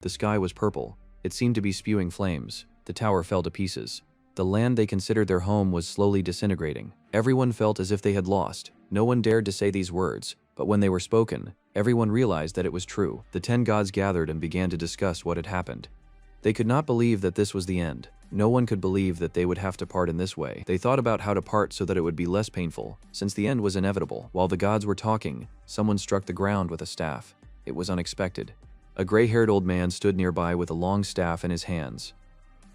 The sky was purple. It seemed to be spewing flames. The tower fell to pieces. The land they considered their home was slowly disintegrating. Everyone felt as if they had lost. No one dared to say these words, but when they were spoken, everyone realized that it was true. The 10 gods gathered and began to discuss what had happened. They could not believe that this was the end. No one could believe that they would have to part in this way. They thought about how to part so that it would be less painful, since the end was inevitable. While the gods were talking, someone struck the ground with a staff. It was unexpected. A gray-haired old man stood nearby with a long staff in his hands.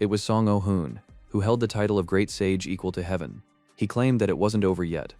It was Song Oh-hoon, who held the title of Great Sage equal to heaven. He claimed that it wasn't over yet.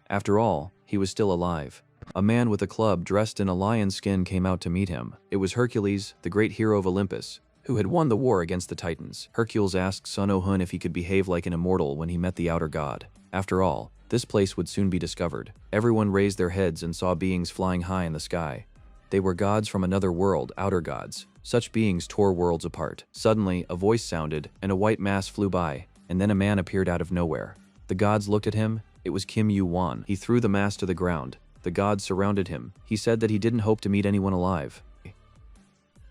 After all, he was still alive. A man with a club dressed in a lion's skin came out to meet him. It was Hercules, the great hero of Olympus, who had won the war against the Titans. Hercules asked Sun Oh-hoon if he could behave like an immortal when he met the outer god. After all, this place would soon be discovered. Everyone raised their heads and saw beings flying high in the sky. They were gods from another world, outer gods. Such beings tore worlds apart. Suddenly, a voice sounded, and a white mass flew by, and then a man appeared out of nowhere. The gods looked at him. It was Kim Yu-won. He threw the mass to the ground. The gods surrounded him. He said that he didn't hope to meet anyone alive.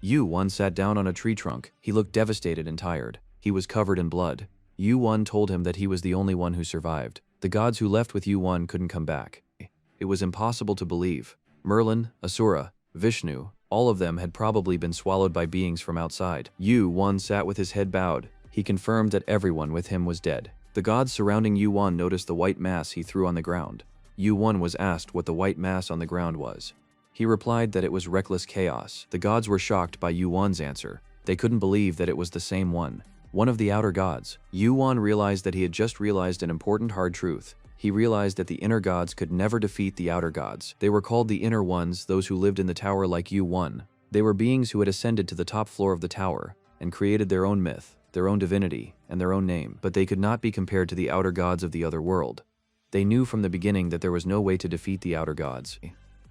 Yu-won sat down on a tree trunk. He looked devastated and tired. He was covered in blood. Yu-won told him that he was the only one who survived. The gods who left with Yu-won couldn't come back. It was impossible to believe. Merlin, Asura, Vishnu, all of them had probably been swallowed by beings from outside. Yu-won sat with his head bowed. He confirmed that everyone with him was dead. The gods surrounding Yu-won noticed the white mass he threw on the ground. Yu-won was asked what the white mass on the ground was. He replied that it was reckless chaos. The gods were shocked by Yu-won's answer. They couldn't believe that it was the same one of the outer gods. Yu-won realized that he had just realized an important hard truth. He realized that the inner gods could never defeat the outer gods. They were called the inner ones, those who lived in the tower like Yu-won. They were beings who had ascended to the top floor of the tower and created their own myth, their own divinity, and their own name. But they could not be compared to the outer gods of the other world. They knew from the beginning that there was no way to defeat the outer gods.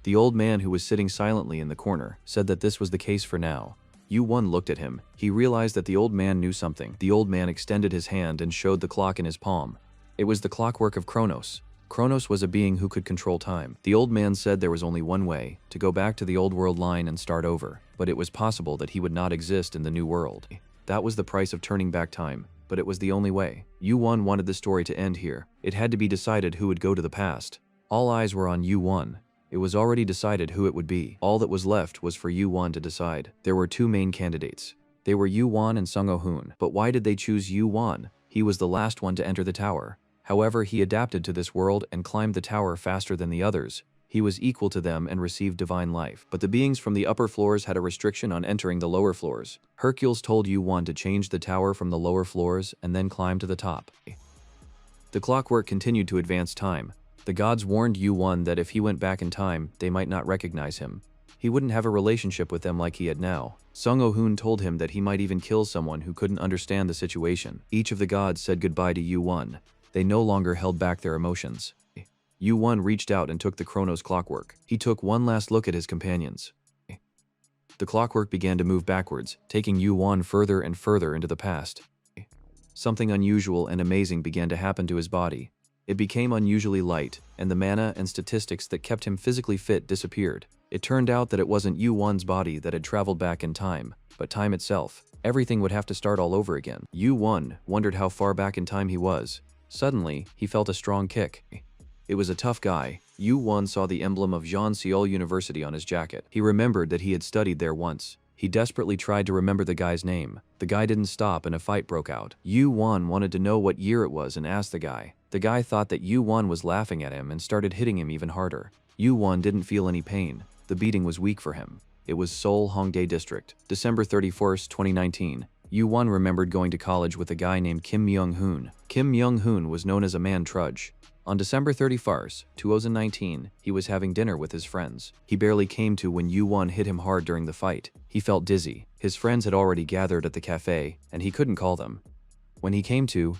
The old man who was sitting silently in the corner said that this was the case for now. Yu-won looked at him. He realized that the old man knew something. The old man extended his hand and showed the clock in his palm. It was the clockwork of Kronos. Kronos was a being who could control time. The old man said there was only one way, to go back to the old world line and start over. But it was possible that he would not exist in the new world. That was the price of turning back time, but it was the only way. Yu-won wanted the story to end here. It had to be decided who would go to the past. All eyes were on Yu-won. It was already decided who it would be. All that was left was for Yu-won to decide. There were two main candidates. They were Yu-won and Song Oh-hoon. But why did they choose Yu-won? He was the last one to enter the tower. However, he adapted to this world and climbed the tower faster than the others. He was equal to them and received divine life. But the beings from the upper floors had a restriction on entering the lower floors. Hercules told Yu-won to change the tower from the lower floors and then climb to the top. The clockwork continued to advance time. The gods warned Yu-won that if he went back in time, they might not recognize him. He wouldn't have a relationship with them like he had now. Song Oh-hoon told him that he might even kill someone who couldn't understand the situation. Each of the gods said goodbye to Yu-won. They no longer held back their emotions. Yu-won reached out and took the Kronos clockwork. He took one last look at his companions. The clockwork began to move backwards, taking Yu-won further and further into the past. Something unusual and amazing began to happen to his body. It became unusually light, and the mana and statistics that kept him physically fit disappeared. It turned out that it wasn't Yu-won's body that had traveled back in time, but time itself. Everything would have to start all over again. Yu-won wondered how far back in time he was. Suddenly, he felt a strong kick. It was a tough guy. Yu-won saw the emblem of Jean-Seol University on his jacket. He remembered that he had studied there once. He desperately tried to remember the guy's name. The guy didn't stop and a fight broke out. Yu-won wanted to know what year it was and asked the guy. The guy thought that Yu-won was laughing at him and started hitting him even harder. Yu-won didn't feel any pain. The beating was weak for him. It was Seoul Hongdae District. December 31st, 2019. Yu-won remembered going to college with a guy named Kim Myung-hoon. Kim Myung-hoon was known as a man trudge. On December 31st, 2019, he was having dinner with his friends. He barely came to when Yu-won hit him hard during the fight. He felt dizzy. His friends had already gathered at the cafe, and he couldn't call them. When he came to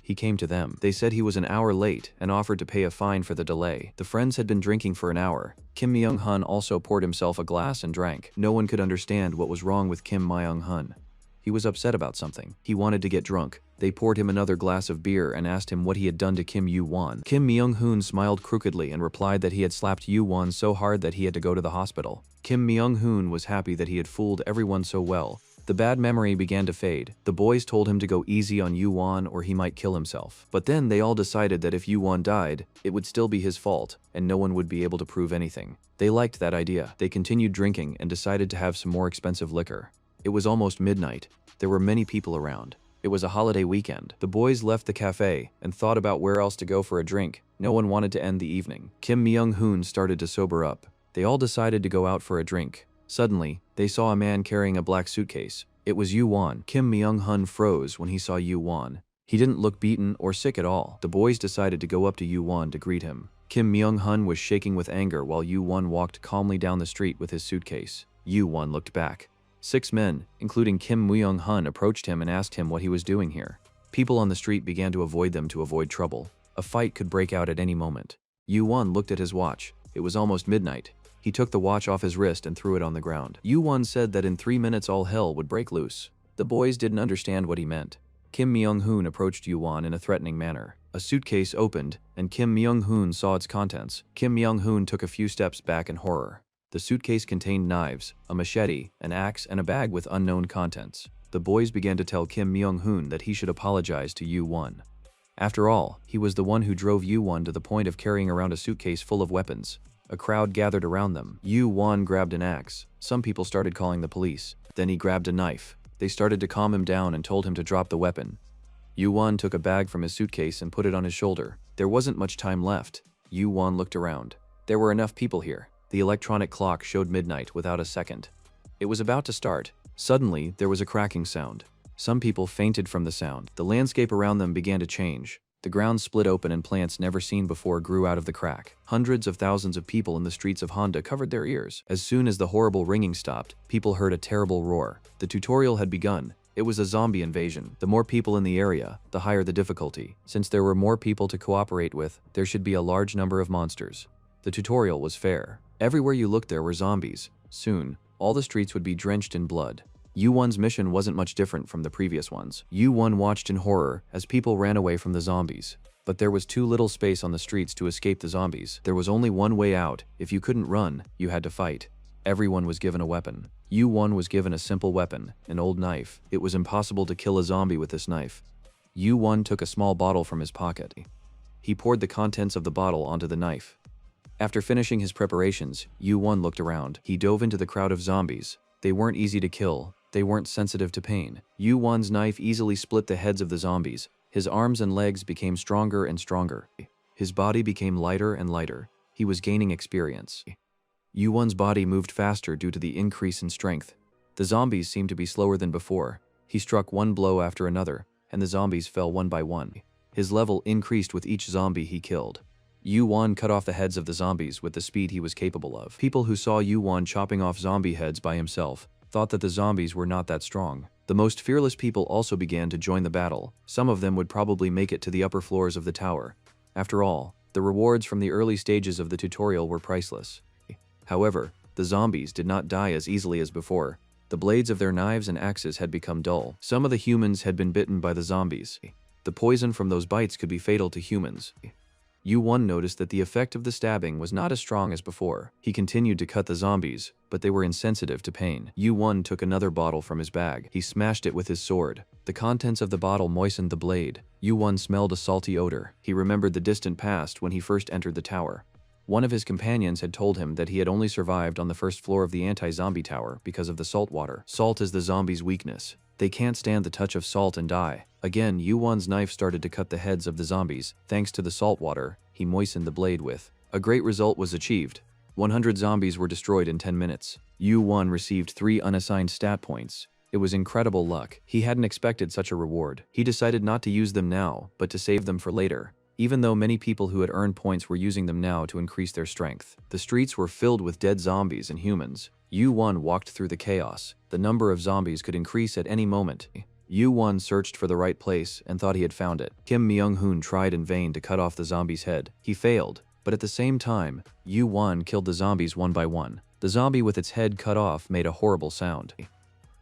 them. They said he was an hour late and offered to pay a fine for the delay. The friends had been drinking for an hour. Kim Myung-hoon also poured himself a glass and drank. No one could understand what was wrong with Kim Myung-hoon. He was upset about something. He wanted to get drunk. They poured him another glass of beer and asked him what he had done to Kim Yoo-won. Kim Myung-hoon smiled crookedly and replied that he had slapped Yoo-won so hard that he had to go to the hospital. Kim Myung-hoon was happy that he had fooled everyone so well. The bad memory began to fade. The boys told him to go easy on Yoo-won or he might kill himself. But then they all decided that if Yoo-won died, it would still be his fault, and no one would be able to prove anything. They liked that idea. They continued drinking and decided to have some more expensive liquor. It was almost midnight. There were many people around. It was a holiday weekend. The boys left the cafe and thought about where else to go for a drink. No one wanted to end the evening. Kim Myung-hoon started to sober up. They all decided to go out for a drink. Suddenly, they saw a man carrying a black suitcase. It was Yoo-won. Kim Myung-hoon froze when he saw Yoo-won. He didn't look beaten or sick at all. The boys decided to go up to Yoo-won to greet him. Kim Myung-hoon was shaking with anger while Yoo-won walked calmly down the street with his suitcase. Yoo-won looked back. 6 men, including Kim Myung-hoon, approached him and asked him what he was doing here. People on the street began to avoid them to avoid trouble. A fight could break out at any moment. Yoo-won looked at his watch. It was almost midnight. He took the watch off his wrist and threw it on the ground. Yoo-won said that in 3 minutes all hell would break loose. The boys didn't understand what he meant. Kim Myung-hoon approached Yoo-won in a threatening manner. A suitcase opened, and Kim Myung-hoon saw its contents. Kim Myung-hoon took a few steps back in horror. The suitcase contained knives, a machete, an axe, and a bag with unknown contents. The boys began to tell Kim Myung-hoon that he should apologize to Yoo-won. After all, he was the one who drove Yoo-won to the point of carrying around a suitcase full of weapons. A crowd gathered around them. Yoo-won grabbed an axe. Some people started calling the police. Then he grabbed a knife. They started to calm him down and told him to drop the weapon. Yoo-won took a bag from his suitcase and put it on his shoulder. There wasn't much time left. Yoo-won looked around. There were enough people here. The electronic clock showed midnight without a second. It was about to start. Suddenly, there was a cracking sound. Some people fainted from the sound. The landscape around them began to change. The ground split open and plants never seen before grew out of the crack. Hundreds of thousands of people in the streets of Honda covered their ears. As soon as the horrible ringing stopped, people heard a terrible roar. The tutorial had begun. It was a zombie invasion. The more people in the area, the higher the difficulty. Since there were more people to cooperate with, there should be a large number of monsters. The tutorial was fair. Everywhere you looked there were zombies. Soon, all the streets would be drenched in blood. Yoo-won's mission wasn't much different from the previous ones. Yoo-won watched in horror as people ran away from the zombies. But there was too little space on the streets to escape the zombies. There was only one way out. If you couldn't run, you had to fight. Everyone was given a weapon. Yoo-won was given a simple weapon, an old knife. It was impossible to kill a zombie with this knife. Yoo-won took a small bottle from his pocket. He poured the contents of the bottle onto the knife. After finishing his preparations, Yoo-won looked around. He dove into the crowd of zombies. They weren't easy to kill. They weren't sensitive to pain. Yoo-won's knife easily split the heads of the zombies. His arms and legs became stronger and stronger. His body became lighter and lighter. He was gaining experience. Yoo-won's body moved faster due to the increase in strength. The zombies seemed to be slower than before. He struck one blow after another, and the zombies fell one by one. His level increased with each zombie he killed. Yoo-won cut off the heads of the zombies with the speed he was capable of. People who saw Yoo-won chopping off zombie heads by himself thought that the zombies were not that strong. The most fearless people also began to join the battle. Some of them would probably make it to the upper floors of the tower. After all, the rewards from the early stages of the tutorial were priceless. However, the zombies did not die as easily as before. The blades of their knives and axes had become dull. Some of the humans had been bitten by the zombies. The poison from those bites could be fatal to humans. Yoo-won noticed that the effect of the stabbing was not as strong as before. He continued to cut the zombies, but they were insensitive to pain. Yoo-won took another bottle from his bag. He smashed it with his sword. The contents of the bottle moistened the blade. Yoo-won smelled a salty odor. He remembered the distant past when he first entered the tower. One of his companions had told him that he had only survived on the first floor of the anti-zombie tower because of the salt water. Salt is the zombies' weakness. They can't stand the touch of salt and die. Again, Yoo-won's knife started to cut the heads of the zombies. Thanks to the salt water, he moistened the blade with. A great result was achieved. 100 zombies were destroyed in 10 minutes. Yoo-won received 3 unassigned stat points. It was incredible luck. He hadn't expected such a reward. He decided not to use them now, but to save them for later. Even though many people who had earned points were using them now to increase their strength. The streets were filled with dead zombies and humans. Yoo-won walked through the chaos. The number of zombies could increase at any moment. Yoo-won searched for the right place and thought he had found it. Kim Myung-hoon tried in vain to cut off the zombie's head. He failed, but at the same time, Yoo-won killed the zombies one by one. The zombie with its head cut off made a horrible sound.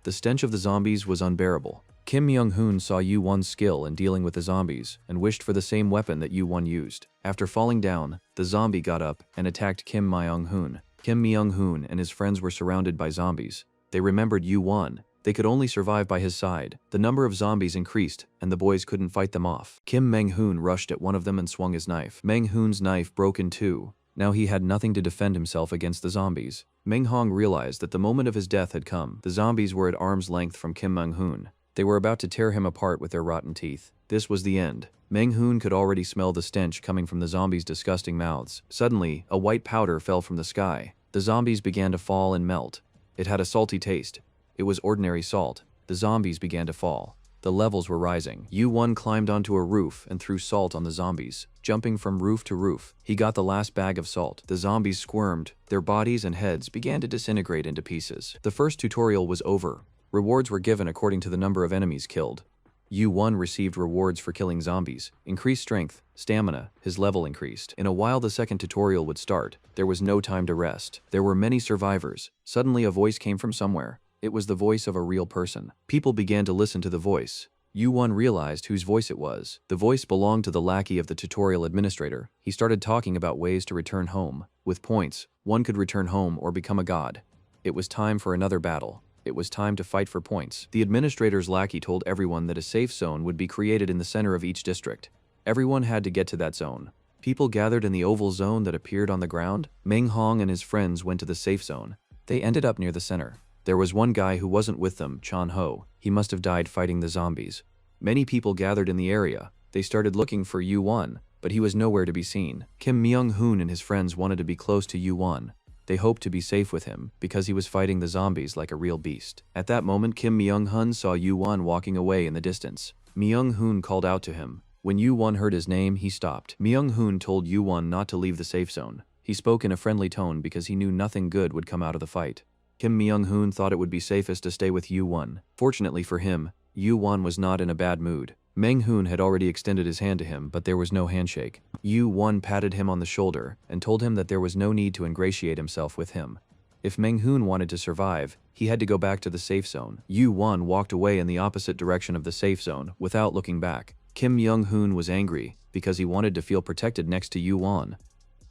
The The stench of the zombies was unbearable. Kim Myung-hoon saw Yu-won's skill in dealing with the zombies and wished for the same weapon that Yu-won used. After falling down, the zombie got up and attacked Kim Myung-hoon. Kim Myung-hoon and his friends were surrounded by zombies. They remembered Yu-won. They could only survive by his side. The number of zombies increased, and the boys couldn't fight them off. Kim Myung-hoon rushed at one of them and swung his knife. Myung-hoon's knife broke in two. Now he had nothing to defend himself against the zombies. Myung-hong realized that the moment of his death had come. The zombies were at arm's length from Kim Myung-hoon. They were about to tear him apart with their rotten teeth. This was the end. Myung-hoon could already smell the stench coming from the zombies' disgusting mouths. Suddenly, a white powder fell from the sky. The zombies began to fall and melt. It had a salty taste. It was ordinary salt. The zombies began to fall. The levels were rising. Yu-won climbed onto a roof and threw salt on the zombies, jumping from roof to roof. He got the last bag of salt. The zombies squirmed. Their bodies and heads began to disintegrate into pieces. The first tutorial was over. Rewards were given according to the number of enemies killed. Yu-won received rewards for killing zombies. Increased strength, stamina, his level increased. In a while the second tutorial would start. There was no time to rest. There were many survivors. Suddenly a voice came from somewhere. It was the voice of a real person. People began to listen to the voice. Yu-won realized whose voice it was. The voice belonged to the lackey of the tutorial administrator. He started talking about ways to return home. With points, one could return home or become a god. It was time for another battle. It was time to fight for points. The administrator's lackey told everyone that a safe zone would be created in the center of each district. Everyone had to get to that zone. People gathered in the oval zone that appeared on the ground. Myung-hong and his friends went to the safe zone. They ended up near the center. There was one guy who wasn't with them, Chan-ho. He must have died fighting the zombies. Many people gathered in the area. They started looking for Yu-won, but he was nowhere to be seen. Kim Myung-hoon and his friends wanted to be close to Yu-won. They hoped to be safe with him, because he was fighting the zombies like a real beast. At that moment, Kim Myung-hoon saw Yu-won walking away in the distance. Myung-hoon called out to him. When Yu-won heard his name, he stopped. Myung-hoon told Yu-won not to leave the safe zone. He spoke in a friendly tone because he knew nothing good would come out of the fight. Kim Myung-hoon thought it would be safest to stay with Yu-won. Fortunately for him, Yu-won was not in a bad mood. Myung-hoon had already extended his hand to him, but there was no handshake. Yu-won patted him on the shoulder and told him that there was no need to ingratiate himself with him. If Myung-hoon wanted to survive, he had to go back to the safe zone. Yu-won walked away in the opposite direction of the safe zone without looking back. Kim Myung-hoon was angry because he wanted to feel protected next to Yu-won.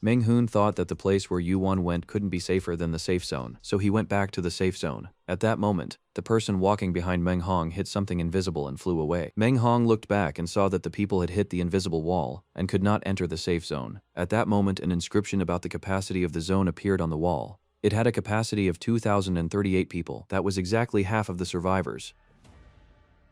Myung-hoon thought that the place where Yu-won went couldn't be safer than the safe zone, so he went back to the safe zone. At that moment, the person walking behind Myung-hong hit something invisible and flew away. Myung-hong looked back and saw that the people had hit the invisible wall and could not enter the safe zone. At that moment, an inscription about the capacity of the zone appeared on the wall. It had a capacity of 2,038 people. That was exactly half of the survivors.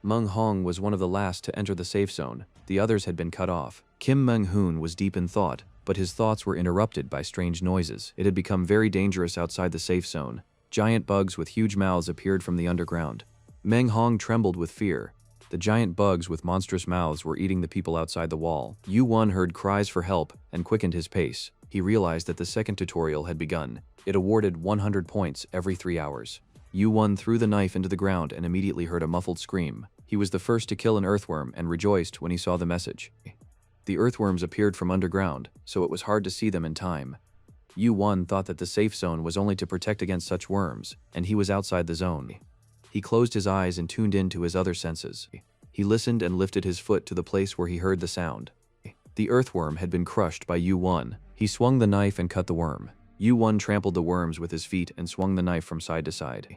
Myung-hong was one of the last to enter the safe zone. The others had been cut off. Kim Myung-hoon was deep in thought, but his thoughts were interrupted by strange noises. It had become very dangerous outside the safe zone. Giant bugs with huge mouths appeared from the underground. Myung-hong trembled with fear. The giant bugs with monstrous mouths were eating the people outside the wall. Yu-won heard cries for help and quickened his pace. He realized that the second tutorial had begun. It awarded 100 points every 3 hours. Yu-won threw the knife into the ground and immediately heard a muffled scream. He was the first to kill an earthworm and rejoiced when he saw the message. The earthworms appeared from underground, so it was hard to see them in time. Yu-won thought that the safe zone was only to protect against such worms, and he was outside the zone. He closed his eyes and tuned in to his other senses. He listened and lifted his foot to the place where he heard the sound. The earthworm had been crushed by Yu-won. He swung the knife and cut the worm. Yu-won trampled the worms with his feet and swung the knife from side to side.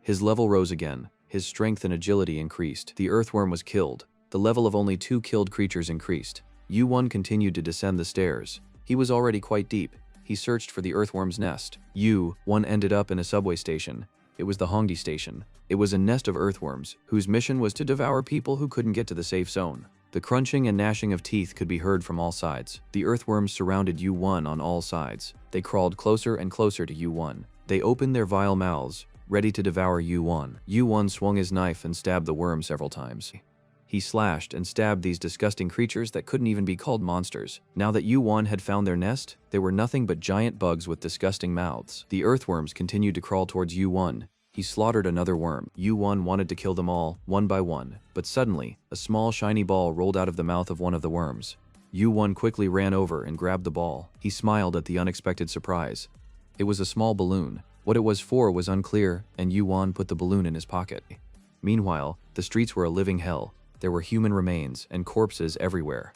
His level rose again. His strength and agility increased. The earthworm was killed. The level of only 2 killed creatures increased. Yu-won continued to descend the stairs. He was already quite deep. He searched for the earthworm's nest. Yu-won ended up in a subway station. It was the Hongdae station. It was a nest of earthworms, whose mission was to devour people who couldn't get to the safe zone. The crunching and gnashing of teeth could be heard from all sides. The earthworms surrounded Yu-won on all sides. They crawled closer and closer to Yu-won. They opened their vile mouths, ready to devour Yu-won. Yu-won swung his knife and stabbed the worm several times. He slashed and stabbed these disgusting creatures that couldn't even be called monsters. Now that Yu-won had found their nest, they were nothing but giant bugs with disgusting mouths. The earthworms continued to crawl towards Yu-won. He slaughtered another worm. Yu-won wanted to kill them all, one by one, but suddenly, a small shiny ball rolled out of the mouth of one of the worms. Yu-won quickly ran over and grabbed the ball. He smiled at the unexpected surprise. It was a small balloon. What it was for was unclear, and Yuan put the balloon in his pocket. Meanwhile, the streets were a living hell. There were human remains and corpses everywhere.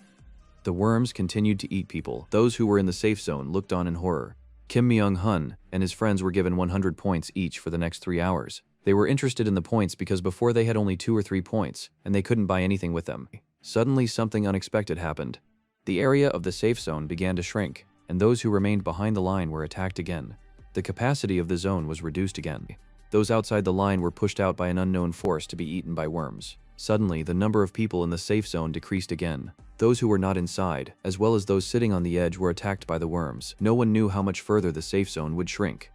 The worms continued to eat people. Those who were in the safe zone looked on in horror. Kim Myung-hun and his friends were given 100 points each for the next 3 hours. They were interested in the points because before they had only 2 or 3 points, and they couldn't buy anything with them. Suddenly something unexpected happened. The area of the safe zone began to shrink, and those who remained behind the line were attacked again. The capacity of the zone was reduced again. Those outside the line were pushed out by an unknown force to be eaten by worms. Suddenly, the number of people in the safe zone decreased again. Those who were not inside, as well as those sitting on the edge, were attacked by the worms. No one knew how much further the safe zone would shrink.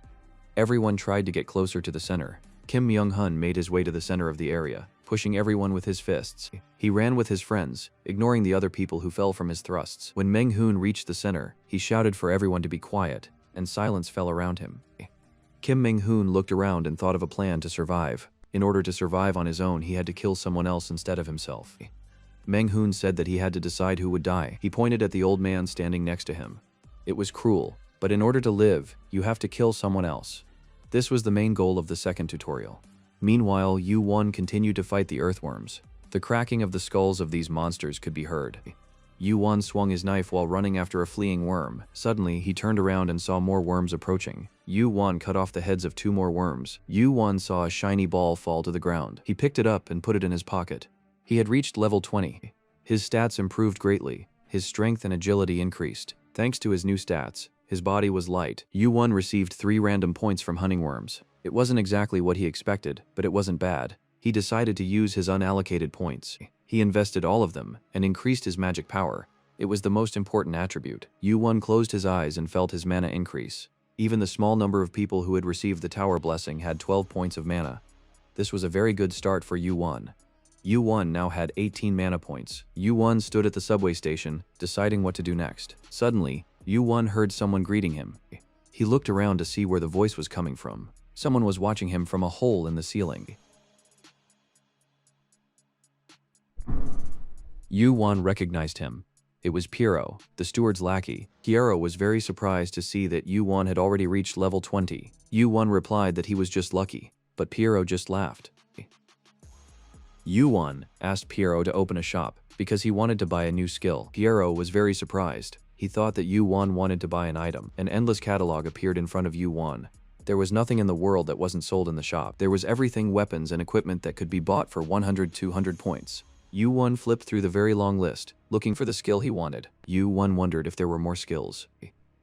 Everyone tried to get closer to the center. Kim Myung-hun made his way to the center of the area, pushing everyone with his fists. He ran with his friends, ignoring the other people who fell from his thrusts. When Meng-hoon reached the center, he shouted for everyone to be quiet, and silence fell around him. Kim Meng-hoon looked around and thought of a plan to survive. In order to survive on his own, he had to kill someone else instead of himself. Meng-hoon said that he had to decide who would die. He pointed at the old man standing next to him. It was cruel, but in order to live, you have to kill someone else. This was the main goal of the second tutorial. Meanwhile, Yu-won continued to fight the earthworms. The cracking of the skulls of these monsters could be heard. Yu-won swung his knife while running after a fleeing worm. Suddenly, he turned around and saw more worms approaching. Yu-won cut off the heads of 2 more worms. Yu-won saw a shiny ball fall to the ground. He picked it up and put it in his pocket. He had reached level 20. His stats improved greatly. His strength and agility increased. Thanks to his new stats, his body was light. Yu-won received 3 random points from hunting worms. It wasn't exactly what he expected, but it wasn't bad. He decided to use his unallocated points. He invested all of them and increased his magic power. It was the most important attribute. Yu-won closed his eyes and felt his mana increase. Even the small number of people who had received the tower blessing had 12 points of mana. This was a very good start for Yu-won. Yu-won now had 18 mana points. Yu-won stood at the subway station, deciding what to do next. Suddenly, Yu-won heard someone greeting him. He looked around to see where the voice was coming from. Someone was watching him from a hole in the ceiling. Yu-won recognized him. It was Piero, the steward's lackey. Piero was very surprised to see that Yu-won had already reached level 20. Yu-won replied that he was just lucky, but Piero just laughed. Yu-won asked Piero to open a shop because he wanted to buy a new skill. Piero was very surprised. He thought that Yu-won wanted to buy an item. An endless catalog appeared in front of Yu-won. There was nothing in the world that wasn't sold in the shop. There was everything, weapons and equipment that could be bought for 100-200 points. Yu-won flipped through the very long list, looking for the skill he wanted. Yu-won wondered if there were more skills.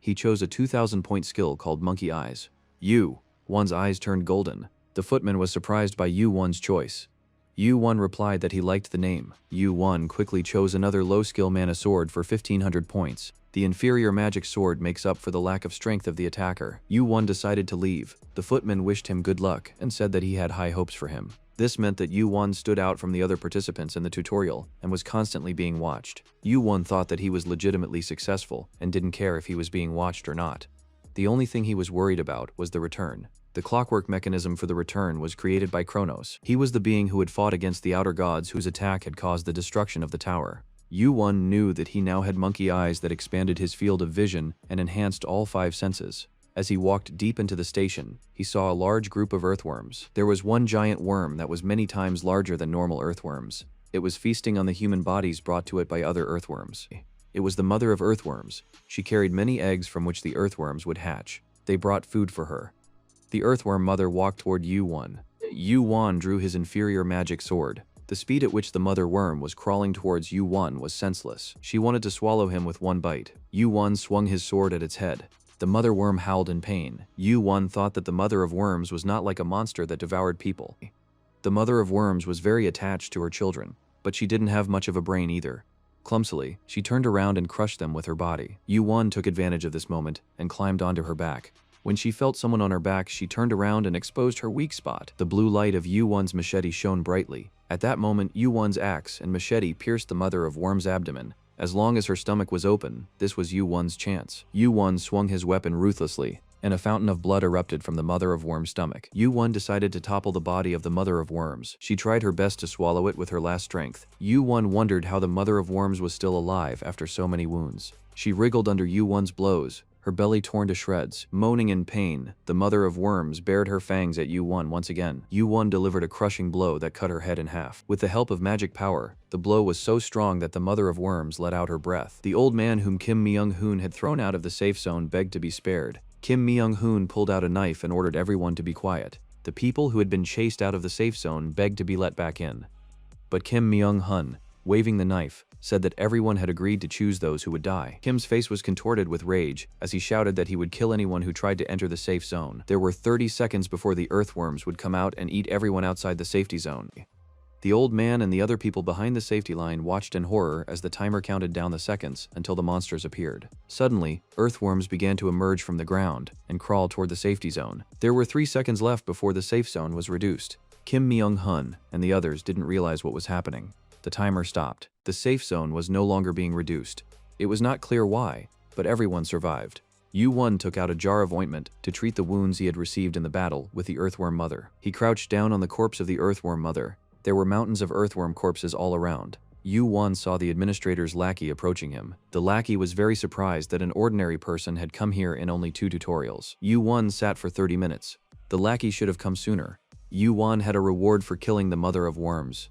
He chose a 2,000-point skill called Monkey Eyes. Yu-won's eyes turned golden. The footman was surprised by Yu-won's choice. Yu-won replied that he liked the name. Yu-won quickly chose another low-skill mana sword for 1,500 points. The inferior magic sword makes up for the lack of strength of the attacker. Yu-won decided to leave. The footman wished him good luck and said that he had high hopes for him. This meant that Yu-won stood out from the other participants in the tutorial and was constantly being watched. Yu-won thought that he was legitimately successful and didn't care if he was being watched or not. The only thing he was worried about was the return. The clockwork mechanism for the return was created by Kronos. He was the being who had fought against the outer gods whose attack had caused the destruction of the tower. Yu-won knew that he now had monkey eyes that expanded his field of vision and enhanced all 5 senses. As he walked deep into the station, he saw a large group of earthworms. There was one giant worm that was many times larger than normal earthworms. It was feasting on the human bodies brought to it by other earthworms. It was the mother of earthworms. She carried many eggs from which the earthworms would hatch. They brought food for her. The earthworm mother walked toward Yu-won. Yu-won drew his inferior magic sword. The speed at which the mother worm was crawling towards Yu-won was senseless. She wanted to swallow him with one bite. Yu-won swung his sword at its head. The mother worm howled in pain. Yu-won thought that the mother of worms was not like a monster that devoured people. The mother of worms was very attached to her children, but she didn't have much of a brain either. Clumsily, she turned around and crushed them with her body. Yu-won took advantage of this moment and climbed onto her back. When she felt someone on her back, she turned around and exposed her weak spot. The blue light of Yu-won's machete shone brightly. At that moment, Yu-won's axe and machete pierced the mother of worm's abdomen. As long as her stomach was open, this was Yu-won's chance. Yu-won swung his weapon ruthlessly, and a fountain of blood erupted from the mother of worm's stomach. Yu-won decided to topple the body of the mother of worms. She tried her best to swallow it with her last strength. Yu-won wondered how the mother of worms was still alive after so many wounds. She wriggled under Yu-won's blows. her belly torn to shreds. Moaning in pain, the mother of worms bared her fangs at Yu-won once again. Yu-won delivered a crushing blow that cut her head in half. With the help of magic power, the blow was so strong that the mother of worms let out her breath. The old man whom Kim Myung-hoon had thrown out of the safe zone begged to be spared. Kim Myung-hoon pulled out a knife and ordered everyone to be quiet. The people who had been chased out of the safe zone begged to be let back in. But Kim Myung-hoon, waving the knife, said that everyone had agreed to choose those who would die. Kim's face was contorted with rage as he shouted that he would kill anyone who tried to enter the safe zone. There were 30 seconds before the earthworms would come out and eat everyone outside the safety zone. The old man and the other people behind the safety line watched in horror as the timer counted down the seconds until the monsters appeared. Suddenly, earthworms began to emerge from the ground and crawl toward the safety zone. There were 3 seconds left before the safe zone was reduced. Kim Myung-hoon and the others didn't realize what was happening. The timer stopped. The safe zone was no longer being reduced. It was not clear why, but everyone survived. Yu-won took out a jar of ointment to treat the wounds he had received in the battle with the earthworm mother. He crouched down on the corpse of the earthworm mother. There were mountains of earthworm corpses all around. Yu-won saw the administrator's lackey approaching him. The lackey was very surprised that an ordinary person had come here in only 2 tutorials. Yu-won sat for 30 minutes. The lackey should have come sooner. Yu-won had a reward for killing the mother of worms,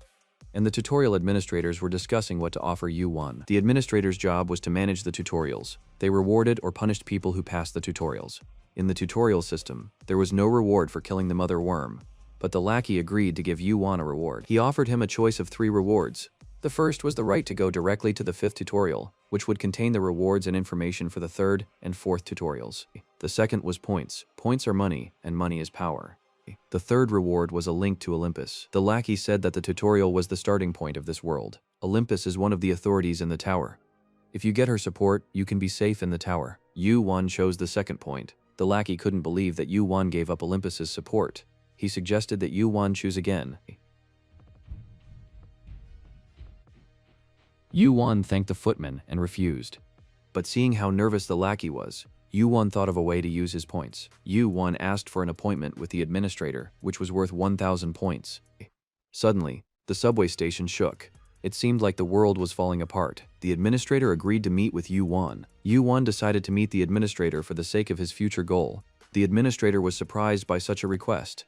and the tutorial administrators were discussing what to offer Yu-won. The administrator's job was to manage the tutorials. They rewarded or punished people who passed the tutorials. In the tutorial system, there was no reward for killing the mother worm, but the lackey agreed to give Yu-won a reward. He offered him a choice of 3 rewards. The first was the right to go directly to the 5th tutorial, which would contain the rewards and information for the 3rd and 4th tutorials. The second was points. Points are money, and money is power. The 3rd reward was a link to Olympus. The lackey said that the tutorial was the starting point of this world. Olympus is one of the authorities in the tower. If you get her support, you can be safe in the tower. Yu-won chose the second point. The lackey couldn't believe that Yu-won gave up Olympus's support. He suggested that Yu-won choose again. Yu-won thanked the footman and refused. But seeing how nervous the lackey was, Yu-won thought of a way to use his points. Yu-won asked for an appointment with the administrator, which was worth 1,000 points. Suddenly, the subway station shook. It seemed like the world was falling apart. The administrator agreed to meet with Yu-won. Yu-won decided to meet the administrator for the sake of his future goal. The administrator was surprised by such a request.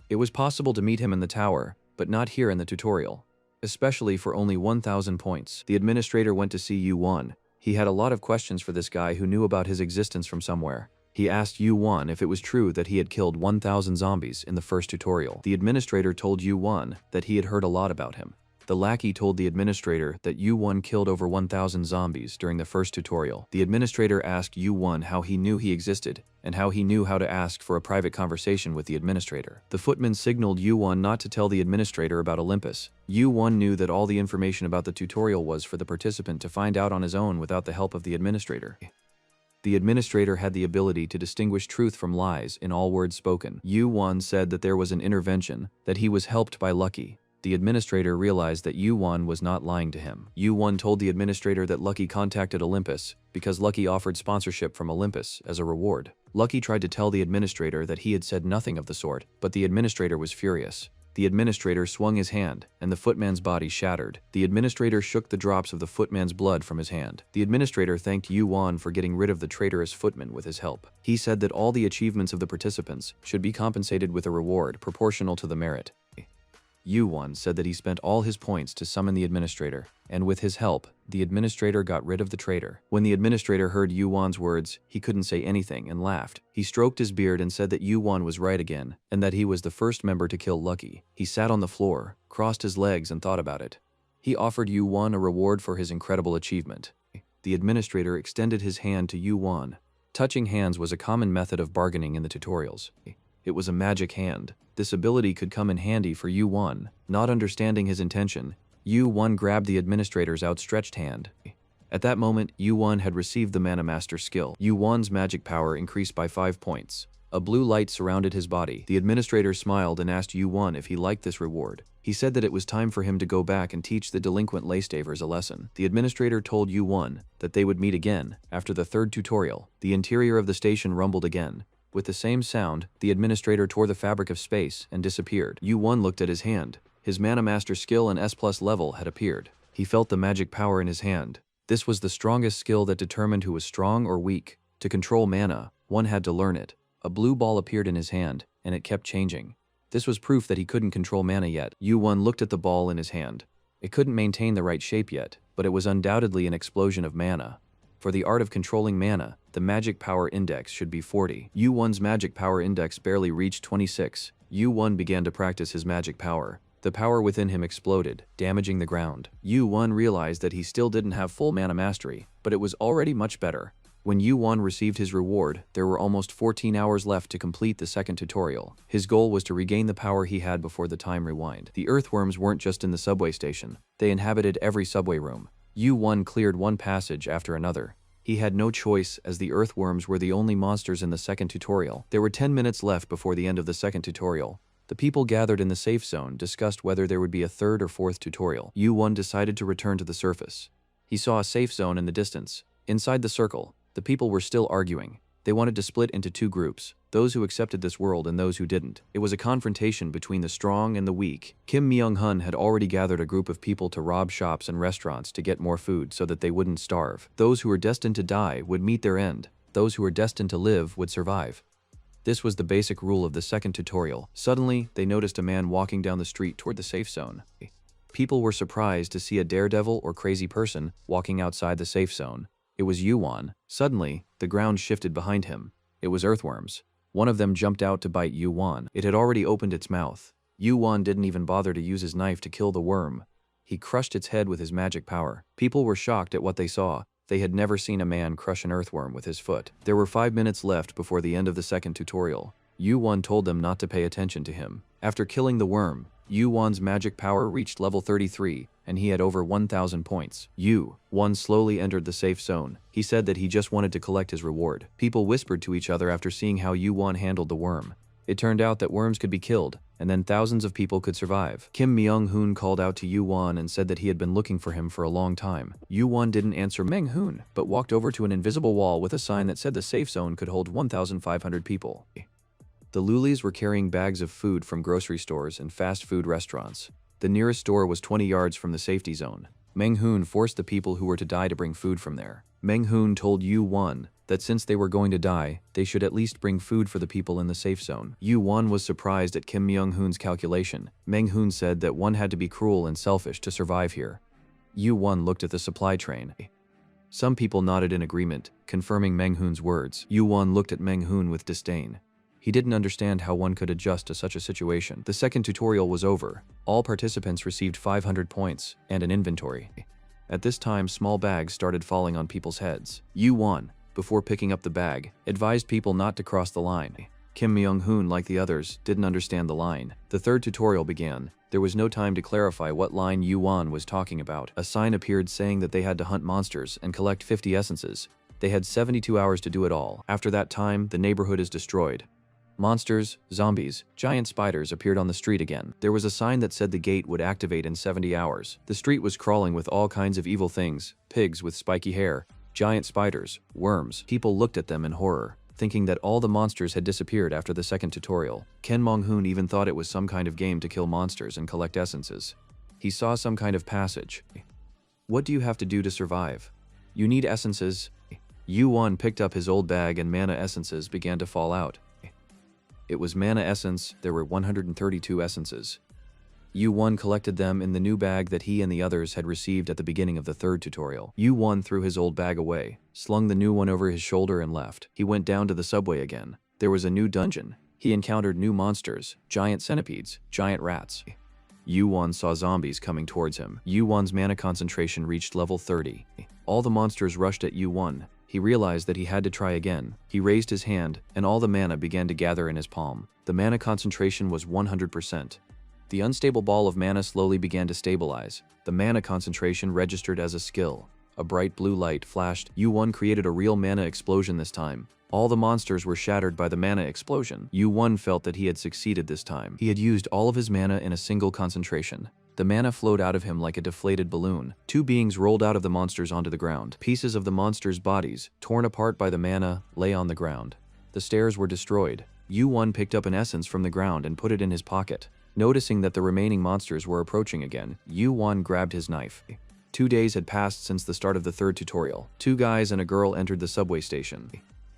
It was possible to meet him in the tower, but not here in the tutorial, especially for only 1,000 points. The administrator went to see Yu-won. He had a lot of questions for this guy who knew about his existence from somewhere. He asked Yu-won if it was true that he had killed 1,000 zombies in the first tutorial. The administrator told Yu-won that he had heard a lot about him. The lackey told the administrator that Yu-won killed over 1,000 zombies during the first tutorial. The administrator asked Yu-won how he knew he existed, and how he knew how to ask for a private conversation with the administrator. The footman signaled Yu-won not to tell the administrator about Olympus. Yu-won knew that all the information about the tutorial was for the participant to find out on his own without the help of the administrator. The administrator had the ability to distinguish truth from lies in all words spoken. Yu-won said that there was an intervention, that he was helped by Lucky. The administrator realized that Yu-won was not lying to him. Yu-won told the administrator that Lucky contacted Olympus because Lucky offered sponsorship from Olympus as a reward. Lucky tried to tell the administrator that he had said nothing of the sort, but the administrator was furious. The administrator swung his hand, and the footman's body shattered. The administrator shook the drops of the footman's blood from his hand. The administrator thanked Yu-won for getting rid of the traitorous footman with his help. He said that all the achievements of the participants should be compensated with a reward proportional to the merit. Yu-won said that he spent all his points to summon the administrator, and with his help, the administrator got rid of the traitor. When the administrator heard Yu-won's words, he couldn't say anything and laughed. He stroked his beard and said that Yu-won was right again, and that he was the first member to kill Lucky. He sat on the floor, crossed his legs and thought about it. He offered Yu-won a reward for his incredible achievement. The administrator extended his hand to Yu-won. Touching hands was a common method of bargaining in the tutorials. It was a magic hand. This ability could come in handy for Yu-won. Not understanding his intention, Yu-won grabbed the administrator's outstretched hand. At that moment, Yu-won had received the Mana Master skill. Yu-won's magic power increased by 5 points. A blue light surrounded his body. The administrator smiled and asked Yu-won if he liked this reward. He said that it was time for him to go back and teach the delinquent Lacedavers a lesson. The administrator told Yu-won that they would meet again after the 3rd tutorial. The interior of the station rumbled again. With the same sound, the administrator tore the fabric of space and disappeared. Yu-won looked at his hand. His Mana Master skill and S+ level had appeared. He felt the magic power in his hand. This was the strongest skill that determined who was strong or weak. To control mana, one had to learn it. A blue ball appeared in his hand, and it kept changing. This was proof that he couldn't control mana yet. Yu-Won looked at the ball in his hand. It couldn't maintain the right shape yet, but it was undoubtedly an explosion of mana. For the art of controlling mana, the magic power index should be 40. Yu-Won's magic power index barely reached 26. Yu-Won began to practice his magic power. The power within him exploded, damaging the ground. Yu-Won realized that he still didn't have full mana mastery, but it was already much better. When Yu-Won received his reward, there were almost 14 hours left to complete the second tutorial. His goal was to regain the power he had before the time rewind. The earthworms weren't just in the subway station. They inhabited every subway room. Yu-Won cleared one passage after another. He had no choice, as the earthworms were the only monsters in the second tutorial. There were 10 minutes left before the end of the second tutorial. The people gathered in the safe zone discussed whether there would be a third or fourth tutorial. Yu-Won decided to return to the surface. He saw a safe zone in the distance. Inside the circle, the people were still arguing. They wanted to split into two groups, those who accepted this world and those who didn't. It was a confrontation between the strong and the weak. Kim Myung-hun had already gathered a group of people to rob shops and restaurants to get more food so that they wouldn't starve. Those who were destined to die would meet their end. Those who were destined to live would survive. This was the basic rule of the second tutorial. Suddenly, they noticed a man walking down the street toward the safe zone. People were surprised to see a daredevil or crazy person walking outside the safe zone. It was Yu-Won. Suddenly, the ground shifted behind him. It was earthworms. One of them jumped out to bite Yu-Won. It had already opened its mouth. Yu-Won didn't even bother to use his knife to kill the worm. He crushed its head with his magic power. People were shocked at what they saw. They had never seen a man crush an earthworm with his foot. There were 5 minutes left before the end of the second tutorial. Yu-Won told them not to pay attention to him. After killing the worm, Yu-Won's magic power reached level 33, and he had over 1,000 points. Yu-Won slowly entered the safe zone. He said that he just wanted to collect his reward. People whispered to each other after seeing how Yu-Won handled the worm. It turned out that worms could be killed, and then thousands of people could survive. Kim Myung-hun called out to Yu-Won and said that he had been looking for him for a long time. Yu-Won didn't answer Meng-hun, but walked over to an invisible wall with a sign that said the safe zone could hold 1,500 people. The Lulis were carrying bags of food from grocery stores and fast food restaurants. The nearest store was 20 yards from the safety zone. Meng-hun forced the people who were to die to bring food from there. Meng-hun told Yu-Won that since they were going to die, they should at least bring food for the people in the safe zone. Yu-Won was surprised at Kim Myung-hun's calculation. Meng-hun said that one had to be cruel and selfish to survive here. Yu-Won looked at the supply train. Some people nodded in agreement, confirming Meng-hun's words. Yu-Won looked at Meng-hun with disdain. He didn't understand how one could adjust to such a situation. The second tutorial was over. All participants received 500 points and an inventory. At this time, small bags started falling on people's heads. Yu-Won, before picking up the bag, advised people not to cross the line. Kim Myung-hun, like the others, didn't understand the line. The third tutorial began. There was no time to clarify what line Yu-Won was talking about. A sign appeared saying that they had to hunt monsters and collect 50 essences. They had 72 hours to do it all. After that time, the neighborhood is destroyed. Monsters, zombies, giant spiders appeared on the street again. There was a sign that said the gate would activate in 70 hours. The street was crawling with all kinds of evil things, pigs with spiky hair, giant spiders, worms. People looked at them in horror, thinking that all the monsters had disappeared after the second tutorial. Kim Myung-hun even thought it was some kind of game to kill monsters and collect essences. He saw some kind of passage. What do you have to do to survive? You need essences. Yu-Won picked up his old bag and mana essences began to fall out. It was mana essence. There were 132 essences. Yu-Won collected them in the new bag that he and the others had received at the beginning of the third tutorial. Yu-Won threw his old bag away, slung the new one over his shoulder and left. He went down to the subway again. There was a new dungeon. He encountered new monsters, giant centipedes, giant rats. Yu-Won saw zombies coming towards him. Yu-Won's mana concentration reached level 30. All the monsters rushed at Yu-Won. He realized that he had to try again. He raised his hand, and all the mana began to gather in his palm. The mana concentration was 100%. The unstable ball of mana slowly began to stabilize. The mana concentration registered as a skill. A bright blue light flashed. Yu-Won created a real mana explosion this time. All the monsters were shattered by the mana explosion. Yu-Won felt that he had succeeded this time. He had used all of his mana in a single concentration. The mana flowed out of him like a deflated balloon. Two beings rolled out of the monsters onto the ground. Pieces of the monsters' bodies, torn apart by the mana, lay on the ground. The stairs were destroyed. Yu-Won picked up an essence from the ground and put it in his pocket. Noticing that the remaining monsters were approaching again, Yu-Won grabbed his knife. 2 days had passed since the start of the third tutorial. 2 guys and a girl entered the subway station.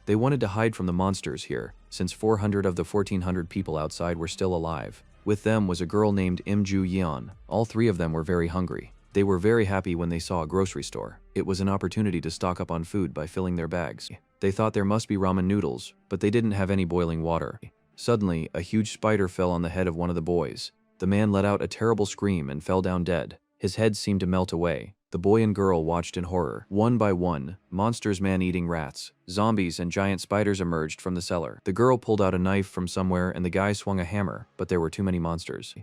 They wanted to hide from the monsters here, since 400 of the 1400 people outside were still alive. With them was a girl named Im-ju Yeon. All three of them were very hungry. They were very happy when they saw a grocery store. It was an opportunity to stock up on food by filling their bags. They thought there must be ramen noodles, but they didn't have any boiling water. Suddenly, a huge spider fell on the head of one of the boys. The man let out a terrible scream and fell down dead. His head seemed to melt away. The boy and girl watched in horror. One by one, monsters, man-eating rats, zombies, and giant spiders emerged from the cellar. The girl pulled out a knife from somewhere and the guy swung a hammer, but there were too many monsters.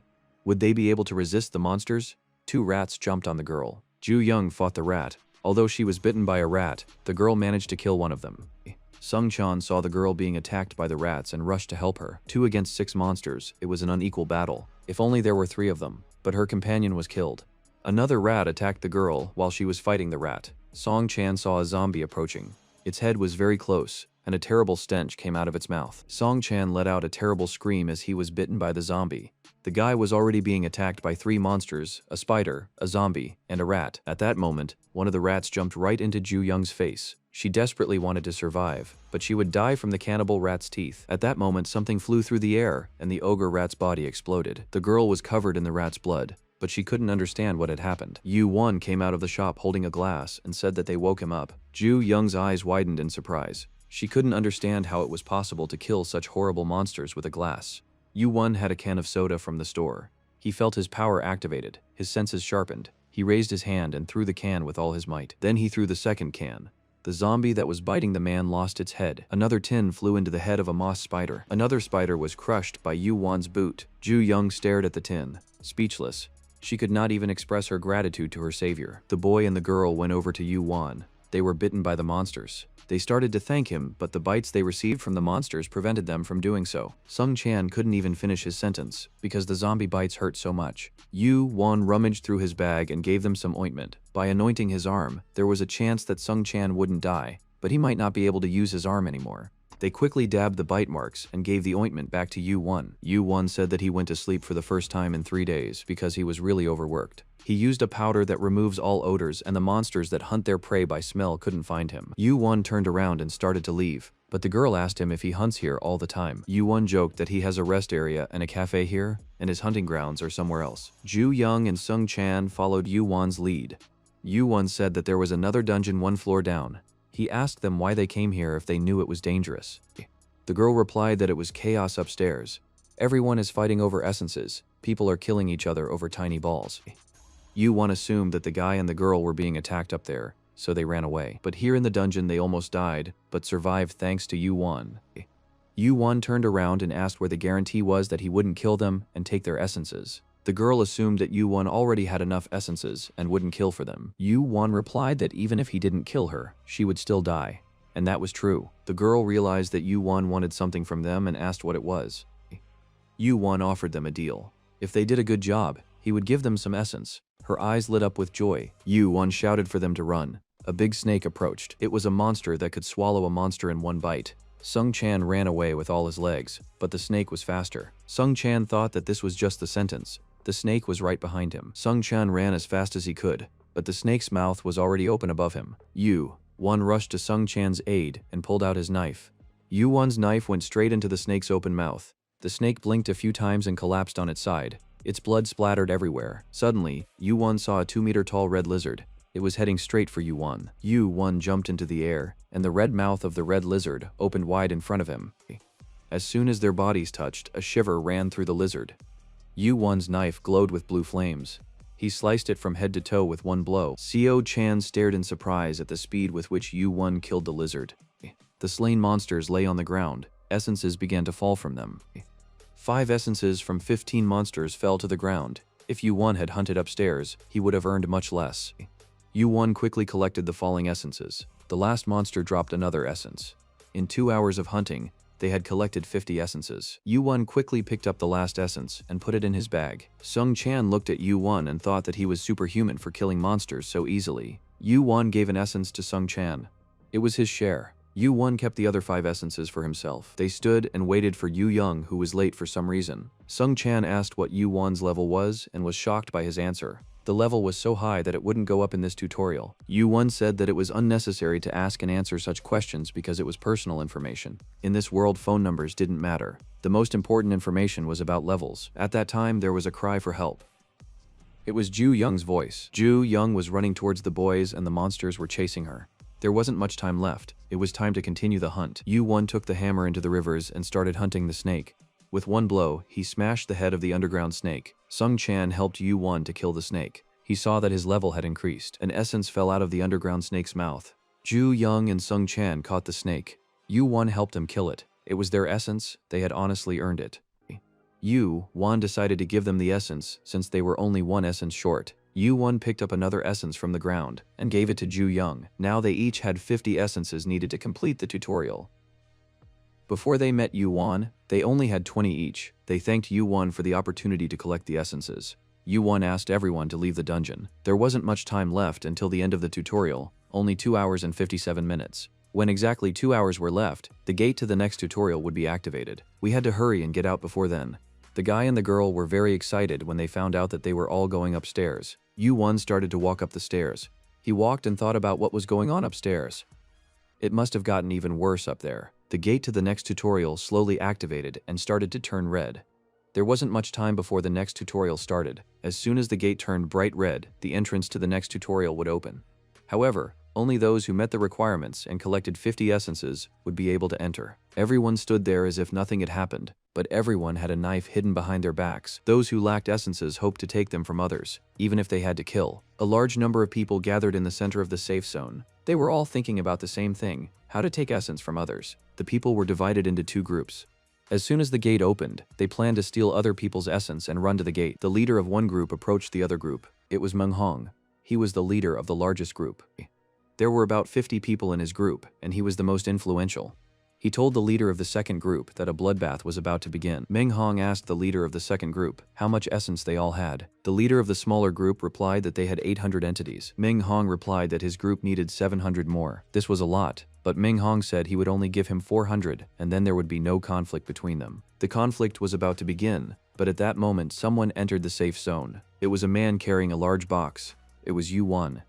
Would they be able to resist the monsters? 2 rats jumped on the girl. Ju Young fought the rat. Although she was bitten by a rat, the girl managed to kill one of them. Sung Chan saw the girl being attacked by the rats and rushed to help her. 2 against 6 monsters. It was an unequal battle. If only there were 3 of them. But her companion was killed. Another rat attacked the girl while she was fighting the rat. Song Chan saw a zombie approaching. Its head was very close, and a terrible stench came out of its mouth. Song Chan let out a terrible scream as he was bitten by the zombie. The guy was already being attacked by 3 monsters, a spider, a zombie, and a rat. At that moment, one of the rats jumped right into Ju Young's face. She desperately wanted to survive, but she would die from the cannibal rat's teeth. At that moment, something flew through the air, and the ogre rat's body exploded. The girl was covered in the rat's blood, but she couldn't understand what had happened. Yu Won came out of the shop holding a glass and said that they woke him up. Ju Young's eyes widened in surprise. She couldn't understand how it was possible to kill such horrible monsters with a glass. Yu Won had a can of soda from the store. He felt his power activated, his senses sharpened. He raised his hand and threw the can with all his might. Then he threw the second can. The zombie that was biting the man lost its head. Another tin flew into the head of a moss spider. Another spider was crushed by Yu Won's boot. Ju Young stared at the tin, speechless. She could not even express her gratitude to her savior. The boy and the girl went over to Yu Won. They were bitten by the monsters. They started to thank him, but the bites they received from the monsters prevented them from doing so. Sung Chan couldn't even finish his sentence, because the zombie bites hurt so much. Yu Won rummaged through his bag and gave them some ointment. By anointing his arm, there was a chance that Sung Chan wouldn't die, but he might not be able to use his arm anymore. They quickly dabbed the bite marks and gave the ointment back to Yu Won. Yu Won said that he went to sleep for the first time in 3 days because he was really overworked. He used a powder that removes all odors, and the monsters that hunt their prey by smell couldn't find him. Yu Won turned around and started to leave, but the girl asked him if he hunts here all the time. Yu Won joked that he has a rest area and a cafe here, and his hunting grounds are somewhere else. Ju Young and Sung Chan followed Yu Won's lead. Yu Won said that there was another dungeon 1 floor down. He asked them why they came here if they knew it was dangerous. The girl replied that it was chaos upstairs. Everyone is fighting over essences. People are killing each other over tiny balls. Yu Won assumed that the guy and the girl were being attacked up there, so they ran away. But here in the dungeon they almost died, but survived thanks to Yu Won. Yu Won turned around and asked where the guarantee was that he wouldn't kill them and take their essences. The girl assumed that Yu Won already had enough essences and wouldn't kill for them. Yu Won replied that even if he didn't kill her, she would still die. And that was true. The girl realized that Yu Won wanted something from them and asked what it was. Yu Won offered them a deal. If they did a good job, he would give them some essence. Her eyes lit up with joy. Yu Won shouted for them to run. A big snake approached. It was a monster that could swallow a monster in 1 bite. Sung Chan ran away with all his legs, but the snake was faster. Sung Chan thought that this was just the sentence. The snake was right behind him. Sung Chan ran as fast as he could, but the snake's mouth was already open above him. Yu Won rushed to Sung Chan's aid and pulled out his knife. Yu Won's knife went straight into the snake's open mouth. The snake blinked a few times and collapsed on its side. Its blood splattered everywhere. Suddenly, Yu Won saw a 2-meter-tall red lizard. It was heading straight for Yu Won. Yu Won jumped into the air, and the red mouth of the red lizard opened wide in front of him. As soon as their bodies touched, a shiver ran through the lizard. Yu Won's knife glowed with blue flames. He sliced it from head to toe with 1 blow. Seo Chan stared in surprise at the speed with which Yu Won killed the lizard. The slain monsters lay on the ground. Essences began to fall from them. 5 essences from 15 monsters fell to the ground. If Yu Won had hunted upstairs, he would have earned much less. Yu Won quickly collected the falling essences. The last monster dropped another essence. In 2 hours of hunting, they had collected 50 essences. Yu Won quickly picked up the last essence and put it in his bag. Sung Chan looked at Yu Won and thought that he was superhuman for killing monsters so easily. Yu Won gave an essence to Sung Chan. It was his share. Yu Won kept the other 5 essences for himself. They stood and waited for Yu Young, who was late for some reason. Sung Chan asked what Yu Won's level was and was shocked by his answer. The level was so high that it wouldn't go up in this tutorial. Yu-Won said that it was unnecessary to ask and answer such questions because it was personal information. In this world, phone numbers didn't matter. The most important information was about levels. At that time, there was a cry for help. It was Ju Young's voice. Ju Young was running towards the boys and the monsters were chasing her. There wasn't much time left. It was time to continue the hunt. Yu-Won took the hammer into the rivers and started hunting the snake. With one blow, he smashed the head of the underground snake. Sung Chan helped Yu-Won to kill the snake. He saw that his level had increased. An essence fell out of the underground snake's mouth. Ju Young and Sung Chan caught the snake. Yu-Won helped him kill it. It was their essence. They had honestly earned it. Yu-Won decided to give them the essence since they were only one essence short. Yu-Won picked up another essence from the ground and gave it to Ju Young. Now they each had 50 essences needed to complete the tutorial. Before they met Yu-Won, they only had 20 each. They thanked Yu-Won for the opportunity to collect the essences. Yu-Won asked everyone to leave the dungeon. There wasn't much time left until the end of the tutorial, only 2 hours and 57 minutes. When exactly 2 hours were left, the gate to the next tutorial would be activated. We had to hurry and get out before then. The guy and the girl were very excited when they found out that they were all going upstairs. Yu-Won started to walk up the stairs. He walked and thought about what was going on upstairs. It must have gotten even worse up there. The gate to the next tutorial slowly activated and started to turn red. There wasn't much time before the next tutorial started. As soon as the gate turned bright red, the entrance to the next tutorial would open. However, only those who met the requirements and collected 50 essences would be able to enter. Everyone stood there as if nothing had happened, but everyone had a knife hidden behind their backs. Those who lacked essences hoped to take them from others, even if they had to kill. A large number of people gathered in the center of the safe zone. They were all thinking about the same thing, how to take essence from others. The people were divided into 2 groups. As soon as the gate opened, they planned to steal other people's essence and run to the gate. The leader of one group approached the other group. It was Meng Hong. He was the leader of the largest group. There were about 50 people in his group, and he was the most influential. He told the leader of the second group that a bloodbath was about to begin. Meng Hong asked the leader of the second group how much essence they all had. The leader of the smaller group replied that they had 800 entities. Meng Hong replied that his group needed 700 more. This was a lot, but Meng Hong said he would only give him 400, and then there would be no conflict between them. The conflict was about to begin, but at that moment someone entered the safe zone. It was a man carrying a large box. It was Yu-Won.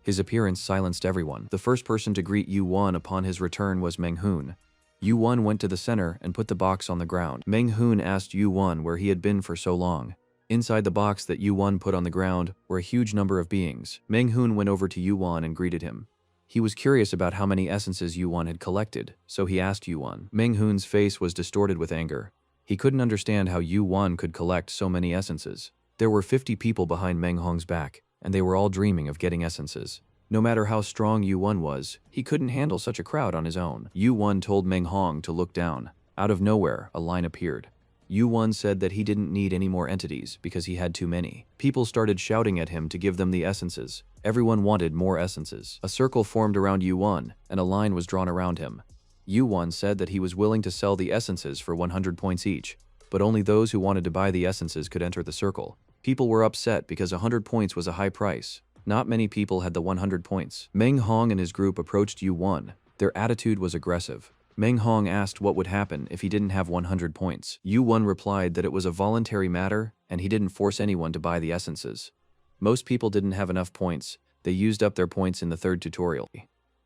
His appearance silenced everyone. The first person to greet Yu-Won upon his return was Meng Hoon. Yu-Won went to the center and put the box on the ground. Meng Hoon asked Yu-Won where he had been for so long. Inside the box that Yu-Won put on the ground were a huge number of beings. Meng Hoon went over to Yu-Won and greeted him. He was curious about how many essences Yu-Won had collected, so he asked Yu-Won. Meng Hoon's face was distorted with anger. He couldn't understand how Yu-Won could collect so many essences. There were 50 people behind Meng Hong's back, and they were all dreaming of getting essences. No matter how strong Yu-Won was, he couldn't handle such a crowd on his own. Yu-Won told Meng Hong to look down. Out of nowhere, a line appeared. Yu-Won said that he didn't need any more entities because he had too many. People started shouting at him to give them the essences. Everyone wanted more essences. A circle formed around Yu-Won, and a line was drawn around him. Yu-Won said that he was willing to sell the essences for 100 points each, but only those who wanted to buy the essences could enter the circle. People were upset because 100 points was a high price. Not many people had the 100 points. Meng Hong and his group approached Yu-Won. Their attitude was aggressive. Meng Hong asked what would happen if he didn't have 100 points. Yu-Won replied that it was a voluntary matter and he didn't force anyone to buy the essences. Most people didn't have enough points. They used up their points in the third tutorial.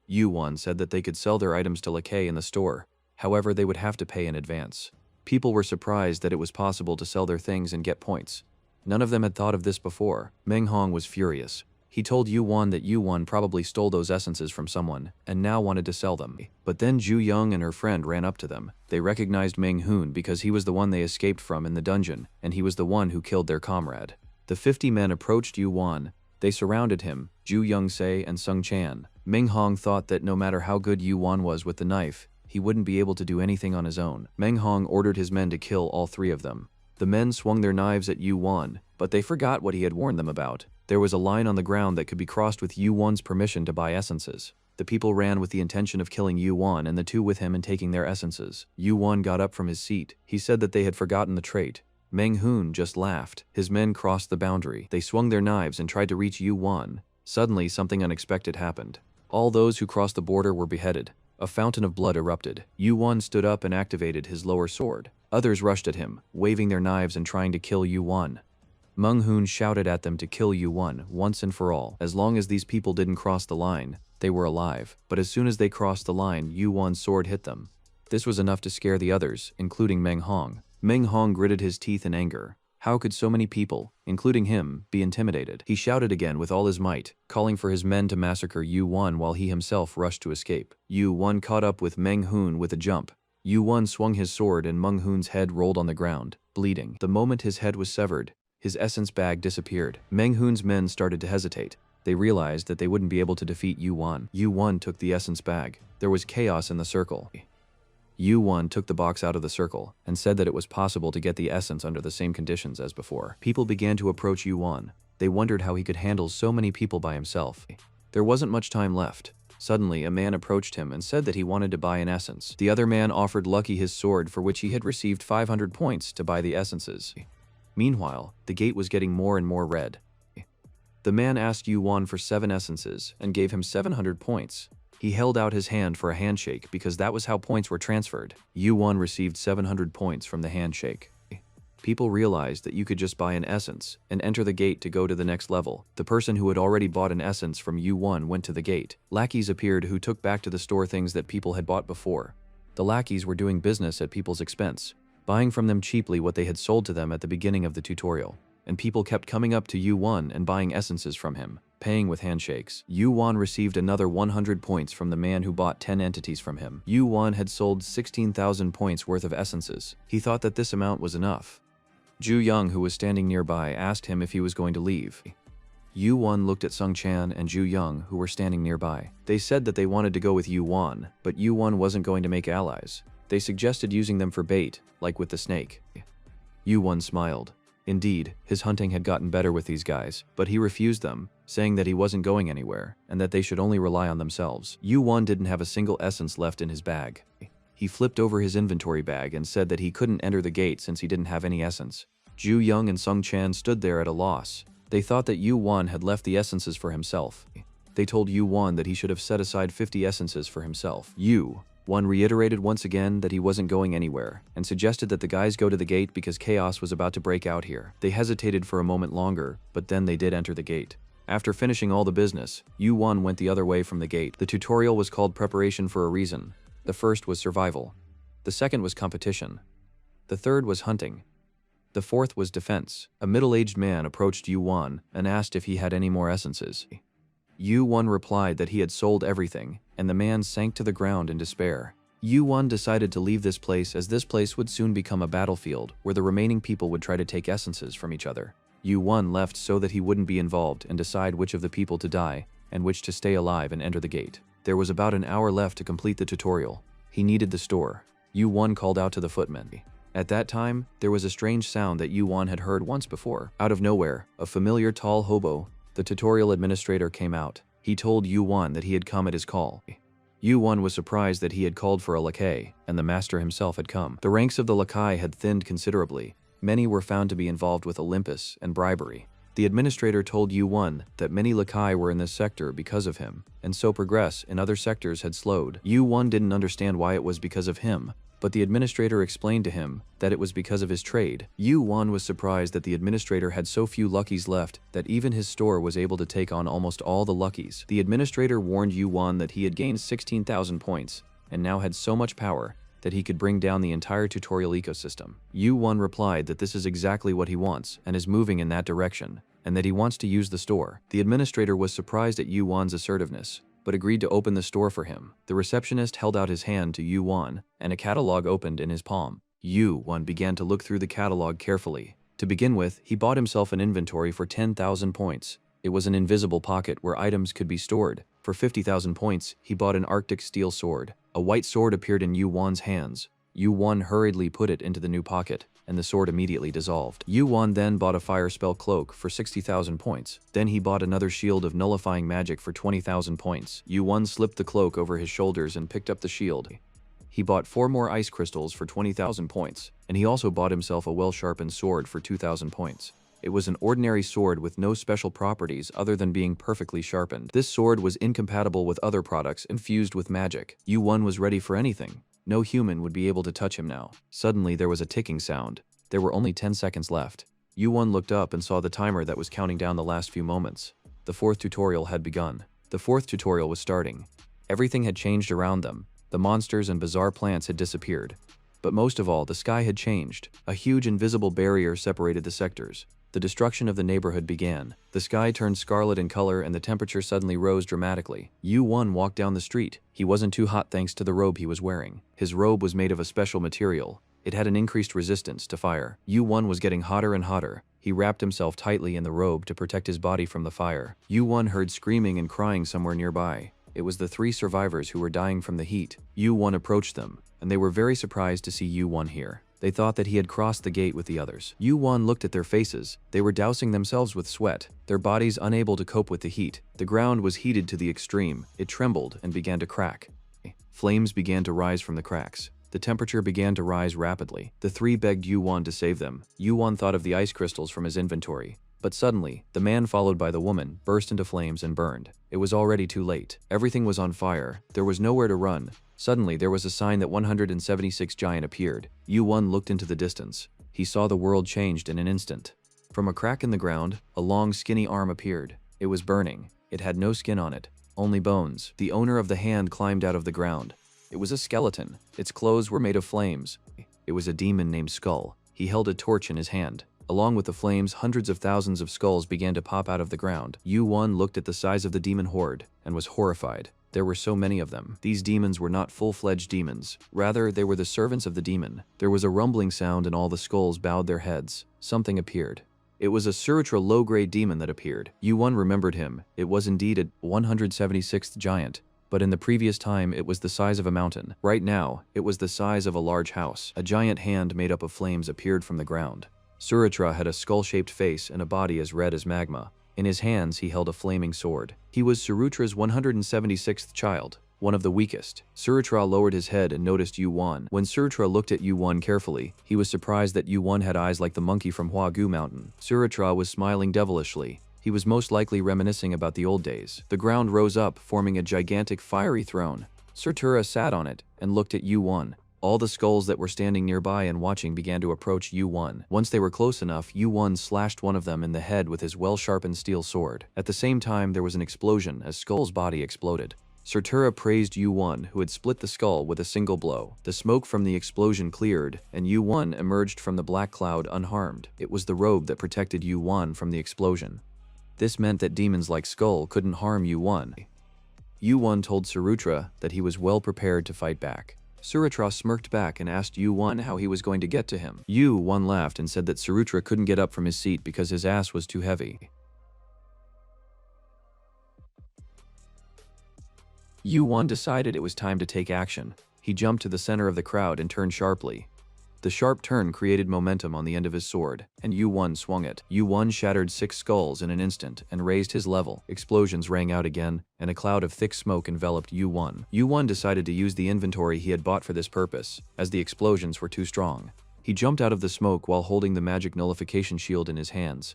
Yu-Won said that they could sell their items to Lakay in the store. However, they would have to pay in advance. People were surprised that it was possible to sell their things and get points. None of them had thought of this before. Meng Hong was furious. He told Yu-Won that Yu-Won probably stole those essences from someone and now wanted to sell them. But then Ju Young and her friend ran up to them. They recognized Meng Hoon because he was the one they escaped from in the dungeon, and he was the one who killed their comrade. The 50 men approached Yu-Won. They surrounded him, Ju Young-se and Sung Chan. Meng Hong thought that no matter how good Yu-Won was with the knife, he wouldn't be able to do anything on his own. Meng Hong ordered his men to kill all 3 of them. The men swung their knives at Yu-Won, but they forgot what he had warned them about. There was a line on the ground that could be crossed with Yu-Won's permission to buy essences. The people ran with the intention of killing Yu-Won and the 2 with him and taking their essences. Yu-Won got up from his seat. He said that they had forgotten the trait. Meng Hoon just laughed. His men crossed the boundary. They swung their knives and tried to reach Yu-Won. Suddenly, something unexpected happened. All those who crossed the border were beheaded. A fountain of blood erupted. Yu-Won stood up and activated his lower sword. Others rushed at him, waving their knives and trying to kill Yu-Won. Meng-hoon shouted at them to kill Yu-won once and for all. As long as these people didn't cross the line, they were alive. But as soon as they crossed the line, Yu-won's sword hit them. This was enough to scare the others, including Meng-hong. Meng-hong gritted his teeth in anger. How could so many people, including him, be intimidated? He shouted again with all his might, calling for his men to massacre Yu-won while he himself rushed to escape. Yu-won caught up with Meng-hoon with a jump. Yu-won swung his sword and Meng-hoon's head rolled on the ground, bleeding. The moment his head was severed, his essence bag disappeared. Meng-hoon's men started to hesitate. They realized that they wouldn't be able to defeat Yu-won. Yu-won took the essence bag. There was chaos in the circle. Yu-won took the box out of the circle and said that it was possible to get the essence under the same conditions as before. People began to approach Yu-won. They wondered how he could handle so many people by himself. There wasn't much time left. Suddenly, a man approached him and said that he wanted to buy an essence. The other man offered Lucky his sword for which he had received 500 points to buy the essences. Meanwhile, the gate was getting more and more red. The man asked Yu-won for 7 essences and gave him 700 points. He held out his hand for a handshake because that was how points were transferred. Yu-won received 700 points from the handshake. People realized that you could just buy an essence and enter the gate to go to the next level. The person who had already bought an essence from Yu-won went to the gate. Lackeys appeared who took back to the store things that people had bought before. The lackeys were doing business at people's expense, buying from them cheaply what they had sold to them at the beginning of the tutorial. And people kept coming up to Yu-won and buying essences from him, paying with handshakes. Yu-won received another 100 points from the man who bought 10 entities from him. Yu-won had sold 16,000 points worth of essences. He thought that this amount was enough. Ju-young, who was standing nearby, asked him if he was going to leave. Yu-won looked at Sung-chan and Ju-young, who were standing nearby. They said that they wanted to go with Yu-won, but Yu-won wasn't going to make allies. They suggested using them for bait, like with the snake. Yu-won smiled. Indeed, his hunting had gotten better with these guys, but he refused them, saying that he wasn't going anywhere, and that they should only rely on themselves. Yu-won didn't have a single essence left in his bag. He flipped over his inventory bag and said that he couldn't enter the gate since he didn't have any essence. Ju-young and Sung-chan stood there at a loss. They thought that Yu-won had left the essences for himself. They told Yu-won that he should have set aside 50 essences for himself. Yu-won reiterated once again that he wasn't going anywhere, and suggested that the guys go to the gate because chaos was about to break out here. They hesitated for a moment longer, but then they did enter the gate. After finishing all the business, Yu-won went the other way from the gate. The tutorial was called Preparation for a reason. The first was Survival. The second was Competition. The third was Hunting. The fourth was Defense. A middle-aged man approached Yu-won and asked if he had any more essences. Yu-won replied that he had sold everything, and the man sank to the ground in despair. Yu-won decided to leave this place as this place would soon become a battlefield where the remaining people would try to take essences from each other. Yu-won left so that he wouldn't be involved and decide which of the people to die and which to stay alive and enter the gate. There was about an hour left to complete the tutorial. He needed the store. Yu-won called out to the footmen. At that time, there was a strange sound that Yu-won had heard once before. Out of nowhere, a familiar tall hobo, the tutorial administrator, came out. He told Yu-won that he had come at his call. Yu-won was surprised that he had called for a lackey, and the master himself had come. The ranks of the lackey had thinned considerably. Many were found to be involved with Olympus and bribery. The administrator told Yu-won that many lackey were in this sector because of him, and so progress in other sectors had slowed. Yu-won didn't understand why it was because of him, but the administrator explained to him that it was because of his trade. Yu-won was surprised that the administrator had so few luckies left that even his store was able to take on almost all the luckies. The administrator warned Yu-won that he had gained 16,000 points and now had so much power that he could bring down the entire tutorial ecosystem. Yu-won replied that this is exactly what he wants and is moving in that direction, and that he wants to use the store. The administrator was surprised at Yu-won's assertiveness, but agreed to open the store for him. The receptionist held out his hand to Yu-won, and a catalog opened in his palm. Yu-won began to look through the catalog carefully. To begin with, he bought himself an inventory for 10,000 points. It was an invisible pocket where items could be stored. For 50,000 points, he bought an Arctic steel sword. A white sword appeared in Yu-won's hands. Yu-won hurriedly put it into the new pocket, and the sword immediately dissolved. Yu-won then bought a fire spell cloak for 60,000 points. Then he bought another shield of nullifying magic for 20,000 points. Yu-won slipped the cloak over his shoulders and picked up the shield. He bought 4 more ice crystals for 20,000 points, and he also bought himself a well-sharpened sword for 2,000 points. It was an ordinary sword with no special properties other than being perfectly sharpened. This sword was incompatible with other products infused with magic. Yu-won was ready for anything. No human would be able to touch him now. Suddenly there was a ticking sound. There were only 10 seconds left. Yu-won looked up and saw the timer that was counting down the last few moments. The fourth tutorial had begun. The fourth tutorial was starting. Everything had changed around them. The monsters and bizarre plants had disappeared. But most of all, the sky had changed. A huge invisible barrier separated the sectors. The destruction of the neighborhood began. The sky turned scarlet in color and the temperature suddenly rose dramatically. Yu-won walked down the street. He wasn't too hot thanks to the robe he was wearing. His robe was made of a special material. It had an increased resistance to fire. Yu-won was getting hotter and hotter. He wrapped himself tightly in the robe to protect his body from the fire. Yu-won heard screaming and crying somewhere nearby. It was the 3 survivors who were dying from the heat. Yu-won approached them, and they were very surprised to see Yu-won here. They thought that he had crossed the gate with the others. Yu-won looked at their faces. They were dousing themselves with sweat, their bodies unable to cope with the heat. The ground was heated to the extreme. It trembled and began to crack. Flames began to rise from the cracks. The temperature began to rise rapidly. The 3 begged Yu-won to save them. Yu-won thought of the ice crystals from his inventory. But suddenly, the man followed by the woman burst into flames and burned. It was already too late. Everything was on fire. There was nowhere to run. Suddenly, there was a sign that 176 giant appeared. Yu-won looked into the distance. He saw the world changed in an instant. From a crack in the ground, a long skinny arm appeared. It was burning. It had no skin on it, only bones. The owner of the hand climbed out of the ground. It was a skeleton. Its clothes were made of flames. It was a demon named Skull. He held a torch in his hand. Along with the flames, hundreds of thousands of skulls began to pop out of the ground. Yu-won looked at the size of the demon horde and was horrified. There were so many of them. These demons were not full-fledged demons. Rather, they were the servants of the demon. There was a rumbling sound and all the skulls bowed their heads. Something appeared. It was a Surutra low-grade demon that appeared. Yu-won remembered him. It was indeed a 176th giant. But in the previous time, it was the size of a mountain. Right now, it was the size of a large house. A giant hand made up of flames appeared from the ground. Surutra had a skull-shaped face and a body as red as magma. In his hands, he held a flaming sword. He was Surutra's 176th child, one of the weakest. Surutra lowered his head and noticed Yu-won. When Surutra looked at Yu-won carefully, he was surprised that Yu-won had eyes like the monkey from Hua-gu Mountain. Surutra was smiling devilishly. He was most likely reminiscing about the old days. The ground rose up, forming a gigantic fiery throne. Surutra sat on it and looked at Yu-won. All the skulls that were standing nearby and watching began to approach Yu-won. Once they were close enough, Yu-won slashed one of them in the head with his well-sharpened steel sword. At the same time, there was an explosion as Skull's body exploded. Surutra praised Yu-won, who had split the skull with a single blow. The smoke from the explosion cleared, and Yu-won emerged from the black cloud unharmed. It was the robe that protected Yu-won from the explosion. This meant that demons like Skull couldn't harm Yu-won. Yu-won told Surutra that he was well prepared to fight back. Surutra smirked back and asked Yu-won how he was going to get to him. Yu-won laughed and said that Surutra couldn't get up from his seat because his ass was too heavy. Yu-won decided it was time to take action. He jumped to the center of the crowd and turned sharply. The sharp turn created momentum on the end of his sword, and Yu-won swung it. Yu-won shattered 6 skulls in an instant and raised his level. Explosions rang out again, and a cloud of thick smoke enveloped Yu-won. Yu-won decided to use the inventory he had bought for this purpose, as the explosions were too strong. He jumped out of the smoke while holding the magic nullification shield in his hands.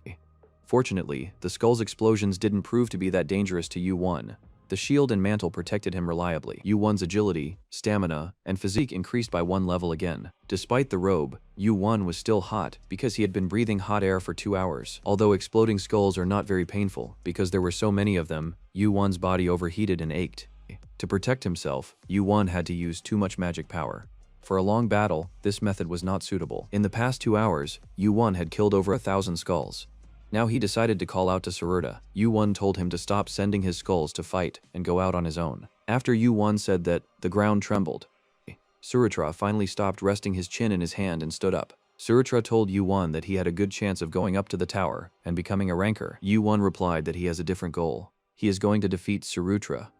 Fortunately, the skull's explosions didn't prove to be that dangerous to Yu-won. The shield and mantle protected him reliably. Yu-won's agility, stamina, and physique increased by 1 level again. Despite the robe, Yu-won was still hot because he had been breathing hot air for 2 hours. Although exploding skulls are not very painful, because there were so many of them, Yu-won's body overheated and ached. To protect himself, Yu-won had to use too much magic power. For a long battle, this method was not suitable. In the past 2 hours, Yu-won had killed over 1,000 skulls. Now he decided to call out to Surutra. Yu-won told him to stop sending his skulls to fight and go out on his own. After Yu-won said that, the ground trembled. Surutra finally stopped resting his chin in his hand and stood up. Surutra told Yu-won that he had a good chance of going up to the tower and becoming a ranker. Yu-won replied that he has a different goal. He is going to defeat Surutra.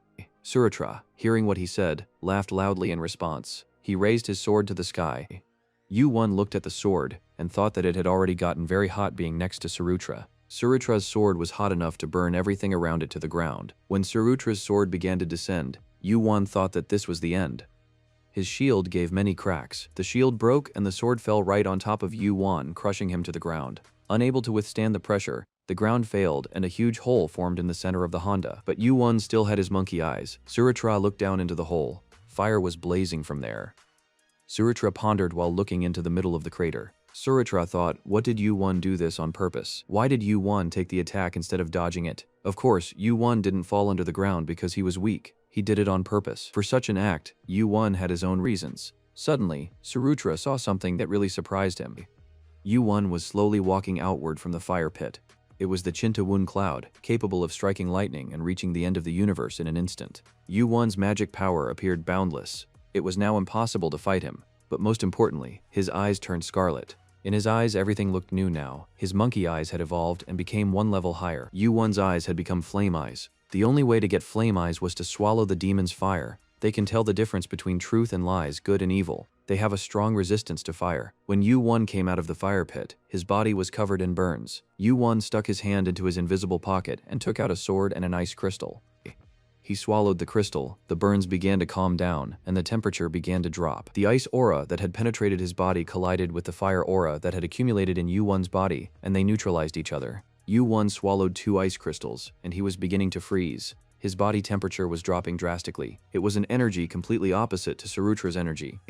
Surutra, hearing what he said, laughed loudly in response. He raised his sword to the sky. Yu-won looked at the sword and thought that it had already gotten very hot being next to Surutra. Surutra's sword was hot enough to burn everything around it to the ground. When Surutra's sword began to descend, Yu-won thought that this was the end. His shield gave many cracks. The shield broke and the sword fell right on top of Yu-won, crushing him to the ground. Unable to withstand the pressure, the ground failed and a huge hole formed in the center of the Honda. But Yu-won still had his monkey eyes. Surutra looked down into the hole. Fire was blazing from there. Surutra pondered while looking into the middle of the crater. Surutra thought, what did Yu-Won do this on purpose? Why did Yu-Won take the attack instead of dodging it? Of course, Yu-Won didn't fall under the ground because he was weak. He did it on purpose. For such an act, Yu-Won had his own reasons. Suddenly, Surutra saw something that really surprised him. Yu-Won was slowly walking outward from the fire pit. It was the Chintawun cloud, capable of striking lightning and reaching the end of the universe in an instant. Yu-Won's magic power appeared boundless. It was now impossible to fight him. But most importantly, his eyes turned scarlet. In his eyes, everything looked new now. His monkey eyes had evolved and became one level higher. Yu-Won's eyes had become flame eyes. The only way to get flame eyes was to swallow the demon's fire. They can tell the difference between truth and lies, good and evil. They have a strong resistance to fire. When Yu-Won came out of the fire pit, his body was covered in burns. Yu-Won stuck his hand into his invisible pocket and took out a sword and an ice crystal. He swallowed the crystal, the burns began to calm down, and the temperature began to drop. The ice aura that had penetrated his body collided with the fire aura that had accumulated in Yu-Won's body, and they neutralized each other. Yu-Won swallowed 2 ice crystals, and he was beginning to freeze. His body temperature was dropping drastically. It was an energy completely opposite to Surutra's energy.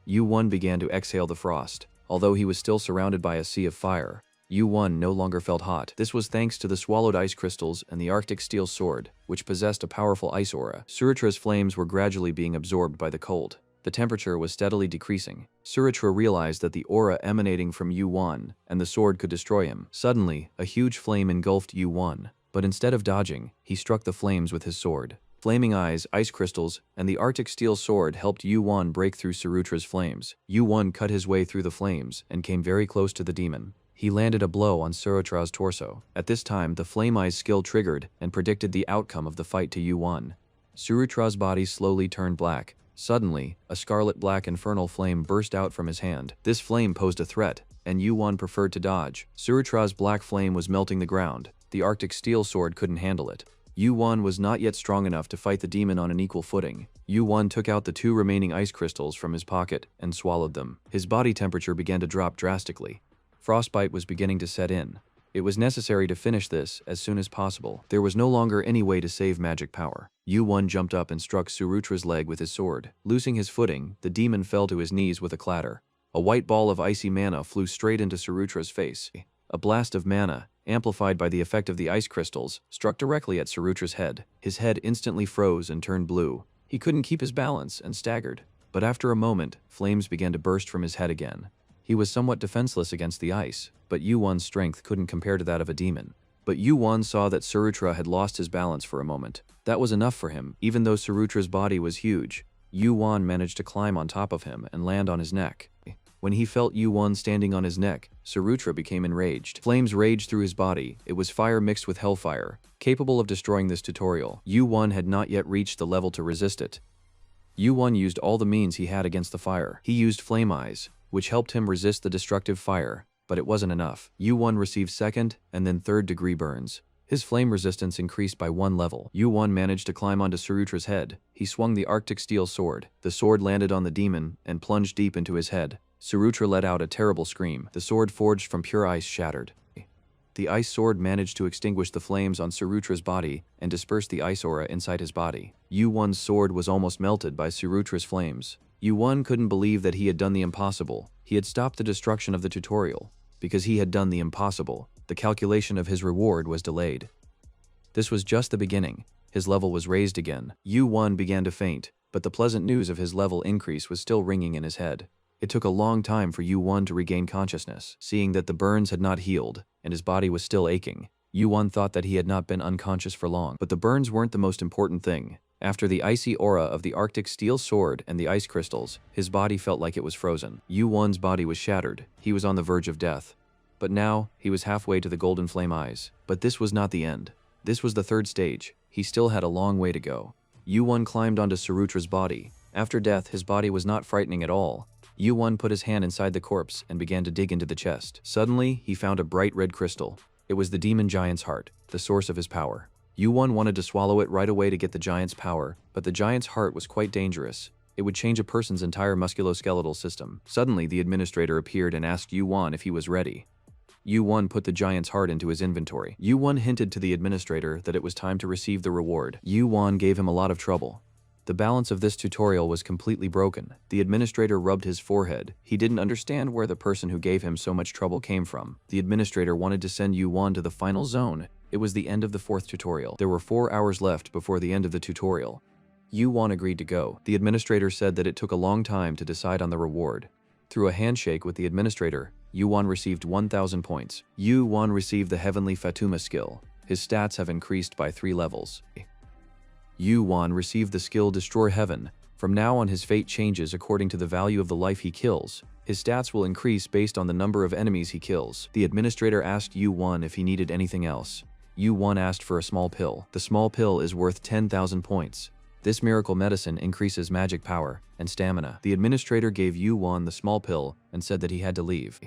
Yu-Won began to exhale the frost. Although he was still surrounded by a sea of fire, Yu-Won no longer felt hot. This was thanks to the swallowed ice crystals and the Arctic steel sword, which possessed a powerful ice aura. Surutra's flames were gradually being absorbed by the cold. The temperature was steadily decreasing. Surutra realized that the aura emanating from Yu-Won and the sword could destroy him. Suddenly, a huge flame engulfed Yu-Won, but instead of dodging, he struck the flames with his sword. Flaming eyes, ice crystals, and the Arctic steel sword helped Yu-Won break through Surutra's flames. Yu-Won cut his way through the flames and came very close to the demon. He landed a blow on Surutra's torso. At this time, the Flame Eyes skill triggered and predicted the outcome of the fight to Yu-Won. Surutra's body slowly turned black. Suddenly, a scarlet-black infernal flame burst out from his hand. This flame posed a threat, and Yu-Won preferred to dodge. Surutra's black flame was melting the ground. The Arctic steel sword couldn't handle it. Yu-Won was not yet strong enough to fight the demon on an equal footing. Yu-Won took out the 2 remaining ice crystals from his pocket and swallowed them. His body temperature began to drop drastically. Frostbite was beginning to set in. It was necessary to finish this as soon as possible. There was no longer any way to save magic power. Yu-Won jumped up and struck Surutra's leg with his sword. Losing his footing, the demon fell to his knees with a clatter. A white ball of icy mana flew straight into Surutra's face. A blast of mana, amplified by the effect of the ice crystals, struck directly at Surutra's head. His head instantly froze and turned blue. He couldn't keep his balance and staggered. But after a moment, flames began to burst from his head again. He was somewhat defenseless against the ice, but Yu-Won's strength couldn't compare to that of a demon. But Yu-Won saw that Surutra had lost his balance for a moment. That was enough for him. Even though Surutra's body was huge, Yu-Won managed to climb on top of him and land on his neck. When he felt Yu-Won standing on his neck, Surutra became enraged. Flames raged through his body. It was fire mixed with hellfire, capable of destroying this tutorial. Yu-Won had not yet reached the level to resist it. Yu-Won used all the means he had against the fire. He used Flame Eyes, which helped him resist the destructive fire, but it wasn't enough. Yu-Won received 2nd and then 3rd degree burns. His flame resistance increased by 1 level. Yu-Won managed to climb onto Surutra's head. He swung the Arctic steel sword. The sword landed on the demon and plunged deep into his head. Surutra let out a terrible scream. The sword forged from pure ice shattered. The ice sword managed to extinguish the flames on Surutra's body and disperse the ice aura inside his body. Yu-Won's sword was almost melted by Surutra's flames. Yu-Won couldn't believe that he had done the impossible. He had stopped the destruction of the tutorial. Because he had done the impossible, the calculation of his reward was delayed. This was just the beginning. His level was raised again. Yu-Won began to faint, but the pleasant news of his level increase was still ringing in his head. It took a long time for Yu-Won to regain consciousness. Seeing that the burns had not healed, and his body was still aching, Yu-Won thought that he had not been unconscious for long. But the burns weren't the most important thing. After the icy aura of the Arctic steel sword and the ice crystals, his body felt like it was frozen. Yu-Won's body was shattered. He was on the verge of death. But now, he was halfway to the golden flame eyes. But this was not the end. This was the 3rd stage. He still had a long way to go. Yu-Won climbed onto Surutra's body. After death, his body was not frightening at all. Yu-Won put his hand inside the corpse and began to dig into the chest. Suddenly, he found a bright red crystal. It was the demon giant's heart, the source of his power. Yu-Won wanted to swallow it right away to get the giant's power, but the giant's heart was quite dangerous. It would change a person's entire musculoskeletal system. Suddenly, the administrator appeared and asked Yu-Won if he was ready. Yu-Won put the giant's heart into his inventory. Yu-Won hinted to the administrator that it was time to receive the reward. Yu-Won gave him a lot of trouble. The balance of this tutorial was completely broken. The administrator rubbed his forehead. He didn't understand where the person who gave him so much trouble came from. The administrator wanted to send Yuan to the final zone. It was the end of the 4th tutorial. There were 4 hours left before the end of the tutorial. Yuan agreed to go. The administrator said that it took a long time to decide on the reward. Through a handshake with the administrator, Yuan received 1,000 points. Yuan received the Heavenly Fatuma skill. His stats have increased by 3 levels. Yuan received the skill Destroy Heaven. From now on his fate changes according to the value of the life he kills. His stats will increase based on the number of enemies he kills. The administrator asked Yuan if he needed anything else. Yuan asked for a small pill. The small pill is worth 10,000 points. This miracle medicine increases magic power and stamina. The administrator gave Yuan the small pill and said that he had to leave.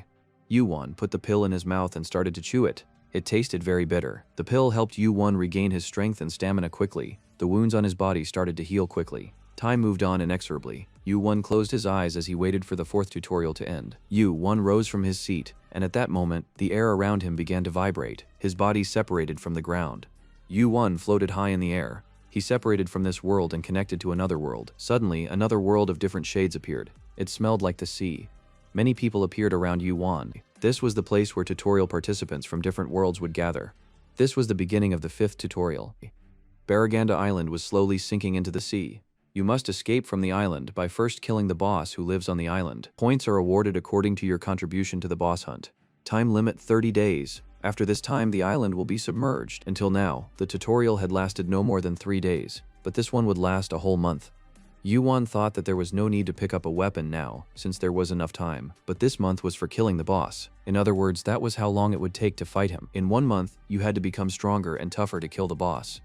Yuan put the pill in his mouth and started to chew it. It tasted very bitter. The pill helped Yuan regain his strength and stamina quickly. The wounds on his body started to heal quickly. Time moved on inexorably. Yuan closed his eyes as he waited for the 4th tutorial to end. Yuan rose from his seat, and at that moment, the air around him began to vibrate. His body separated from the ground. Yuan floated high in the air. He separated from this world and connected to another world. Suddenly, another world of different shades appeared. It smelled like the sea. Many people appeared around Yuan. This was the place where tutorial participants from different worlds would gather. This was the beginning of the 5th tutorial. Baraganda Island was slowly sinking into the sea. You must escape from the island by first killing the boss who lives on the island. Points are awarded according to your contribution to the boss hunt. Time limit 30 days. After this time, the island will be submerged. Until now, the tutorial had lasted no more than 3 days, but this one would last a whole month. Yuan thought that there was no need to pick up a weapon now, since there was enough time, but this month was for killing the boss. In other words, that was how long it would take to fight him. In 1 month, you had to become stronger and tougher to kill the boss.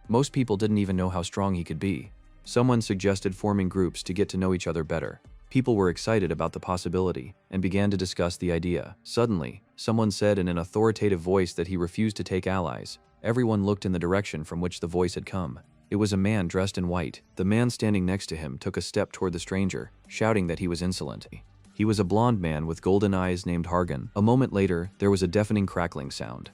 Most people didn't even know how strong he could be. Someone suggested forming groups to get to know each other better. People were excited about the possibility and began to discuss the idea. Suddenly, someone said in an authoritative voice that he refused to take allies. Everyone looked in the direction from which the voice had come. It was a man dressed in white. The man standing next to him took a step toward the stranger, shouting that he was insolent. He was a blonde man with golden eyes named Hargan. A moment later, there was a deafening crackling sound.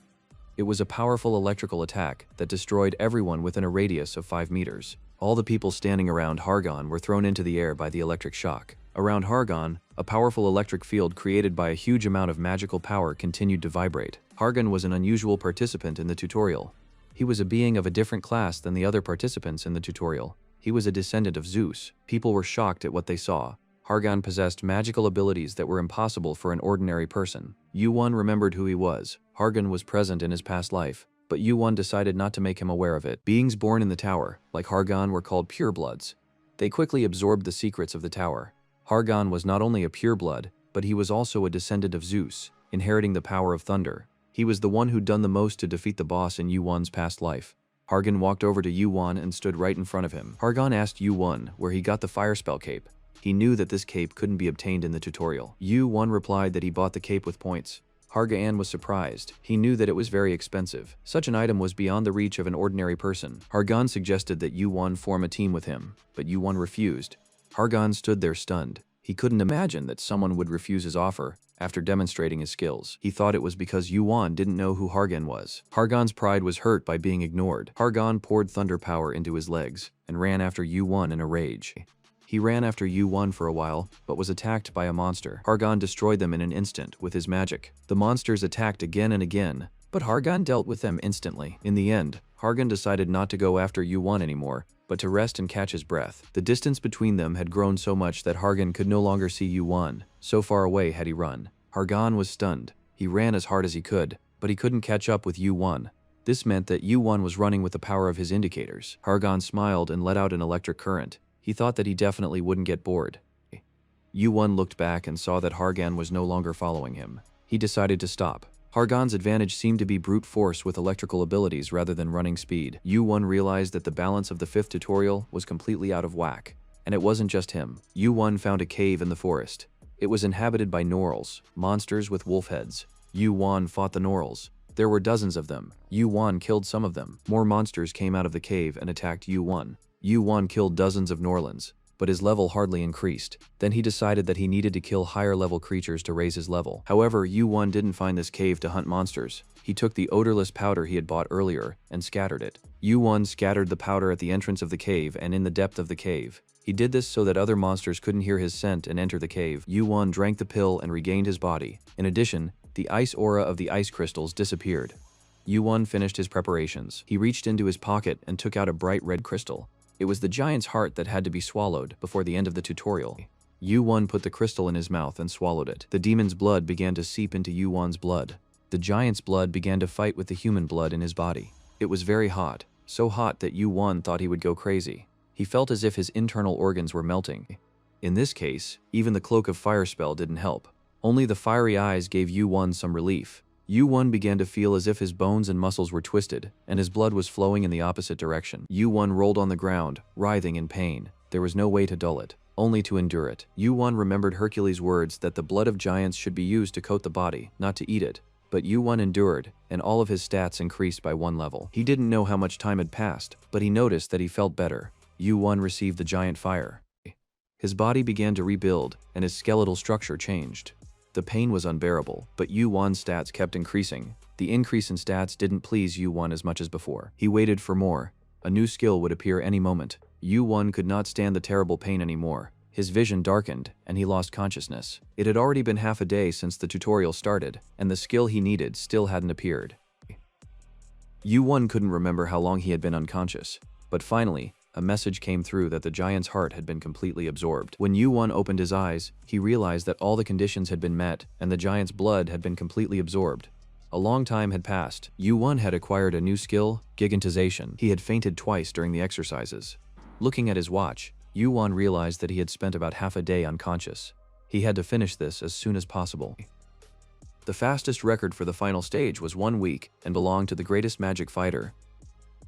It was a powerful electrical attack that destroyed everyone within a radius of 5 meters. All the people standing around Hargan were thrown into the air by the electric shock. Around Hargan, a powerful electric field created by a huge amount of magical power continued to vibrate. Hargan was an unusual participant in the tutorial. He was a being of a different class than the other participants in the tutorial. He was a descendant of Zeus. People were shocked at what they saw. Hargan possessed magical abilities that were impossible for an ordinary person. Yuan remembered who he was. Hargan was present in his past life, but Yuan decided not to make him aware of it. Beings born in the tower, like Hargan, were called purebloods. They quickly absorbed the secrets of the tower. Hargan was not only a pureblood, but he was also a descendant of Zeus, inheriting the power of thunder. He was the one who'd done the most to defeat the boss in Yuan's past life. Hargan walked over to Yuan and stood right in front of him. Hargan asked Yuan where he got the fire spell cape. He knew that this cape couldn't be obtained in the tutorial. Yuan replied that he bought the cape with points. Hargan was surprised. He knew that it was very expensive. Such an item was beyond the reach of an ordinary person. Hargan suggested that Yuan form a team with him, but Yuan refused. Hargan stood there stunned. He couldn't imagine that someone would refuse his offer after demonstrating his skills. He thought it was because Yuan didn't know who Hargan was. Hargan's pride was hurt by being ignored. Hargan poured thunder power into his legs and ran after Yuan in a rage. He ran after Yuan for a while, but was attacked by a monster. Hargan destroyed them in an instant with his magic. The monsters attacked again and again, but Hargan dealt with them instantly. In the end, Hargan decided not to go after Yuan anymore, but to rest and catch his breath. The distance between them had grown so much that Hargan could no longer see Yuan. So far away had he run. Hargan was stunned. He ran as hard as he could, but he couldn't catch up with Yuan. This meant that Yuan was running with the power of his indicators. Hargan smiled and let out an electric current. He thought that he definitely wouldn't get bored. Yuan looked back and saw that Hargan was no longer following him. He decided to stop. Hargan's advantage seemed to be brute force with electrical abilities rather than running speed. Yuan realized that the balance of the 5th tutorial was completely out of whack. And it wasn't just him. Yuan found a cave in the forest. It was inhabited by Norals, monsters with wolf heads. Yuan fought the Norals. There were dozens of them. Yuan killed some of them. More monsters came out of the cave and attacked Yuan. Yuan killed dozens of Norlands, but his level hardly increased. Then he decided that he needed to kill higher level creatures to raise his level. However, Yuan didn't find this cave to hunt monsters. He took the odorless powder he had bought earlier and scattered it. Yu-Won scattered the powder at the entrance of the cave and in the depth of the cave. He did this so that other monsters couldn't hear his scent and enter the cave. Yu-Won drank the pill and regained his body. In addition, the ice aura of the ice crystals disappeared. Yu-Won finished his preparations. He reached into his pocket and took out a bright red crystal. It was the giant's heart that had to be swallowed before the end of the tutorial. Yu-Won put the crystal in his mouth and swallowed it. The demon's blood began to seep into Yu-Won's blood. The giant's blood began to fight with the human blood in his body. It was very hot, so hot that Yu-Won thought he would go crazy. He felt as if his internal organs were melting. In this case, even the cloak of fire spell didn't help. Only the fiery eyes gave Yu-Won some relief. Yu-Won began to feel as if his bones and muscles were twisted, and his blood was flowing in the opposite direction. Yu-Won rolled on the ground, writhing in pain. There was no way to dull it, only to endure it. Yu-Won remembered Hercules' words that the blood of giants should be used to coat the body, not to eat it. But Yu-Won endured, and all of his stats increased by 1 level. He didn't know how much time had passed, but he noticed that he felt better. Yu-Won received the giant fire. His body began to rebuild, and his skeletal structure changed. The pain was unbearable, but Yu-Won's stats kept increasing. The increase in stats didn't please Yu-Won as much as before. He waited for more. A new skill would appear any moment. Yu-Won could not stand the terrible pain anymore. His vision darkened, and he lost consciousness. It had already been half a day since the tutorial started, and the skill he needed still hadn't appeared. Yu-Won couldn't remember how long he had been unconscious, but finally, a message came through that the giant's heart had been completely absorbed. When Yu-Won opened his eyes, he realized that all the conditions had been met, and the giant's blood had been completely absorbed. A long time had passed. Yu-Won had acquired a new skill, gigantization. He had fainted twice during the exercises. Looking at his watch, Yu-Won realized that he had spent about half a day unconscious. He had to finish this as soon as possible. The fastest record for the final stage was 1 week and belonged to the greatest magic fighter,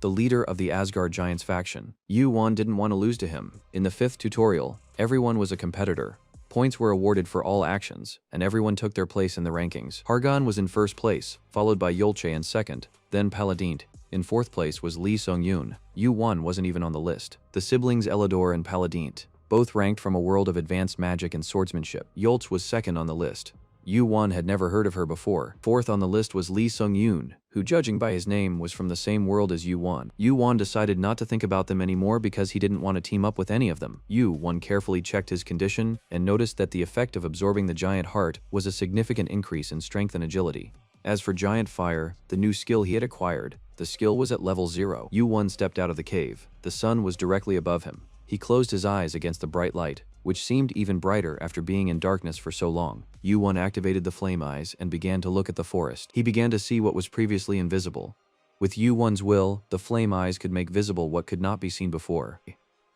the leader of the Asgard Giants faction. Yu-Won didn't want to lose to him. In the 5th tutorial, everyone was a competitor. Points were awarded for all actions, and everyone took their place in the rankings. Hargan was in 1st place, followed by Yolche in 2nd, then Paladint. In 4th place was Lee Sung-yoon. Yu-Won wasn't even on the list. The siblings Elidor and Paladint, both ranked from a world of advanced magic and swordsmanship. Yolche was 2nd on the list. Yu-Won had never heard of her before. 4th on the list was Lee Sung-yoon, who, judging by his name, was from the same world as Yu-Won. Yu-Won decided not to think about them anymore because he didn't want to team up with any of them. Yu-Won carefully checked his condition and noticed that the effect of absorbing the giant heart was a significant increase in strength and agility. As for giant fire, the new skill he had acquired, the skill was at level 0. Yu-Won stepped out of the cave. The sun was directly above him. He closed his eyes against the bright light, which seemed even brighter after being in darkness for so long. Yu-Won activated the flame eyes and began to look at the forest. He began to see what was previously invisible. With Yu-Won's will, the flame eyes could make visible what could not be seen before.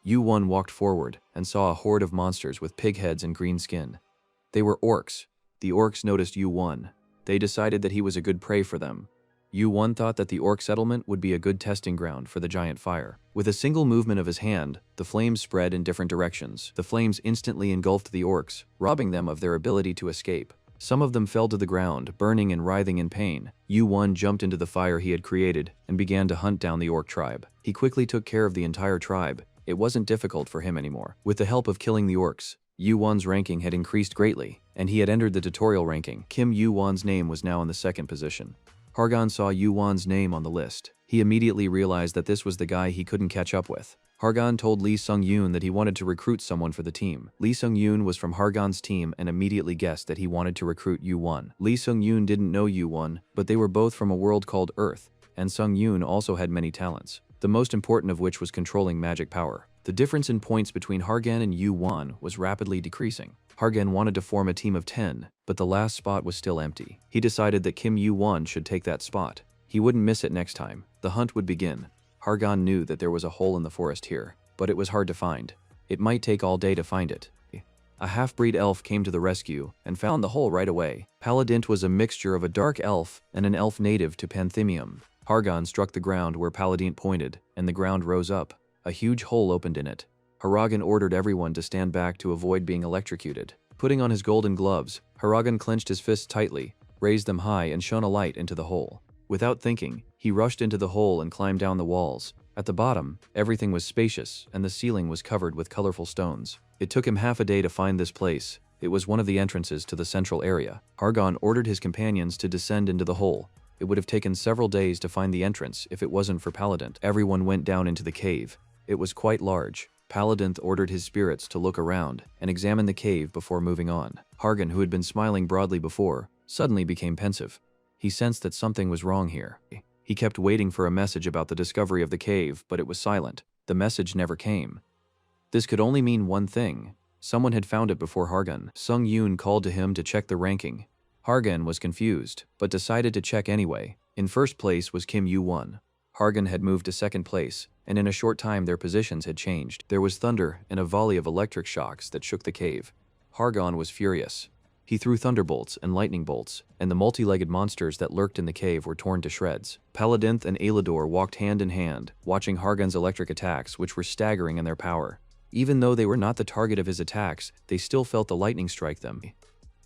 Yu-Won walked forward and saw a horde of monsters with pig heads and green skin. They were orcs. The orcs noticed Yu-Won. They decided that he was a good prey for them. Yu-Won thought that the orc settlement would be a good testing ground for the giant fire. With a single movement of his hand, the flames spread in different directions. The flames instantly engulfed the orcs, robbing them of their ability to escape. Some of them fell to the ground, burning and writhing in pain. Yu-Won jumped into the fire he had created and began to hunt down the orc tribe. He quickly took care of the entire tribe. It wasn't difficult for him anymore. With the help of killing the orcs, Yu-Won's ranking had increased greatly, and he had entered the tutorial ranking. Kim Yu-Won's name was now in the 2nd position. Hargan saw Yu-Won's name on the list. He immediately realized that this was the guy he couldn't catch up with. Hargan told Lee Sung-yoon that he wanted to recruit someone for the team. Lee Sung-yoon was from Hargan's team and immediately guessed that he wanted to recruit Yu-Won. Lee Sung-yoon didn't know Yu-Won, but they were both from a world called Earth, and Sung-yoon also had many talents, the most important of which was controlling magic power. The difference in points between Hargan and Yu-Won was rapidly decreasing. Hargan wanted to form a team of 10, but the last spot was still empty. He decided that Kim Yu-Won should take that spot. He wouldn't miss it next time. The hunt would begin. Hargan knew that there was a hole in the forest here, but it was hard to find. It might take all day to find it. A half-breed elf came to the rescue and found the hole right away. Paladint was a mixture of a dark elf and an elf native to Panthemium. Hargan struck the ground where Paladint pointed, and the ground rose up. A huge hole opened in it. Hargan ordered everyone to stand back to avoid being electrocuted. Putting on his golden gloves, Hargan clenched his fists tightly, raised them high, and shone a light into the hole. Without thinking, he rushed into the hole and climbed down the walls. At the bottom, everything was spacious, and the ceiling was covered with colorful stones. It took him half a day to find this place. It was one of the entrances to the central area. Hargan ordered his companions to descend into the hole. It would have taken several days to find the entrance if it wasn't for Paladin. Everyone went down into the cave. It was quite large. Paladin ordered his spirits to look around and examine the cave before moving on. Hargan, who had been smiling broadly before, suddenly became pensive. He sensed that something was wrong here. He kept waiting for a message about the discovery of the cave, but it was silent. The message never came. This could only mean one thing. Someone had found it before Hargan. Sung Yoon called to him to check the ranking. Hargan was confused, but decided to check anyway. In first place was Kim Yoo-won. Hargan had moved to second place, and in a short time their positions had changed. There was thunder and a volley of electric shocks that shook the cave. Hargan was furious. He threw thunderbolts and lightning bolts, and the multi-legged monsters that lurked in the cave were torn to shreds. Paladin and Aelador walked hand in hand, watching Hargan's electric attacks, which were staggering in their power. Even though they were not the target of his attacks, they still felt the lightning strike them.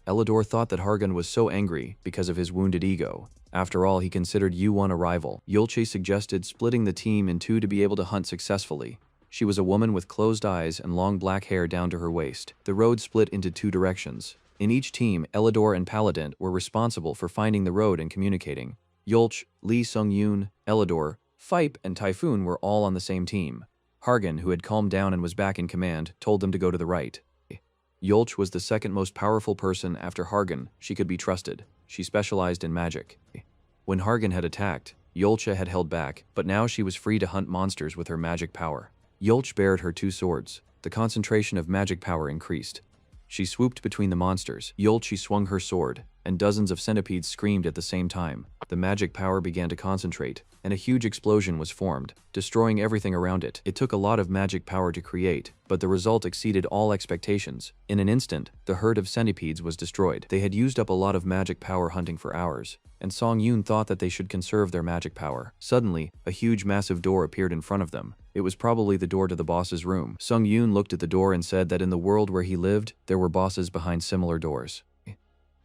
Aelador thought that Hargan was so angry because of his wounded ego. After all, he considered Yoo-won a rival. Yulche suggested splitting the team in two to be able to hunt successfully. She was a woman with closed eyes and long black hair down to her waist. The road split into two directions. In each team, Aelador and Paladin were responsible for finding the road and communicating. Yulche, Lee Sung-yoon, Aelador, Phipe, and Typhoon were all on the same team. Hargan, who had calmed down and was back in command, told them to go to the right. Yulche was the second most powerful person after Hargan. She could be trusted. She specialized in magic. When Hargan had attacked, Yulche had held back, but now she was free to hunt monsters with her magic power. Yulche bared her two swords. The concentration of magic power increased. She swooped between the monsters. Yulche swung her sword, and dozens of centipedes screamed at the same time. The magic power began to concentrate, and a huge explosion was formed, destroying everything around it. It took a lot of magic power to create, but the result exceeded all expectations. In an instant, the herd of centipedes was destroyed. They had used up a lot of magic power hunting for hours, and Song Yoon thought that they should conserve their magic power. Suddenly, a huge massive door appeared in front of them. It was probably the door to the boss's room. Sung Yoon looked at the door and said that in the world where he lived, there were bosses behind similar doors.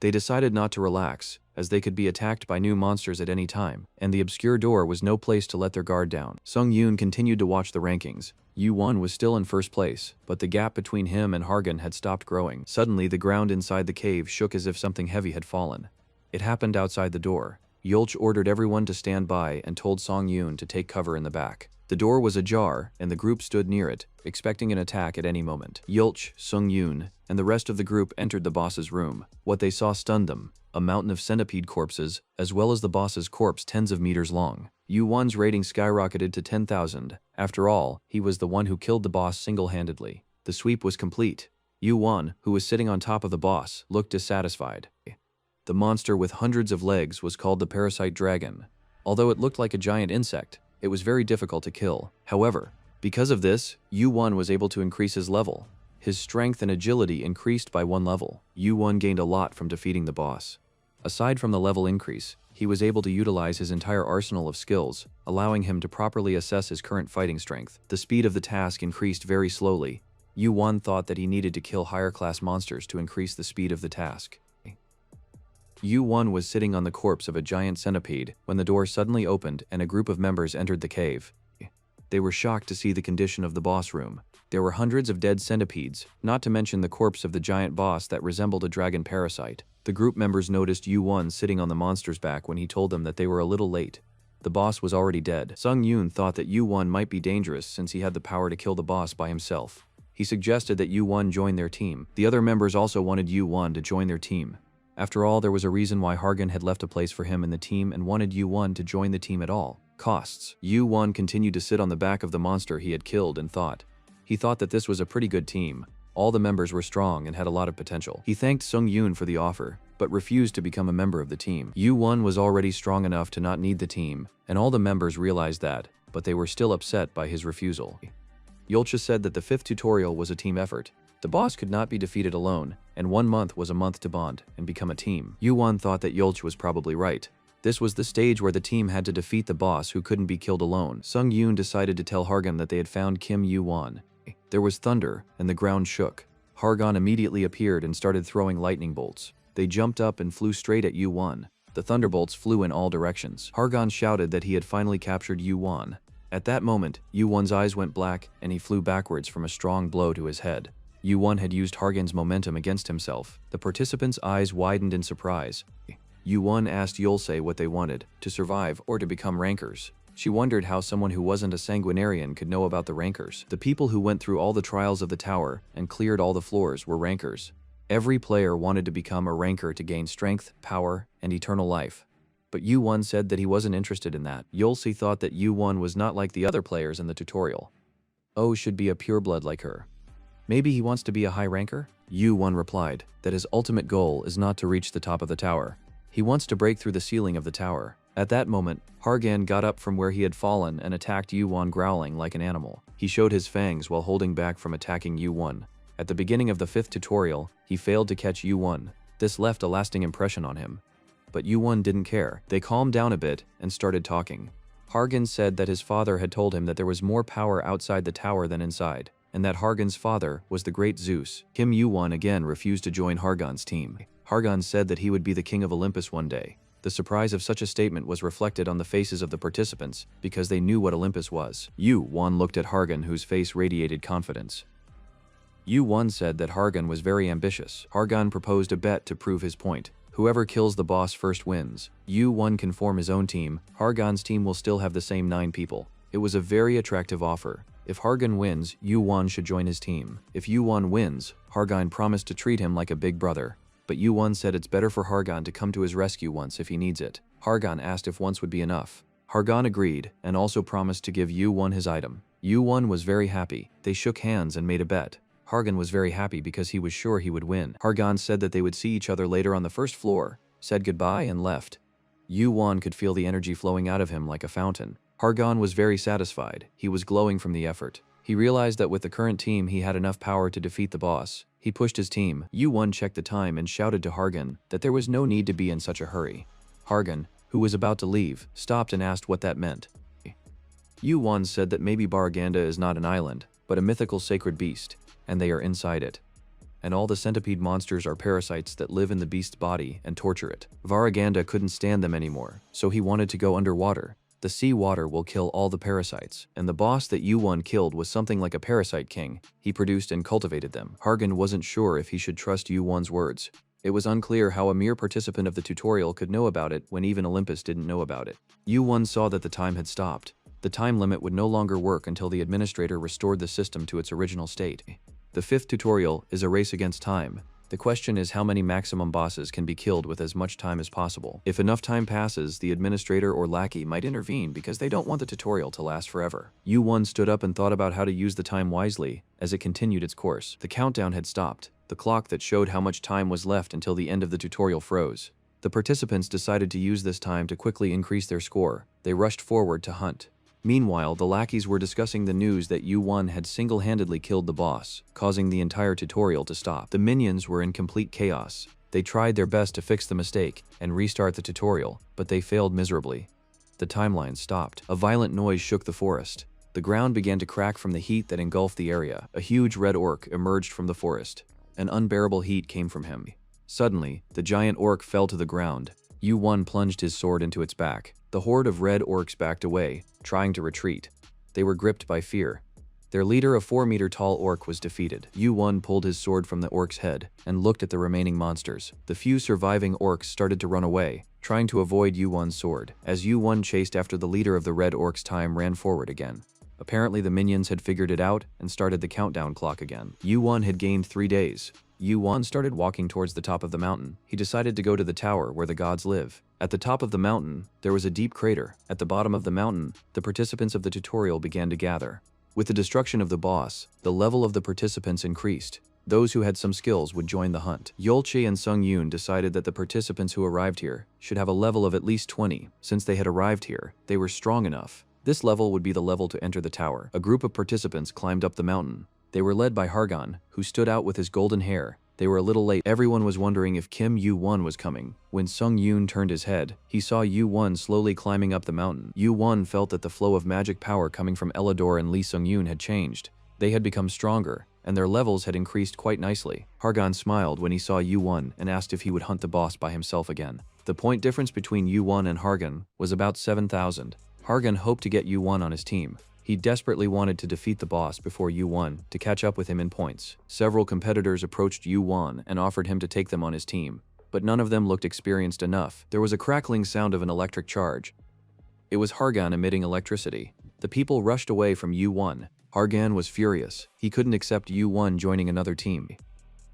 They decided not to relax, as they could be attacked by new monsters at any time, and the obscure door was no place to let their guard down. Sung Yoon continued to watch the rankings. Yoo-won was still in first place, but the gap between him and Hargan had stopped growing. Suddenly, the ground inside the cave shook as if something heavy had fallen. It happened outside the door. Yulche ordered everyone to stand by and told Song Yoon to take cover in the back. The door was ajar, and the group stood near it, expecting an attack at any moment. Yulche, Sung Yoon, and the rest of the group entered the boss's room. What they saw stunned them. A mountain of centipede corpses, as well as the boss's corpse tens of meters long. Yoo-won's rating skyrocketed to 10,000. After all, he was the one who killed the boss single-handedly. The sweep was complete. Yoo-won, who was sitting on top of the boss, looked dissatisfied. The monster with hundreds of legs was called the Parasite Dragon. Although it looked like a giant insect, it was very difficult to kill. However, because of this, Yoo-won was able to increase his level. His strength and agility increased by 1 level. Yoo-won gained a lot from defeating the boss. Aside from the level increase, he was able to utilize his entire arsenal of skills, allowing him to properly assess his current fighting strength. The speed of the task increased very slowly. Yoo-won thought that he needed to kill higher-class monsters to increase the speed of the task. Yoo-won was sitting on the corpse of a giant centipede when the door suddenly opened and a group of members entered the cave. They were shocked to see the condition of the boss room. There were hundreds of dead centipedes, not to mention the corpse of the giant boss that resembled a dragon parasite. The group members noticed Yoo-won sitting on the monster's back when he told them that they were a little late. The boss was already dead. Sung Yoon thought that Yoo-won might be dangerous since he had the power to kill the boss by himself. He suggested that Yoo-won join their team. The other members also wanted Yoo-won to join their team. After all, there was a reason why Hargan had left a place for him in the team and wanted Yoo-won to join the team at all. Costs. Yoo-won continued to sit on the back of the monster he had killed and thought. He thought that this was a pretty good team. All the members were strong and had a lot of potential. He thanked Sung Yoon for the offer, but refused to become a member of the team. Yoo-won was already strong enough to not need the team, and all the members realized that, but they were still upset by his refusal. Yulche said that the 5th tutorial was a team effort. The boss could not be defeated alone, and 1 month was a month to bond and become a team. Yoo-won thought that Yulche was probably right. This was the stage where the team had to defeat the boss who couldn't be killed alone. Sung Yoon decided to tell Hargan that they had found Kim Yoo-won. There was thunder, and the ground shook. Hargan immediately appeared and started throwing lightning bolts. They jumped up and flew straight at Yoo-won. The thunderbolts flew in all directions. Hargan shouted that he had finally captured Yoo-won. At that moment, Yoo-won's eyes went black, and he flew backwards from a strong blow to his head. Yoo-won had used Hargan's momentum against himself. The participants' eyes widened in surprise. Yu-won asked Yulse what they wanted, to survive or to become rankers. She wondered how someone who wasn't a sanguinarian could know about the rankers. The people who went through all the trials of the tower and cleared all the floors were rankers. Every player wanted to become a ranker to gain strength, power, and eternal life. But Yu-won said that he wasn't interested in that. Yulse thought that Yu-won was not like the other players in the tutorial. Oh, should be a pureblood like her. Maybe he wants to be a high ranker? Yu-won replied that his ultimate goal is not to reach the top of the tower. He wants to break through the ceiling of the tower. At that moment, Hargan got up from where he had fallen and attacked Yu-won, growling like an animal. He showed his fangs while holding back from attacking Yu-won. At the beginning of the 5th tutorial, he failed to catch Yu-won. This left a lasting impression on him. But Yu-won didn't care. They calmed down a bit and started talking. Hargan said that his father had told him that there was more power outside the tower than inside, and that Hargan's father was the great Zeus. Kim Yu-won again refused to join Hargan's team. Hargan said that he would be the king of Olympus one day. The surprise of such a statement was reflected on the faces of the participants because they knew what Olympus was. Yu-won looked at Hargan, whose face radiated confidence. Yu-won said that Hargan was very ambitious. Hargan proposed a bet to prove his point. Whoever kills the boss first wins. Yu-won can form his own team. Hargan's team will still have the same 9 people. It was a very attractive offer. If Hargan wins, Yu-won should join his team. If Yu-won wins, Hargan promised to treat him like a big brother. But Yu-won said it's better for Hargan to come to his rescue once if he needs it. Hargan asked if once would be enough. Hargan agreed and also promised to give Yu-won his item. Yu-won was very happy. They shook hands and made a bet. Hargan was very happy because he was sure he would win. Hargan said that they would see each other later on the 1st floor, said goodbye and left. Yu-won could feel the energy flowing out of him like a fountain. Hargan was very satisfied. He was glowing from the effort. He realized that with the current team he had enough power to defeat the boss. He pushed his team. Yu-won checked the time and shouted to Hargan that there was no need to be in such a hurry. Hargan, who was about to leave, stopped and asked what that meant. Yu-won said that maybe Baraganda is not an island, but a mythical sacred beast, and they are inside it. And all the centipede monsters are parasites that live in the beast's body and torture it. Varaganda couldn't stand them anymore, so he wanted to go underwater. The sea water will kill all the parasites, and the boss that Yu-won killed was something like a parasite king. He produced and cultivated them. Hargan wasn't sure if he should trust Yu-won's words. It was unclear how a mere participant of the tutorial could know about it when even Olympus didn't know about it. Yu-won saw that the time had stopped. The time limit would no longer work until the administrator restored the system to its original state. The 5th tutorial is a race against time. The question is how many maximum bosses can be killed with as much time as possible. If enough time passes, the administrator or lackey might intervene because they don't want the tutorial to last forever. Yu-won stood up and thought about how to use the time wisely as it continued its course. The countdown had stopped. The clock that showed how much time was left until the end of the tutorial froze. The participants decided to use this time to quickly increase their score. They rushed forward to hunt. Meanwhile, the lackeys were discussing the news that Yu-won had single-handedly killed the boss, causing the entire tutorial to stop. The minions were in complete chaos. They tried their best to fix the mistake and restart the tutorial, but they failed miserably. The timeline stopped. A violent noise shook the forest. The ground began to crack from the heat that engulfed the area. A huge red orc emerged from the forest. An unbearable heat came from him. Suddenly, the giant orc fell to the ground. Yu-won plunged his sword into its back. The horde of red orcs backed away, trying to retreat. They were gripped by fear. Their leader, a 4-meter-tall orc, was defeated. Yu-won pulled his sword from the orc's head and looked at the remaining monsters. The few surviving orcs started to run away, trying to avoid Yu-won's sword. As Yu-won chased after the leader of the red orcs, time ran forward again. Apparently the minions had figured it out and started the countdown clock again. Yu-won had gained 3 days. Yu-won started walking towards the top of the mountain. He decided to go to the tower where the gods live. At the top of the mountain, there was a deep crater. At the bottom of the mountain, the participants of the tutorial began to gather. With the destruction of the boss, the level of the participants increased. Those who had some skills would join the hunt. Yulche and Sung Yoon decided that the participants who arrived here should have a level of at least 20. Since they had arrived here, they were strong enough. This level would be the level to enter the tower. A group of participants climbed up the mountain. They were led by Hargan, who stood out with his golden hair. They were a little late. Everyone was wondering if Kim Yu-won was coming. When Sung Yoon turned his head, he saw Yu-won slowly climbing up the mountain. Yu-won felt that the flow of magic power coming from Elidor and Lee Sung-yoon had changed. They had become stronger, and their levels had increased quite nicely. Hargan smiled when he saw Yu-won and asked if he would hunt the boss by himself again. The point difference between Yu-won and Hargan was about 7,000. Hargan hoped to get Yu-won on his team. He desperately wanted to defeat the boss before Yu-won to catch up with him in points. Several competitors approached Yu-won and offered him to take them on his team, but none of them looked experienced enough. There was a crackling sound of an electric charge. It was Hargan emitting electricity. The people rushed away from U1. Hargan was furious. He couldn't accept U1 joining another team.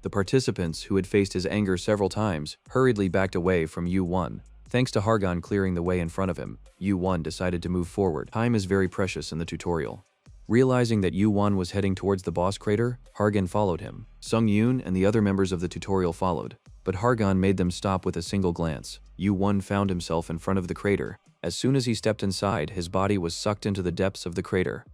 The participants, who had faced his anger several times, hurriedly backed away from U1. Thanks to Hargan clearing the way in front of him, U1 decided to move forward. Time is very precious in the tutorial. Realizing that U1 was heading towards the boss crater, Hargan followed him. Sung Yoon and the other members of the tutorial followed, but Hargan made them stop with a single glance. U1 found himself in front of the crater. As soon as he stepped inside, his body was sucked into the depths of the crater.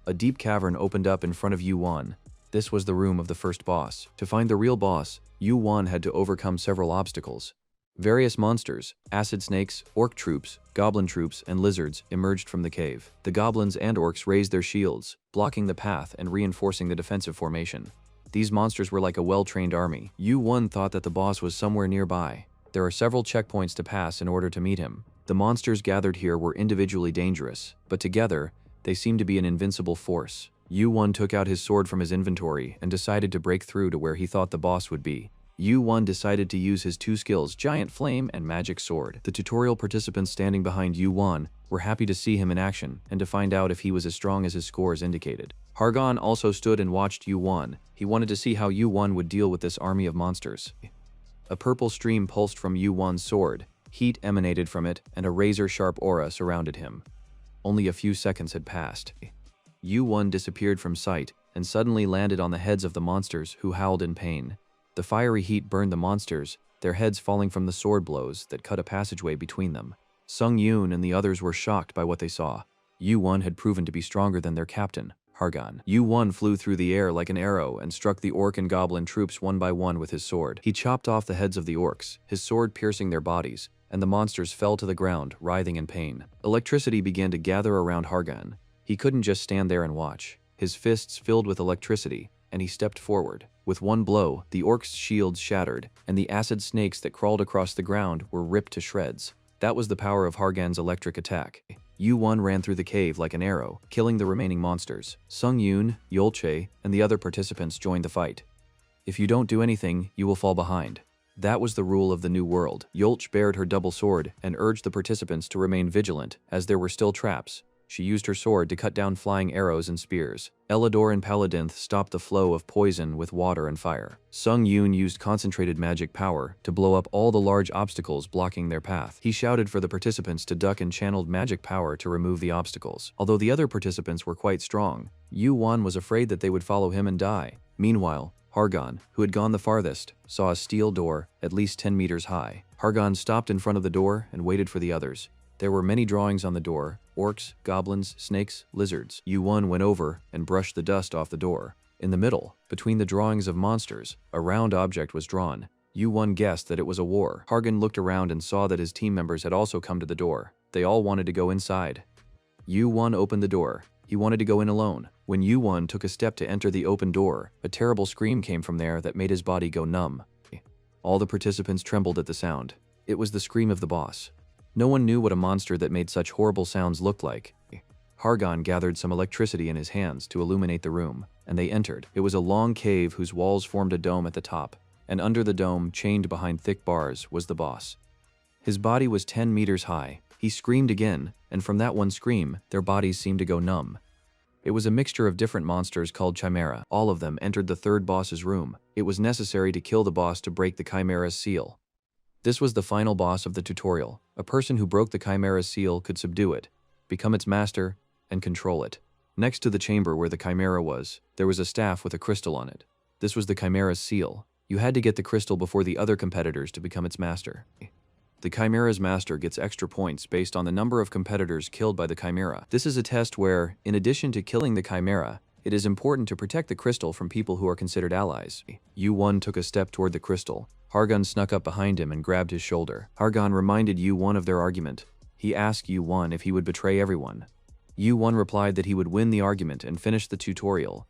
A deep cavern opened up in front of U1. This was the room of the first boss. To find the real boss, U1 had to overcome several obstacles. Various monsters, acid snakes, orc troops, goblin troops, and lizards emerged from the cave. The goblins and orcs raised their shields, blocking the path and reinforcing the defensive formation. These monsters were like a well-trained army. U1 thought that the boss was somewhere nearby. There are several checkpoints to pass in order to meet him. The monsters gathered here were individually dangerous, but together, they seemed to be an invincible force. U1 took out his sword from his inventory and decided to break through to where he thought the boss would be. U1 decided to use his two skills, Giant Flame and Magic Sword. The tutorial participants standing behind U1 were happy to see him in action and to find out if he was as strong as his scores indicated. Hargan also stood and watched U1. He wanted to see how U1 would deal with this army of monsters. A purple stream pulsed from U1's sword. Heat emanated from it, and a razor-sharp aura surrounded him. Only a few seconds had passed. U1 disappeared from sight and suddenly landed on the heads of the monsters, who howled in pain. The fiery heat burned the monsters, their heads falling from the sword blows that cut a passageway between them. Sung Yoon and the others were shocked by what they saw. U1 had proven to be stronger than their captain, Hargan. U1 flew through the air like an arrow and struck the orc and goblin troops one by one with his sword. He chopped off the heads of the orcs, his sword piercing their bodies, and the monsters fell to the ground, writhing in pain. Electricity began to gather around Hargan. He couldn't just stand there and watch. His fists filled with electricity, and he stepped forward. With one blow, the orcs' shields shattered, and the acid snakes that crawled across the ground were ripped to shreds. That was the power of Hargan's electric attack. U1 ran through the cave like an arrow, killing the remaining monsters. Sung Yoon, Yolche, and the other participants joined the fight. If you don't do anything, you will fall behind. That was the rule of the new world. Yolche bared her double sword and urged the participants to remain vigilant, as there were still traps. She used her sword to cut down flying arrows and spears. Elidor and Paladinth stopped the flow of poison with water and fire. Sung Yoon used concentrated magic power to blow up all the large obstacles blocking their path. He shouted for the participants to duck and channeled magic power to remove the obstacles. Although the other participants were quite strong, U1 was afraid that they would follow him and die. Meanwhile, Hargan, who had gone the farthest, saw a steel door at least 10 meters high. Hargan stopped in front of the door and waited for the others. There were many drawings on the door: orcs, goblins, snakes, lizards. U1 went over and brushed the dust off the door. In the middle, between the drawings of monsters, a round object was drawn. U1 guessed that it was a war. Hargan looked around and saw that his team members had also come to the door. They all wanted to go inside. U1 opened the door. He wanted to go in alone. When U1 took a step to enter the open door, a terrible scream came from there that made his body go numb. All the participants trembled at the sound. It was the scream of the boss. No one knew what a monster that made such horrible sounds looked like. Hargan gathered some electricity in his hands to illuminate the room, and they entered. It was a long cave whose walls formed a dome at the top, and under the dome, chained behind thick bars, was the boss. His body was 10 meters high. He screamed again, and from that one scream, their bodies seemed to go numb. It was a mixture of different monsters called Chimera. All of them entered the third boss's room. It was necessary to kill the boss to break the Chimera's seal. This was the final boss of the tutorial. A person who broke the Chimera's seal could subdue it, become its master, and control it. Next to the chamber where the Chimera was, there was a staff with a crystal on it. This was the Chimera's seal. You had to get the crystal before the other competitors to become its master. The Chimera's master gets extra points based on the number of competitors killed by the Chimera. This is a test where, in addition to killing the Chimera, it is important to protect the crystal from people who are considered allies. U1 took a step toward the crystal. Hargan snuck up behind him and grabbed his shoulder. Hargan reminded U1 of their argument. He asked U1 if he would betray everyone. U1 replied that he would win the argument and finish the tutorial.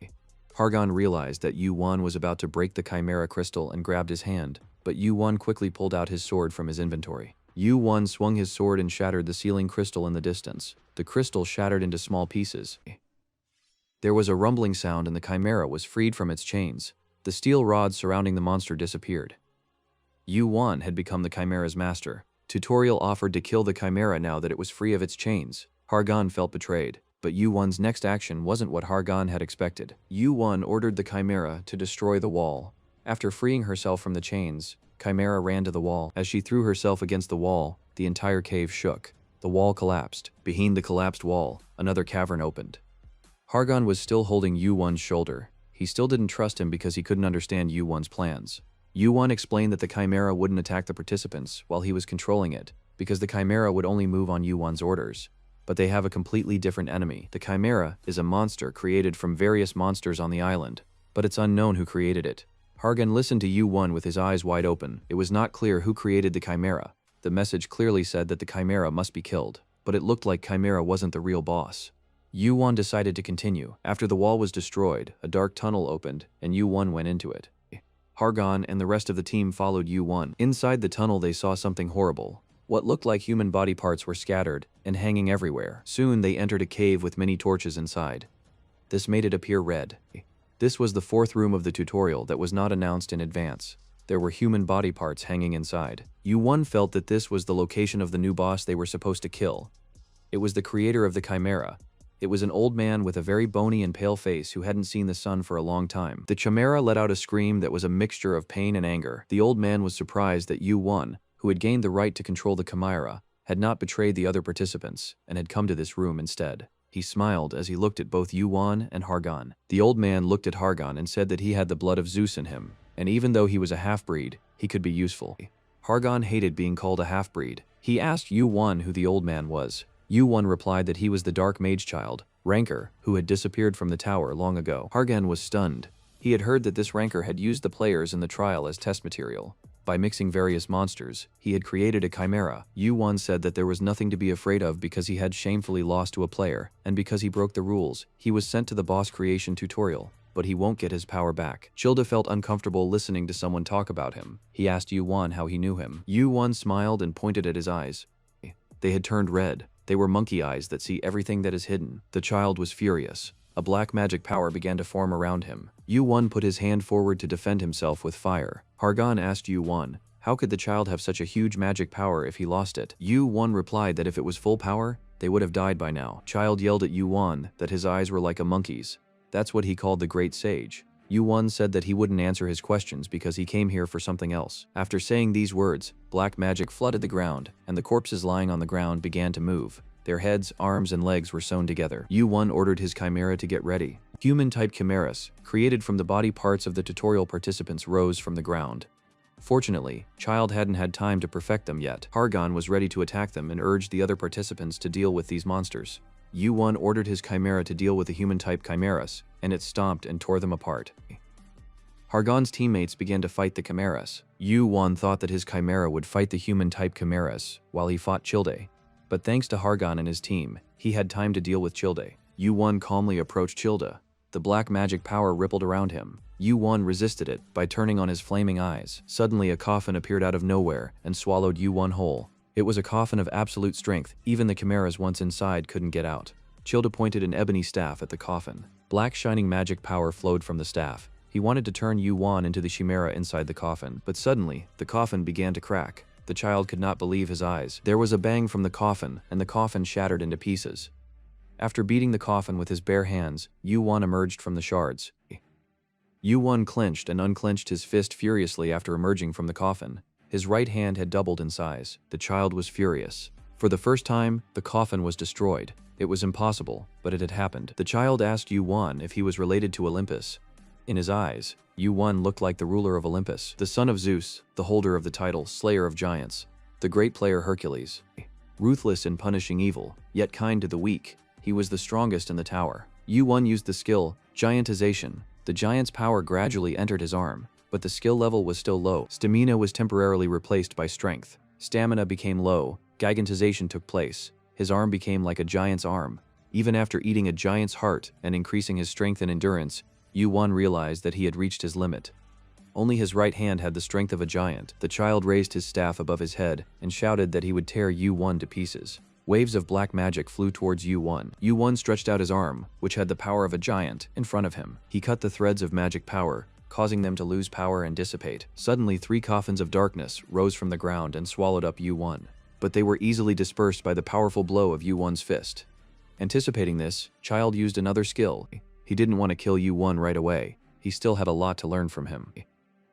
Hargan realized that U1 was about to break the Chimera crystal and grabbed his hand, but U1 quickly pulled out his sword from his inventory. U1 swung his sword and shattered the sealing crystal in the distance. The crystal shattered into small pieces. There was a rumbling sound and the Chimera was freed from its chains. The steel rods surrounding the monster disappeared. Yu-Wan had become the Chimera's master. Tutorial offered to kill the Chimera now that it was free of its chains. Hargan felt betrayed, but Yu-Wan's next action wasn't what Hargan had expected. Yu-Wan ordered the Chimera to destroy the wall. After freeing herself from the chains, Chimera ran to the wall. As she threw herself against the wall, the entire cave shook. The wall collapsed. Behind the collapsed wall, another cavern opened. Hargan was still holding Yu-Wan's shoulder. He still didn't trust him because he couldn't understand Yu-Wan's plans. Yu-Wan explained that the Chimera wouldn't attack the participants while he was controlling it, because the Chimera would only move on Yu-Wan's orders. But they have a completely different enemy. The Chimera is a monster created from various monsters on the island, but it's unknown who created it. Hargan listened to Yu-Wan with his eyes wide open. It was not clear who created the Chimera. The message clearly said that the Chimera must be killed, but it looked like Chimera wasn't the real boss. Yu-Wan decided to continue. After the wall was destroyed, a dark tunnel opened, and Yu-Wan went into it. Hargan and the rest of the team followed Yu-Wan. Inside the tunnel they saw something horrible. What looked like human body parts were scattered and hanging everywhere. Soon they entered a cave with many torches inside. This made it appear red. This was the fourth room of the tutorial that was not announced in advance. There were human body parts hanging inside. Yu-Wan felt that this was the location of the new boss they were supposed to kill. It was the creator of the Chimera. It was an old man with a very bony and pale face who hadn't seen the sun for a long time. The Chimera let out a scream that was a mixture of pain and anger. The old man was surprised that Yu-Wan, who had gained the right to control the Chimera, had not betrayed the other participants and had come to this room instead. He smiled as he looked at both Yu-Wan and Hargan. The old man looked at Hargan and said that he had the blood of Zeus in him, and even though he was a half-breed, he could be useful. Hargan hated being called a half-breed. He asked Yu-Wan who the old man was. Yu-Wan replied that he was the Dark Mage child, Rancor, who had disappeared from the tower long ago. Hargan was stunned. He had heard that this Rancor had used the players in the trial as test material. By mixing various monsters, he had created a Chimera. Yu-Wan said that there was nothing to be afraid of because he had shamefully lost to a player, and because he broke the rules. He was sent to the boss creation tutorial, but he won't get his power back. Childa felt uncomfortable listening to someone talk about him. He asked Yu-Wan how he knew him. Yu-Wan smiled and pointed at his eyes. They had turned red. They were monkey eyes that see everything that is hidden. The child was furious. A black magic power began to form around him. Yu-Wan put his hand forward to defend himself with fire. Hargan asked Yu-Wan, how could the child have such a huge magic power if he lost it? Yu-Wan replied that if it was full power, they would have died by now. Child yelled at Yu-Wan that his eyes were like a monkey's. That's what he called the Great Sage. Yu-Wan said that he wouldn't answer his questions because he came here for something else. After saying these words, black magic flooded the ground, and the corpses lying on the ground began to move. Their heads, arms, and legs were sewn together. Yu-Wan ordered his Chimera to get ready. Human-type chimeras, created from the body parts of the tutorial participants, rose from the ground. Fortunately, Child hadn't had time to perfect them yet. Hargan was ready to attack them and urged the other participants to deal with these monsters. Yu-Wan ordered his Chimera to deal with the human-type chimeras, and it stomped and tore them apart. Hargan's teammates began to fight the chimeras. Yu-Wan thought that his Chimera would fight the human-type chimeras, while he fought Childe. But thanks to Hargan and his team, he had time to deal with Childe. Yu-Wan calmly approached Childe. The black magic power rippled around him. Yu-Wan resisted it by turning on his flaming eyes. Suddenly a coffin appeared out of nowhere and swallowed Yu-Wan whole. It was a coffin of absolute strength. Even the chimeras once inside couldn't get out. Childe pointed an ebony staff at the coffin. Black shining magic power flowed from the staff. He wanted to turn Yu-Wan into the chimera inside the coffin, but suddenly, the coffin began to crack. The child could not believe his eyes. There was a bang from the coffin, and the coffin shattered into pieces. After beating the coffin with his bare hands, Yu-Wan emerged from the shards. Yu-Wan clenched and unclenched his fist furiously after emerging from the coffin. His right hand had doubled in size. The child was furious. For the first time, the coffin was destroyed. It was impossible, but it had happened. The child asked Yu-Wan if he was related to Olympus. In his eyes, Yu-Wan looked like the ruler of Olympus, the son of Zeus, the holder of the title Slayer of Giants, the great player Hercules. Ruthless in punishing evil, yet kind to the weak, he was the strongest in the tower. Yu-Wan used the skill, Giantization. The giant's power gradually entered his arm, but the skill level was still low. Stamina was temporarily replaced by strength. Stamina became low, Gigantization took place. His arm became like a giant's arm. Even after eating a giant's heart and increasing his strength and endurance, Yu-Wan realized that he had reached his limit. Only his right hand had the strength of a giant. The child raised his staff above his head and shouted that he would tear Yu-Wan to pieces. Waves of black magic flew towards Yu-Wan. Yu-Wan stretched out his arm, which had the power of a giant, in front of him. He cut the threads of magic power, causing them to lose power and dissipate. Suddenly, 3 coffins of darkness rose from the ground and swallowed up Yu-1. But they were easily dispersed by the powerful blow of Yu-1's fist. Anticipating this, Child used another skill. He didn't want to kill Yu-1 right away. He still had a lot to learn from him.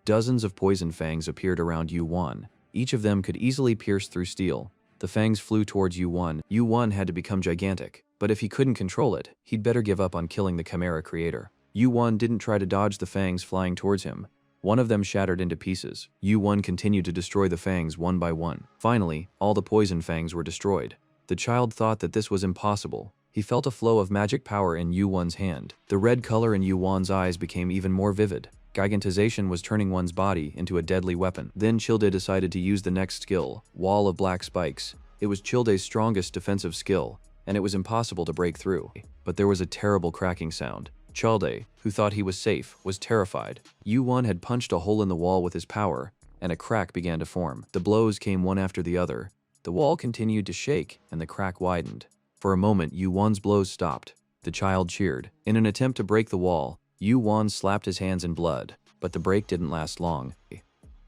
Dozens of poison fangs appeared around Yu-1. Each of them could easily pierce through steel. The fangs flew towards Yu-1. Yu-1 had to become gigantic, but if he couldn't control it, he'd better give up on killing the Chimera creator. Yu-1 didn't try to dodge the fangs flying towards him. One of them shattered into pieces. Yu-1 continued to destroy the fangs one by one. Finally, all the poison fangs were destroyed. The child thought that this was impossible. He felt a flow of magic power in Yu-1's hand. The red color in Yu-1's eyes became even more vivid. Gigantization was turning one's body into a deadly weapon. Then Childe decided to use the next skill, Wall of Black Spikes. It was Childe's strongest defensive skill, and it was impossible to break through. But there was a terrible cracking sound. Childe, who thought he was safe, was terrified. Yu-1 had punched a hole in the wall with his power, and a crack began to form. The blows came one after the other. The wall continued to shake, and the crack widened. For a moment, Yu-1's blows stopped. The child cheered. In an attempt to break the wall, Yu-1 slapped his hands in blood, but the break didn't last long.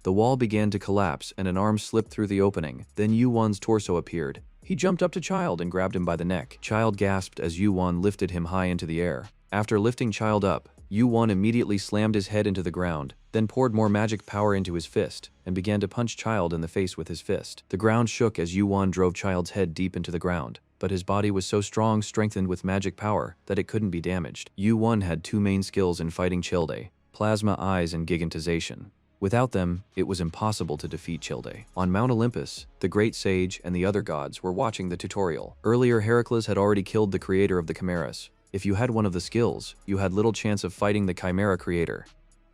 The wall began to collapse, and an arm slipped through the opening. Then Yu-1's torso appeared. He jumped up to Child and grabbed him by the neck. Child gasped as Yu-1 lifted him high into the air. After lifting Child up, Yu-1 immediately slammed his head into the ground, then poured more magic power into his fist, and began to punch Child in the face with his fist. The ground shook as Yu-1 drove Child's head deep into the ground, but his body was so strengthened with magic power, that it couldn't be damaged. Yu-1 had 2 main skills in fighting Childe: Plasma Eyes and Gigantization. Without them, it was impossible to defeat Childe. On Mount Olympus, the Great Sage and the other gods were watching the tutorial. Earlier, Heracles had already killed the creator of the Chimeras. If you had one of the skills, you had little chance of fighting the Chimera creator.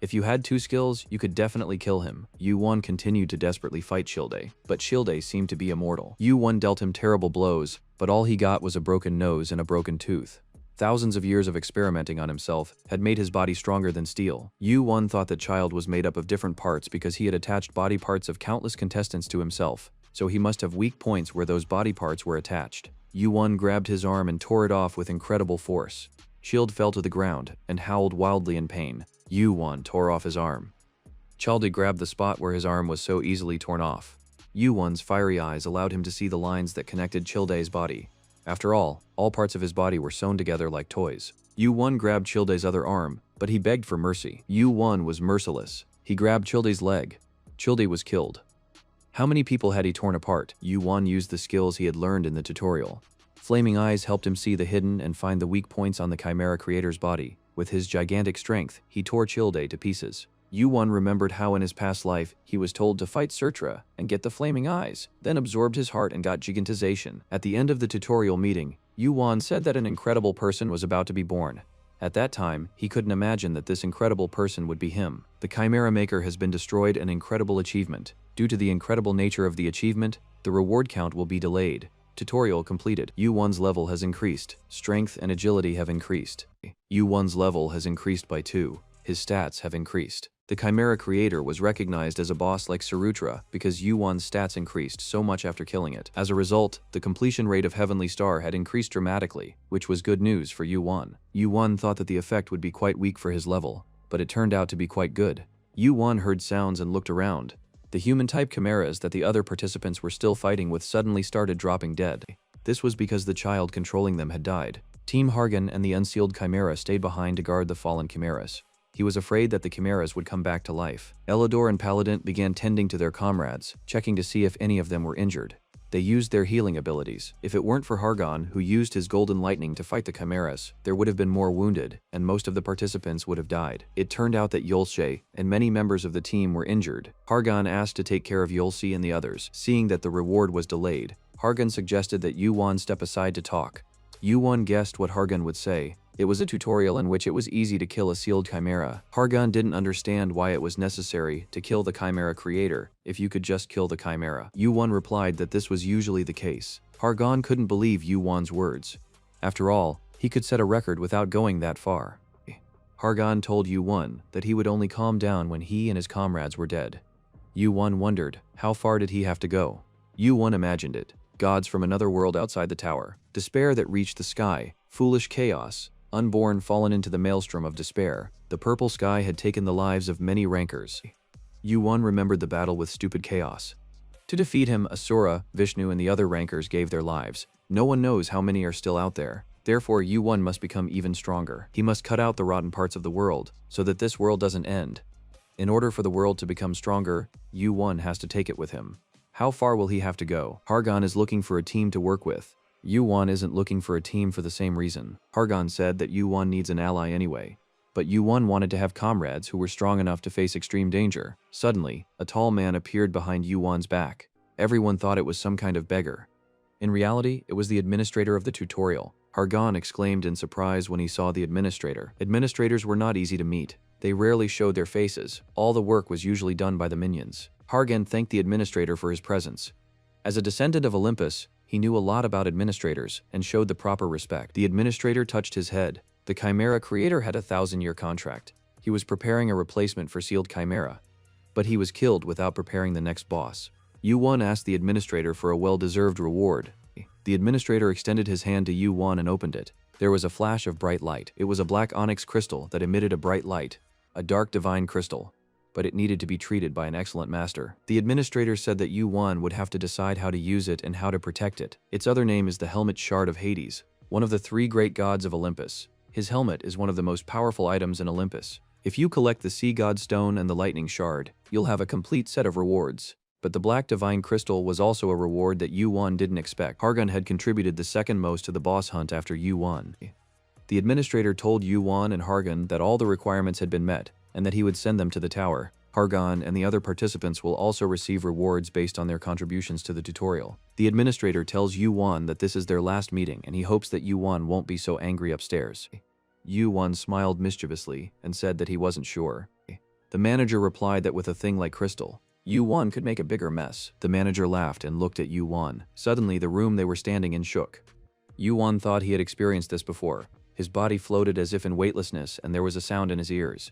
If you had 2 skills, you could definitely kill him. Yu-1 continued to desperately fight Childe, but Childe seemed to be immortal. Yu-1 dealt him terrible blows, but all he got was a broken nose and a broken tooth. Thousands of years of experimenting on himself had made his body stronger than steel. Yu-1 thought that Child was made up of different parts because he had attached body parts of countless contestants to himself, so he must have weak points where those body parts were attached. Yu-1 grabbed his arm and tore it off with incredible force. Childe fell to the ground and howled wildly in pain. Yu-1 tore off his arm. Childe grabbed the spot where his arm was so easily torn off. Yu-1's fiery eyes allowed him to see the lines that connected Childe's body. After all parts of his body were sewn together like toys. Yu-1 grabbed Childe's other arm, but he begged for mercy. Yu-1 was merciless. He grabbed Childe's leg. Childe was killed. How many people had he torn apart? Yu-1 used the skills he had learned in the tutorial. Flaming Eyes helped him see the hidden and find the weak points on the Chimera creator's body. With his gigantic strength, he tore Childe to pieces. Yu-1 remembered how in his past life, he was told to fight Surtra and get the Flaming Eyes, then absorbed his heart and got Gigantization. At the end of the tutorial meeting, Yu-1 said that an incredible person was about to be born. At that time, he couldn't imagine that this incredible person would be him. The Chimera Maker has been destroyed, an incredible achievement. Due to the incredible nature of the achievement, the reward count will be delayed. Tutorial completed. Yu-1's level has increased. Strength and agility have increased. Yu-1's level has increased by 2. His stats have increased. The Chimera creator was recognized as a boss like Sarutra because Yu-1's stats increased so much after killing it. As a result, the completion rate of Heavenly Star had increased dramatically, which was good news for Yu-1. Yu-1 thought that the effect would be quite weak for his level, but it turned out to be quite good. Yu-1 heard sounds and looked around. The human-type chimeras that the other participants were still fighting with suddenly started dropping dead. This was because the child controlling them had died. Team Hargan and the unsealed chimera stayed behind to guard the fallen chimeras. He was afraid that the chimeras would come back to life. Elidor and Paladin began tending to their comrades, checking to see if any of them were injured. They used their healing abilities. If it weren't for Hargan, who used his golden lightning to fight the chimeras, there would have been more wounded, and most of the participants would have died. It turned out that Yolse and many members of the team were injured. Hargan asked to take care of Yolse and the others. Seeing that the reward was delayed, Hargan suggested that Yu-1 step aside to talk. Yu-1 guessed what Hargan would say. It was a tutorial in which it was easy to kill a sealed chimera. Hargan didn't understand why it was necessary to kill the chimera creator if you could just kill the chimera. Yu-1 replied that this was usually the case. Hargan couldn't believe Yu-1's words. After all, he could set a record without going that far. Hargan told Yu-1 that he would only calm down when he and his comrades were dead. Yu-1 wondered, how far did he have to go? Yu-1 imagined it. Gods from another world outside the tower. Despair that reached the sky. Foolish chaos. unborn fallen into the maelstrom of despair. The purple sky had taken the lives of many rankers. Yu-won remembered the battle with stupid chaos. To defeat him, Asura, Vishnu and the other rankers gave their lives. No one knows how many are still out there. Therefore, Yu-won must become even stronger. He must cut out the rotten parts of the world, so that this world doesn't end. In order for the world to become stronger, Yu-won has to take it with him. How far will he have to go? Hargon is looking for a team to work with. Yu-won isn't looking for a team for the same reason. Hargon said that Yu-won needs an ally anyway. But Yu-won wanted to have comrades who were strong enough to face extreme danger. Suddenly, a tall man appeared behind Yu-won's back. Everyone thought it was some kind of beggar. In reality, it was the administrator of the tutorial. Hargon exclaimed in surprise when he saw the administrator. Administrators were not easy to meet. They rarely showed their faces. All the work was usually done by the minions. Hargon thanked the administrator for his presence. As a descendant of Olympus, he knew a lot about administrators and showed the proper respect. The administrator touched his head. The Chimera creator had a 1,000-year contract. He was preparing a replacement for sealed Chimera. But he was killed without preparing the next boss. Yu-won asked the administrator for a well-deserved reward. The administrator extended his hand to Yu-won and opened it. There was a flash of bright light. It was a black onyx crystal that emitted a bright light. A dark divine crystal. But it needed to be treated by an excellent master. The administrator said that Yu-won would have to decide how to use it and how to protect it. Its other name is the Helmet Shard of Hades, one of the 3 great gods of Olympus. His helmet is one of the most powerful items in Olympus. If you collect the Sea God Stone and the Lightning Shard, you'll have a complete set of rewards. But the Black Divine Crystal was also a reward that Yu-won didn't expect. Hargon had contributed the second most to the boss hunt after Yu-won. The administrator told Yu-won and Hargon that all the requirements had been met, and that he would send them to the tower. Hargon and the other participants will also receive rewards based on their contributions to the tutorial. The administrator tells Yu-won that this is their last meeting and he hopes that Yu-won won't be so angry upstairs. Yu-won smiled mischievously and said that he wasn't sure. The manager replied that with a thing like crystal, Yu-won could make a bigger mess. The manager laughed and looked at Yu-won. Suddenly, the room they were standing in shook. Yu-won thought he had experienced this before. His body floated as if in weightlessness and there was a sound in his ears.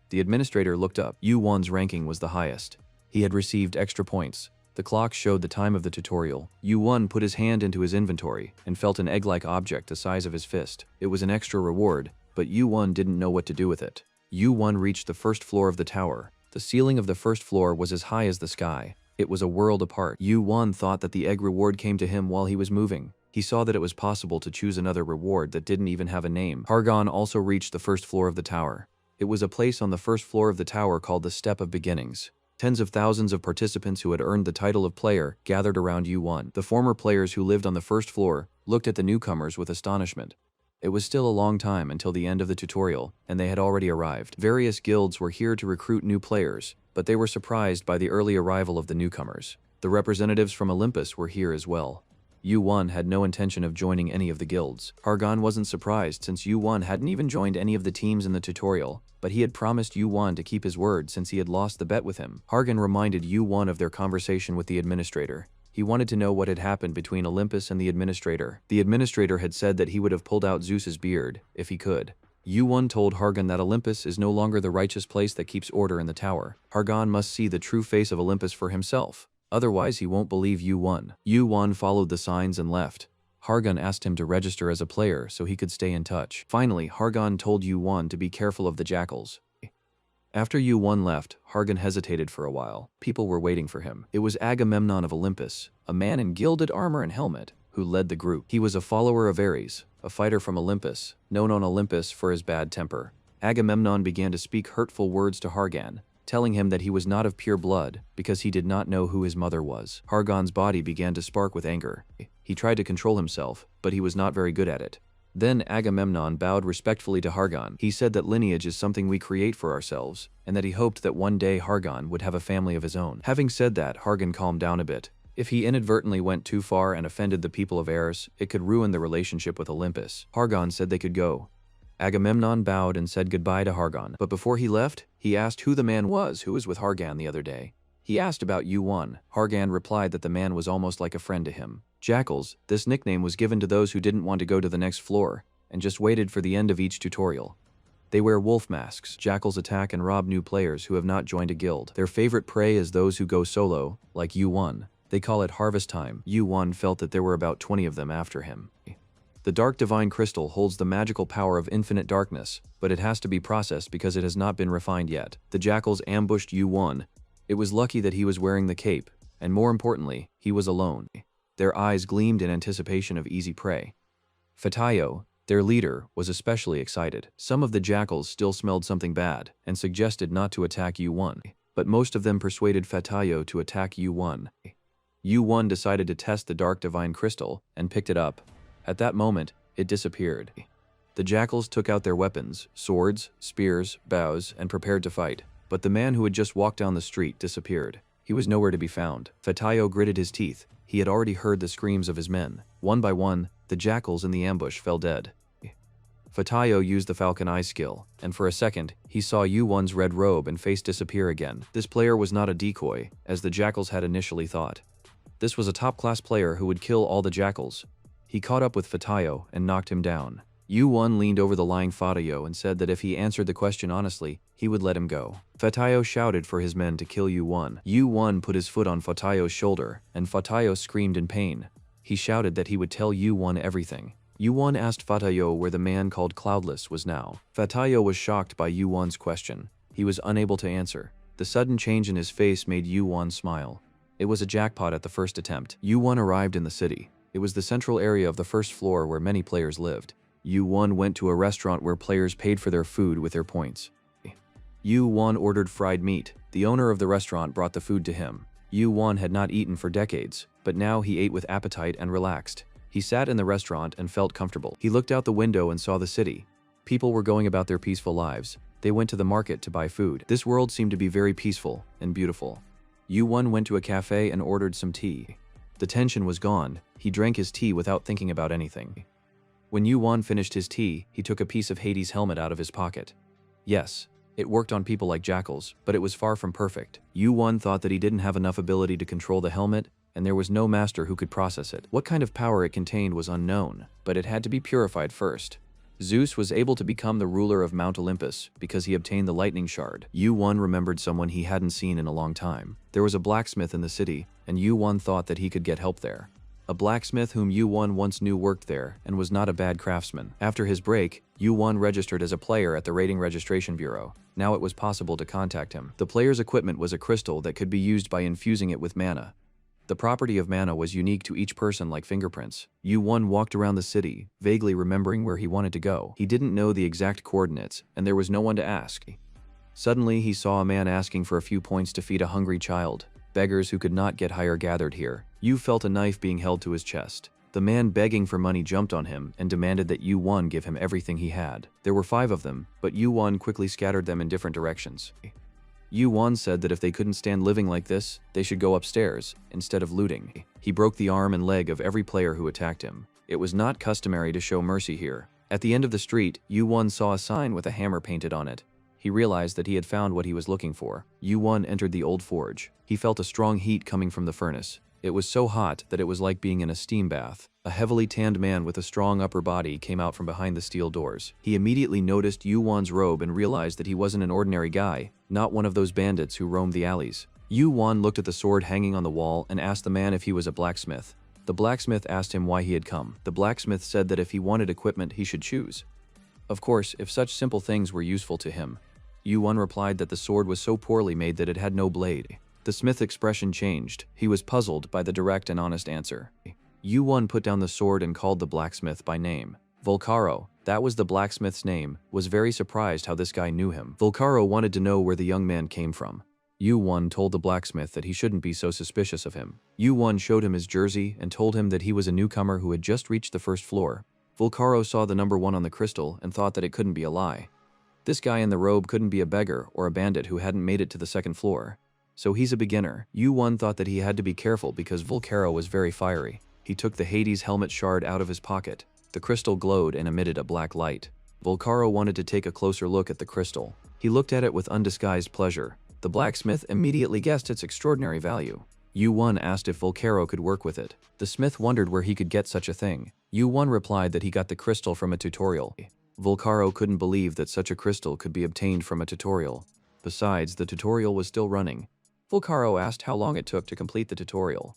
The administrator looked up. Yu-won's ranking was the highest. He had received extra points. The clock showed the time of the tutorial. Yu-won put his hand into his inventory and felt an egg-like object the size of his fist. It was an extra reward, but Yu-won didn't know what to do with it. Yu-won reached the first floor of the tower. The ceiling of the first floor was as high as the sky. It was a world apart. Yu-won thought that the egg reward came to him while he was moving. He saw that it was possible to choose another reward that didn't even have a name. Hargon also reached the first floor of the tower. It was a place on the first floor of the tower called the Step of Beginnings. Tens of thousands of participants who had earned the title of player gathered around Yu-won. The former players who lived on the first floor looked at the newcomers with astonishment. It was still a long time until the end of the tutorial, and they had already arrived. Various guilds were here to recruit new players, but they were surprised by the early arrival of the newcomers. The representatives from Olympus were here as well. Yu-won had no intention of joining any of the guilds. Hargon wasn't surprised since Yu-won hadn't even joined any of the teams in the tutorial, but he had promised Yu-won to keep his word since he had lost the bet with him. Hargon reminded Yu-won of their conversation with the administrator. He wanted to know what had happened between Olympus and the administrator. The administrator had said that he would have pulled out Zeus's beard, if he could. Yu-won told Hargon that Olympus is no longer the righteous place that keeps order in the tower. Hargon must see the true face of Olympus for himself. Otherwise, he won't believe Yu-won. Yu-won followed the signs and left. Hargon asked him to register as a player so he could stay in touch. Finally, Hargon told Yu-won to be careful of the jackals. After Yu-won left, Hargon hesitated for a while. People were waiting for him. It was Agamemnon of Olympus, a man in gilded armor and helmet, who led the group. He was a follower of Ares, a fighter from Olympus, known on Olympus for his bad temper. Agamemnon began to speak hurtful words to Hargon, telling him that he was not of pure blood because he did not know who his mother was. Hargon's body began to spark with anger. He tried to control himself, but he was not very good at it. Then Agamemnon bowed respectfully to Hargon. He said that lineage is something we create for ourselves, and that he hoped that one day Hargon would have a family of his own. Having said that, Hargon calmed down a bit. If he inadvertently went too far and offended the people of Ares, it could ruin the relationship with Olympus. Hargon said they could go. Agamemnon bowed and said goodbye to Hargon, but before he left, he asked who the man was who was with Hargon the other day. He asked about Yu-won. Hargon replied that the man was almost like a friend to him. Jackals, this nickname was given to those who didn't want to go to the next floor, and just waited for the end of each tutorial. They wear wolf masks. Jackals attack and rob new players who have not joined a guild. Their favorite prey is those who go solo, like Yu-won. They call it harvest time. Yu-won felt that there were about 20 of them after him. The dark divine crystal holds the magical power of infinite darkness, but it has to be processed because it has not been refined yet. The jackals ambushed Yu-1. It was lucky that he was wearing the cape, and more importantly, he was alone. Their eyes gleamed in anticipation of easy prey. Fatayo, their leader, was especially excited. Some of the jackals still smelled something bad and suggested not to attack Yu-1, but most of them persuaded Fatayo to attack Yu-1. Yu-1 decided to test the dark divine crystal and picked it up. At that moment, it disappeared. The jackals took out their weapons, swords, spears, bows, and prepared to fight, but the man who had just walked down the street disappeared. He was nowhere to be found. Fatayo gritted his teeth. He had already heard the screams of his men. One by one, the jackals in the ambush fell dead. Fatayo used the Falcon Eye skill, and for a second, he saw Yu-1's red robe and face disappear again. This player was not a decoy, as the jackals had initially thought. This was a top-class player who would kill all the jackals. He caught up with Fatayo and knocked him down. Yu-1 leaned over the lying Fatayo and said that if he answered the question honestly, he would let him go. Fatayo shouted for his men to kill Yu-1. Yu-1 put his foot on Fatayo's shoulder, and Fatayo screamed in pain. He shouted that he would tell Yu-1 everything. Yu-1 asked Fatayo where the man called Cloudless was now. Fatayo was shocked by Yu-1's question. He was unable to answer. The sudden change in his face made Yu-1 smile. It was a jackpot at the first attempt. Yu-1 arrived in the city. It was the central area of the first floor where many players lived. Yu-1 went to a restaurant where players paid for their food with their points. Yu-1 ordered fried meat. The owner of the restaurant brought the food to him. Yu-1 had not eaten for decades, but now he ate with appetite and relaxed. He sat in the restaurant and felt comfortable. He looked out the window and saw the city. People were going about their peaceful lives. They went to the market to buy food. This world seemed to be very peaceful and beautiful. Yu-1 went to a cafe and ordered some tea. The tension was gone. He drank his tea without thinking about anything. When Yu-1 finished his tea, he took a piece of Hades' helmet out of his pocket. Yes, it worked on people like jackals, but it was far from perfect. Yu-1 thought that he didn't have enough ability to control the helmet, and there was no master who could process it. What kind of power it contained was unknown, but it had to be purified first. Zeus was able to become the ruler of Mount Olympus because he obtained the lightning shard. Yu-1 remembered someone he hadn't seen in a long time. There was a blacksmith in the city, and Yu-1 thought that he could get help there. A blacksmith whom Yu-1 once knew worked there and was not a bad craftsman. After his break, Yu-1 registered as a player at the Rating Registration Bureau. Now it was possible to contact him. The player's equipment was a crystal that could be used by infusing it with mana. The property of mana was unique to each person like fingerprints. Yu-1 walked around the city, vaguely remembering where he wanted to go. He didn't know the exact coordinates, and there was no one to ask. Suddenly, he saw a man asking for a few points to feed a hungry child. Beggars who could not get higher gathered here. Yu felt a knife being held to his chest. The man begging for money jumped on him and demanded that Yu-1 give him everything he had. There were 5 of them, but Yu-1 quickly scattered them in different directions. Yu-1 said that if they couldn't stand living like this, they should go upstairs, instead of looting. He broke the arm and leg of every player who attacked him. It was not customary to show mercy here. At the end of the street, Yu-1 saw a sign with a hammer painted on it. He realized that he had found what he was looking for. Yu-1 entered the old forge. He felt a strong heat coming from the furnace. It was so hot that it was like being in a steam bath. A heavily tanned man with a strong upper body came out from behind the steel doors. He immediately noticed Yu-1's robe and realized that he wasn't an ordinary guy, not one of those bandits who roamed the alleys. Yu-1 looked at the sword hanging on the wall and asked the man if he was a blacksmith. The blacksmith asked him why he had come. The blacksmith said that if he wanted equipment, he should choose. Of course, if such simple things were useful to him. Yu-1 replied that the sword was so poorly made that it had no blade. The smith's expression changed. He was puzzled by the direct and honest answer. Yu-1 put down the sword and called the blacksmith by name. Volcaro, that was the blacksmith's name, was very surprised how this guy knew him. Volcaro wanted to know where the young man came from. Yu-1 told the blacksmith that he shouldn't be so suspicious of him. Yu-1 showed him his jersey and told him that he was a newcomer who had just reached the first floor. Volcaro saw the number 1 on the crystal and thought that it couldn't be a lie. This guy in the robe couldn't be a beggar or a bandit who hadn't made it to the second floor. So he's a beginner. Yu-1 thought that he had to be careful because Volcaro was very fiery. He took the Hades helmet shard out of his pocket. The crystal glowed and emitted a black light. Volcaro wanted to take a closer look at the crystal. He looked at it with undisguised pleasure. The blacksmith immediately guessed its extraordinary value. Yu-1 asked if Volcaro could work with it. The smith wondered where he could get such a thing. Yu-1 replied that he got the crystal from a tutorial. Volcaro couldn't believe that such a crystal could be obtained from a tutorial. Besides, the tutorial was still running. Volcaro asked how long it took to complete the tutorial.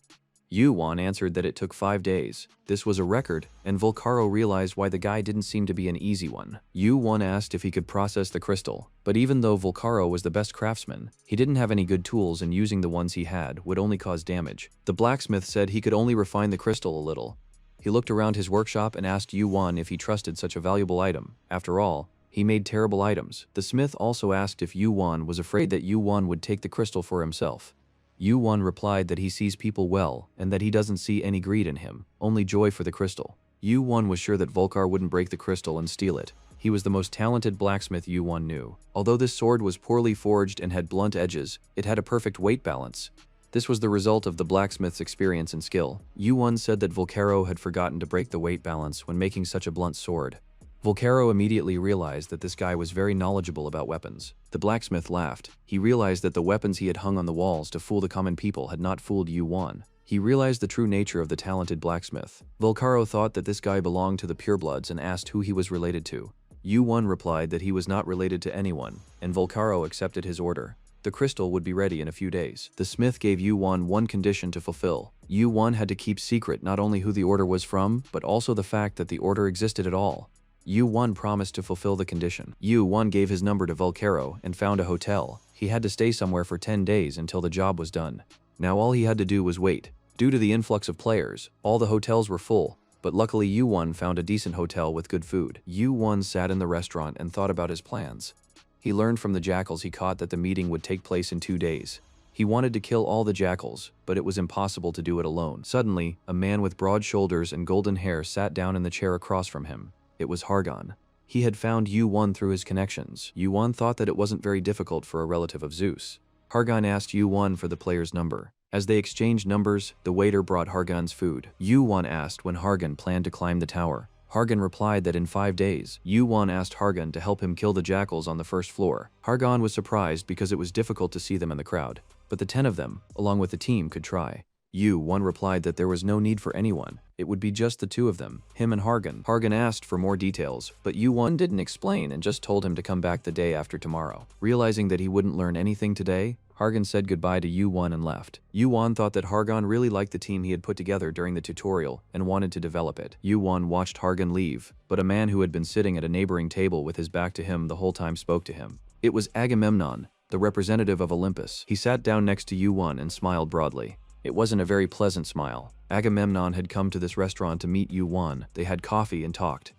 Yuan answered that it took 5 days. This was a record, and Volcaro realized why the guy didn't seem to be an easy one. Yuan asked if he could process the crystal, but even though Volcaro was the best craftsman, he didn't have any good tools and using the ones he had would only cause damage. The blacksmith said he could only refine the crystal a little. He looked around his workshop and asked Yuan if he trusted such a valuable item. After all, he made terrible items. The smith also asked if Yuan was afraid that Yuan would take the crystal for himself. Yuan replied that he sees people well and that he doesn't see any greed in him, only joy for the crystal. Yuan was sure that Volcar wouldn't break the crystal and steal it. He was the most talented blacksmith Yuan knew. Although this sword was poorly forged and had blunt edges, it had a perfect weight balance. This was the result of the blacksmith's experience and skill. Yuan said that Volcaro had forgotten to break the weight balance when making such a blunt sword. Volcaro immediately realized that this guy was very knowledgeable about weapons. The blacksmith laughed. He realized that the weapons he had hung on the walls to fool the common people had not fooled Yuan. He realized the true nature of the talented blacksmith. Volcaro thought that this guy belonged to the purebloods and asked who he was related to. Yuan replied that he was not related to anyone, and Volcaro accepted his order. The crystal would be ready in a few days. The smith gave Yuan one condition to fulfill. Yuan had to keep secret not only who the order was from, but also the fact that the order existed at all. Yuan promised to fulfill the condition. Yuan gave his number to Volcaro and found a hotel. He had to stay somewhere for 10 days until the job was done. Now all he had to do was wait. Due to the influx of players, all the hotels were full, but luckily Yuan found a decent hotel with good food. Yuan sat in the restaurant and thought about his plans. He learned from the jackals he caught that the meeting would take place in 2 days. He wanted to kill all the jackals, but it was impossible to do it alone. Suddenly, a man with broad shoulders and golden hair sat down in the chair across from him. It was Hargan. He had found Yuan through his connections. Yuan thought that it wasn't very difficult for a relative of Zeus. Hargan asked Yuan for the player's number. As they exchanged numbers, the waiter brought Hargan's food. Yuan asked when Hargan planned to climb the tower. Hargan replied that in 5 days. Yuan asked Hargan to help him kill the jackals on the first floor. Hargan was surprised because it was difficult to see them in the crowd, but the 10 of them, along with the team, could try. Yuan replied that there was no need for anyone. It would be just the 2 of them, him and Hargan. Hargan asked for more details, but Yuan didn't explain and just told him to come back the day after tomorrow. Realizing that he wouldn't learn anything today, Hargan said goodbye to Yuan and left. Yuan thought that Hargan really liked the team he had put together during the tutorial and wanted to develop it. Yuan watched Hargan leave, but a man who had been sitting at a neighboring table with his back to him the whole time spoke to him. It was Agamemnon, the representative of Olympus. He sat down next to Yuan and smiled broadly. It wasn't a very pleasant smile. Agamemnon had come to this restaurant to meet Yuan. They had coffee and talked.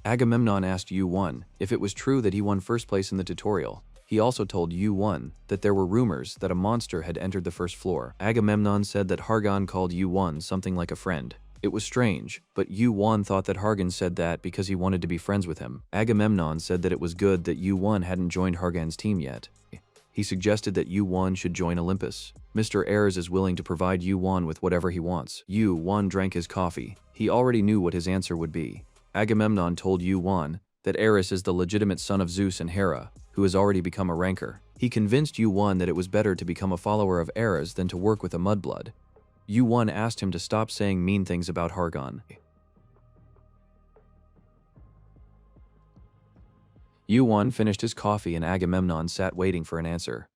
Agamemnon asked Yuan if it was true that he won first place in the tutorial. He also told Yuan that there were rumors that a monster had entered the first floor. Agamemnon said that Hargan called Yuan something like a friend. It was strange, but Yuan thought that Hargan said that because he wanted to be friends with him. Agamemnon said that it was good that Yuan hadn't joined Hargan's team yet. He suggested that Yuan should join Olympus. Mr. Ayres is willing to provide Yuan with whatever he wants. Yuan drank his coffee. He already knew what his answer would be. Agamemnon told Yuan that Ayres is the legitimate son of Zeus and Hera, who has already become a ranker. He convinced Yuan that it was better to become a follower of Ayres than to work with a mudblood. Yuan asked him to stop saying mean things about Hargan. Yuan finished his coffee and Agamemnon sat waiting for an answer.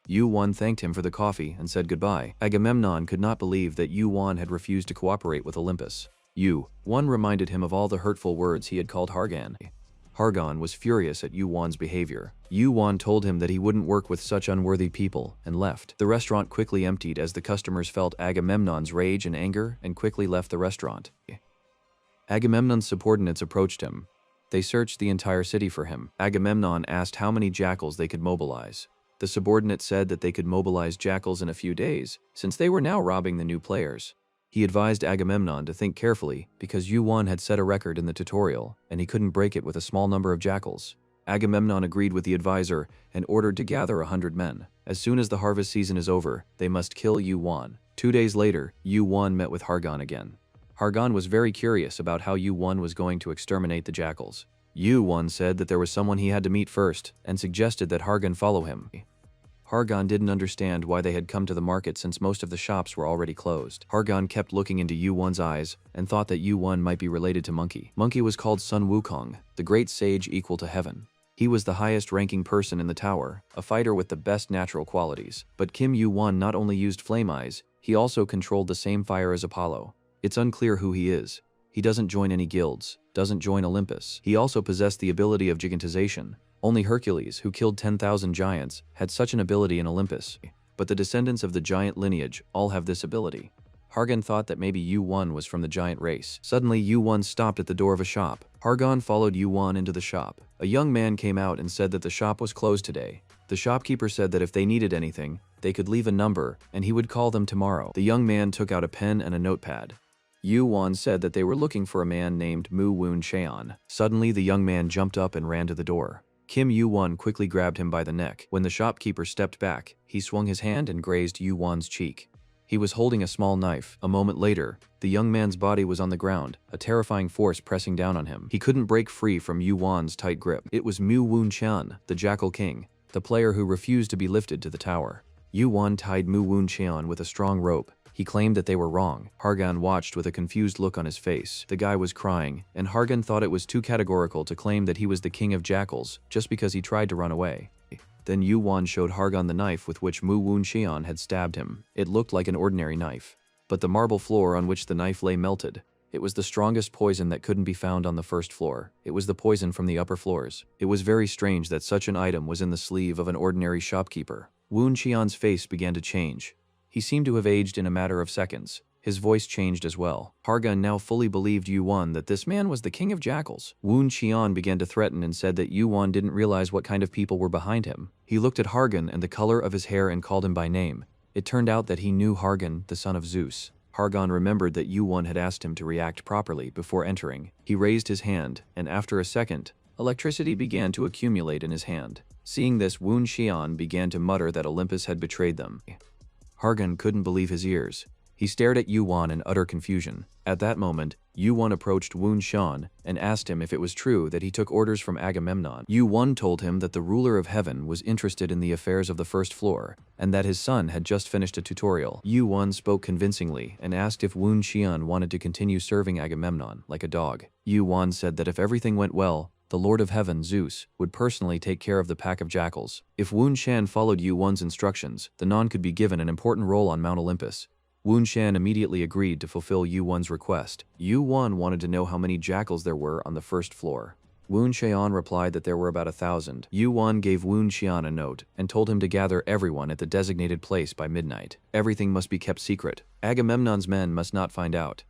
Yuan thanked him for the coffee and said goodbye. Agamemnon could not believe that Yuan had refused to cooperate with Olympus. Yuan reminded him of all the hurtful words he had called Hargan. Hargan was furious at Yuan's behavior. Yuan told him that he wouldn't work with such unworthy people and left. The restaurant quickly emptied as the customers felt Agamemnon's rage and anger and quickly left the restaurant. Agamemnon's subordinates approached him. They searched the entire city for him. Agamemnon asked how many jackals they could mobilize. The subordinate said that they could mobilize jackals in a few days, since they were now robbing the new players. He advised Agamemnon to think carefully because Yuan had set a record in the tutorial, and he couldn't break it with a small number of jackals. Agamemnon agreed with the advisor and ordered to gather 100 men. As soon as the harvest season is over, they must kill Yuan. 2 days later, Yuan met with Hargan again. Hargan was very curious about how Yuan was going to exterminate the jackals. Yuan said that there was someone he had to meet first and suggested that Hargan follow him. Hargan didn't understand why they had come to the market since most of the shops were already closed. Hargan kept looking into Yuan's eyes and thought that Yuan might be related to Monkey. Monkey was called Sun Wukong, the great sage equal to heaven. He was the highest-ranking person in the tower, a fighter with the best natural qualities. But Kim Yu-won not only used flame eyes, he also controlled the same fire as Apollo. It's unclear who he is. He doesn't join any guilds, doesn't join Olympus. He also possessed the ability of gigantization. Only Hercules, who killed 10,000 giants, had such an ability in Olympus. But the descendants of the giant lineage all have this ability. Hargan thought that maybe Yu-won was from the giant race. Suddenly, Yu-won stopped at the door of a shop. Hargan followed Yu-won into the shop. A young man came out and said that the shop was closed today. The shopkeeper said that if they needed anything, they could leave a number and he would call them tomorrow. The young man took out a pen and a notepad. Yu-won said that they were looking for a man named Mu Woon Cheon. Suddenly, the young man jumped up and ran to the door. Kim Yu-won quickly grabbed him by the neck. When the shopkeeper stepped back, he swung his hand and grazed Yu-won's cheek. He was holding a small knife. A moment later, the young man's body was on the ground, a terrifying force pressing down on him. He couldn't break free from Yu-won's tight grip. It was Mu Woon Cheon, the Jackal King, the player who refused to be lifted to the tower. Yu-won tied Mu Woon Cheon with a strong rope. He claimed that they were wrong. Hargan watched with a confused look on his face. The guy was crying, and Hargan thought it was too categorical to claim that he was the king of jackals just because he tried to run away. Then Yu-won showed Hargan the knife with which Mu Woon Cheon had stabbed him. It looked like an ordinary knife. But the marble floor on which the knife lay melted. It was the strongest poison that couldn't be found on the first floor. It was the poison from the upper floors. It was very strange that such an item was in the sleeve of an ordinary shopkeeper. Woon Cheon's face began to change. He seemed to have aged in a matter of seconds. His voice changed as well. Hargan now fully believed Yu-won that this man was the king of jackals. Woon Cheon began to threaten and said that Yu-won didn't realize what kind of people were behind him. He looked at Hargan and the color of his hair and called him by name. It turned out that he knew Hargan, the son of Zeus. Hargan remembered that Yu-won had asked him to react properly before entering. He raised his hand, and after a second, electricity began to accumulate in his hand. Seeing this, Woon Cheon began to mutter that Olympus had betrayed them. Hargan couldn't believe his ears. He stared at Yu-won in utter confusion. At that moment, Yu-won approached Woon Cheon and asked him if it was true that he took orders from Agamemnon. Yu-won told him that the ruler of heaven was interested in the affairs of the first floor, and that his son had just finished a tutorial. Yu-won spoke convincingly and asked if Woon Cheon wanted to continue serving Agamemnon like a dog. Yu-won said that if everything went well, the Lord of Heaven, Zeus, would personally take care of the pack of jackals. If Woon Cheon followed Yu-won's instructions, the non could be given an important role on Mount Olympus. Woon Cheon immediately agreed to fulfill Yu-won's request. Yu-won wanted to know how many jackals there were on the first floor. Woon Cheon replied that there were about 1,000. Yu-won gave Woon Cheon a note and told him to gather everyone at the designated place by midnight. Everything must be kept secret. Agamemnon's men must not find out.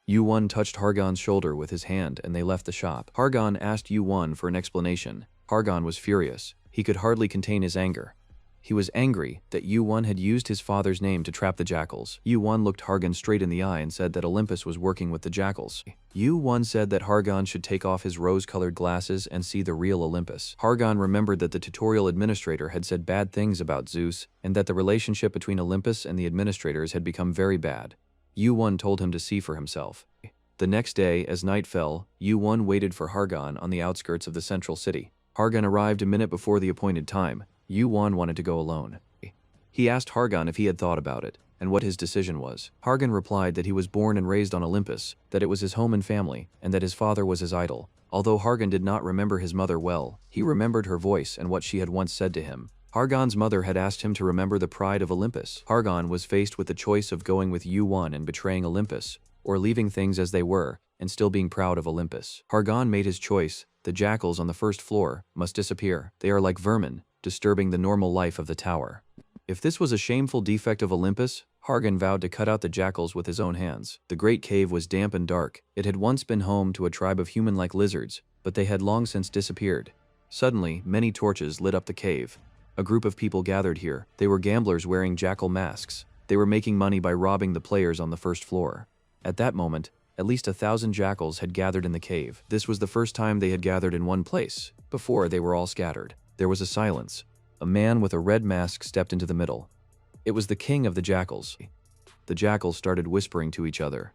Yu-won touched Hargan's shoulder with his hand and they left the shop. Hargan asked Yu-won for an explanation. Hargan was furious. He could hardly contain his anger. He was angry that Yu-won had used his father's name to trap the jackals. Yu-won looked Hargan straight in the eye and said that Olympus was working with the jackals. Yu-won said that Hargan should take off his rose-colored glasses and see the real Olympus. Hargan remembered that the tutorial administrator had said bad things about Zeus and that the relationship between Olympus and the administrators had become very bad. Yu-won told him to see for himself. The next day, as night fell, Yu-won waited for Hargan on the outskirts of the central city. Hargan arrived a minute before the appointed time. Yu-won wanted to go alone. He asked Hargan if he had thought about it, and what his decision was. Hargan replied that he was born and raised on Olympus, that it was his home and family, and that his father was his idol. Although Hargan did not remember his mother well, he remembered her voice and what she had once said to him. Hargan's mother had asked him to remember the pride of Olympus. Hargan was faced with the choice of going with Yu-won and betraying Olympus, or leaving things as they were and still being proud of Olympus. Hargan made his choice. The jackals on the first floor must disappear. They are like vermin, disturbing the normal life of the tower. If this was a shameful defect of Olympus, Hargan vowed to cut out the jackals with his own hands. The great cave was damp and dark. It had once been home to a tribe of human-like lizards, but they had long since disappeared. Suddenly, many torches lit up the cave. A group of people gathered here. They were gamblers wearing jackal masks. They were making money by robbing the players on the first floor. At that moment, at least 1,000 jackals had gathered in the cave. This was the first time they had gathered in one place. Before, they were all scattered. There was a silence. A man with a red mask stepped into the middle. It was the king of the jackals. The jackals started whispering to each other.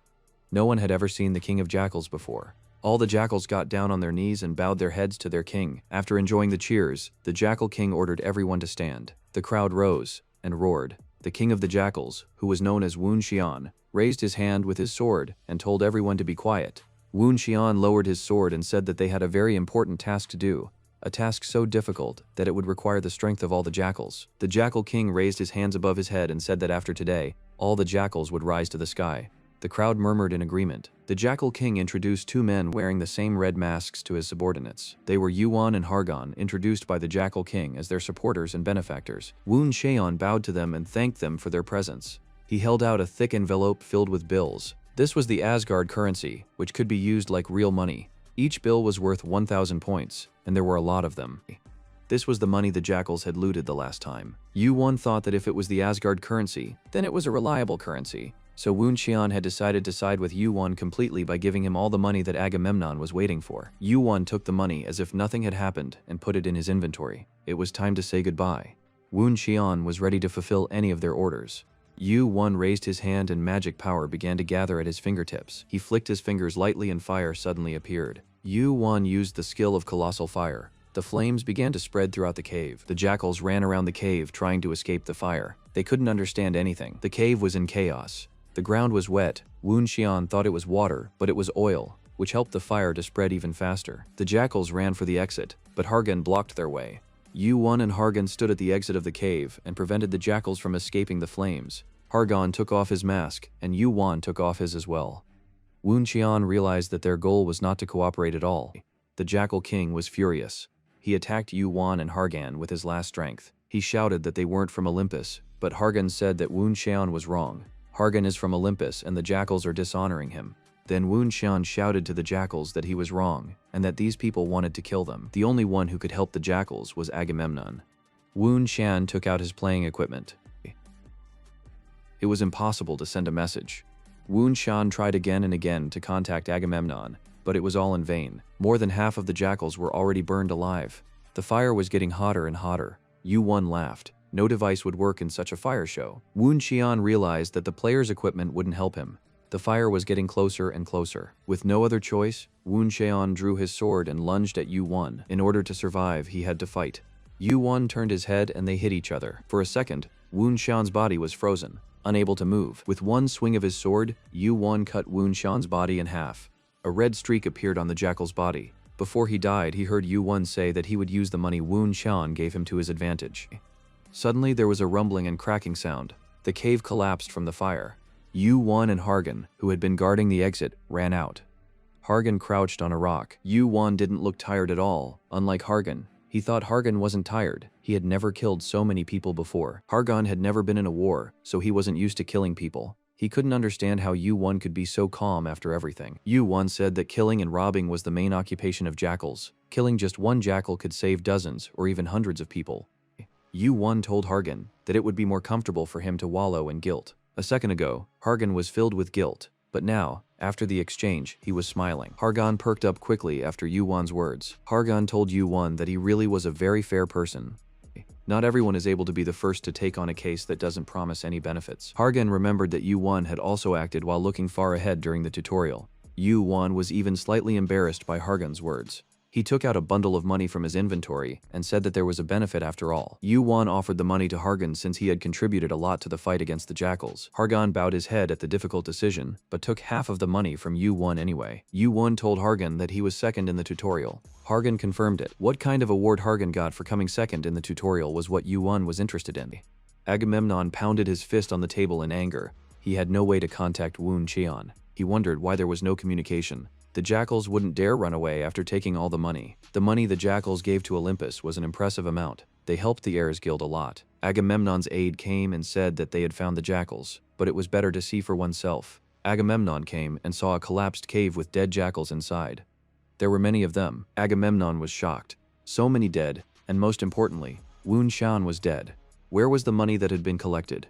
No one had ever seen the king of jackals before. All the jackals got down on their knees and bowed their heads to their king. After enjoying the cheers, the jackal king ordered everyone to stand. The crowd rose and roared. The king of the jackals, who was known as Woon Cheon, raised his hand with his sword and told everyone to be quiet. Woon Cheon lowered his sword and said that they had a very important task to do. a task so difficult that it would require the strength of all the jackals. The Jackal King raised his hands above his head and said that after today, all the jackals would rise to the sky. The crowd murmured in agreement. The Jackal King introduced two men wearing the same red masks to his subordinates. They were Yuan and Hargon, introduced by the Jackal King as their supporters and benefactors. Woon Cheon bowed to them and thanked them for their presence. He held out a thick envelope filled with bills. This was the Asgard currency, which could be used like real money. Each bill was worth 1,000 points, and there were a lot of them. This was the money the jackals had looted the last time. Yuan thought that if it was the Asgard currency, then it was a reliable currency. So Woon Cheon had decided to side with Yuan completely by giving him all the money that Agamemnon was waiting for. Yuan took the money as if nothing had happened and put it in his inventory. It was time to say goodbye. Woon Cheon was ready to fulfill any of their orders. Yuan raised his hand and magic power began to gather at his fingertips. He flicked his fingers lightly and fire suddenly appeared. Yuan used the skill of colossal fire. The flames began to spread throughout the cave. The jackals ran around the cave trying to escape the fire. They couldn't understand anything. The cave was in chaos. The ground was wet. Woon Cheon thought it was water, but it was oil, which helped the fire to spread even faster. The jackals ran for the exit, but Hargon blocked their way. Yuan and Hargon stood at the exit of the cave and prevented the jackals from escaping the flames. Hargon took off his mask, and Yuan took off his as well. Woon Cheon realized that their goal was not to cooperate at all. The Jackal King was furious. He attacked Yuan and Hargon with his last strength. He shouted that they weren't from Olympus, but Hargon said that Woon Cheon was wrong. Hargon is from Olympus and the jackals are dishonoring him. Then Woon Cheon shouted to the jackals that he was wrong and that these people wanted to kill them. The only one who could help the jackals was Agamemnon. Woon Cheon took out his playing equipment. It was impossible to send a message. Woon Cheon tried again and again to contact Agamemnon, but it was all in vain. More than half of the jackals were already burned alive. The fire was getting hotter and hotter. Yuan laughed. No device would work in such a fire show. Woon Cheon realized that the player's equipment wouldn't help him. The fire was getting closer and closer. With no other choice, Woon Cheon drew his sword and lunged at Yuan. In order to survive, he had to fight. Yuan turned his head and they hit each other. For a second, Woon Cheon's body was frozen, unable to move. With one swing of his sword, Yuan cut Woon Cheon's body in half. A red streak appeared on the jackal's body. Before he died, he heard Yuan say that he would use the money Woon Cheon gave him to his advantage. Suddenly, there was a rumbling and cracking sound. The cave collapsed from the fire. Yuan and Hargon, who had been guarding the exit, ran out. Hargon crouched on a rock. Yuan didn't look tired at all. Unlike Hargon, he thought Hargon wasn't tired. He had never killed so many people before. Hargon had never been in a war, so he wasn't used to killing people. He couldn't understand how Yuan could be so calm after everything. Yuan said that killing and robbing was the main occupation of jackals. Killing just one jackal could save dozens or even hundreds of people. Yuan told Hargon that it would be more comfortable for him to wallow in guilt. A second ago, Hargon was filled with guilt, but now, after the exchange, he was smiling. Hargon perked up quickly after Yuan's words. Hargon told Yuan that he really was a very fair person. Not everyone is able to be the first to take on a case that doesn't promise any benefits. Hargon remembered that Yuan had also acted while looking far ahead during the tutorial. Yuan was even slightly embarrassed by Hargon's words. He took out a bundle of money from his inventory and said that there was a benefit after all. Yuan offered the money to Hargon since he had contributed a lot to the fight against the jackals. Hargon bowed his head at the difficult decision, but took half of the money from Yuan anyway. Yuan told Hargon that he was second in the tutorial. Hargon confirmed it. What kind of award Hargon got for coming second in the tutorial was what Yuan was interested in. Agamemnon pounded his fist on the table in anger. He had no way to contact Woon Cheon. He wondered why there was no communication. The jackals wouldn't dare run away after taking all the money. The money the jackals gave to Olympus was an impressive amount. They helped the Heirs Guild a lot. Agamemnon's aide came and said that they had found the jackals, but it was better to see for oneself. Agamemnon came and saw a collapsed cave with dead jackals inside. There were many of them. Agamemnon was shocked. So many dead, and most importantly, Woon Cheon was dead. Where was the money that had been collected?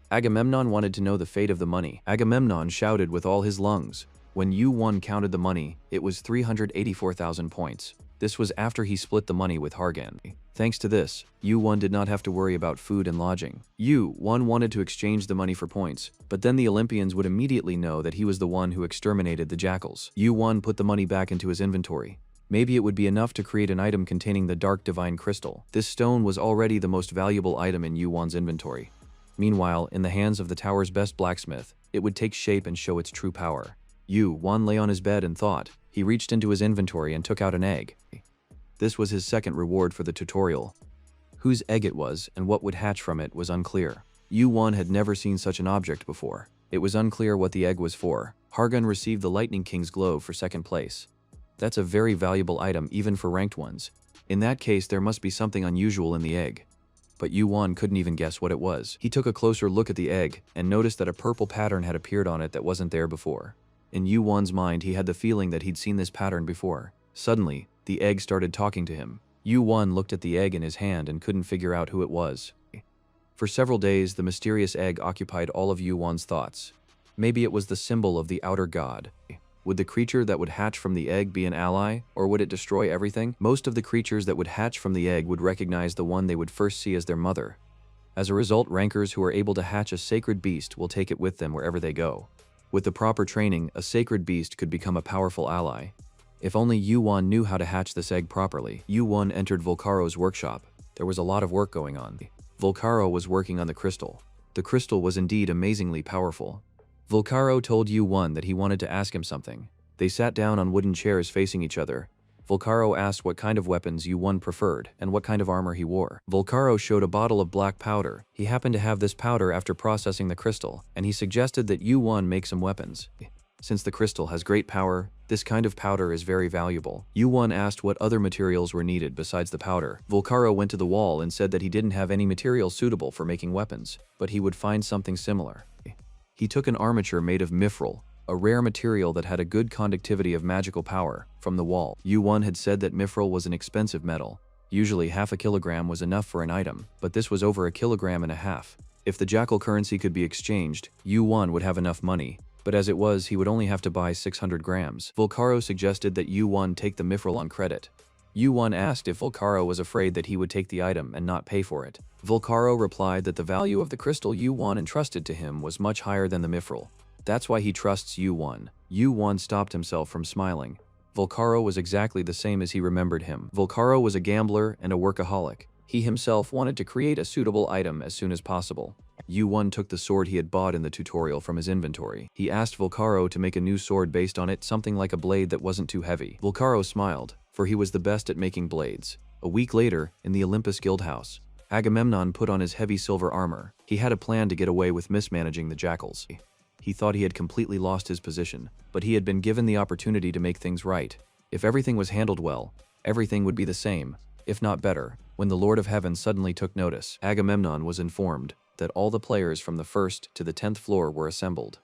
Agamemnon wanted to know the fate of the money. Agamemnon shouted with all his lungs. When Yuan counted the money, it was 384,000 points. This was after he split the money with Hargon. Thanks to this, Yuan did not have to worry about food and lodging. Yuan wanted to exchange the money for points, but then the Olympians would immediately know that he was the one who exterminated the jackals. Yuan put the money back into his inventory. Maybe it would be enough to create an item containing the Dark Divine Crystal. This stone was already the most valuable item in Yuan's inventory. Meanwhile, in the hands of the tower's best blacksmith, it would take shape and show its true power. Yuan lay on his bed and thought. He reached into his inventory and took out an egg. This was his second reward for the tutorial. Whose egg it was and what would hatch from it was unclear. Yu-won had never seen such an object before. It was unclear what the egg was for. Hargun received the Lightning King's Globe for second place. That's a very valuable item even for ranked ones. In that case, there must be something unusual in the egg. But Yu-won couldn't even guess what it was. He took a closer look at the egg and noticed that a purple pattern had appeared on it that wasn't there before. In Yu-won's mind, he had the feeling that he'd seen this pattern before. Suddenly, the egg started talking to him. Yu-won looked at the egg in his hand and couldn't figure out who it was. For several days, the mysterious egg occupied all of Yu-won's thoughts. Maybe it was the symbol of the outer god. Would the creature that would hatch from the egg be an ally, or would it destroy everything? Most of the creatures that would hatch from the egg would recognize the one they would first see as their mother. As a result, rankers who are able to hatch a sacred beast will take it with them wherever they go. With the proper training, a sacred beast could become a powerful ally. If only Yu-won knew how to hatch this egg properly. Yu-won entered Volcaro's workshop. There was a lot of work going on. Volcaro was working on the crystal. The crystal was indeed amazingly powerful. Volcaro told Yu-won that he wanted to ask him something. They sat down on wooden chairs facing each other. Volcaro asked what kind of weapons Yu-won preferred and what kind of armor he wore. Volcaro showed a bottle of black powder. He happened to have this powder after processing the crystal, and he suggested that Yu-won make some weapons. Since the crystal has great power, this kind of powder is very valuable. Yu-won asked what other materials were needed besides the powder. Volcaro went to the wall and said that he didn't have any material suitable for making weapons, but he would find something similar. He took an armature made of mithril, a rare material that had a good conductivity of magical power, from the wall. Yu-won had said that mithril was an expensive metal. Usually half a kilogram was enough for an item, but this was over 1.5 kilograms. If the jackal currency could be exchanged, Yu-won would have enough money, but as it was, he would only have to buy 600 grams. Volcaro suggested that Yu-won take the mithril on credit. Yu-won asked if Volcaro was afraid that he would take the item and not pay for it. Volcaro replied that the value of the crystal Yu-won entrusted to him was much higher than the mithril. That's why he trusts Yu-won. Yu-won stopped himself from smiling. Volcaro was exactly the same as he remembered him. Volcaro was a gambler and a workaholic. He himself wanted to create a suitable item as soon as possible. Yu-won took the sword he had bought in the tutorial from his inventory. He asked Volcaro to make a new sword based on it, something like a blade that wasn't too heavy. Volcaro smiled, for he was the best at making blades. A week later, in the Olympus Guildhouse, Agamemnon put on his heavy silver armor. He had a plan to get away with mismanaging the jackals. He thought he had completely lost his position, but he had been given the opportunity to make things right. If everything was handled well, everything would be the same, if not better. When the Lord of Heaven suddenly took notice, Agamemnon was informed that all the players from the 1st to the 10th floor were assembled.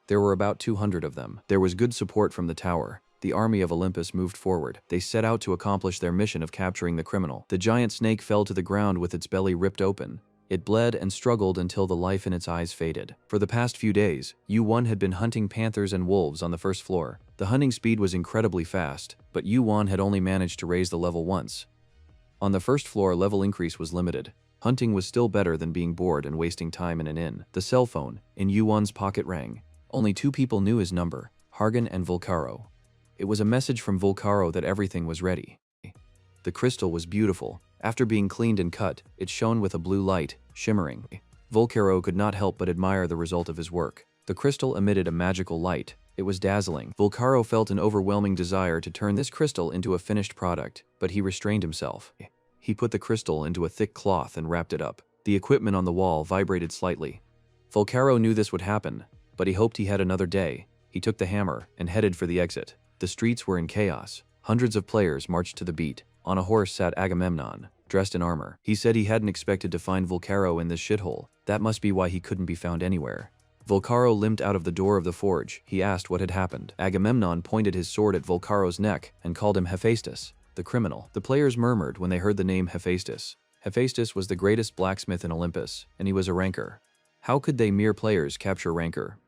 There were about 200 of them. There was good support from the tower. The army of Olympus moved forward. They set out to accomplish their mission of capturing the criminal. The giant snake fell to the ground with its belly ripped open. It bled and struggled until the life in its eyes faded. For the past few days, Yu-won had been hunting panthers and wolves on the 1st floor. The hunting speed was incredibly fast, but Yu-won had only managed to raise the level once. On the 1st floor, level increase was limited. Hunting was still better than being bored and wasting time in an inn. The cell phone in Yu-won's pocket rang. Only 2 people knew his number, Hargun and Volcaro. It was a message from Volcaro that everything was ready. The crystal was beautiful. After being cleaned and cut, it shone with a blue light, shimmering. Volcaro could not help but admire the result of his work. The crystal emitted a magical light. It was dazzling. Volcaro felt an overwhelming desire to turn this crystal into a finished product, but he restrained himself. He put the crystal into a thick cloth and wrapped it up. The equipment on the wall vibrated slightly. Volcaro knew this would happen, but he hoped he had another day. He took the hammer and headed for the exit. The streets were in chaos. Hundreds of players marched to the beat. On a horse sat Agamemnon, dressed in armor. He said he hadn't expected to find Volcaro in this shithole. That must be why he couldn't be found anywhere. Volcaro limped out of the door of the forge. He asked what had happened. Agamemnon pointed his sword at Volcaro's neck and called him Hephaestus, the criminal. The players murmured when they heard the name Hephaestus. Hephaestus was the greatest blacksmith in Olympus, and he was a ranker. How could they mere players capture rancor?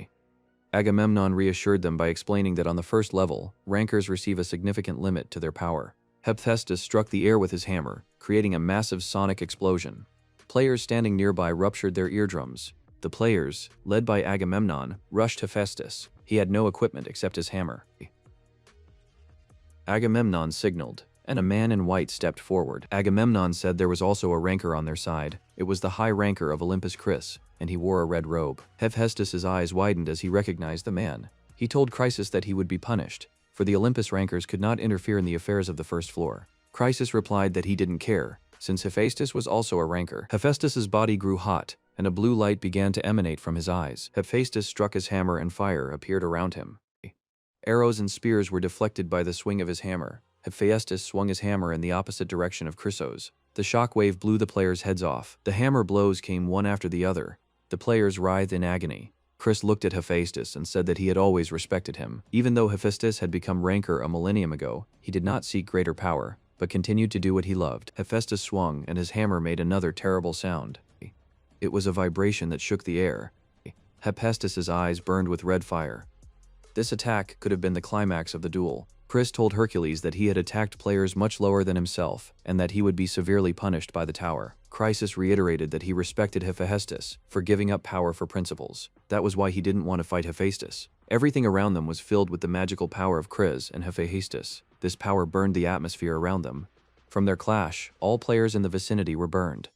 Agamemnon reassured them by explaining that on the 1st level, rankers receive a significant limit to their power. Hephaestus struck the air with his hammer, creating a massive sonic explosion. Players standing nearby ruptured their eardrums. The players, led by Agamemnon, rushed Hephaestus. He had no equipment except his hammer. Agamemnon signaled, and a man in white stepped forward. Agamemnon said there was also a ranker on their side. It was the high ranker of Olympus Chris, and he wore a red robe. Hephaestus's eyes widened as he recognized the man. He told Chrysis that he would be punished, for the Olympus rankers could not interfere in the affairs of the 1st floor. Crisis replied that he didn't care, since Hephaestus was also a ranker. Hephaestus's body grew hot, and a blue light began to emanate from his eyes. Hephaestus struck his hammer and fire appeared around him. Arrows and spears were deflected by the swing of his hammer. Hephaestus swung his hammer in the opposite direction of Chrysos. The shockwave blew the players' heads off. The hammer blows came one after the other. The players writhed in agony. Chris looked at Hephaestus and said that he had always respected him. Even though Hephaestus had become ranker a millennium ago, he did not seek greater power, but continued to do what he loved. Hephaestus swung, and his hammer made another terrible sound. It was a vibration that shook the air. Hephaestus's eyes burned with red fire. This attack could have been the climax of the duel. Chris told Hercules that he had attacked players much lower than himself, and that he would be severely punished by the tower. Chrysos reiterated that he respected Hephaestus for giving up power for principles. That was why he didn't want to fight Hephaestus. Everything around them was filled with the magical power of Chrysos and Hephaestus. This power burned the atmosphere around them. From their clash, all players in the vicinity were burned.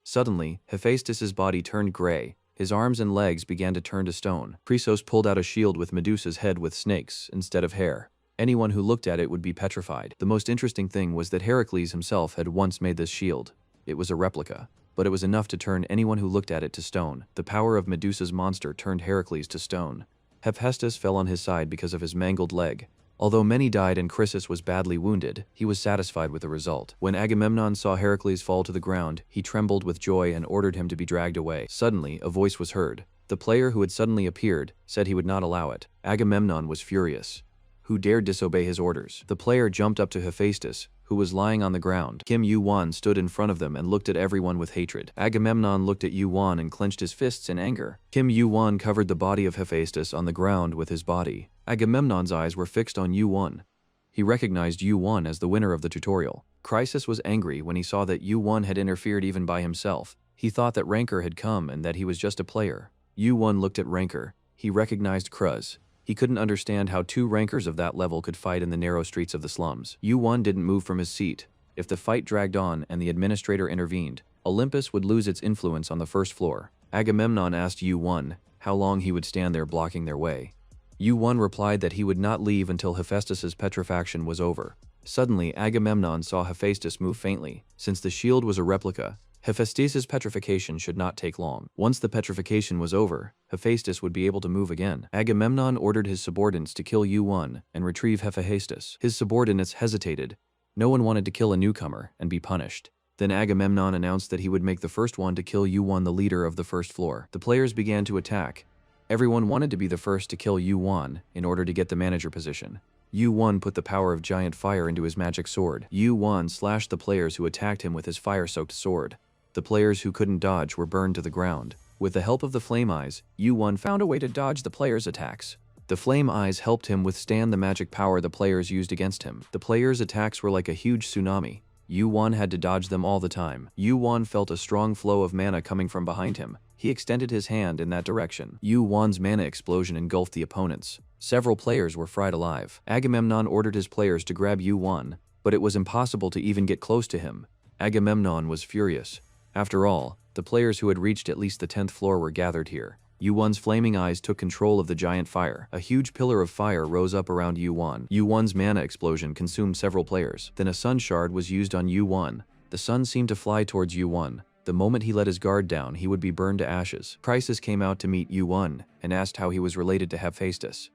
Suddenly, Hephaestus's body turned gray. His arms and legs began to turn to stone. Chrysos pulled out a shield with Medusa's head with snakes instead of hair. Anyone who looked at it would be petrified. The most interesting thing was that Heracles himself had once made this shield. It was a replica, but it was enough to turn anyone who looked at it to stone. The power of Medusa's monster turned Heracles to stone. Hephaestus fell on his side because of his mangled leg. Although many died and Chrysos was badly wounded, he was satisfied with the result. When Agamemnon saw Heracles fall to the ground, he trembled with joy and ordered him to be dragged away. Suddenly, a voice was heard. The player who had suddenly appeared said he would not allow it. Agamemnon was furious. Who dared disobey his orders? The player jumped up to Hephaestus, who was lying on the ground. Kim Yu-won stood in front of them and looked at everyone with hatred. Agamemnon looked at Yu-won and clenched his fists in anger. Kim Yu-won covered the body of Hephaestus on the ground with his body. Agamemnon's eyes were fixed on Yu-won. He recognized Yu-won as the winner of the tutorial. Chrysos was angry when he saw that Yu-won had interfered even by himself. He thought that Rancor had come and that he was just a player. Yu-won looked at Rancor. He recognized Cruz. He couldn't understand how two rankers of that level could fight in the narrow streets of the slums. Yu-won didn't move from his seat. If the fight dragged on and the administrator intervened, Olympus would lose its influence on the first floor. Agamemnon asked Yu-won how long he would stand there blocking their way. Yu-won replied that he would not leave until Hephaestus's petrifaction was over. Suddenly, Agamemnon saw Hephaestus move faintly. Since the shield was a replica, Hephaestus's petrification should not take long. Once the petrification was over, Hephaestus would be able to move again. Agamemnon ordered his subordinates to kill Yu-won and retrieve Hephaestus. His subordinates hesitated. No one wanted to kill a newcomer and be punished. Then Agamemnon announced that he would make the first one to kill Yu-won the leader of the first floor. The players began to attack. Everyone wanted to be the first to kill Yu-won in order to get the manager position. Yu-won put the power of giant fire into his magic sword. Yu-won slashed the players who attacked him with his fire-soaked sword. The players who couldn't dodge were burned to the ground. With the help of the Flame Eyes, Yu-won found a way to dodge the players' attacks. The Flame Eyes helped him withstand the magic power the players used against him. The players' attacks were like a huge tsunami. Yu-won had to dodge them all the time. Yu-won felt a strong flow of mana coming from behind him. He extended his hand in that direction. Yu-won's mana explosion engulfed the opponents. Several players were fried alive. Agamemnon ordered his players to grab Yu-won, but it was impossible to even get close to him. Agamemnon was furious. After all, the players who had reached at least the 10th floor were gathered here. Yu-won's flaming eyes took control of the giant fire. A huge pillar of fire rose up around Yu-won. Yu-won's mana explosion consumed several players. Then a sun shard was used on Yu-won. The sun seemed to fly towards Yu-won. The moment he let his guard down, he would be burned to ashes. Chrysos came out to meet Yu-won and asked how he was related to Hephaestus.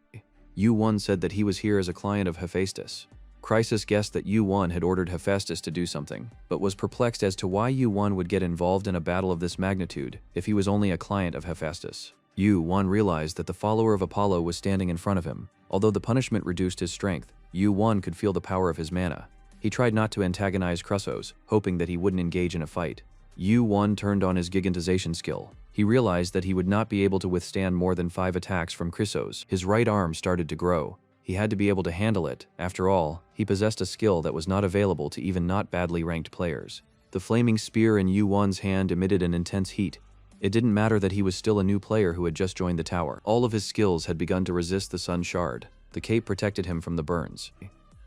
Yu-won said that he was here as a client of Hephaestus. Chrysos guessed that Yu-won had ordered Hephaestus to do something, but was perplexed as to why Yu-won would get involved in a battle of this magnitude if he was only a client of Hephaestus. Yu-won realized that the follower of Apollo was standing in front of him. Although the punishment reduced his strength, Yu-won could feel the power of his mana. He tried not to antagonize Chrysos, hoping that he wouldn't engage in a fight. Yu-won turned on his gigantization skill. He realized that he would not be able to withstand more than 5 attacks from Chrysos. His right arm started to grow. He had to be able to handle it. After all, he possessed a skill that was not available to even not badly ranked players. The flaming spear in Yu-won's hand emitted an intense heat. It didn't matter that he was still a new player who had just joined the tower. All of his skills had begun to resist the sun shard. The cape protected him from the burns.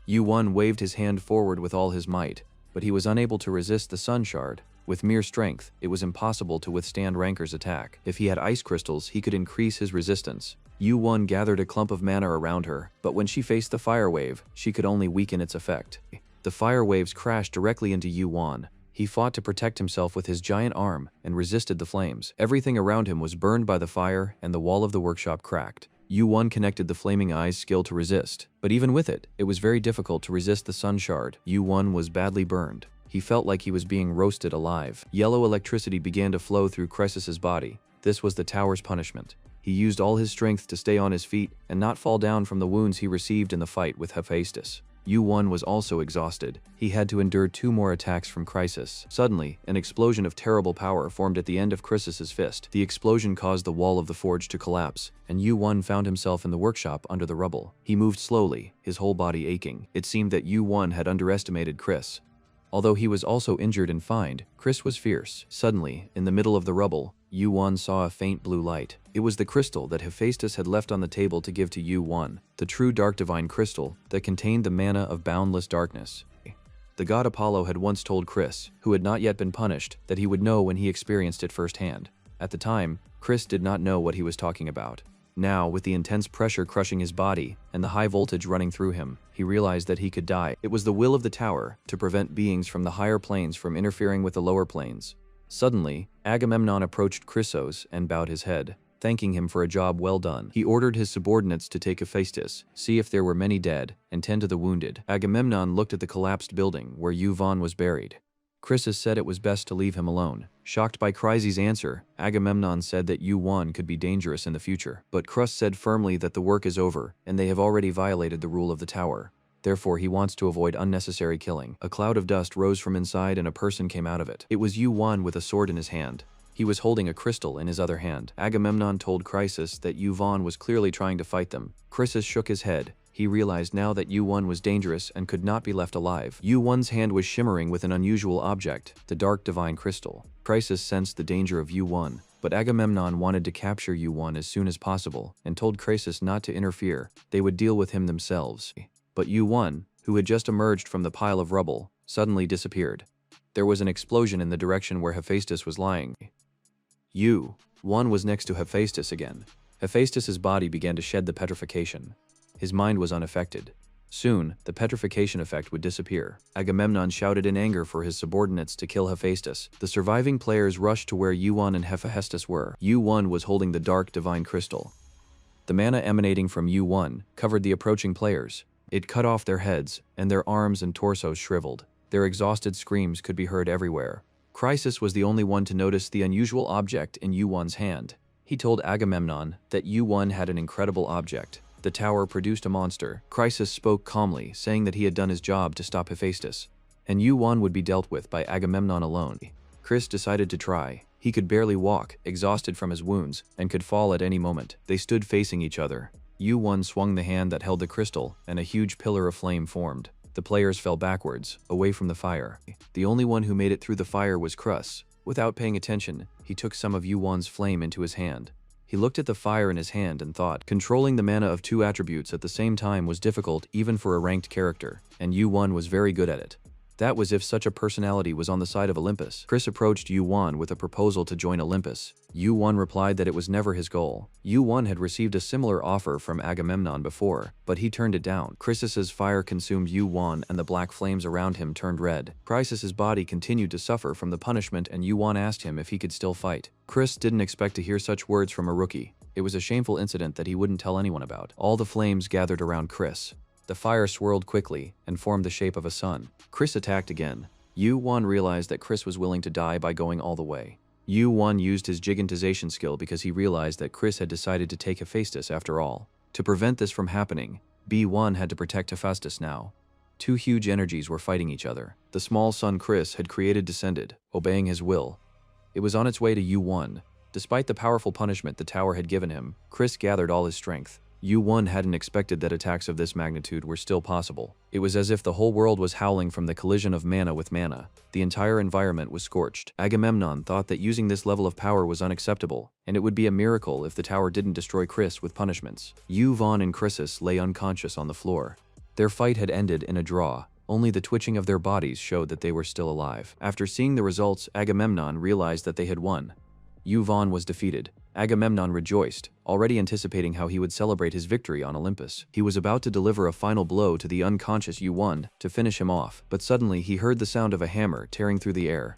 Yu-won waved his hand forward with all his might, but he was unable to resist the sun shard. With mere strength, it was impossible to withstand Rancor's attack. If he had ice crystals, he could increase his resistance. Yu-won gathered a clump of mana around her, but when she faced the fire wave, she could only weaken its effect. The fire waves crashed directly into Yu-Wan. He fought to protect himself with his giant arm and resisted the flames. Everything around him was burned by the fire and the wall of the workshop cracked. Yu-Wan connected the flaming eye's skill to resist, but even with it, it was very difficult to resist the sun shard. Yu-Wan was badly burned. He felt like he was being roasted alive. Yellow electricity began to flow through Cressus's body. This was the tower's punishment. He used all his strength to stay on his feet and not fall down from the wounds he received in the fight with Hephaestus. Yu-Wan was also exhausted. He had to endure 2 more attacks from Chrysis. Suddenly, an explosion of terrible power formed at the end of Chrysis's fist. The explosion caused the wall of the forge to collapse, and Yu-Wan found himself in the workshop under the rubble. He moved slowly, his whole body aching. It seemed that Yu-Wan had underestimated Chris. Although he was also injured and fined, Chris was fierce. Suddenly, in the middle of the rubble, Yu-Wan saw a faint blue light. It was the crystal that Hephaestus had left on the table to give to Yu-Wan, the true dark divine crystal that contained the mana of boundless darkness. The god Apollo had once told Chris, who had not yet been punished, that he would know when he experienced it firsthand. At the time, Chris did not know what he was talking about. Now, with the intense pressure crushing his body and the high voltage running through him, he realized that he could die. It was the will of the tower to prevent beings from the higher planes from interfering with the lower planes. Suddenly, Agamemnon approached Chrysos and bowed his head, thanking him for a job well done. He ordered his subordinates to take Hephaestus, see if there were many dead, and tend to the wounded. Agamemnon looked at the collapsed building where Yu-Wan was buried. Chrysos said it was best to leave him alone. Shocked by Chryses' answer, Agamemnon said that Yu-Wan could be dangerous in the future. But Chryses said firmly that the work is over, and they have already violated the rule of the tower. Therefore, he wants to avoid unnecessary killing. A cloud of dust rose from inside and a person came out of it. It was Yu-Wan with a sword in his hand. He was holding a crystal in his other hand. Agamemnon told Chryses that Yu-Wan was clearly trying to fight them. Chryses shook his head. He realized now that Yu-Wan was dangerous and could not be left alive. Yu-Wan's hand was shimmering with an unusual object, the dark divine crystal. Chryses sensed the danger of Yu-Wan, but Agamemnon wanted to capture Yu-Wan as soon as possible and told Chryses not to interfere. They would deal with him themselves. But Yu-Wan, who had just emerged from the pile of rubble, suddenly disappeared. There was an explosion in the direction where Hephaestus was lying. Yu-Wan was next to Hephaestus again. Hephaestus's body began to shed the petrification. His mind was unaffected. Soon, the petrification effect would disappear. Agamemnon shouted in anger for his subordinates to kill Hephaestus. The surviving players rushed to where Yu-Wan and Hephaestus were. Yu-Wan was holding the dark divine crystal. The mana emanating from Yu-Wan covered the approaching players. It cut off their heads, and their arms and torsos shriveled. Their exhausted screams could be heard everywhere. Chryses was the only one to notice the unusual object in Yu-Wan's hand. He told Agamemnon that Yu-Wan had an incredible object. The tower produced a monster. Chryses spoke calmly, saying that he had done his job to stop Hephaestus, and Yu-Wan would be dealt with by Agamemnon alone. Chris decided to try. He could barely walk, exhausted from his wounds, and could fall at any moment. They stood facing each other. Yu-Wan swung the hand that held the crystal, and a huge pillar of flame formed. The players fell backwards, away from the fire. The only one who made it through the fire was Chryses. Without paying attention, he took some of Yu-Wan's flame into his hand. He looked at the fire in his hand and thought, controlling the mana of 2 attributes at the same time was difficult even for a ranked character, and Yu-Wan was very good at it. That was if such a personality was on the side of Olympus. Chris approached Yu-Wan with a proposal to join Olympus. Yu-Wan replied that it was never his goal. Yu-Wan had received a similar offer from Agamemnon before, but he turned it down. Chrysis's fire consumed Yu-Wan and the black flames around him turned red. Chrysis's body continued to suffer from the punishment and Yu-Wan asked him if he could still fight. Chris didn't expect to hear such words from a rookie. It was a shameful incident that he wouldn't tell anyone about. All the flames gathered around Chris. The fire swirled quickly and formed the shape of a sun. Chris attacked again. Yu-Wan realized that Chris was willing to die by going all the way. Yu-Wan used his gigantization skill because he realized that Chris had decided to take Hephaestus after all. To prevent this from happening, B1 had to protect Hephaestus now. 2 huge energies were fighting each other. The small sun Chris had created descended, obeying his will. It was on its way to Yu-Wan. Despite the powerful punishment the tower had given him, Chris gathered all his strength. Yu-Wan hadn't expected that attacks of this magnitude were still possible. It was as if the whole world was howling from the collision of mana with mana. The entire environment was scorched. Agamemnon thought that using this level of power was unacceptable, and it would be a miracle if the tower didn't destroy Chris with punishments. Yu-Wan and Chrysis lay unconscious on the floor. Their fight had ended in a draw. Only the twitching of their bodies showed that they were still alive. After seeing the results, Agamemnon realized that they had won. Yu-Wan was defeated. Agamemnon rejoiced, already anticipating how he would celebrate his victory on Olympus. He was about to deliver a final blow to the unconscious Yuan to finish him off, but suddenly he heard the sound of a hammer tearing through the air.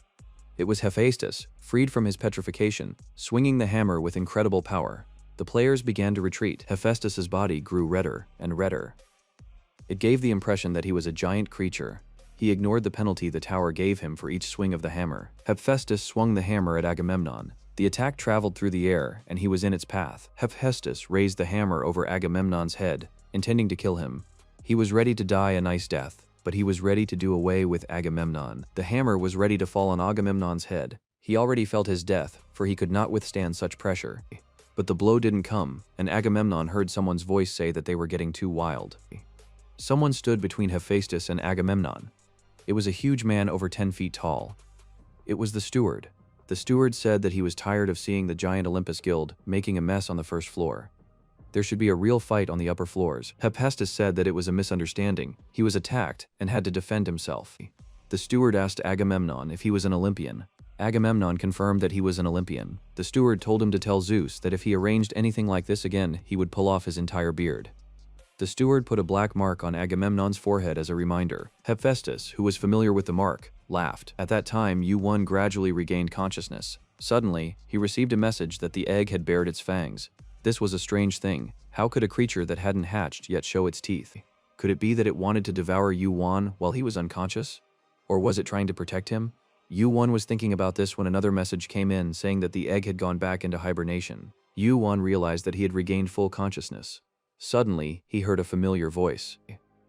It was Hephaestus, freed from his petrification, swinging the hammer with incredible power. The players began to retreat. Hephaestus's body grew redder and redder. It gave the impression that he was a giant creature. He ignored the penalty the tower gave him for each swing of the hammer. Hephaestus swung the hammer at Agamemnon. The attack traveled through the air, and he was in its path. Hephaestus raised the hammer over Agamemnon's head, intending to kill him. He was ready to die a nice death, but he was ready to do away with Agamemnon. The hammer was ready to fall on Agamemnon's head. He already felt his death, for he could not withstand such pressure. But the blow didn't come, and Agamemnon heard someone's voice say that they were getting too wild. Someone stood between Hephaestus and Agamemnon. It was a huge man over 10 feet tall. It was the steward. The steward said that he was tired of seeing the giant Olympus Guild making a mess on the first floor. There should be a real fight on the upper floors. Hephaestus said that it was a misunderstanding. He was attacked and had to defend himself. The steward asked Agamemnon if he was an Olympian. Agamemnon confirmed that he was an Olympian. The steward told him to tell Zeus that if he arranged anything like this again, he would pull off his entire beard. The steward put a black mark on Agamemnon's forehead as a reminder. Hephaestus, who was familiar with the mark, laughed. At that time, Yuan gradually regained consciousness. Suddenly, he received a message that the egg had bared its fangs. This was a strange thing. How could a creature that hadn't hatched yet show its teeth? Could it be that it wanted to devour Yuan while he was unconscious? Or was it trying to protect him? Yuan was thinking about this when another message came in saying that the egg had gone back into hibernation. Yuan realized that he had regained full consciousness. Suddenly, he heard a familiar voice.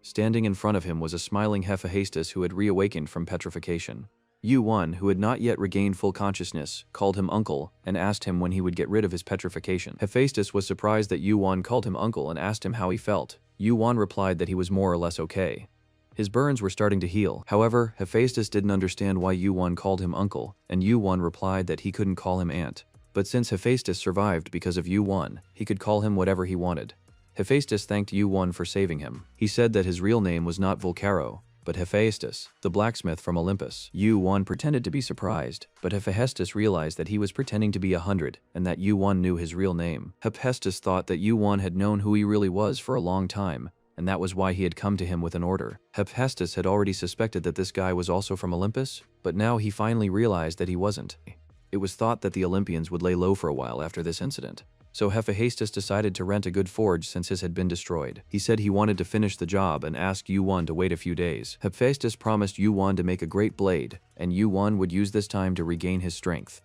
Standing in front of him was a smiling Hephaestus who had reawakened from petrification. Yuan, who had not yet regained full consciousness, called him uncle and asked him when he would get rid of his petrification. Hephaestus was surprised that Yuan called him uncle and asked him how he felt. Yuan replied that he was more or less okay. His burns were starting to heal. However, Hephaestus didn't understand why Yuan called him uncle, and Yuan replied that he couldn't call him aunt. But since Hephaestus survived because of Yuan, he could call him whatever he wanted. Hephaestus thanked Yuan for saving him. He said that his real name was not Vulcaro, but Hephaestus, the blacksmith from Olympus. Yuan pretended to be surprised, but Hephaestus realized that he was pretending to be 100 and that Yuan knew his real name. Hephaestus thought that Yuan had known who he really was for a long time, and that was why he had come to him with an order. Hephaestus had already suspected that this guy was also from Olympus, but now he finally realized that he wasn't. It was thought that the Olympians would lay low for a while after this incident. So Hephaestus decided to rent a good forge since his had been destroyed. He said he wanted to finish the job and asked Yuan to wait a few days. Hephaestus promised Yuan to make a great blade, and Yuan would use this time to regain his strength.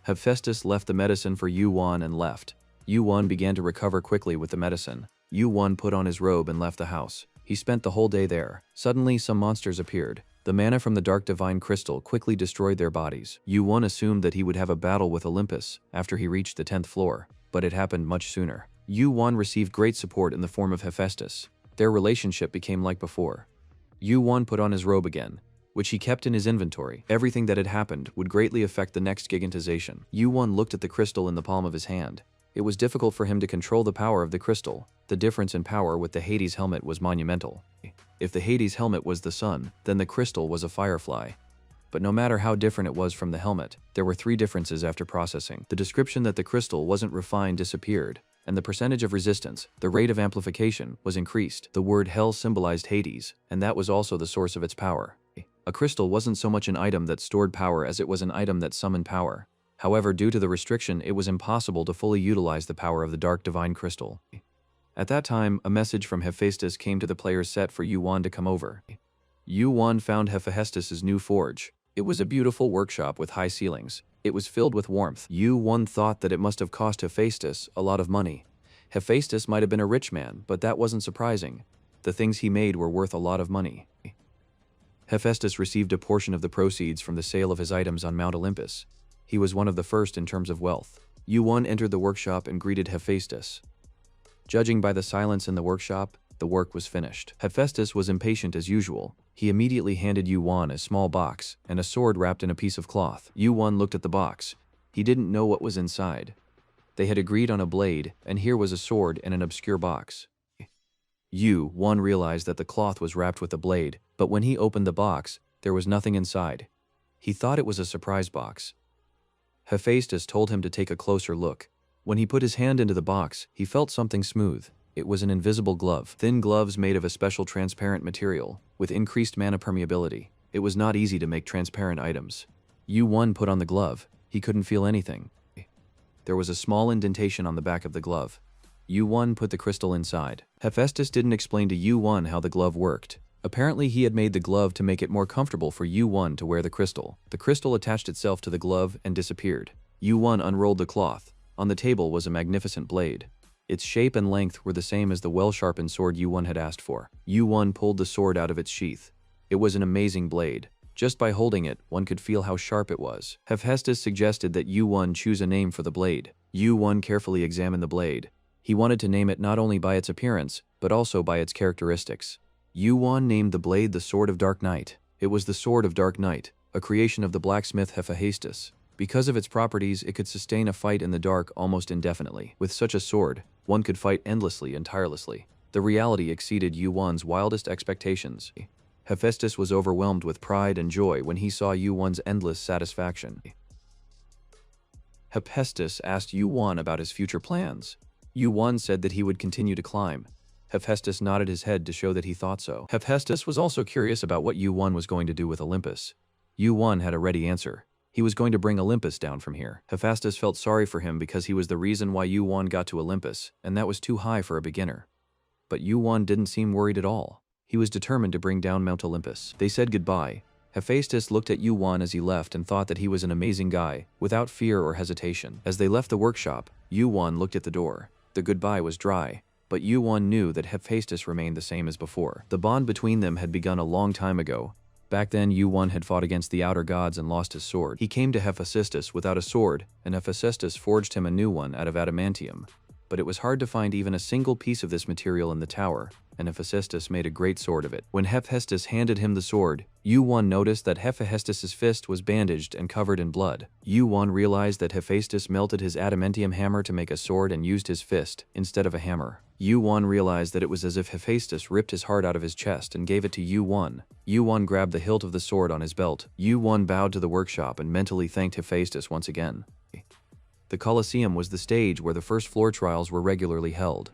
Hephaestus left the medicine for Yuan and left. Yuan began to recover quickly with the medicine. Yuan put on his robe and left the house. He spent the whole day there. Suddenly, some monsters appeared. The mana from the dark divine crystal quickly destroyed their bodies. Yuan assumed that he would have a battle with Olympus after he reached the 10th floor. But it happened much sooner. Yuan received great support in the form of Hephaestus. Their relationship became like before. Yuan put on his robe again, which he kept in his inventory. Everything that had happened would greatly affect the next gigantization. Yuan looked at the crystal in the palm of his hand. It was difficult for him to control the power of the crystal. The difference in power with the Hades helmet was monumental. If the Hades helmet was the sun, then the crystal was a firefly. But no matter how different it was from the helmet, there were 3 differences after processing. The description that the crystal wasn't refined disappeared, and the percentage of resistance, the rate of amplification, was increased. The word hell symbolized Hades, and that was also the source of its power. A crystal wasn't so much an item that stored power as it was an item that summoned power. However, due to the restriction, it was impossible to fully utilize the power of the dark divine crystal. At that time, a message from Hephaestus came to the player's set for Yuan to come over. Yuan found Hephaestus's new forge. It was a beautiful workshop with high ceilings. It was filled with warmth. Yuan thought that it must have cost Hephaestus a lot of money. Hephaestus might have been a rich man, but that wasn't surprising. The things he made were worth a lot of money. Hephaestus received a portion of the proceeds from the sale of his items on Mount Olympus. He was one of the first in terms of wealth. Yuan entered the workshop and greeted Hephaestus. Judging by the silence in the workshop, the work was finished. Hephaestus was impatient as usual. He immediately handed Yuan a small box and a sword wrapped in a piece of cloth. Yuan looked at the box. He didn't know what was inside. They had agreed on a blade, and here was a sword in an obscure box. Yuan realized that the cloth was wrapped with a blade, but when he opened the box, there was nothing inside. He thought it was a surprise box. Hephaestus told him to take a closer look. When he put his hand into the box, he felt something smooth. It was an invisible glove. Thin gloves made of a special transparent material, with increased mana permeability. It was not easy to make transparent items. Yu-Won put on the glove. He couldn't feel anything. There was a small indentation on the back of the glove. Yu-Won put the crystal inside. Hephaestus didn't explain to Yu-Won how the glove worked. Apparently he had made the glove to make it more comfortable for Yu-Won to wear the crystal. The crystal attached itself to the glove and disappeared. Yu-Won unrolled the cloth. On the table was a magnificent blade. Its shape and length were the same as the well-sharpened sword Yu-Won had asked for. Yu-Won pulled the sword out of its sheath. It was an amazing blade. Just by holding it, one could feel how sharp it was. Hephaestus suggested that Yu-Won choose a name for the blade. Yu-Won carefully examined the blade. He wanted to name it not only by its appearance, but also by its characteristics. Yu-Won named the blade the Sword of Dark Night. It was the Sword of Dark Night, a creation of the blacksmith Hephaestus. Because of its properties, it could sustain a fight in the dark almost indefinitely. With such a sword, one could fight endlessly and tirelessly. The reality exceeded Yu-Won's wildest expectations. Hephaestus was overwhelmed with pride and joy when he saw Yu-Won's endless satisfaction. Hephaestus asked Yu-Won about his future plans. Yu-Won said that he would continue to climb. Hephaestus nodded his head to show that he thought so. Hephaestus was also curious about what Yu-Won was going to do with Olympus. Yu-Won had a ready answer. He was going to bring Olympus down from here. Hephaestus felt sorry for him because he was the reason why Yu-Won got to Olympus, and that was too high for a beginner. But Yu-Won didn't seem worried at all. He was determined to bring down Mount Olympus. They said goodbye. Hephaestus looked at Yu-Won as he left and thought that he was an amazing guy, without fear or hesitation. As they left the workshop, Yu-Won looked at the door. The goodbye was dry, but Yu-Won knew that Hephaestus remained the same as before. The bond between them had begun a long time ago. Back then, Yu-Won had fought against the outer gods and lost his sword. He came to Hephaestus without a sword, and Hephaestus forged him a new one out of adamantium. But it was hard to find even a single piece of this material in the tower, and Hephaestus made a great sword of it. When Hephaestus handed him the sword, Yu-Won noticed that Hephaestus's fist was bandaged and covered in blood. Yu-Won realized that Hephaestus melted his adamantium hammer to make a sword and used his fist instead of a hammer. Yu-Won realized that it was as if Hephaestus ripped his heart out of his chest and gave it to Yu-Won. Yu-Won grabbed the hilt of the sword on his belt. Yu-Won bowed to the workshop and mentally thanked Hephaestus once again. The Colosseum was the stage where the first floor trials were regularly held.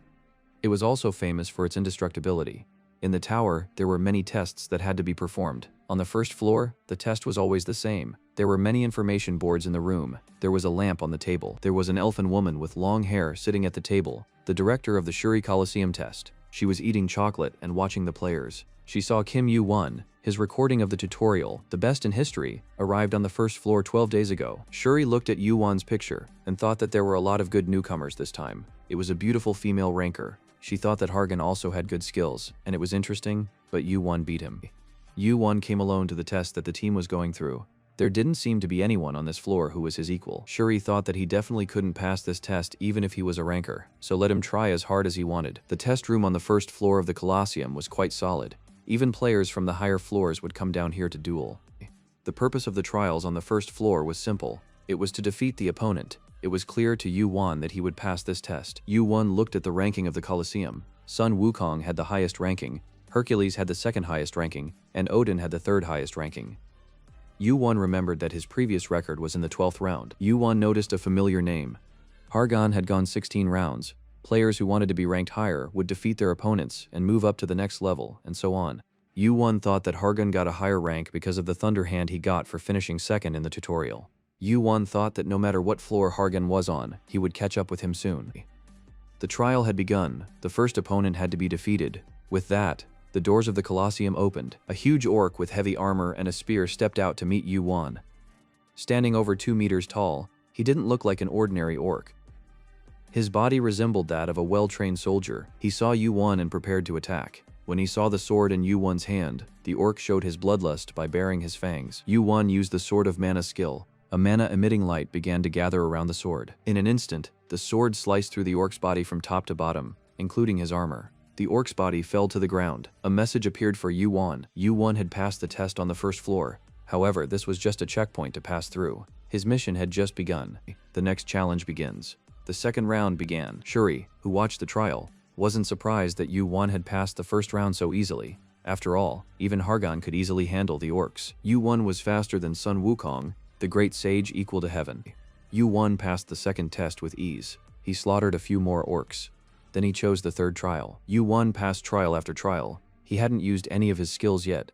It was also famous for its indestructibility. In the tower, there were many tests that had to be performed. On the first floor, the test was always the same. There were many information boards in the room. There was a lamp on the table. There was an elfin woman with long hair sitting at the table, the director of the Shuri Colosseum test. She was eating chocolate and watching the players. She saw Kim Yu-Won. His recording of the tutorial, the best in history, arrived on the first floor 12 days ago. Shuri looked at Yu-Won's picture and thought that there were a lot of good newcomers this time. It was a beautiful female ranker. She thought that Hargan also had good skills, and it was interesting, but Yu-Won beat him. Yu-Won came alone to the test that the team was going through. There didn't seem to be anyone on this floor who was his equal. Shuri thought that he definitely couldn't pass this test even if he was a ranker, so let him try as hard as he wanted. The test room on the first floor of the Colosseum was quite solid. Even players from the higher floors would come down here to duel. The purpose of the trials on the first floor was simple. It was to defeat the opponent. It was clear to Yu-Won that he would pass this test. Yu-Won looked at the ranking of the Colosseum. Sun Wukong had the highest ranking, Hercules had the second highest ranking, and Odin had the third highest ranking. Yu-Won remembered that his previous record was in the 12th round. Yu-Won noticed a familiar name. Hargan had gone 16 rounds. Players who wanted to be ranked higher would defeat their opponents and move up to the next level, and so on. Yu-Won thought that Hargan got a higher rank because of the thunder hand he got for finishing second in the tutorial. Yu-Won thought that no matter what floor Hargan was on, he would catch up with him soon. The trial had begun. The first opponent had to be defeated. With that, the doors of the Colosseum opened. A huge orc with heavy armor and a spear stepped out to meet Yu-Won. Standing over 2 meters tall, he didn't look like an ordinary orc. His body resembled that of a well-trained soldier. He saw Yu-Won and prepared to attack. When he saw the sword in Yu-Won's hand, the orc showed his bloodlust by baring his fangs. Yu-Won used the Sword of Mana skill. A mana-emitting light began to gather around the sword. In an instant, the sword sliced through the orc's body from top to bottom, including his armor. The orc's body fell to the ground. A message appeared for Yu-Won. Yu-Won had passed the test on the first floor. However, this was just a checkpoint to pass through. His mission had just begun. The next challenge begins. The second round began. Shuri, who watched the trial, wasn't surprised that Yu-Won had passed the first round so easily. After all, even Hargan could easily handle the orcs. Yu-Won was faster than Sun Wukong, the great sage equal to heaven. Yu-Won passed the second test with ease. He slaughtered a few more orcs. Then he chose the third trial. Yu-Won passed trial after trial. He hadn't used any of his skills yet.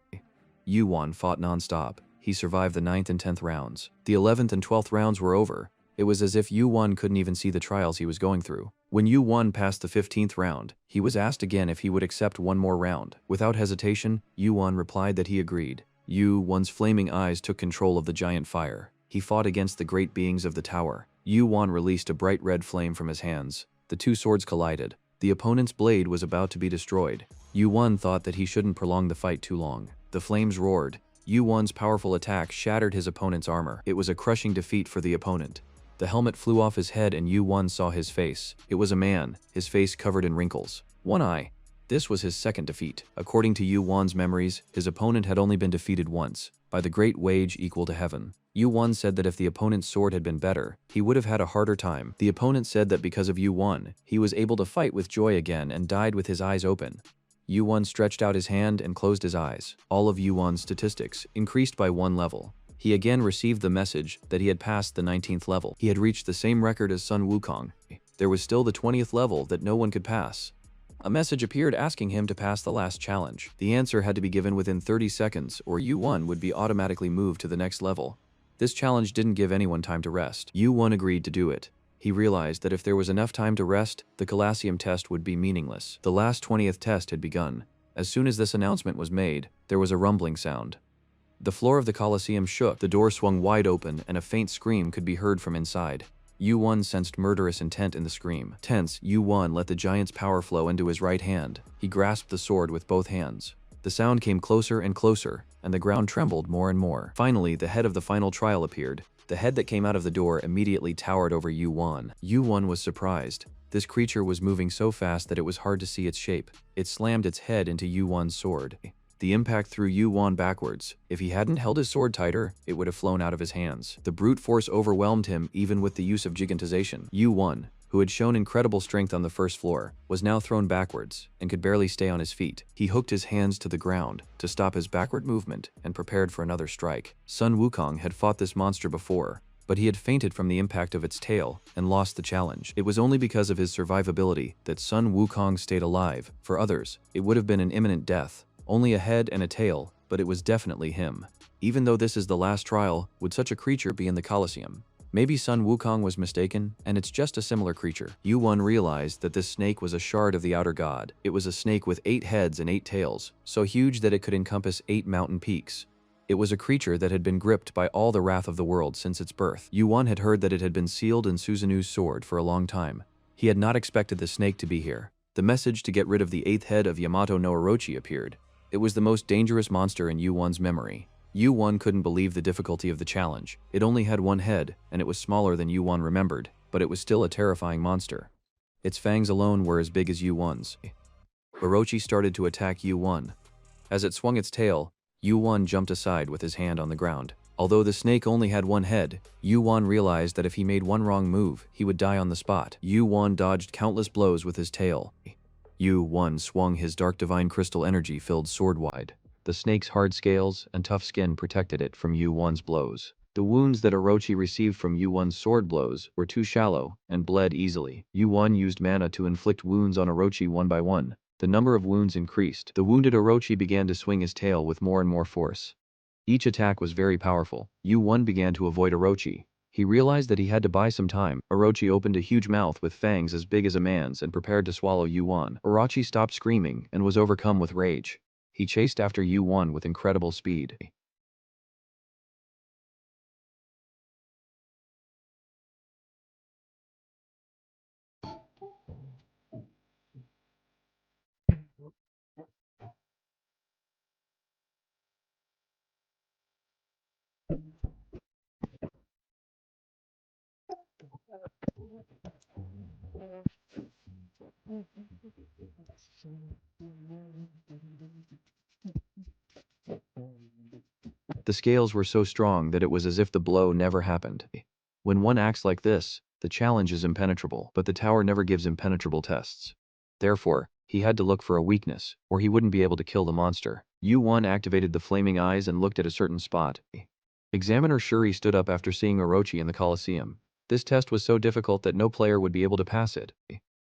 Yu-Won fought non-stop. He survived the 9th and 10th rounds. The 11th and 12th rounds were over. It was as if Yu-Won couldn't even see the trials he was going through. When Yu-Won passed the 15th round, he was asked again if he would accept one more round. Without hesitation, Yu-Won replied that he agreed. Yu-Won's flaming eyes took control of the giant fire. He fought against the great beings of the tower. Yu-Won released a bright red flame from his hands. The two swords collided. The opponent's blade was about to be destroyed. Yu-Won thought that he shouldn't prolong the fight too long. The flames roared. Yu-Won's powerful attack shattered his opponent's armor. It was a crushing defeat for the opponent. The helmet flew off his head and Yu-Won saw his face. It was a man, his face covered in wrinkles. One eye. This was his second defeat. According to Yu-Won's memories, his opponent had only been defeated once, by the great wage equal to heaven. Yu-Won said that if the opponent's sword had been better, he would have had a harder time. The opponent said that because of Yu-Won, he was able to fight with joy again and died with his eyes open. Yu-Won stretched out his hand and closed his eyes. All of Yu-Won's statistics increased by 1 level. He again received the message that he had passed the 19th level. He had reached the same record as Sun Wukong. There was still the 20th level that no one could pass. A message appeared asking him to pass the last challenge. The answer had to be given within 30 seconds or Yu-Won would be automatically moved to the next level. This challenge didn't give anyone time to rest. Yu-Won agreed to do it. He realized that if there was enough time to rest, the Colosseum test would be meaningless. The last 20th test had begun. As soon as this announcement was made, there was a rumbling sound. The floor of the Colosseum shook, the door swung wide open, and a faint scream could be heard from inside. Yu-Won sensed murderous intent in the scream. Tense, Yu-Won let the giant's power flow into his right hand. He grasped the sword with both hands. The sound came closer and closer, and the ground trembled more and more. Finally, the head of the final trial appeared. The head that came out of the door immediately towered over Yu-Won. Yu-Won was surprised. This creature was moving so fast that it was hard to see its shape. It slammed its head into Yu-Won's sword. The impact threw Yu-Won backwards. If he hadn't held his sword tighter, it would have flown out of his hands. The brute force overwhelmed him even with the use of gigantization. Yu-Won, who had shown incredible strength on the first floor, was now thrown backwards and could barely stay on his feet. He hooked his hands to the ground to stop his backward movement and prepared for another strike. Sun Wukong had fought this monster before, but he had fainted from the impact of its tail and lost the challenge. It was only because of his survivability that Sun Wukong stayed alive. For others, it would have been an imminent death. Only a head and a tail, but it was definitely him. Even though this is the last trial, would such a creature be in the Colosseum? Maybe Sun Wukong was mistaken, and it's just a similar creature. Yu-Won realized that this snake was a shard of the outer god. It was a snake with 8 heads and 8 tails, so huge that it could encompass 8 mountain peaks. It was a creature that had been gripped by all the wrath of the world since its birth. Yu-Won had heard that it had been sealed in Suzanu's sword for a long time. He had not expected the snake to be here. The message to get rid of the 8th head of Yamato no Orochi appeared. It was the most dangerous monster in Yu-Won's memory. Yu-Won couldn't believe the difficulty of the challenge. It only had 1 head, and it was smaller than Yu-Won remembered, but it was still a terrifying monster. Its fangs alone were as big as Yu-Won's. Orochi started to attack Yu-Won. As it swung its tail, Yu-Won jumped aside with his hand on the ground. Although the snake only had 1 head, Yu-Won realized that if he made one wrong move, he would die on the spot. Yu-Won dodged countless blows with his tail. Yu-Won swung his dark divine crystal energy-filled sword wide. The snake's hard scales and tough skin protected it from Yu-Won's blows. The wounds that Orochi received from Yu-Won's sword blows were too shallow and bled easily. Yu-Won used mana to inflict wounds on Orochi one by one. The number of wounds increased. The wounded Orochi began to swing his tail with more and more force. Each attack was very powerful. Yu-Won began to avoid Orochi. He realized that he had to buy some time. Orochi opened a huge mouth with fangs as big as a man's and prepared to swallow Yu-Won. Orochi stopped screaming and was overcome with rage. He chased after Yu-Won with incredible speed. The scales were so strong that it was as if the blow never happened. When one acts like this, the challenge is impenetrable, but the tower never gives impenetrable tests. Therefore, he had to look for a weakness, or he wouldn't be able to kill the monster. Yu-Won activated the flaming eyes and looked at a certain spot. Examiner Shuri stood up after seeing Orochi in the Colosseum. This test was so difficult that no player would be able to pass it.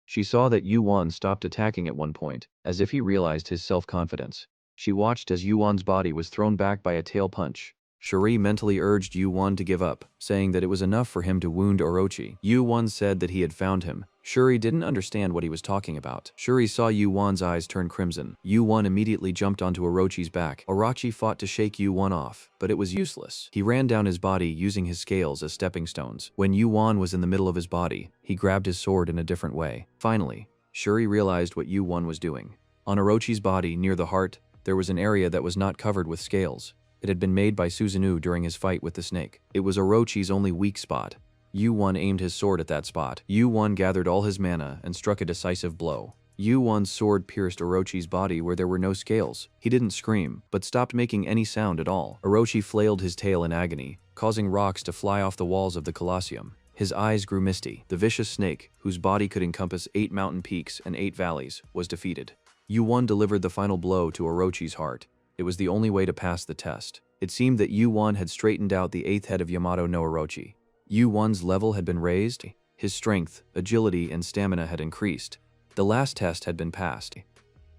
She saw that Yuan stopped attacking at one point, as if he realized his self-confidence. She watched as Yuan's body was thrown back by a tail punch. Shuri mentally urged Yuan to give up, saying that it was enough for him to wound Orochi. Yuan said that he had found him. Shuri didn't understand what he was talking about. Shuri saw Yuan's eyes turn crimson. Yuan immediately jumped onto Orochi's back. Orochi fought to shake Yuan off, but it was useless. He ran down his body using his scales as stepping stones. When Yuan was in the middle of his body, he grabbed his sword in a different way. Finally, Shuri realized what Yuan was doing. On Orochi's body, near the heart, there was an area that was not covered with scales. It had been made by Susanoo during his fight with the snake. It was Orochi's only weak spot. Yuan aimed his sword at that spot. Yuan gathered all his mana and struck a decisive blow. Yuan's sword pierced Orochi's body where there were no scales. He didn't scream, but stopped making any sound at all. Orochi flailed his tail in agony, causing rocks to fly off the walls of the Colosseum. His eyes grew misty. The vicious snake, whose body could encompass 8 mountain peaks and 8 valleys, was defeated. Yuan delivered the final blow to Orochi's heart. It was the only way to pass the test. It seemed that Yuan had straightened out the 8th head of Yamato no Orochi. Yuan's level had been raised. His strength, agility, and stamina had increased. The last test had been passed.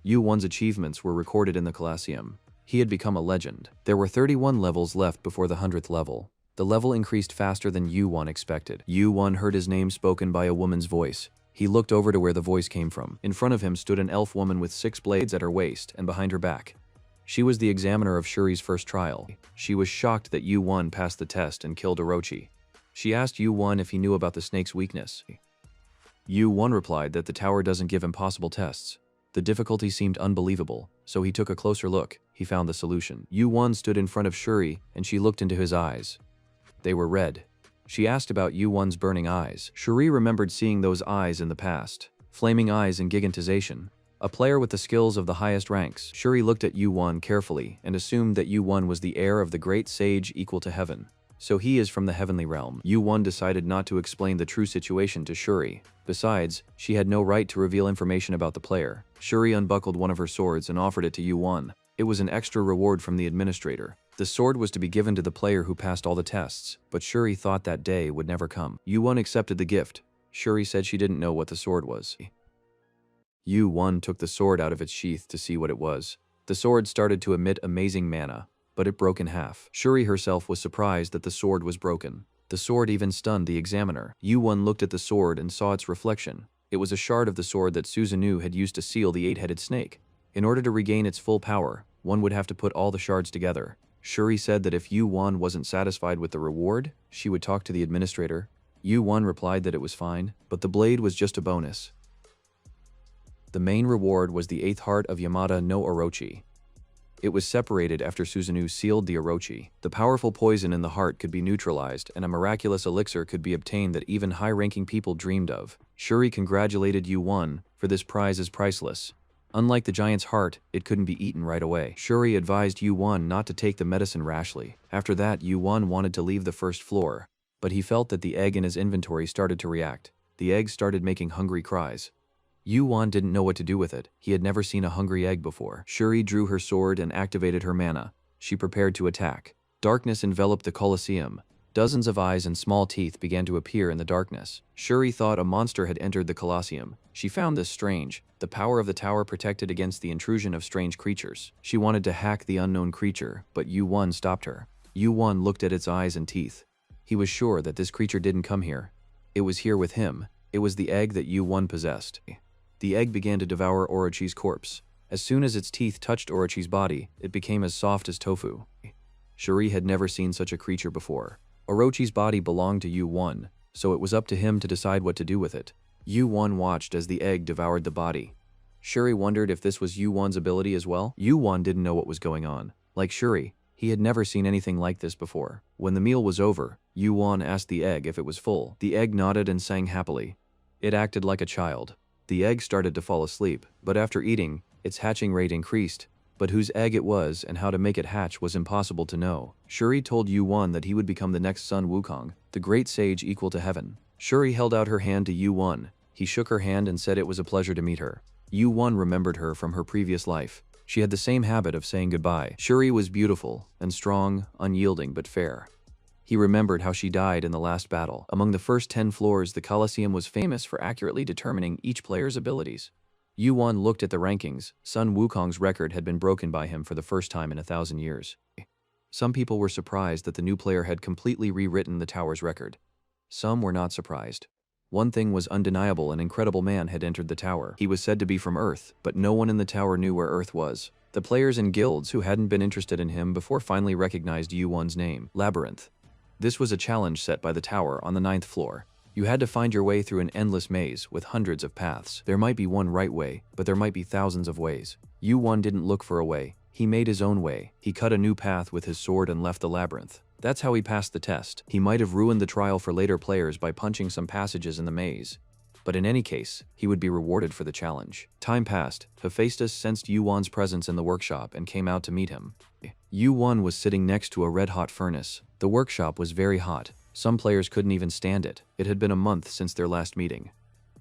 Yuan's achievements were recorded in the Colosseum. He had become a legend. There were 31 levels left before the 100th level. The level increased faster than Yuan expected. Yuan heard his name spoken by a woman's voice. He looked over to where the voice came from. In front of him stood an elf woman with 6 blades at her waist and behind her back. She was the examiner of Shuri's first trial. She was shocked that Yuan passed the test and killed Orochi. She asked Yuan if he knew about the snake's weakness. Yuan replied that the tower doesn't give impossible tests. The difficulty seemed unbelievable, so he took a closer look. He found the solution. Yuan stood in front of Shuri, and she looked into his eyes. They were red. She asked about Yuan's burning eyes. Shuri remembered seeing those eyes in the past. Flaming eyes and gigantization. A player with the skills of the highest ranks. Shuri looked at Yuan carefully and assumed that Yuan was the heir of the great sage equal to heaven. So he is from the heavenly realm. Yuan decided not to explain the true situation to Shuri. Besides, she had no right to reveal information about the player. Shuri unbuckled one of her swords and offered it to Yuan. It was an extra reward from the administrator. The sword was to be given to the player who passed all the tests, but Shuri thought that day would never come. Yuan accepted the gift. Shuri said she didn't know what the sword was. Yuan took the sword out of its sheath to see what it was. The sword started to emit amazing mana, but it broke in half. Shuri herself was surprised that the sword was broken. The sword even stunned the examiner. Yuan looked at the sword and saw its reflection. It was a shard of the sword that Susanoo had used to seal the 8-headed snake. In order to regain its full power, one would have to put all the shards together. Shuri said that if Yuan wasn't satisfied with the reward, she would talk to the administrator. Yuan replied that it was fine, but the blade was just a bonus. The main reward was the 8th heart of Yamata no Orochi. It was separated after Susanoo sealed the Orochi. The powerful poison in the heart could be neutralized, and a miraculous elixir could be obtained that even high-ranking people dreamed of. Shuri congratulated Yuan, for this prize is priceless. Unlike the giant's heart, it couldn't be eaten right away. Shuri advised Yuan not to take the medicine rashly. After that, Yuan wanted to leave the first floor, but he felt that the egg in his inventory started to react. The egg started making hungry cries. Yuan didn't know what to do with it. He had never seen a hungry egg before. Shuri drew her sword and activated her mana. She prepared to attack. Darkness enveloped the Colosseum. Dozens of eyes and small teeth began to appear in the darkness. Shuri thought a monster had entered the Colosseum. She found this strange. The power of the tower protected against the intrusion of strange creatures. She wanted to hack the unknown creature, but Yuan stopped her. Yuan looked at its eyes and teeth. He was sure that this creature didn't come here. It was here with him. It was the egg that Yuan possessed. The egg began to devour Orochi's corpse. As soon as its teeth touched Orochi's body, it became as soft as tofu. Shuri had never seen such a creature before. Orochi's body belonged to Yuan, so it was up to him to decide what to do with it. Yuan watched as the egg devoured the body. Shuri wondered if this was Yuan's ability as well. Yuan didn't know what was going on. Like Shuri, he had never seen anything like this before. When the meal was over, Yuan asked the egg if it was full. The egg nodded and sang happily. It acted like a child. The egg started to fall asleep, but after eating, its hatching rate increased. But whose egg it was and how to make it hatch was impossible to know. Shuri told Yuan that he would become the next Sun Wukong, the great sage equal to heaven. Shuri held out her hand to Yuan. He shook her hand and said it was a pleasure to meet her. Yuan remembered her from her previous life. She had the same habit of saying goodbye. Shuri was beautiful and strong, unyielding but fair. He remembered how she died in the last battle. Among the first 10 floors, the Colosseum was famous for accurately determining each player's abilities. Yuan looked at the rankings. Sun Wukong's record had been broken by him for the first time in 1,000 years. Some people were surprised that the new player had completely rewritten the tower's record. Some were not surprised. One thing was undeniable: an incredible man had entered the tower. He was said to be from Earth, but no one in the tower knew where Earth was. The players and guilds who hadn't been interested in him before finally recognized Yuan's name: Labyrinth. This was a challenge set by the tower on the 9th floor. You had to find your way through an endless maze with hundreds of paths. There might be one right way, but there might be thousands of ways. Yuan didn't look for a way. He made his own way. He cut a new path with his sword and left the labyrinth. That's how he passed the test. He might have ruined the trial for later players by punching some passages in the maze. But in any case, he would be rewarded for the challenge. Time passed. Hephaestus sensed Yuan's presence in the workshop and came out to meet him. Yuan was sitting next to a red-hot furnace. The workshop was very hot. Some players couldn't even stand it. It had been a month since their last meeting.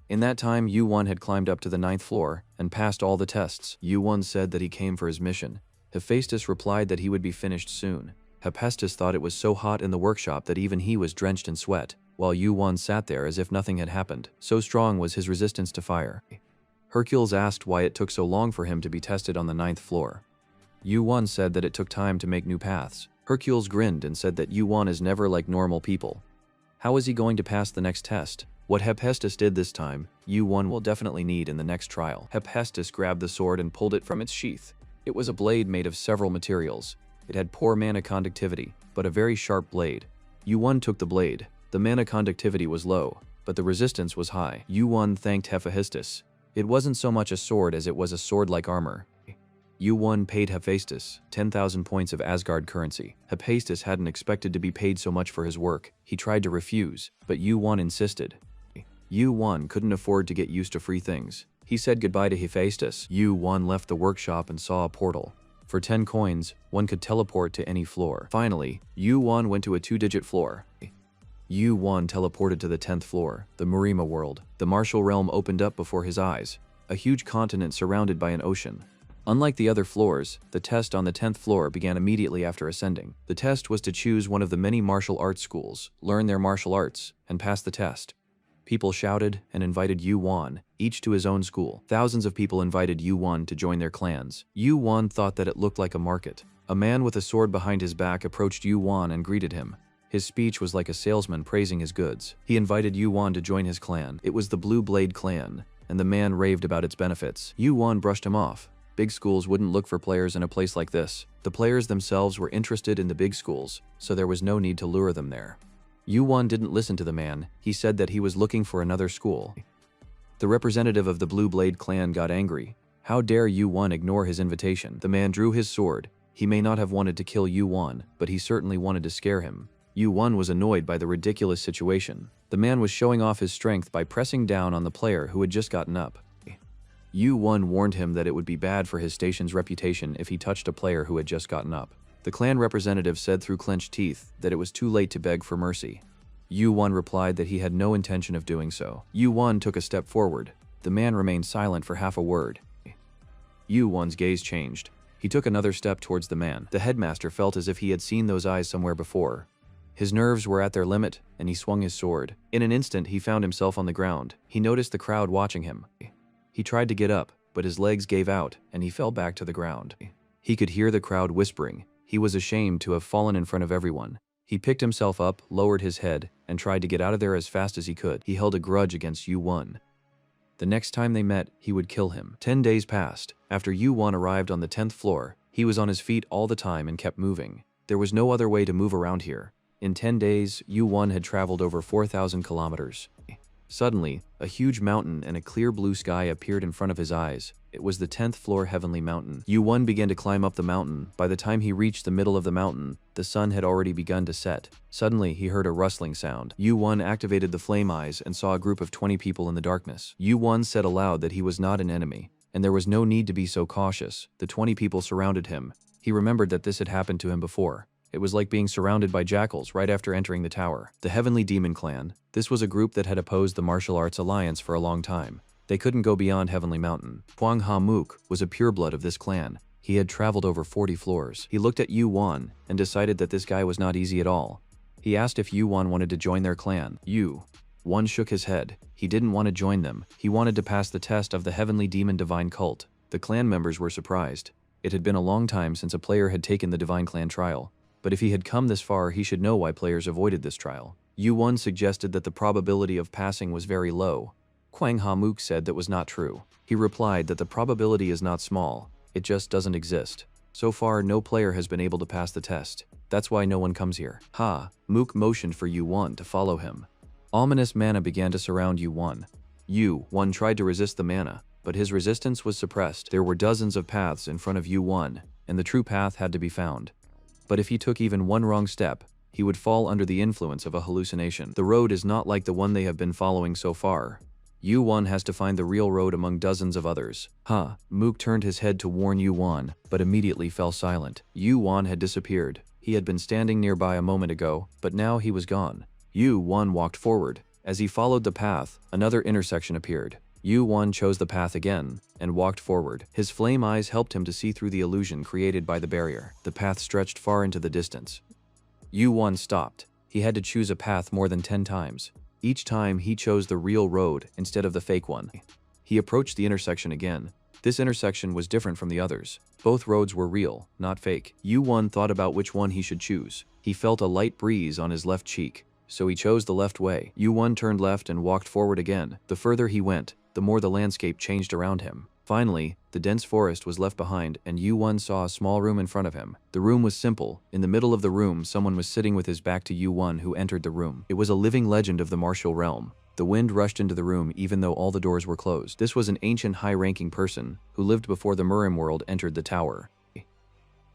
In that time, Yuan had climbed up to the 9th floor and passed all the tests. Yuan said that he came for his mission. Hephaestus replied that he would be finished soon. Hephaestus thought it was so hot in the workshop that even he was drenched in sweat, while Yuan sat there as if nothing had happened. So strong was his resistance to fire. Hercules asked why it took so long for him to be tested on the 9th floor. Yuan said that it took time to make new paths. Hercules grinned and said that Yuan is never like normal people. How is he going to pass the next test? What Hephaestus did this time, Yuan will definitely need in the next trial. Hephaestus grabbed the sword and pulled it from its sheath. It was a blade made of several materials. It had poor mana conductivity, but a very sharp blade. Yuan took the blade. The mana conductivity was low, but the resistance was high. Yuan thanked Hephaestus. It wasn't so much a sword as it was a sword-like armor. Yuan paid Hephaestus 10,000 points of Asgard currency. Hephaestus hadn't expected to be paid so much for his work. He tried to refuse, but Yuan insisted. Yuan couldn't afford to get used to free things. He said goodbye to Hephaestus. Yuan left the workshop and saw a portal. For 10 coins, one could teleport to any floor. Finally, Yuan went to a 2-digit floor. Yuan teleported to the 10th floor, the Murima world. The martial realm opened up before his eyes, a huge continent surrounded by an ocean. Unlike the other floors, the test on the 10th floor began immediately after ascending. The test was to choose one of the many martial arts schools, learn their martial arts, and pass the test. People shouted and invited Yuan, each to his own school. Thousands of people invited Yuan to join their clans. Yuan thought that it looked like a market. A man with a sword behind his back approached Yuan and greeted him. His speech was like a salesman praising his goods. He invited Yuan to join his clan. It was the Blue Blade clan, and the man raved about its benefits. Yuan brushed him off. Big schools wouldn't look for players in a place like this. The players themselves were interested in the big schools, so there was no need to lure them there. Yuan didn't listen to the man. He said that he was looking for another school. The representative of the Blue Blade clan got angry. How dare Yuan ignore his invitation? The man drew his sword. He may not have wanted to kill Yuan, but he certainly wanted to scare him. Yuan was annoyed by the ridiculous situation. The man was showing off his strength by pressing down on the player who had just gotten up. Yuan warned him that it would be bad for his station's reputation if he touched a player who had just gotten up. The clan representative said through clenched teeth that it was too late to beg for mercy. Yuan replied that he had no intention of doing so. Yuan took a step forward. The man remained silent for half a word. Yuan's gaze changed. He took another step towards the man. The headmaster felt as if he had seen those eyes somewhere before. His nerves were at their limit, and he swung his sword. In an instant, he found himself on the ground. He noticed the crowd watching him. He tried to get up, but his legs gave out, and he fell back to the ground. He could hear the crowd whispering. He was ashamed to have fallen in front of everyone. He picked himself up, lowered his head, and tried to get out of there as fast as he could. He held a grudge against Yuan. The next time they met, he would kill him. 10 days passed. After Yuan arrived on the 10th floor, he was on his feet all the time and kept moving. There was no other way to move around here. In 10 days, Yuan had traveled over 4,000 kilometers. Suddenly, a huge mountain and a clear blue sky appeared in front of his eyes. It was the 10th floor Heavenly Mountain. Yuan began to climb up the mountain. By the time he reached the middle of the mountain, the sun had already begun to set. Suddenly, he heard a rustling sound. Yuan activated the flame eyes and saw a group of 20 people in the darkness. Yuan said aloud that he was not an enemy, and there was no need to be so cautious. The 20 people surrounded him. He remembered that this had happened to him before. It was like being surrounded by jackals right after entering the tower. The Heavenly Demon Clan. This was a group that had opposed the Martial Arts Alliance for a long time. They couldn't go beyond Heavenly Mountain. Huang Ha-mook was a pureblood of this clan. He had traveled over 40 floors. He looked at Yuan and decided that this guy was not easy at all. He asked if Yu-won wanted to join their clan. Yu-won shook his head. He didn't want to join them. He wanted to pass the test of the Heavenly Demon Divine Cult. The clan members were surprised. It had been a long time since a player had taken the Divine Clan trial. But if he had come this far, he should know why players avoided this trial. Yu-won suggested that the probability of passing was very low. Kwang Ha-mook said that was not true. He replied that the probability is not small. It just doesn't exist. So far, no player has been able to pass the test. That's why no one comes here. Ha-mook motioned for Yu-won to follow him. Ominous mana began to surround Yu-won. Yu-won tried to resist the mana, but his resistance was suppressed. There were dozens of paths in front of Yu-won, and the true path had to be found. But if he took even one wrong step, he would fall under the influence of a hallucination. The road is not like the one they have been following so far. Yu-won has to find the real road among dozens of others. Ha-mook turned his head to warn Yu-won, but immediately fell silent. Yu-won had disappeared. He had been standing nearby a moment ago, but now he was gone. Yu-won walked forward. As he followed the path, another intersection appeared. Yu-won chose the path again, and walked forward. His flame eyes helped him to see through the illusion created by the barrier. The path stretched far into the distance. Yu-won stopped. He had to choose a path more than 10 times. Each time he chose the real road instead of the fake one. He approached the intersection again. This intersection was different from the others. Both roads were real, not fake. Yu-won thought about which one he should choose. He felt a light breeze on his left cheek, so he chose the left way. Yu-won turned left and walked forward again. The further he went, the more the landscape changed around him. Finally, the dense forest was left behind, and Yu-won saw a small room in front of him. The room was simple. In the middle of the room, someone was sitting with his back to Yu-won, who entered the room. It was a living legend of the martial realm. The wind rushed into the room even though all the doors were closed. This was an ancient high-ranking person who lived before the Murim world entered the tower.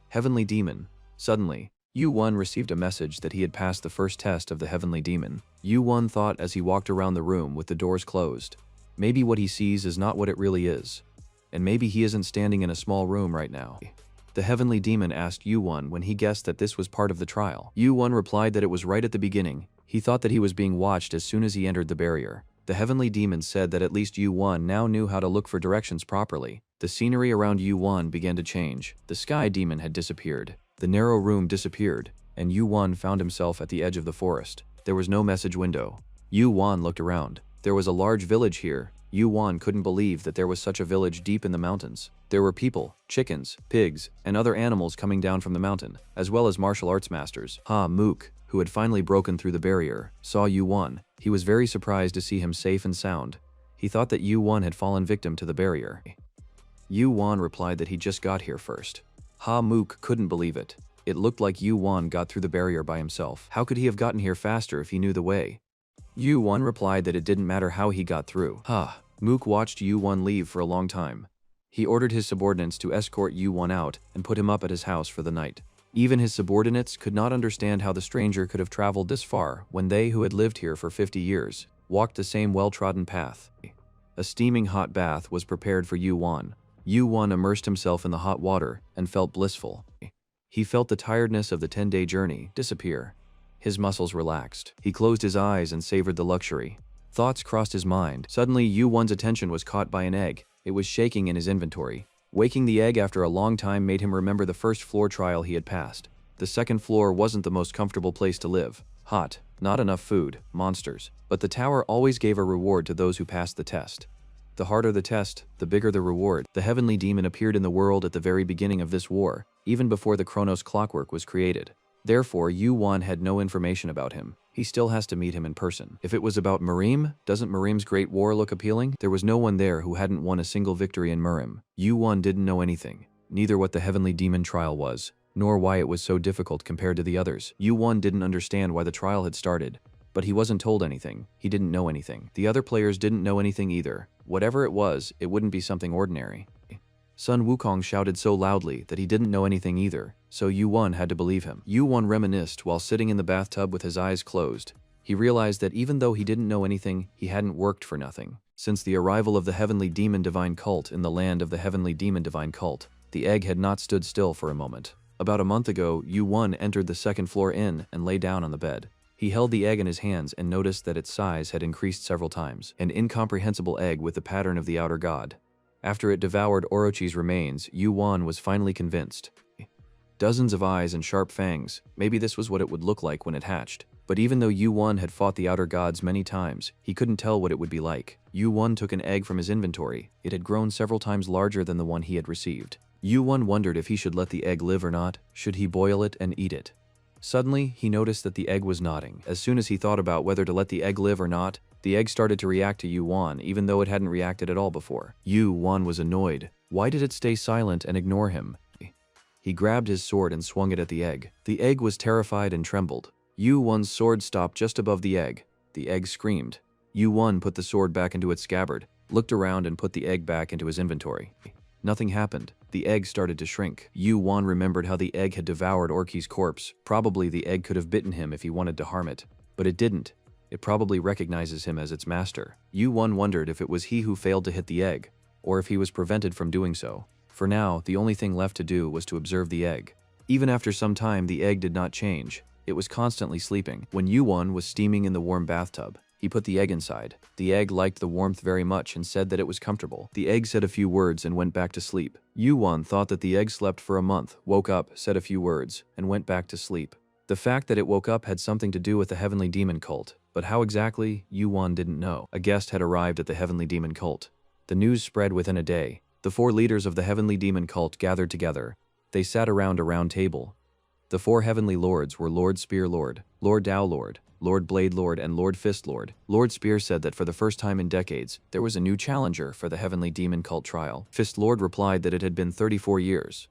Heavenly Demon. Suddenly, Yu-won received a message that he had passed the first test of the Heavenly Demon. Yu-won thought as he walked around the room with the doors closed. Maybe what he sees is not what it really is. And maybe he isn't standing in a small room right now. The Heavenly Demon asked Yu-won when he guessed that this was part of the trial. Yu-won replied that it was right at the beginning. He thought that he was being watched as soon as he entered the barrier. The Heavenly Demon said that at least Yu-won now knew how to look for directions properly. The scenery around Yu-won began to change. The Sky Demon had disappeared. The narrow room disappeared, and Yu-won found himself at the edge of the forest. There was no message window. Yu-won looked around. There was a large village here. Yu-won couldn't believe that there was such a village deep in the mountains. There were people, chickens, pigs, and other animals coming down from the mountain, as well as martial arts masters. Ha-mook, who had finally broken through the barrier, saw Yu-won. He was very surprised to see him safe and sound. He thought that Yu-won had fallen victim to the barrier. Yu-won replied that he just got here first. Ha-mook couldn't believe it. It looked like Yu-won got through the barrier by himself. How could he have gotten here faster if he knew the way? Yu-won replied that it didn't matter how he got through. Ha-mook watched Yu-won leave for a long time. He ordered his subordinates to escort Yu-won out and put him up at his house for the night. Even his subordinates could not understand how the stranger could have traveled this far when they, who had lived here for 50 years, walked the same well-trodden path. A steaming hot bath was prepared for Yu-won. Yu-won immersed himself in the hot water and felt blissful. He felt the tiredness of the 10-day journey disappear. His muscles relaxed. He closed his eyes and savored the luxury. Thoughts crossed his mind. Suddenly, Yu-won's attention was caught by an egg. It was shaking in his inventory. Waking the egg after a long time made him remember the first floor trial he had passed. The second floor wasn't the most comfortable place to live. Hot, not enough food, monsters. But the tower always gave a reward to those who passed the test. The harder the test, the bigger the reward. The Heavenly Demon appeared in the world at the very beginning of this war, even before the Chronos clockwork was created. Therefore, Yu-won had no information about him. He still has to meet him in person. If it was about Murim, doesn't Murim's Great War look appealing? There was no one there who hadn't won a single victory in Murim. Yu-won didn't know anything, neither what the Heavenly Demon trial was, nor why it was so difficult compared to the others. Yu-won didn't understand why the trial had started, but he wasn't told anything. He didn't know anything. The other players didn't know anything either. Whatever it was, it wouldn't be something ordinary. Sun Wukong shouted so loudly that he didn't know anything either, so Yu-won had to believe him. Yu-won reminisced while sitting in the bathtub with his eyes closed. He realized that even though he didn't know anything, he hadn't worked for nothing. Since the arrival of the Heavenly Demon Divine Cult in the land of the Heavenly Demon Divine Cult, the egg had not stood still for a moment. About a month ago, Yu-won entered the second floor inn and lay down on the bed. He held the egg in his hands and noticed that its size had increased several times. An incomprehensible egg with the pattern of the outer god. After it devoured Orochi's remains, Yu-won was finally convinced. Dozens of eyes and sharp fangs. Maybe this was what it would look like when it hatched. But even though Yu-Won had fought the outer gods many times, he couldn't tell what it would be like. Yu-Won took an egg from his inventory. It had grown several times larger than the one he had received. Yu-Won wondered if he should let the egg live or not. Should he boil it and eat it? Suddenly, he noticed that the egg was nodding. As soon as he thought about whether to let the egg live or not, the egg started to react to Yu-Won, even though it hadn't reacted at all before. Yu-Won was annoyed. Why did it stay silent and ignore him? He grabbed his sword and swung it at the egg. The egg was terrified and trembled. Yu-Won's sword stopped just above the egg. The egg screamed. Yu-Won put the sword back into its scabbard, looked around and put the egg back into his inventory. Nothing happened. The egg started to shrink. Yu-Won remembered how the egg had devoured Orki's corpse. Probably the egg could have bitten him if he wanted to harm it. But it didn't. It probably recognizes him as its master. Yu-Won wondered if it was he who failed to hit the egg, or if he was prevented from doing so. For now, the only thing left to do was to observe the egg. Even after some time, the egg did not change. It was constantly sleeping. When Yu-Won was steaming in the warm bathtub, he put the egg inside. The egg liked the warmth very much and said that it was comfortable. The egg said a few words and went back to sleep. Yu-Won thought that the egg slept for a month, woke up, said a few words, and went back to sleep. The fact that it woke up had something to do with the Heavenly Demon Cult, but how exactly, Yu-Won didn't know. A guest had arrived at the Heavenly Demon Cult. The news spread within a day. The 4 leaders of the Heavenly Demon Cult gathered together. They sat around a round table. The 4 Heavenly Lords were Lord Spear Lord, Lord Dao Lord, Lord Blade Lord, and Lord Fist Lord. Lord Spear said that for the first time in decades, there was a new challenger for the Heavenly Demon Cult trial. Fist Lord replied that it had been 34 years.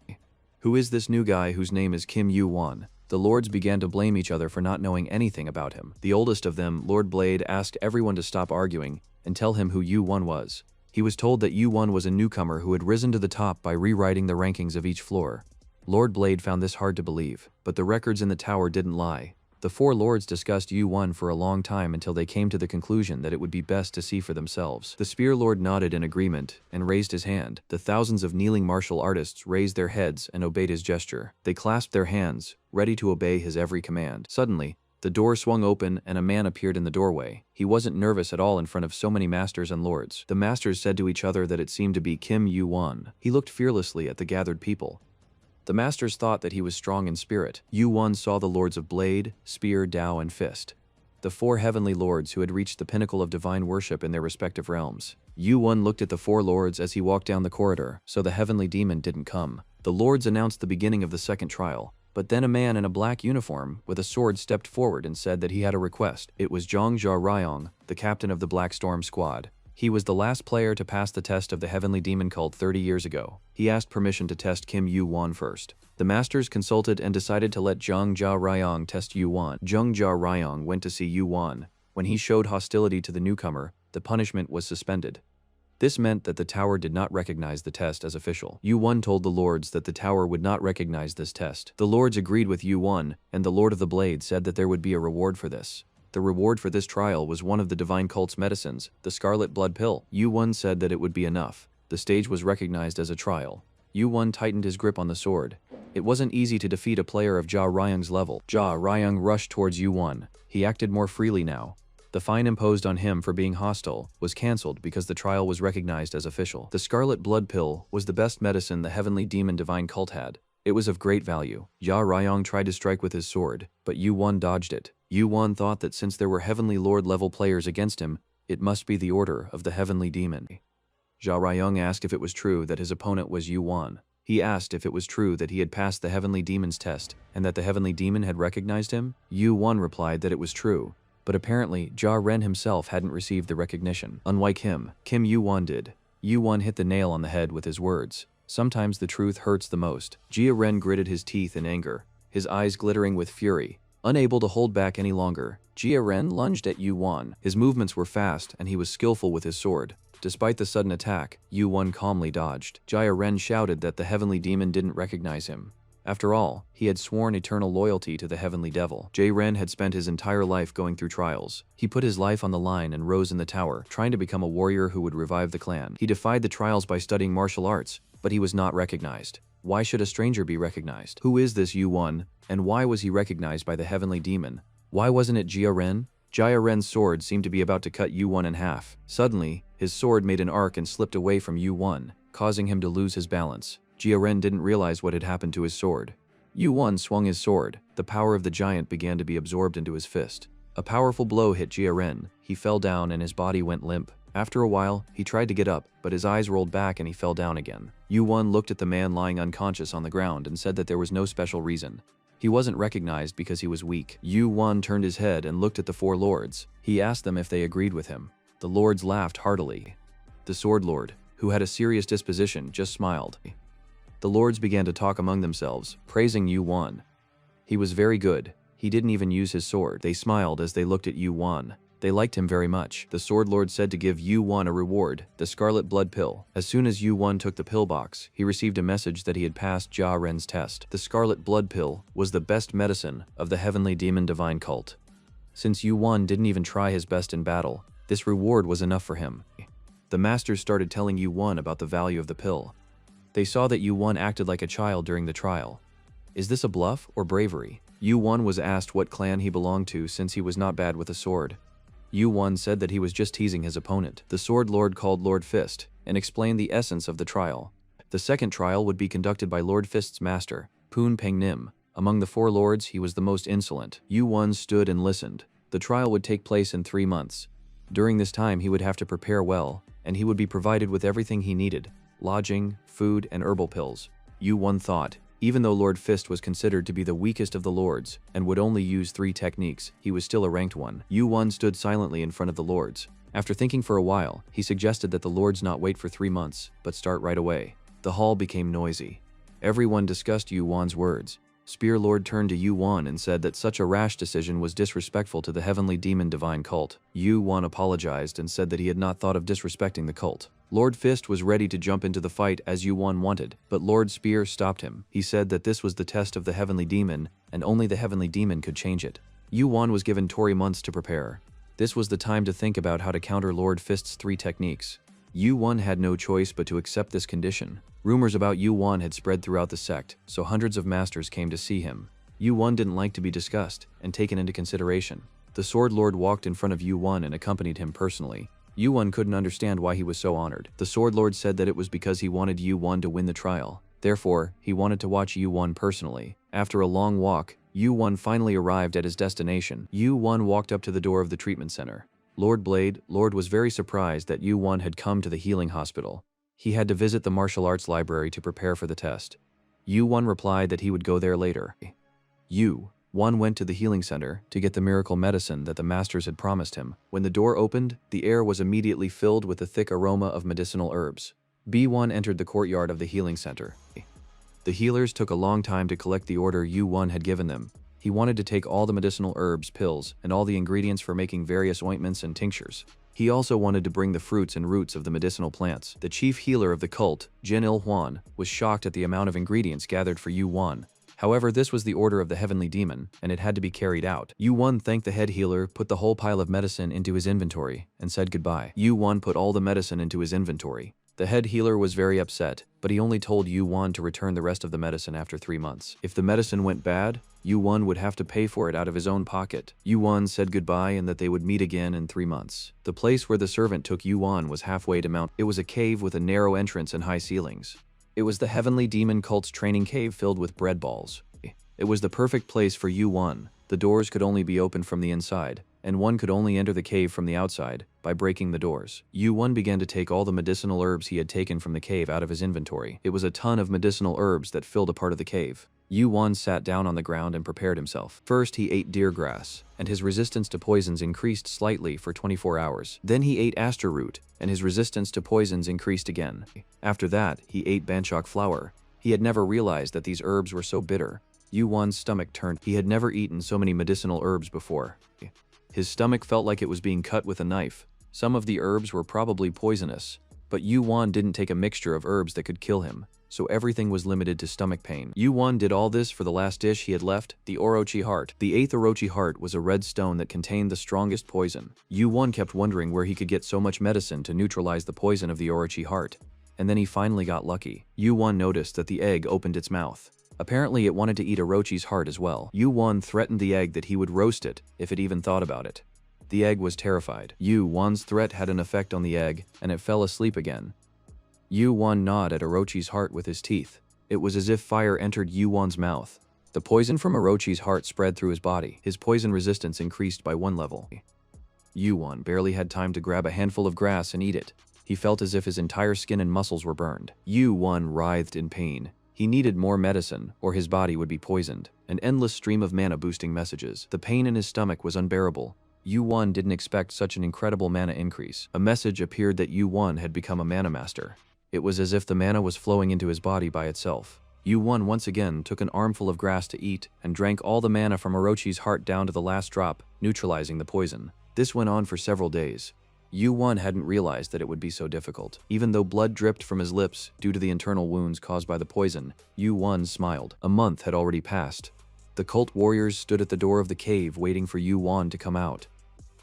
Who is this new guy whose name is Kim Yu-Won? The lords began to blame each other for not knowing anything about him. The oldest of them, Lord Blade, asked everyone to stop arguing and tell him who Yu-Won was. He was told that Yu-Won was a newcomer who had risen to the top by rewriting the rankings of each floor. Lord Blade found this hard to believe, but the records in the tower didn't lie. The 4 lords discussed Yu-Won for a long time until they came to the conclusion that it would be best to see for themselves. The Spear Lord nodded in agreement and raised his hand. The thousands of kneeling martial artists raised their heads and obeyed his gesture. They clasped their hands, ready to obey his every command. Suddenly, the door swung open and a man appeared in the doorway. He wasn't nervous at all in front of so many masters and lords. The masters said to each other that it seemed to be Kim Yu-Won. He looked fearlessly at the gathered people. The masters thought that he was strong in spirit. Yu-Won saw the lords of Blade, Spear, Dao, and Fist. The 4 heavenly lords who had reached the pinnacle of divine worship in their respective realms. Yu-Won looked at the 4 lords as he walked down the corridor, so the heavenly demon didn't come. The lords announced the beginning of the second trial. But then a man in a black uniform with a sword stepped forward and said that he had a request. It was Zhang Ryong, the captain of the Black Storm Squad. He was the last player to pass the test of the Heavenly Demon Cult 30 years ago. He asked permission to test Kim Yu-Won first. The masters consulted and decided to let Zhang Ryong test Yu-Won. Zhang Ryong went to see Yu-Won. When he showed hostility to the newcomer, the punishment was suspended. This meant that the tower did not recognize the test as official. Yu-Won told the lords that the tower would not recognize this test. The lords agreed with Yu-Won, and the Lord of the Blade said that there would be a reward for this. The reward for this trial was one of the Divine Cult's medicines, the Scarlet Blood Pill. Yu-Won said that it would be enough. The stage was recognized as a trial. Yu-Won tightened his grip on the sword. It wasn't easy to defeat a player of Zhang Ryong's level. Zhang Ryong rushed towards Yu-Won. He acted more freely now. The fine imposed on him for being hostile was cancelled because the trial was recognized as official. The Scarlet Blood Pill was the best medicine the Heavenly Demon Divine Cult had. It was of great value. Zhang Ryong tried to strike with his sword, but Yu-Won dodged it. Yu-Won thought that since there were Heavenly Lord level players against him, it must be the order of the Heavenly Demon. Zhang Ryong asked if it was true that his opponent was Yu-Won. He asked if it was true that he had passed the Heavenly Demon's test and that the Heavenly Demon had recognized him. Yu-Won replied that it was true. But apparently, Jia Ren himself hadn't received the recognition. Unlike him, Kim Yu-Won did. Yu-Won hit the nail on the head with his words. Sometimes the truth hurts the most. Jia Ren gritted his teeth in anger, his eyes glittering with fury. Unable to hold back any longer, Jia Ren lunged at Yu-Won. His movements were fast and he was skillful with his sword. Despite the sudden attack, Yu-Won calmly dodged. Jia Ren shouted that the Heavenly Demon didn't recognize him. After all, he had sworn eternal loyalty to the Heavenly Devil. Jia Ren had spent his entire life going through trials. He put his life on the line and rose in the tower, trying to become a warrior who would revive the clan. He defied the trials by studying martial arts, but he was not recognized. Why should a stranger be recognized? Who is this Yu-Won, and why was he recognized by the Heavenly Demon? Why wasn't it Jia Ren? Jia Ren's sword seemed to be about to cut Yu-Won in half. Suddenly, his sword made an arc and slipped away from Yu-Won, causing him to lose his balance. Jia Ren didn't realize what had happened to his sword. Yu-Wan swung his sword. The power of the giant began to be absorbed into his fist. A powerful blow hit Jia Ren. He fell down and his body went limp. After a while, he tried to get up, but his eyes rolled back and he fell down again. Yu-Wan looked at the man lying unconscious on the ground and said that there was no special reason. He wasn't recognized because he was weak. Yu-Wan turned his head and looked at the four lords. He asked them if they agreed with him. The lords laughed heartily. The sword lord, who had a serious disposition, just smiled. The lords began to talk among themselves, praising Yu-Wan. He was very good. He didn't even use his sword. They smiled as they looked at Yu-Wan. They liked him very much. The sword lord said to give Yu-Wan a reward, the scarlet blood pill. As soon as Yu-Wan took the pill box, he received a message that he had passed Jia Ren's test. The scarlet blood pill was the best medicine of the heavenly demon divine cult. Since Yu-Wan didn't even try his best in battle, this reward was enough for him. The masters started telling Yu-Wan about the value of the pill. They saw that Yu-Wan acted like a child during the trial. Is this a bluff or bravery? Yu-Wan was asked what clan he belonged to since he was not bad with a sword. Yu-Wan said that he was just teasing his opponent. The sword lord called Lord Fist and explained the essence of the trial. The second trial would be conducted by Lord Fist's master, Poon Peng Nim. Among the four lords, he was the most insolent. Yu-Wan stood and listened. The trial would take place in 3 months. During this time, he would have to prepare well, and he would be provided with everything he needed: lodging, food, and herbal pills. Yu-Wan thought, even though Lord Fist was considered to be the weakest of the lords and would only use 3 techniques, he was still a ranked one. Yu-Wan stood silently in front of the lords. After thinking for a while, he suggested that the lords not wait for 3 months, but start right away. The hall became noisy. Everyone discussed Yu-Wan's words. Spear Lord turned to Yu-Wan and said that such a rash decision was disrespectful to the heavenly demon divine cult. Yu-Wan apologized and said that he had not thought of disrespecting the cult. Lord Fist was ready to jump into the fight as Yu-Wan wanted, but Lord Spear stopped him. He said that this was the test of the heavenly demon, and only the heavenly demon could change it. Yu-Wan was given 3 months to prepare. This was the time to think about how to counter Lord Fist's 3 techniques. Yu-Wan had no choice but to accept this condition. Rumors about Yu-Wan had spread throughout the sect, so hundreds of masters came to see him. Yu-Wan didn't like to be discussed and taken into consideration. The sword lord walked in front of Yu-Wan and accompanied him personally. Yu-Wan couldn't understand why he was so honored. The sword lord said that it was because he wanted Yu-Wan to win the trial. Therefore, he wanted to watch Yu-Wan personally. After a long walk, Yu-Wan finally arrived at his destination. Yu-Wan walked up to the door of the treatment center. Lord was very surprised that Yu-Wan had come to the healing hospital. He had to visit the martial arts library to prepare for the test. Yu-Wan replied that he would go there later. Yu-Wan went to the healing center to get the miracle medicine that the masters had promised him. When the door opened, the air was immediately filled with the thick aroma of medicinal herbs. B1 entered the courtyard of the healing center. The healers took a long time to collect the order Yu-Wan had given them. He wanted to take all the medicinal herbs, pills, and all the ingredients for making various ointments and tinctures. He also wanted to bring the fruits and roots of the medicinal plants. The chief healer of the cult, Jin Il-Huan, was shocked at the amount of ingredients gathered for Yu-Wan. However, this was the order of the heavenly demon, and it had to be carried out. Yu-Wan thanked the head healer, put the whole pile of medicine into his inventory, and said goodbye. Yu-Wan put all the medicine into his inventory. The head healer was very upset, but he only told Yu-Wan to return the rest of the medicine after 3 months. If the medicine went bad, Yu-Wan would have to pay for it out of his own pocket. Yu-Wan said goodbye and that they would meet again in 3 months. The place where the servant took Yu-Wan was halfway to Mount. It was a cave with a narrow entrance and high ceilings. It was the heavenly demon cult's training cave filled with bread balls. It was the perfect place for Yu-Wan. The doors could only be opened from the inside, and one could only enter the cave from the outside by breaking the doors. Yu-Wan began to take all the medicinal herbs he had taken from the cave out of his inventory. It was a ton of medicinal herbs that filled a part of the cave. Yu-Wan sat down on the ground and prepared himself. First, he ate deer grass, and his resistance to poisons increased slightly for 24 hours. Then he ate aster root, and his resistance to poisons increased again. After that, he ate banchok flower. He had never realized that these herbs were so bitter. Yu-Wan's stomach turned. He had never eaten so many medicinal herbs before. His stomach felt like it was being cut with a knife. Some of the herbs were probably poisonous, but Yu-Wan didn't take a mixture of herbs that could kill him, so everything was limited to stomach pain. Yu-Wan did all this for the last dish he had left, the Orochi heart. The 8th Orochi heart was a red stone that contained the strongest poison. Yu-Wan kept wondering where he could get so much medicine to neutralize the poison of the Orochi heart, and then he finally got lucky. Yu-Wan noticed that the egg opened its mouth. Apparently it wanted to eat Orochi's heart as well. Yu-Wan threatened the egg that he would roast it if it even thought about it. The egg was terrified. Yu-Wan's threat had an effect on the egg, and it fell asleep again. Yu-Wan gnawed at Orochi's heart with his teeth. It was as if fire entered Yu-Wan's mouth. The poison from Orochi's heart spread through his body. His poison resistance increased by 1 level. Yu-won barely had time to grab a handful of grass and eat it. He felt as if his entire skin and muscles were burned. Yu-won writhed in pain. He needed more medicine, or his body would be poisoned. An endless stream of mana boosting messages. The pain in his stomach was unbearable. Yu-won didn't expect such an incredible mana increase. A message appeared that Yu-won had become a mana master. It was as if the mana was flowing into his body by itself. Yu-won once again took an armful of grass to eat and drank all the mana from Orochi's heart down to the last drop, neutralizing the poison. This went on for several days. Yu-won hadn't realized that it would be so difficult. Even though blood dripped from his lips due to the internal wounds caused by the poison, Yu-won smiled. A month had already passed. The cult warriors stood at the door of the cave waiting for Yu-won to come out.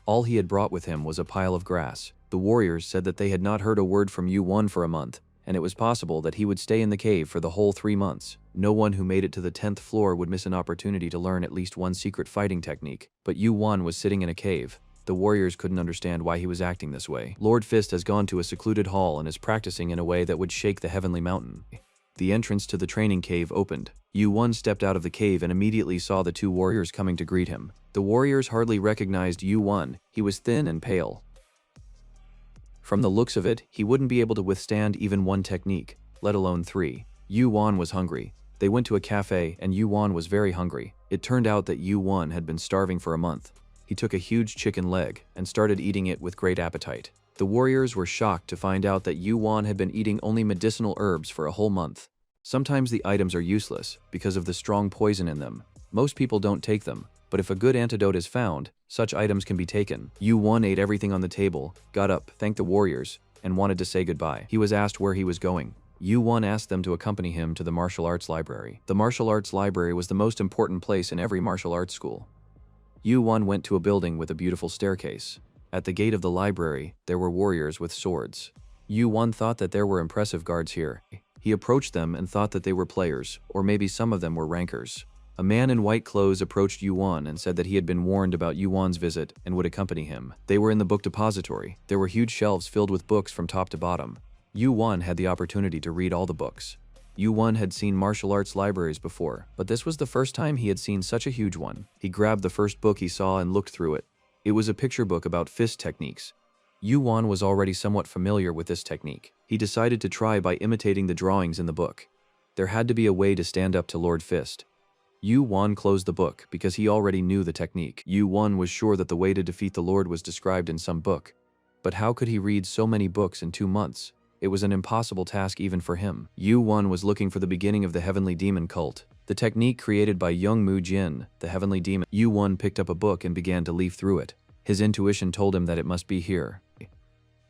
All he had brought with him was a pile of grass. The warriors said that they had not heard a word from Yu-won for a month, and it was possible that he would stay in the cave for the whole 3 months. No one who made it to the 10th floor would miss an opportunity to learn at least one secret fighting technique. But Yu-won was sitting in a cave. The warriors couldn't understand why he was acting this way. Lord Fist has gone to a secluded hall and is practicing in a way that would shake the heavenly mountain. The entrance to the training cave opened. Yu-won stepped out of the cave and immediately saw the 2 warriors coming to greet him. The warriors hardly recognized Yu-won. He was thin and pale. From the looks of it, he wouldn't be able to withstand even 1 technique, let alone 3. Yu-won was hungry. They went to a cafe and Yu-won was very hungry. It turned out that Yu-won had been starving for a month. He took a huge chicken leg and started eating it with great appetite. The warriors were shocked to find out that Yu-won had been eating only medicinal herbs for a whole month. Sometimes the items are useless because of the strong poison in them. Most people don't take them, but if a good antidote is found, such items can be taken. Yu-won ate everything on the table, got up, thanked the warriors, and wanted to say goodbye. He was asked where he was going. Yu-won asked them to accompany him to the martial arts library. The martial arts library was the most important place in every martial arts school. Yu-won went to a building with a beautiful staircase. At the gate of the library, there were warriors with swords. Yu-won thought that there were impressive guards here. He approached them and thought that they were players, or maybe some of them were rankers. A man in white clothes approached Yu-won and said that he had been warned about Yu-won's visit and would accompany him. They were in the book depository. There were huge shelves filled with books from top to bottom. Yu-won had the opportunity to read all the books. Yu-won had seen martial arts libraries before, but this was the first time he had seen such a huge one. He grabbed the first book he saw and looked through it. It was a picture book about fist techniques. Yu-won was already somewhat familiar with this technique. He decided to try by imitating the drawings in the book. There had to be a way to stand up to Lord Fist. Yu-won closed the book because he already knew the technique. Yu-won was sure that the way to defeat the Lord was described in some book. But how could he read so many books in 2 months? It was an impossible task even for him. Yu-won was looking for the beginning of the Heavenly Demon cult, the technique created by Young Mu Jin, the Heavenly Demon. Yu-won picked up a book and began to leaf through it. His intuition told him that it must be here.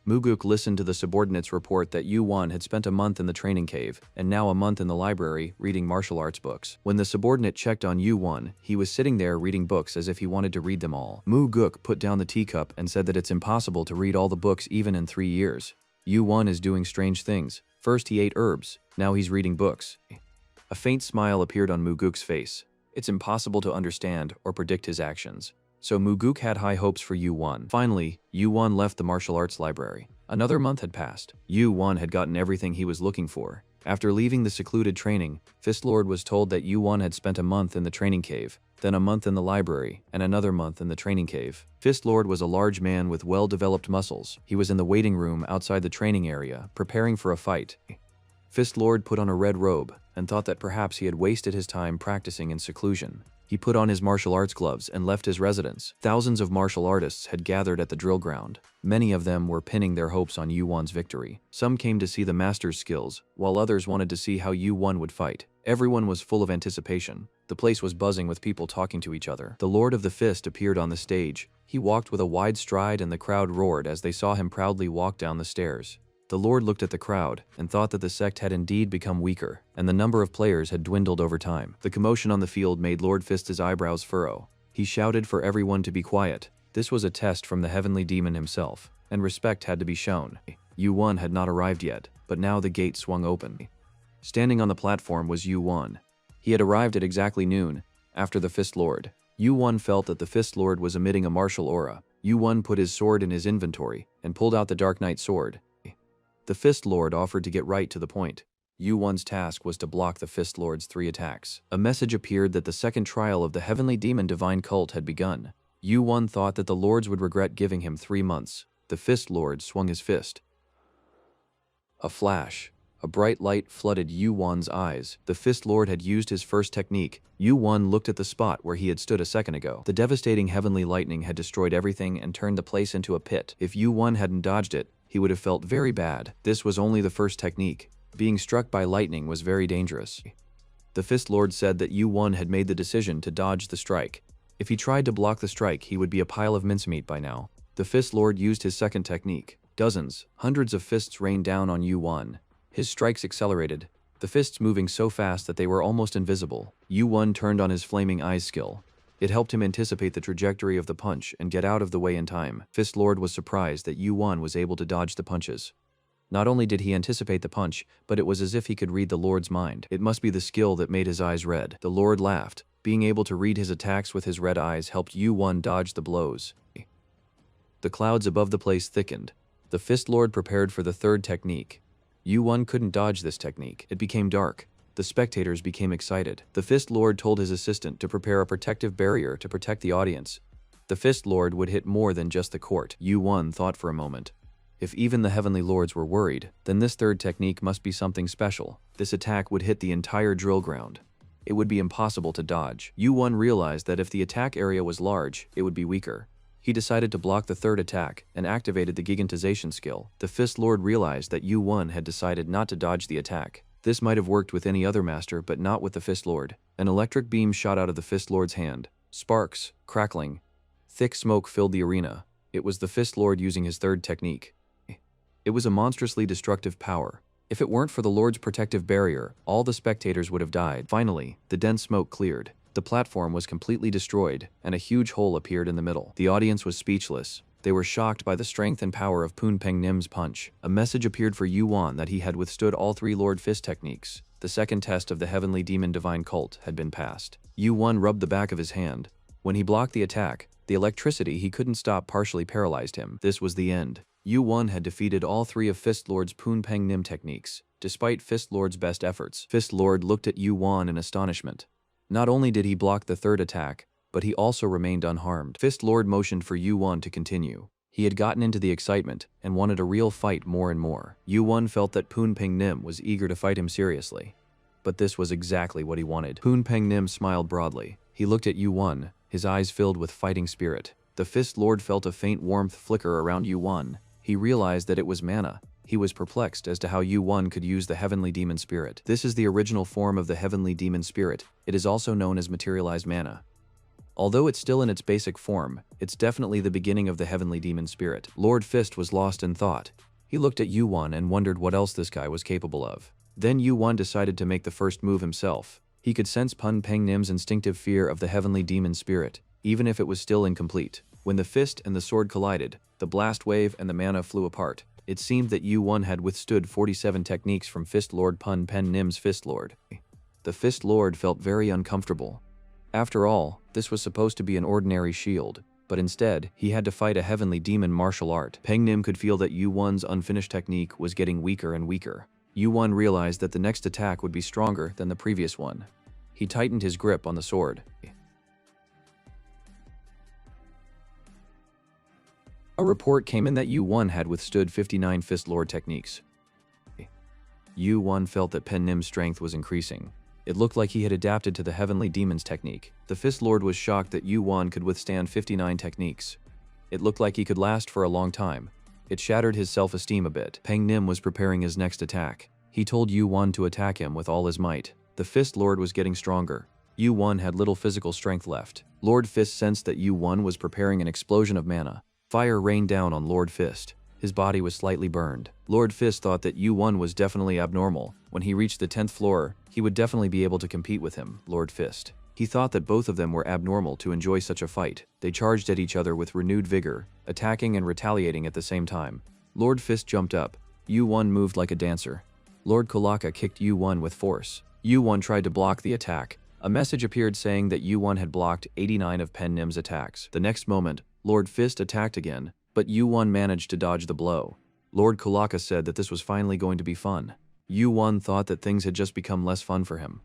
Muguk listened to the subordinates report that Yu-won had spent a month in the training cave, and now a month in the library, reading martial arts books. When the subordinate checked on Yu-won, he was sitting there reading books as if he wanted to read them all. Muguk put down the teacup and said that it's impossible to read all the books even in 3 years. Yu-won is doing strange things. First he ate herbs, now he's reading books. A faint smile appeared on Muguk's face. It's impossible to understand or predict his actions. So Muguk had high hopes for Yu-won. Finally, Yu-won left the martial arts library. Another month had passed. Yu-won had gotten everything he was looking for. After leaving the secluded training, Fist Lord was told that Yu-won had spent a month in the training cave, then a month in the library, and another month in the training cave. Fist Lord was a large man with well-developed muscles. He was in the waiting room outside the training area, preparing for a fight. Fist Lord put on a red robe and thought that perhaps he had wasted his time practicing in seclusion. He put on his martial arts gloves and left his residence. Thousands of martial artists had gathered at the drill ground. Many of them were pinning their hopes on Yu-won's victory. Some came to see the master's skills, while others wanted to see how Yu-won would fight. Everyone was full of anticipation. The place was buzzing with people talking to each other. The Lord of the Fist appeared on the stage. He walked with a wide stride and the crowd roared as they saw him proudly walk down the stairs. The Lord looked at the crowd and thought that the sect had indeed become weaker, and the number of players had dwindled over time. The commotion on the field made Lord Fist's eyebrows furrow. He shouted for everyone to be quiet. This was a test from the Heavenly Demon himself, and respect had to be shown. Yu-won had not arrived yet, but now the gate swung open. Standing on the platform was Yu-won. He had arrived at exactly noon, after the Fist Lord. Yu-won felt that the Fist Lord was emitting a martial aura. Yu-won put his sword in his inventory and pulled out the Dark Knight sword. The Fist Lord offered to get right to the point. Yu-Won's task was to block the Fist Lord's 3 attacks. A message appeared that the second trial of the Heavenly Demon Divine Cult had begun. Yu-Won thought that the Lords would regret giving him 3 months. The Fist Lord swung his fist. A flash. A bright light flooded Yu-Won's eyes. The Fist Lord had used his first technique. Yu-Won looked at the spot where he had stood a second ago. The devastating heavenly lightning had destroyed everything and turned the place into a pit. If Yu-Won hadn't dodged it, he would have felt very bad. This was only the first technique. Being struck by lightning was very dangerous. The Fist Lord said that Yu-Won had made the decision to dodge the strike. If he tried to block the strike, he would be a pile of mincemeat by now. The Fist Lord used his second technique. Dozens, hundreds of fists rained down on Yu-Won. His strikes accelerated, the fists moving so fast that they were almost invisible. Yu-Won turned on his flaming eyes skill. It helped him anticipate the trajectory of the punch and get out of the way in time. Fist Lord was surprised that Yu-Won was able to dodge the punches. Not only did he anticipate the punch, but it was as if he could read the Lord's mind. It must be the skill that made his eyes red. The Lord laughed. Being able to read his attacks with his red eyes helped Yu-Won dodge the blows. The clouds above the place thickened. The Fist Lord prepared for the third technique. Yu-Won couldn't dodge this technique. It became dark. The spectators became excited. The Fist Lord told his assistant to prepare a protective barrier to protect the audience. The Fist Lord would hit more than just the court. Yu-Won thought for a moment. If even the Heavenly Lords were worried, then this third technique must be something special. This attack would hit the entire drill ground. It would be impossible to dodge. Yu-Won realized that if the attack area was large, it would be weaker. He decided to block the third attack and activated the gigantization skill. The Fist Lord realized that Yu-Won had decided not to dodge the attack. This might have worked with any other master, but not with the Fist Lord. An electric beam shot out of the Fist Lord's hand. Sparks, crackling. Thick smoke filled the arena. It was the Fist Lord using his third technique. It was a monstrously destructive power. If it weren't for the Lord's protective barrier, all the spectators would have died. Finally, the dense smoke cleared. The platform was completely destroyed, and a huge hole appeared in the middle. The audience was speechless. They were shocked by the strength and power of Poon Peng Nim's punch. A message appeared for Yu-Won that he had withstood all 3 Lord Fist techniques. The second test of the Heavenly Demon Divine Cult had been passed. Yu-Won rubbed the back of his hand. When he blocked the attack, the electricity he couldn't stop partially paralyzed him. This was the end. Yu-Won had defeated all 3 of Fist Lord's Poon Peng Nim techniques. Despite Fist Lord's best efforts, Fist Lord looked at Yu-Won in astonishment. Not only did he block the third attack, but he also remained unharmed. Fist Lord motioned for Yu-Won to continue. He had gotten into the excitement and wanted a real fight more and more. Yu-Won felt that Poon Peng Nim was eager to fight him seriously. But this was exactly what he wanted. Poon Peng Nim smiled broadly. He looked at Yu-Won, his eyes filled with fighting spirit. The Fist Lord felt a faint warmth flicker around Yu-Won. He realized that it was mana. He was perplexed as to how Yu-Won could use the Heavenly Demon Spirit. This is the original form of the Heavenly Demon Spirit. It is also known as materialized mana. Although it's still in its basic form, it's definitely the beginning of the Heavenly Demon Spirit. Lord Fist was lost in thought. He looked at Yu-Won and wondered what else this guy was capable of. Then Yu-Won decided to make the first move himself. He could sense Poon Peng Nim's instinctive fear of the Heavenly Demon Spirit, even if it was still incomplete. When the fist and the sword collided, the blast wave and the mana flew apart. It seemed that Yu-Won had withstood 47 techniques from Fist Lord Poon Peng Nim's Fist Lord. The Fist Lord felt very uncomfortable. After all, this was supposed to be an ordinary shield, but instead, he had to fight a heavenly demon martial art. Peng Nim could feel that Yu-Won's unfinished technique was getting weaker and weaker. Yu-Won realized that the next attack would be stronger than the previous one. He tightened his grip on the sword. A report came in that Yu-Won had withstood 59 Fist Lord techniques. Yu-Won felt that Peng Nim's strength was increasing. It looked like he had adapted to the Heavenly Demon's technique. The Fist Lord was shocked that Yu-Won could withstand 59 techniques. It looked like he could last for a long time. It shattered his self-esteem a bit. Peng Nim was preparing his next attack. He told Yu-Won to attack him with all his might. The Fist Lord was getting stronger. Yu-Won had little physical strength left. Lord Fist sensed that Yu-Won was preparing an explosion of mana. Fire rained down on Lord Fist. His body was slightly burned. Lord Fist thought that Yu-Won was definitely abnormal. When he reached the 10th floor, he would definitely be able to compete with him, Lord Fist. He thought that both of them were abnormal to enjoy such a fight. They charged at each other with renewed vigor, attacking and retaliating at the same time. Lord Fist jumped up. Yu-Won moved like a dancer. Lord Kulaka kicked Yu-Won with force. Yu-Won tried to block the attack. A message appeared saying that Yu-Won had blocked 89 of Peng Nim's attacks. The next moment, Lord Fist attacked again, but Yu-Won managed to dodge the blow. Lord Kulaka said that this was finally going to be fun. Yu-Won thought that things had just become less fun for him.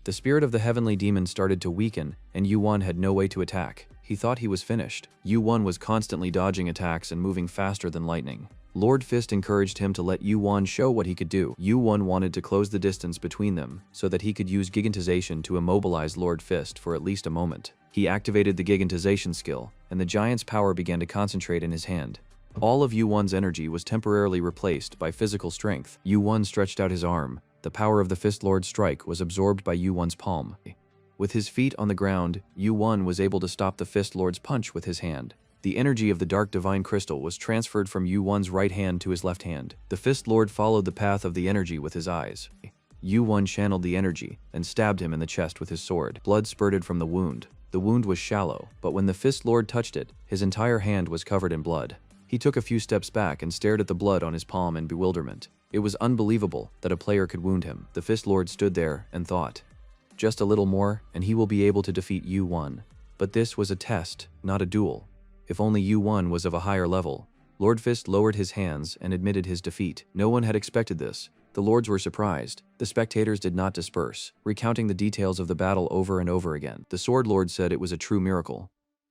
The spirit of the heavenly demon started to weaken, and Yu-Won had no way to attack. He thought he was finished. Yu-Won was constantly dodging attacks and moving faster than lightning. Lord Fist encouraged him to let Yu-Won show what he could do. Yu-Won wanted to close the distance between them so that he could use gigantization to immobilize Lord Fist for at least a moment. He activated the gigantization skill, and the giant's power began to concentrate in his hand. All of Yu-Won's energy was temporarily replaced by physical strength. Yu-Won stretched out his arm. The power of the Fist Lord's strike was absorbed by Yu-Won's palm. With his feet on the ground, Yu-Won was able to stop the Fist Lord's punch with his hand. The energy of the Dark Divine Crystal was transferred from Yu-Won's right hand to his left hand. The Fist Lord followed the path of the energy with his eyes. Yu-Won channeled the energy and stabbed him in the chest with his sword. Blood spurted from the wound. The wound was shallow, but when the Fist Lord touched it, his entire hand was covered in blood. He took a few steps back and stared at the blood on his palm in bewilderment. It was unbelievable that a player could wound him. The Fist Lord stood there and thought, just a little more and he will be able to defeat Yu-Won. But this was a test, not a duel. If only Yu-Won was of a higher level. Lord Fist lowered his hands and admitted his defeat. No one had expected this. The lords were surprised. The spectators did not disperse, recounting the details of the battle over and over again. The Sword Lord said it was a true miracle.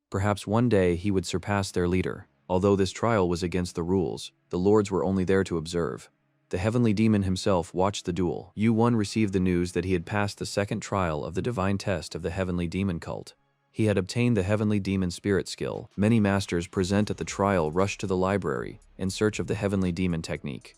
Perhaps one day he would surpass their leader. Although this trial was against the rules, the lords were only there to observe. The heavenly demon himself watched the duel. Yu-Won received the news that he had passed the second trial of the divine test of the heavenly demon cult. He had obtained the heavenly demon spirit skill. Many masters present at the trial rushed to the library in search of the heavenly demon technique.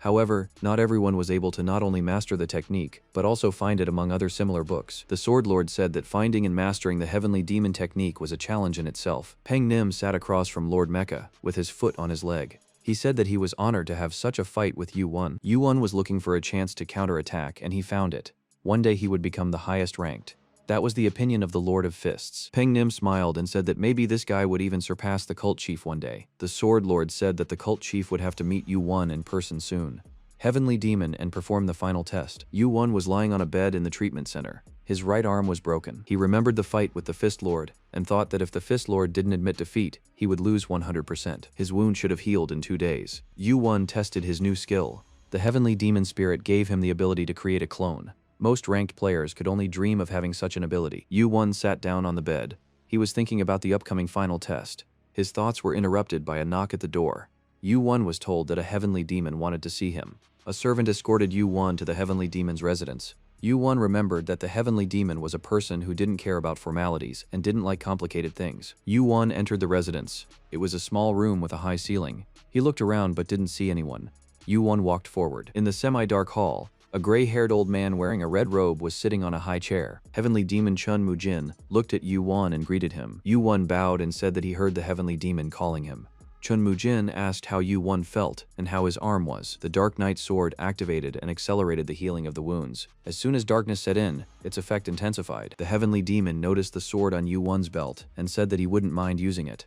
However, not everyone was able to not only master the technique, but also find it among other similar books. The Sword Lord said that finding and mastering the heavenly demon technique was a challenge in itself. Peng Nim sat across from Lord Mecha, with his foot on his leg. He said that he was honored to have such a fight with Yu-Won. Yu-Won was looking for a chance to counterattack, and he found it. One day he would become the highest ranked. That was the opinion of the Lord of Fists. Peng Nim smiled and said that maybe this guy would even surpass the cult chief one day. The Sword Lord said that the cult chief would have to meet Yu-Won in person soon. Heavenly Demon and perform the final test. Yu-Won was lying on a bed in the treatment center. His right arm was broken. He remembered the fight with the Fist Lord and thought that if the Fist Lord didn't admit defeat, he would lose 100%. His wound should have healed in 2 days. Yu-Won tested his new skill. The Heavenly Demon Spirit gave him the ability to create a clone. Most ranked players could only dream of having such an ability. Yu-Won sat down on the bed. He was thinking about the upcoming final test. His thoughts were interrupted by a knock at the door. Yu-Won was told that a heavenly demon wanted to see him. A servant escorted Yu-Won to the heavenly demon's residence. Yu-Won remembered that the heavenly demon was a person who didn't care about formalities and didn't like complicated things. Yu-Won entered the residence. It was a small room with a high ceiling. He looked around but didn't see anyone. Yu-Won walked forward. In the semi-dark hall, a gray-haired old man wearing a red robe was sitting on a high chair. Heavenly Demon Chun Mujin looked at Yu-Won and greeted him. Yu-Won bowed and said that he heard the heavenly demon calling him. Chun Mujin asked how Yu-Won felt and how his arm was. The Dark Knight sword activated and accelerated the healing of the wounds. As soon as darkness set in, its effect intensified. The heavenly demon noticed the sword on Yu-Won's belt and said that he wouldn't mind using it.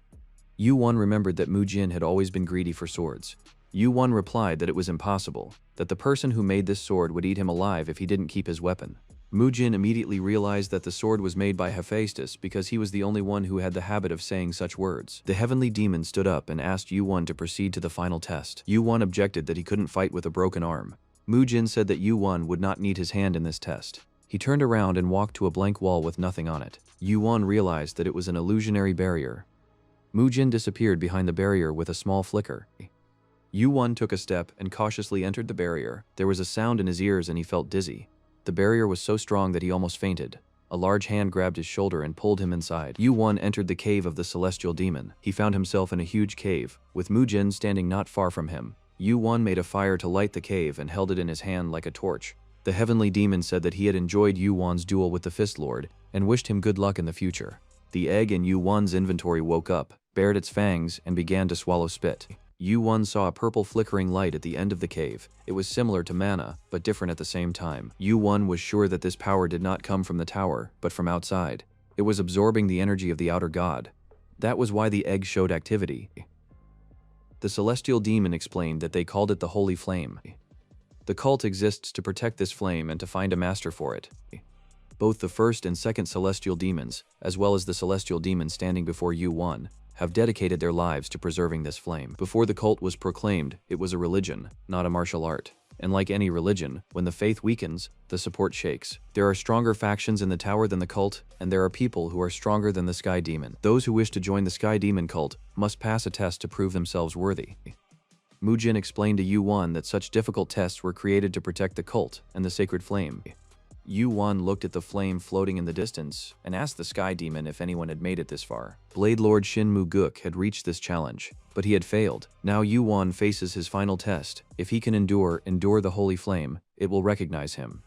Yu-Won remembered that Mujin had always been greedy for swords. Yu-Won replied that it was impossible, that the person who made this sword would eat him alive if he didn't keep his weapon. Mujin immediately realized that the sword was made by Hephaestus because he was the only one who had the habit of saying such words. The heavenly demon stood up and asked Yu-Won to proceed to the final test. Yu-Won objected that he couldn't fight with a broken arm. Mujin said that Yu-Won would not need his hand in this test. He turned around and walked to a blank wall with nothing on it. Yu-Won realized that it was an illusionary barrier. Mujin disappeared behind the barrier with a small flicker. Yu-Won took a step and cautiously entered the barrier. There was a sound in his ears and he felt dizzy. The barrier was so strong that he almost fainted. A large hand grabbed his shoulder and pulled him inside. Yu-Won entered the cave of the celestial demon. He found himself in a huge cave, with Mujin standing not far from him. Yu-Won made a fire to light the cave and held it in his hand like a torch. The heavenly demon said that he had enjoyed Yu-Won's duel with the Fist Lord and wished him good luck in the future. The egg in Yu-Won's inventory woke up, bared its fangs, and began to swallow spit. Yu-Won saw a purple flickering light at the end of the cave. It was similar to mana, but different at the same time. Yu-Won was sure that this power did not come from the tower, but from outside. It was absorbing the energy of the outer god. That was why the egg showed activity. The celestial demon explained that they called it the Holy Flame. The cult exists to protect this flame and to find a master for it. Both the first and second celestial demons, as well as the celestial demon standing before Yu-Won, have dedicated their lives to preserving this flame. Before the cult was proclaimed, it was a religion, not a martial art. And like any religion, when the faith weakens, the support shakes. There are stronger factions in the tower than the cult, and there are people who are stronger than the Sky Demon. Those who wish to join the Sky Demon cult must pass a test to prove themselves worthy. Mujin explained to Yuan that such difficult tests were created to protect the cult and the sacred flame. Yuan looked at the flame floating in the distance and asked the Sky Demon if anyone had made it this far. Blade Lord Shin Mu-guk had reached this challenge, but he had failed. Now Yuan faces his final test. If he can endure the holy flame, it will recognize him.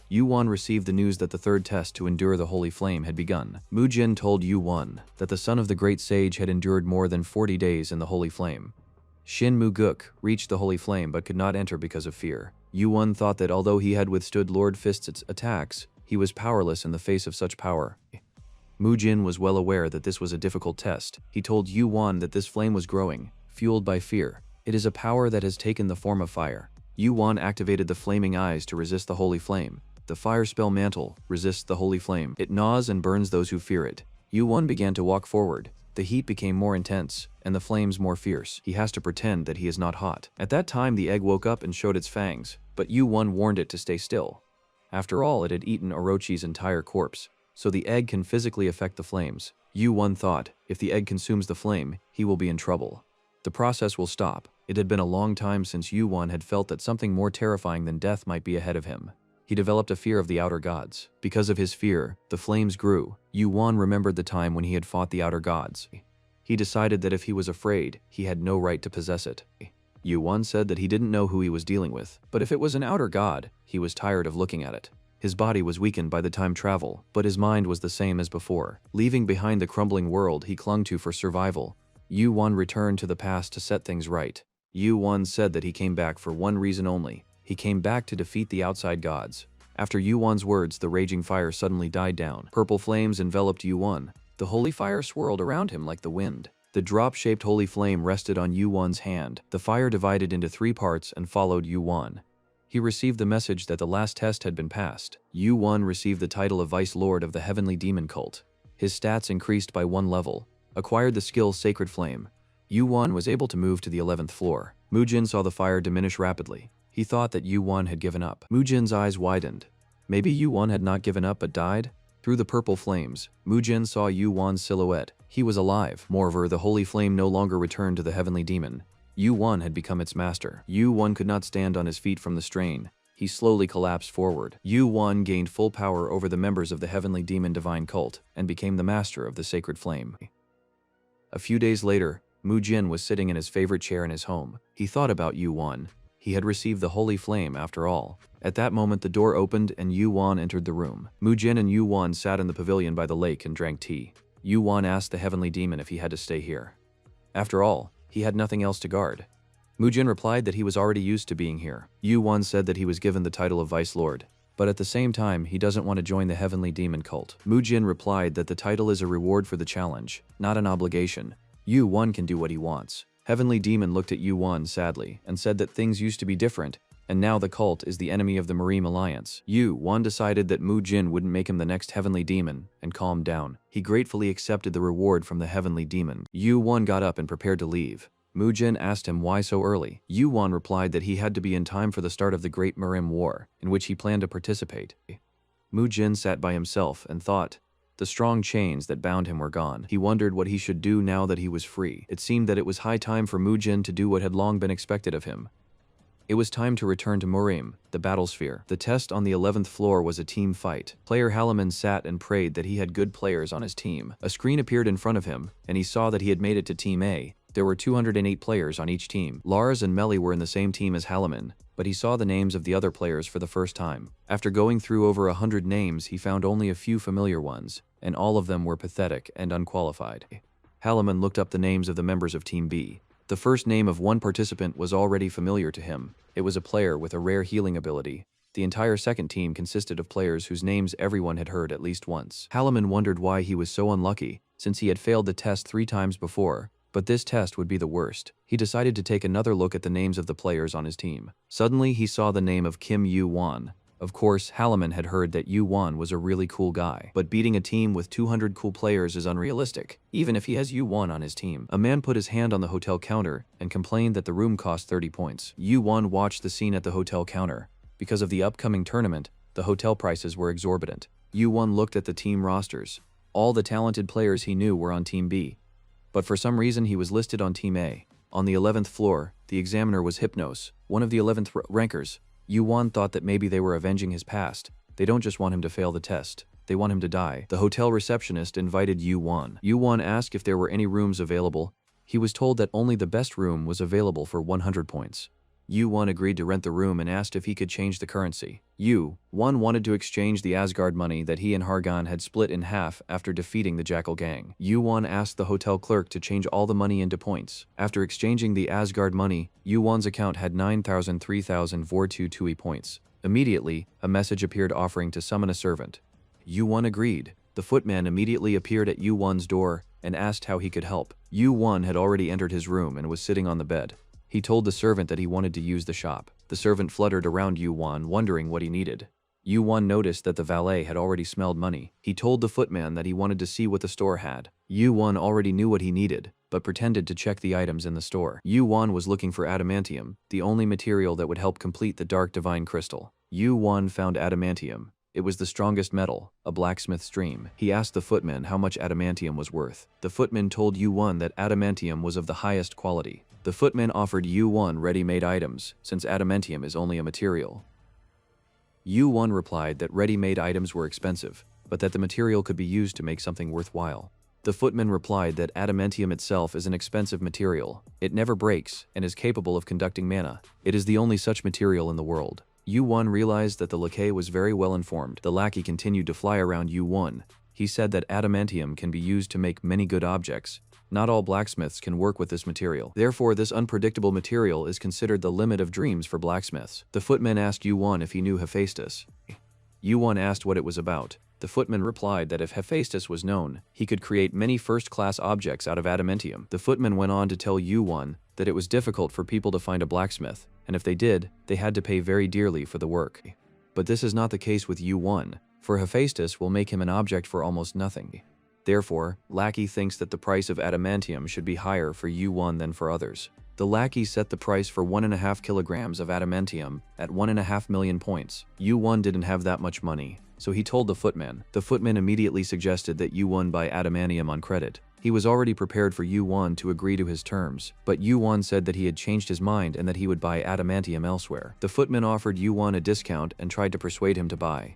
Yuan received the news that the third test to endure the holy flame had begun. Mujin told Yuan that the son of the great sage had endured more than 40 days in the holy flame. Shin Mu-guk reached the holy flame but could not enter because of fear. Yuan thought that although he had withstood Lord Fist's attacks, he was powerless in the face of such power. Mujin was well aware that this was a difficult test. He told Yuan that this flame was growing, fueled by fear. It is a power that has taken the form of fire. Yuan activated the flaming eyes to resist the holy flame. The fire spell mantle resists the holy flame. It gnaws and burns those who fear it. Yuan began to walk forward. The heat became more intense, and the flames more fierce. He has to pretend that he is not hot. At that time, the egg woke up and showed its fangs, but Yuan warned it to stay still. After all, it had eaten Orochi's entire corpse, so the egg can physically affect the flames. Yuan thought, if the egg consumes the flame, he will be in trouble. The process will stop. It had been a long time since Yuan had felt that something more terrifying than death might be ahead of him. He developed a fear of the outer gods. Because of his fear, the flames grew. Yuan remembered the time when he had fought the outer gods. He decided that if he was afraid, he had no right to possess it. Yuan said that he didn't know who he was dealing with, but if it was an outer god, he was tired of looking at it. His body was weakened by the time travel, but his mind was the same as before. Leaving behind the crumbling world he clung to for survival, Yuan returned to the past to set things right. Yuan said that he came back for one reason only. He came back to defeat the outside gods. After Yuan's words, the raging fire suddenly died down. Purple flames enveloped Yuan. The holy fire swirled around him like the wind. The drop-shaped holy flame rested on Yuan's hand. The fire divided into 3 parts and followed Yuan. He received the message that the last test had been passed. Yuan received the title of Vice Lord of the Heavenly Demon Cult. His stats increased by 1 level. Acquired the skill Sacred Flame. Yuan was able to move to the 11th floor. Mujin saw the fire diminish rapidly. He thought that Yuan had given up. Mujin's eyes widened. Maybe Yuan had not given up but died? Through the purple flames, Mujin saw Yuan's silhouette. He was alive. Moreover, the holy flame no longer returned to the heavenly demon. Yuan had become its master. Yuan could not stand on his feet from the strain. He slowly collapsed forward. Yuan gained full power over the members of the heavenly demon divine cult and became the master of the sacred flame. A few days later, Mujin was sitting in his favorite chair in his home. He thought about Yuan. He had received the holy flame after all. At that moment, the door opened and Yuan entered the room. Mujin and Yuan sat in the pavilion by the lake and drank tea. Yuan asked the heavenly demon if he had to stay here. After all, he had nothing else to guard. Mujin replied that he was already used to being here. Yuan said that he was given the title of Vice Lord, but at the same time, he doesn't want to join the heavenly demon cult. Mujin replied that the title is a reward for the challenge, not an obligation. Yuan can do what he wants. Heavenly Demon looked at Yuan sadly and said that things used to be different, and now the cult is the enemy of the Marine Alliance. Yuan decided that Mujin wouldn't make him the next Heavenly Demon and calmed down. He gratefully accepted the reward from the Heavenly Demon. Yuan got up and prepared to leave. Mujin asked him why so early. Yuan replied that he had to be in time for the start of the Great Marine War, in which he planned to participate. Mujin sat by himself and thought. The strong chains that bound him were gone. He wondered what he should do now that he was free. It seemed that it was high time for Mujin to do what had long been expected of him. It was time to return to Murim, the battlesphere. The test on the 11th floor was a team fight. Player Halaman sat and prayed that he had good players on his team. A screen appeared in front of him, and he saw that he had made it to Team A. There were 208 players on each team. Lars and Melly were in the same team as Halaman, but he saw the names of the other players for the first time. After going through over 100 names, he found only a few familiar ones, and all of them were pathetic and unqualified. Halaman looked up the names of the members of Team B. The first name of one participant was already familiar to him. It was a player with a rare healing ability. The entire second team consisted of players whose names everyone had heard at least once. Halaman wondered why he was so unlucky, since he had failed the test 3 times before, but this test would be the worst. He decided to take another look at the names of the players on his team. Suddenly, he saw the name of Kim Yu-won. Of course, Halaman had heard that Yu Wan was a really cool guy, but beating a team with 200 cool players is unrealistic, even if he has Yu Wan on his team. A man put his hand on the hotel counter and complained that the room cost 30 points. Yu Wan watched the scene at the hotel counter. Because of the upcoming tournament, the hotel prices were exorbitant. Yu Wan looked at the team rosters. All the talented players he knew were on Team B. But for some reason he was listed on Team A. On the 11th floor, the examiner was Hypnos, one of the 11th rankers. Yu Wan thought that maybe they were avenging his past. They don't just want him to fail the test. They want him to die. The hotel receptionist invited Yu Wan. Yu Wan asked if there were any rooms available. He was told that only the best room was available for 100 points. Yu Wan agreed to rent the room and asked if he could change the currency. Yu Wan wanted to exchange the Asgard money that he and Hargan had split in half after defeating the Jackal Gang. Yu Wan asked the hotel clerk to change all the money into points. After exchanging the Asgard money, Yu Wan's account had 9,3,422 points. Immediately, a message appeared offering to summon a servant. Yu Wan agreed. The footman immediately appeared at Yu Wan's door and asked how he could help. Yu Wan had already entered his room and was sitting on the bed. He told the servant that he wanted to use the shop. The servant fluttered around Yu Wan, wondering what he needed. Yu Wan noticed that the valet had already smelled money. He told the footman that he wanted to see what the store had. Yu Wan already knew what he needed, but pretended to check the items in the store. Yu Wan was looking for adamantium, the only material that would help complete the dark divine crystal. Yu Wan found adamantium. It was the strongest metal, a blacksmith's dream. He asked the footman how much adamantium was worth. The footman told Yu Wan that adamantium was of the highest quality. The footman offered Yu Wan ready-made items, since adamantium is only a material. Yu Wan replied that ready-made items were expensive, but that the material could be used to make something worthwhile. The footman replied that adamantium itself is an expensive material. It never breaks and is capable of conducting mana. It is the only such material in the world. Yu Wan realized that the lackey was very well informed. The lackey continued to fly around Yu Wan. He said that adamantium can be used to make many good objects. Not all blacksmiths can work with this material. Therefore, this unpredictable material is considered the limit of dreams for blacksmiths. The footman asked Yu Wan if he knew Hephaestus. Yu Wan asked what it was about. The footman replied that if Hephaestus was known, he could create many first-class objects out of adamantium. The footman went on to tell Yu Wan that it was difficult for people to find a blacksmith, and if they did, they had to pay very dearly for the work. But this is not the case with Yu Wan, for Hephaestus will make him an object for almost nothing. Therefore, lackey thinks that the price of adamantium should be higher for Yu Wan than for others. The lackey set the price for 1.5 kilograms of adamantium at 1.5 million points. Yu Wan didn't have that much money, so he told the footman. The footman immediately suggested that Yu Wan buy adamantium on credit. He was already prepared for Yu Wan to agree to his terms, but Yu Wan said that he had changed his mind and that he would buy adamantium elsewhere. The footman offered Yu Wan a discount and tried to persuade him to buy.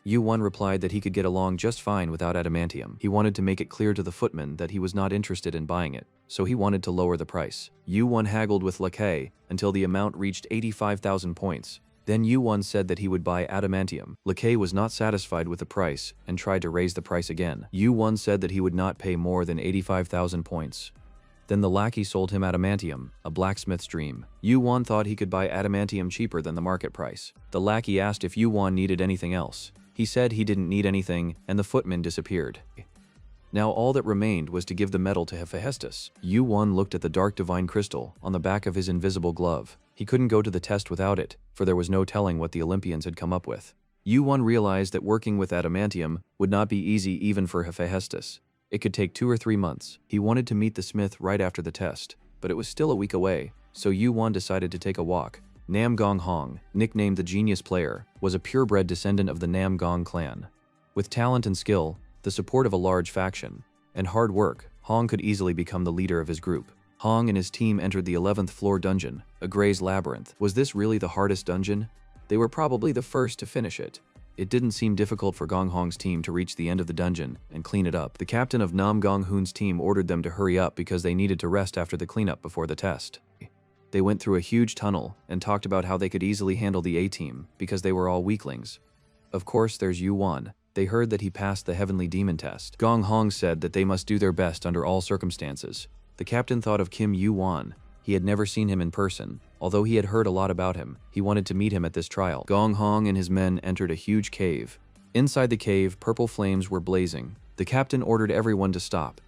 Yu Wan replied that he could get along just fine without adamantium. He wanted to make it clear to the footman that he was not interested in buying it, so he wanted to lower the price. Yu Wan haggled with lackey until the amount reached 85,000 points. Then Yu Wan said that he would buy adamantium. Lackey was not satisfied with the price and tried to raise the price again. Yu Wan said that he would not pay more than 85,000 points. Then the lackey sold him adamantium, a blacksmith's dream. Yu Wan thought he could buy adamantium cheaper than the market price. The lackey asked if Yu Wan needed anything else. He said he didn't need anything, and the footman disappeared. Now all that remained was to give the medal to Hephaestus. Yu Wan looked at the dark divine crystal on the back of his invisible glove. He couldn't go to the test without it, for there was no telling what the Olympians had come up with. Yu Wan realized that working with adamantium would not be easy even for Hephaestus. It could take 2 or 3 months. He wanted to meet the smith right after the test, but it was still a week away, so Yu Wan decided to take a walk. Nam Gong Hong, nicknamed the Genius Player, was a purebred descendant of the Nam Gong clan. With talent and skill, the support of a large faction, and hard work, Hong could easily become the leader of his group. Hong and his team entered the 11th floor dungeon, a Gray's Labyrinth. Was this really the hardest dungeon? They were probably the first to finish it. It didn't seem difficult for Gong Hong's team to reach the end of the dungeon and clean it up. The captain of Nam Gong Hoon's team ordered them to hurry up because they needed to rest after the cleanup before the test. They went through a huge tunnel and talked about how they could easily handle the A-team because they were all weaklings. Of course, there's Yu Wan. They heard that he passed the Heavenly Demon test. Gong Hong said that they must do their best under all circumstances. The captain thought of Kim Yu Wan. He had never seen him in person. Although he had heard a lot about him, he wanted to meet him at this trial. Gong Hong and his men entered a huge cave. Inside the cave, purple flames were blazing. The captain ordered everyone to stop.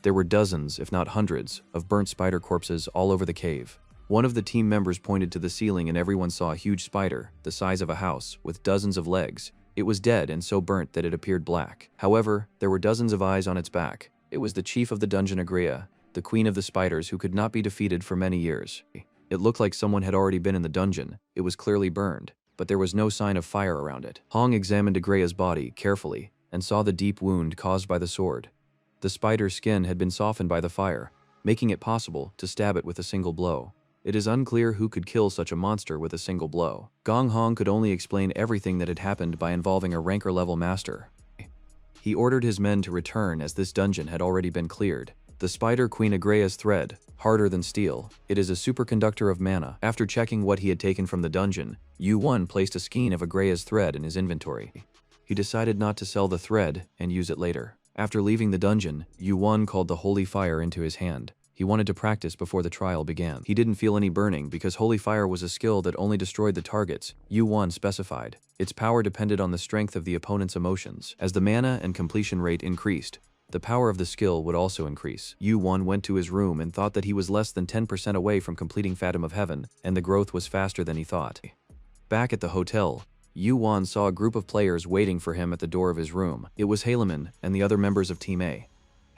There were dozens, if not hundreds, of burnt spider corpses all over the cave. One of the team members pointed to the ceiling and everyone saw a huge spider, the size of a house, with dozens of legs. It was dead and so burnt that it appeared black. However, there were dozens of eyes on its back. It was the chief of the dungeon Agria, the queen of the spiders who could not be defeated for many years. It looked like someone had already been in the dungeon. It was clearly burned, but there was no sign of fire around it. Hong examined Agria's body carefully and saw the deep wound caused by the sword. The spider's skin had been softened by the fire, making it possible to stab it with a single blow. It is unclear who could kill such a monster with a single blow. Gong Hong could only explain everything that had happened by involving a ranker-level master. He ordered his men to return as this dungeon had already been cleared. The Spider Queen Agria's thread, harder than steel. It is a superconductor of mana. After checking what he had taken from the dungeon, Yu-1 placed a skein of Agria's thread in his inventory. He decided not to sell the thread and use it later. After leaving the dungeon, Yu-1 called the holy fire into his hand. He wanted to practice before the trial began. He didn't feel any burning because holy fire was a skill that only destroyed the targets, Yu-1 specified. Its power depended on the strength of the opponent's emotions. As the mana and completion rate increased, the power of the skill would also increase. Yu-1 went to his room and thought that he was less than 10% away from completing Fathom of Heaven, and the growth was faster than he thought. Back at the hotel, Yu-1 saw a group of players waiting for him at the door of his room. It was Halaman and the other members of Team A.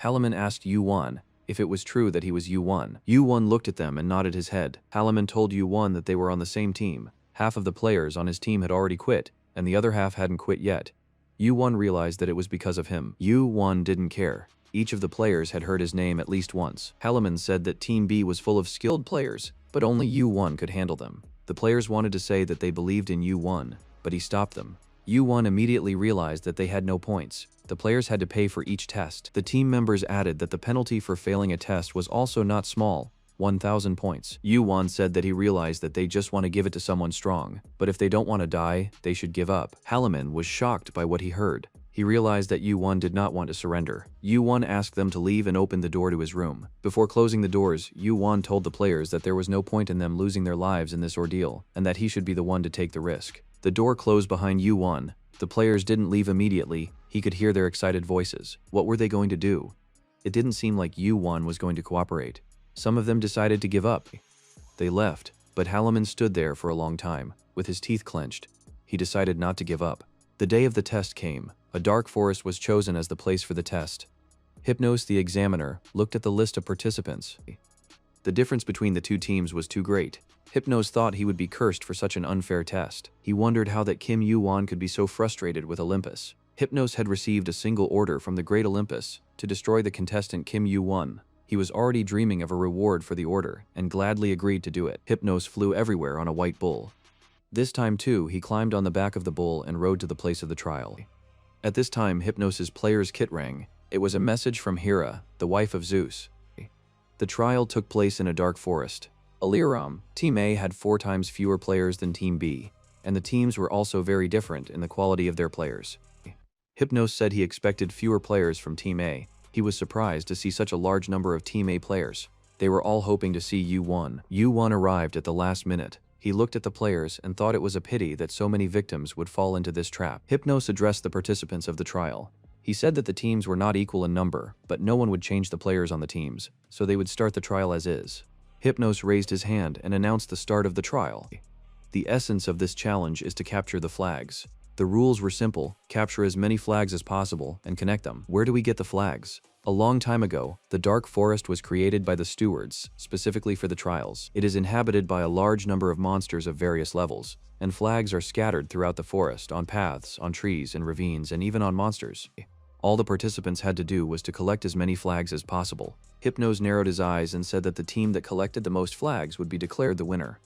Halaman asked Yu-1 if it was true that he was Yu-1. Yu-1 looked at them and nodded his head. Halaman told Yu-1 that they were on the same team. Half of the players on his team had already quit, and the other half hadn't quit yet. Yu-1 realized that it was because of him. Yu-1 didn't care. Each of the players had heard his name at least once. Halaman said that Team B was full of skilled players, but only Yu-1 could handle them. The players wanted to say that they believed in Yu-1, but he stopped them. Yu-1 immediately realized that they had no points. The players had to pay for each test. The team members added that the penalty for failing a test was also not small, 1,000 points. Yu-1 said that he realized that they just want to give it to someone strong, but if they don't want to die, they should give up. Halaman was shocked by what he heard. He realized that Yu-1 did not want to surrender. Yu-1 asked them to leave and opened the door to his room. Before closing the doors, Yu-1 told the players that there was no point in them losing their lives in this ordeal, and that he should be the one to take the risk. The door closed behind Yu-1. The players didn't leave immediately. He could hear their excited voices. What were they going to do? It didn't seem like Yu-1 was going to cooperate. Some of them decided to give up. They left, but Halaman stood there for a long time, with his teeth clenched. He decided not to give up. The day of the test came. A dark forest was chosen as the place for the test. Hypnos, the examiner, looked at the list of participants. The difference between the two teams was too great. Hypnos thought he would be cursed for such an unfair test. He wondered how that Kim Yu-1 could be so frustrated with Olympus. Hypnos had received a single order from the Great Olympus to destroy the contestant Kim Yu-1. He was already dreaming of a reward for the order and gladly agreed to do it. Hypnos flew everywhere on a white bull. This time too, he climbed on the back of the bull and rode to the place of the trial. At this time, Hypnos's player's kit rang. It was a message from Hera, the wife of Zeus. The trial took place in a dark forest. Aliram, Team A had 4 times fewer players than Team B, and the teams were also very different in the quality of their players. Hypnos said he expected fewer players from Team A. He was surprised to see such a large number of Team A players. They were all hoping to see Yu-1. Yu-1 arrived at the last minute. He looked at the players and thought it was a pity that so many victims would fall into this trap. Hypnos addressed the participants of the trial. He said that the teams were not equal in number, but no one would change the players on the teams, so they would start the trial as is. Hypnos raised his hand and announced the start of the trial. The essence of this challenge is to capture the flags. The rules were simple: capture as many flags as possible and connect them. Where do we get the flags? A long time ago, the Dark Forest was created by the stewards, specifically for the trials. It is inhabited by a large number of monsters of various levels, and flags are scattered throughout the forest, on paths, on trees and ravines, and even on monsters. All the participants had to do was to collect as many flags as possible. Hypnos narrowed his eyes and said that the team that collected the most flags would be declared the winner.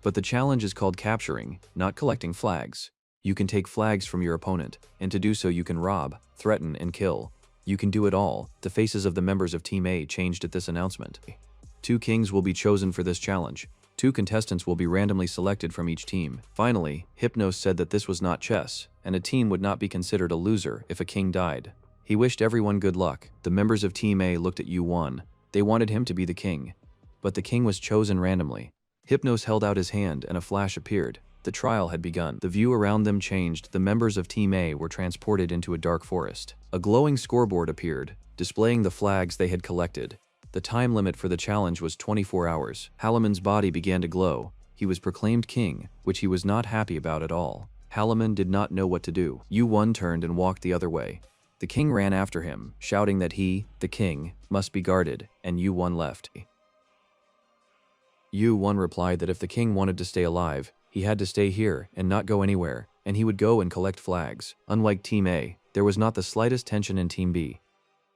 But the challenge is called capturing, not collecting flags. You can take flags from your opponent, and to do so you can rob, threaten, and kill. You can do it all. The faces of the members of Team A changed at this announcement. 2 kings will be chosen for this challenge. 2 contestants will be randomly selected from each team. Finally, Hypnos said that this was not chess, and a team would not be considered a loser if a king died. He wished everyone good luck. The members of Team A looked at Yu-1. They wanted him to be the king. But the king was chosen randomly. Hypnos held out his hand and a flash appeared. The trial had begun. The view around them changed. The members of Team A were transported into a dark forest. A glowing scoreboard appeared, displaying the flags they had collected. The time limit for the challenge was 24 hours. Halaman's body began to glow. He was proclaimed king, which he was not happy about at all. Halaman did not know what to do. Yu-won turned and walked the other way. The king ran after him, shouting that he, the king, must be guarded, and Yu-won left. Yu-won replied that if the king wanted to stay alive, he had to stay here and not go anywhere, and he would go and collect flags. Unlike Team A, there was not the slightest tension in Team B.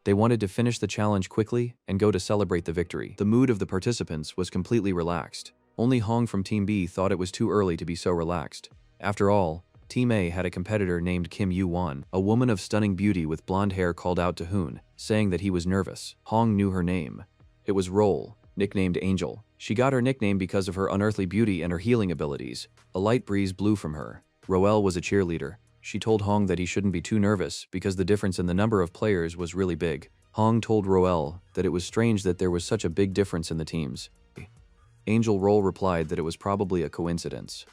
They wanted to finish the challenge quickly and go to celebrate the victory. The mood of the participants was completely relaxed. Only Hong from Team B thought it was too early to be so relaxed. After all, Team A had a competitor named Kim Yu-won. A woman of stunning beauty with blonde hair called out to Hoon, saying that he was nervous. Hong knew her name. It was Roll, nicknamed Angel. She got her nickname because of her unearthly beauty and her healing abilities. A light breeze blew from her. Roel was a cheerleader. She told Hong that he shouldn't be too nervous because the difference in the number of players was really big. Hong told Roel that it was strange that there was such a big difference in the teams. Angel Roll replied that it was probably a coincidence.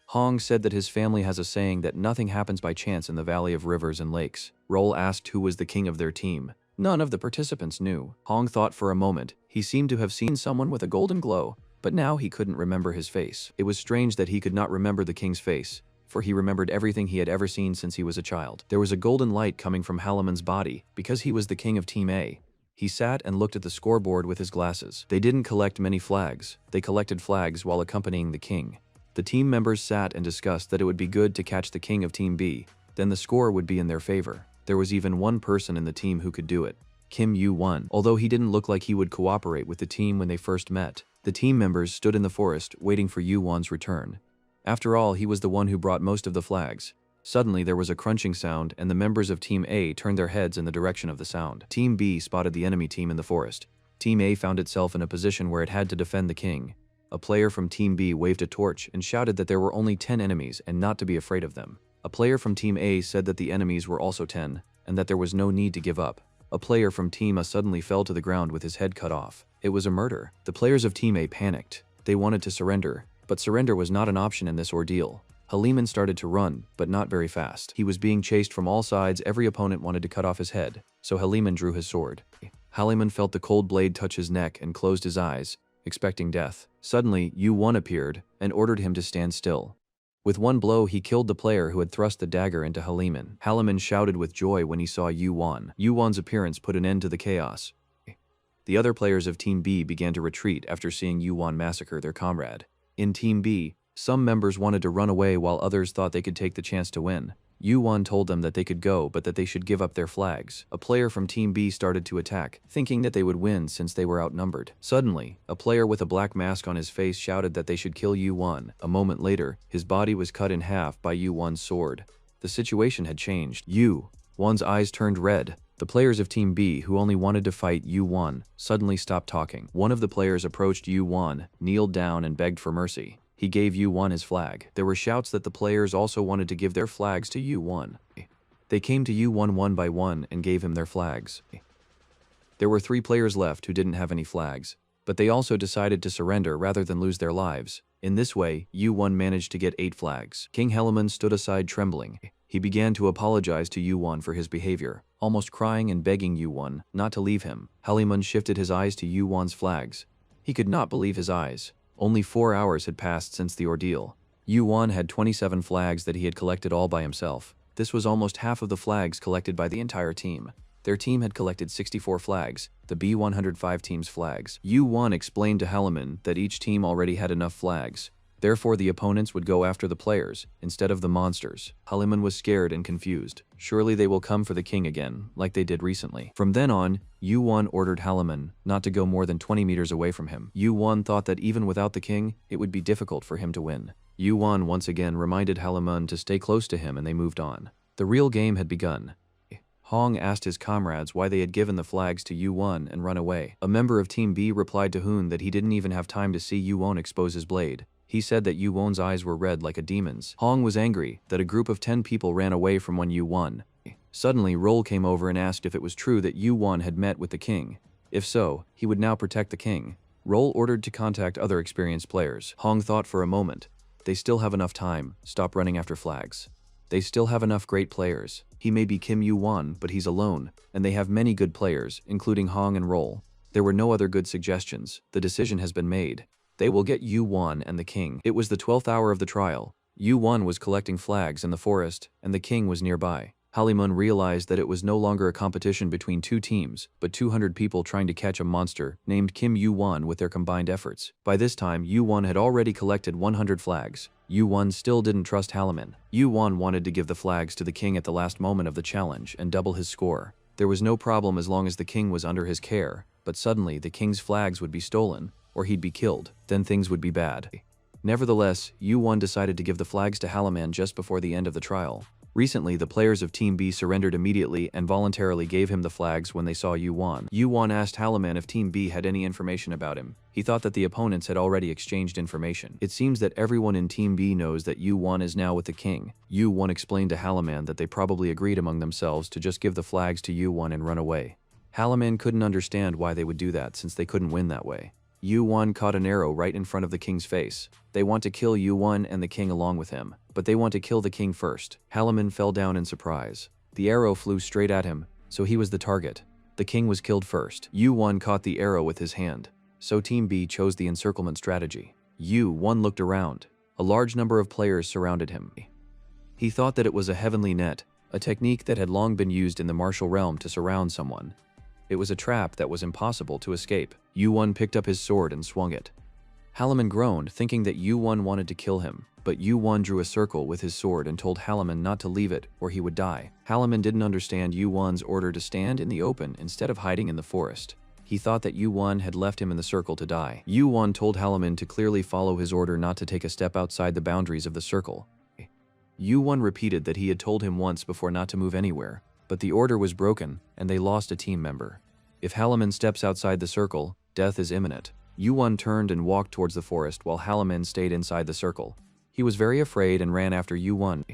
Hong said that his family has a saying that nothing happens by chance in the Valley of Rivers and Lakes. Roll asked who was the king of their team. None of the participants knew. Hong thought for a moment. He seemed to have seen someone with a golden glow, but now he couldn't remember his face. It was strange that he could not remember the king's face, for he remembered everything he had ever seen since he was a child. There was a golden light coming from Halaman's body, because he was the king of Team A. He sat and looked at the scoreboard with his glasses. They didn't collect many flags. They collected flags while accompanying the king. The team members sat and discussed that it would be good to catch the king of Team B, then the score would be in their favor. There was even one person in the team who could do it. Kim Yu-won. Although he didn't look like he would cooperate with the team when they first met, the team members stood in the forest waiting for Yu-won's return. After all, he was the one who brought most of the flags. Suddenly there was a crunching sound and the members of Team A turned their heads in the direction of the sound. Team B spotted the enemy team in the forest. Team A found itself in a position where it had to defend the king. A player from Team B waved a torch and shouted that there were only 10 enemies and not to be afraid of them. A player from Team A said that the enemies were also 10 and that there was no need to give up. A player from Team A suddenly fell to the ground with his head cut off. It was a murder. The players of Team A panicked. They wanted to surrender, but surrender was not an option in this ordeal. Halaman started to run, but not very fast. He was being chased from all sides. Every opponent wanted to cut off his head, so Halaman drew his sword. Halaman felt the cold blade touch his neck and closed his eyes, expecting death. Suddenly, Yu-won appeared and ordered him to stand still. With one blow, he killed the player who had thrust the dagger into Halaman. Halaman shouted with joy when he saw Yu-won. Yu-won's appearance put an end to the chaos. The other players of Team B began to retreat after seeing Yu-won massacre their comrade. In Team B, some members wanted to run away while others thought they could take the chance to win. Yu-won told them that they could go but that they should give up their flags. A player from Team B started to attack, thinking that they would win since they were outnumbered. Suddenly, a player with a black mask on his face shouted that they should kill Yu-won. A moment later, his body was cut in half by Yu-won's sword. The situation had changed. Yu-won's eyes turned red. The players of Team B, who only wanted to fight Yu-won, suddenly stopped talking. One of the players approached Yu-won, kneeled down and begged for mercy. He gave Yu-won his flag. There were shouts that the players also wanted to give their flags to Yu-won. They came to Yu-won one by one and gave him their flags. There were 3 players left who didn't have any flags, but they also decided to surrender rather than lose their lives. In this way, Yu-won managed to get 8 flags. King Halaman stood aside trembling. He began to apologize to Yu-won for his behavior, almost crying and begging Yu-won not to leave him. Halaman shifted his eyes to Yu-won's flags. He could not believe his eyes. Only 4 hours had passed since the ordeal. Yu-won had 27 flags that he had collected all by himself. This was almost half of the flags collected by the entire team. Their team had collected 64 flags, the B-105 team's flags. Yu-won explained to Halaman that each team already had enough flags. Therefore, the opponents would go after the players, instead of the monsters. Halaman was scared and confused. Surely they will come for the king again, like they did recently. From then on, Yu-won ordered Halaman not to go more than 20 meters away from him. Yu-won thought that even without the king, it would be difficult for him to win. Yu-won once again reminded Halaman to stay close to him and they moved on. The real game had begun. Hong asked his comrades why they had given the flags to Yu-won and run away. A member of Team B replied to Hoon that he didn't even have time to see Yu-won expose his blade. He said that Yu-won's eyes were red like a demon's. Hong was angry that a group of 10 people ran away from when Yu-won. Suddenly, Roll came over and asked if it was true that Yu-won had met with the king. If so, he would now protect the king. Roll ordered to contact other experienced players. Hong thought for a moment. They still have enough time. Stop running after flags. They still have enough great players. He may be Kim Yu-won, but he's alone, and they have many good players, including Hong and Roll. There were no other good suggestions. The decision has been made. They will get Yu-Wan and the king. It was the 12th hour of the trial. Yu-Wan was collecting flags in the forest, and the king was nearby. Halimun realized that it was no longer a competition between two teams, but 200 people trying to catch a monster named Kim Yu-Wan with their combined efforts. By this time, Yu-Wan had already collected 100 flags. Yu-Wan still didn't trust Halimun. Yu-Wan wanted to give the flags to the king at the last moment of the challenge and double his score. There was no problem as long as the king was under his care, but suddenly the king's flags would be stolen, or he'd be killed. Then things would be bad. Nevertheless, Yu-Wan decided to give the flags to Halimun just before the end of the trial. Recently, the players of Team B surrendered immediately and voluntarily gave him the flags when they saw Yu-Wan. Yu-Wan asked Halimun if Team B had any information about him. He thought that the opponents had already exchanged information. It seems that everyone in Team B knows that Yu-Wan is now with the king. Yu-Wan explained to Halimun that they probably agreed among themselves to just give the flags to Yu-Wan and run away. Halimun couldn't understand why they would do that since they couldn't win that way. Yu-Wan caught an arrow right in front of the king's face. They want to kill Yu-Wan and the king along with him, but they want to kill the king first. Halimun fell down in surprise. The arrow flew straight at him, so he was the target. The king was killed first. Yu-Wan caught the arrow with his hand, so Team B chose the encirclement strategy. Yu-Wan looked around. A large number of players surrounded him. He thought that it was a heavenly net, a technique that had long been used in the martial realm to surround someone. It was a trap that was impossible to escape. Yu-Wan picked up his sword and swung it. Halimun groaned, thinking that Yu-Wan wanted to kill him, but Yu-Wan drew a circle with his sword and told Halimun not to leave it or he would die. Halimun didn't understand Yu-Wan's order to stand in the open instead of hiding in the forest. He thought that Yu-Wan had left him in the circle to die. Yu-Wan told Halimun to clearly follow his order not to take a step outside the boundaries of the circle. Yu-Wan repeated that he had told him once before not to move anywhere, but the order was broken and they lost a team member. If Halimun steps outside the circle, death is imminent. Yu-Wan turned and walked towards the forest while Halimun stayed inside the circle. He was very afraid and ran after Yu-Wan.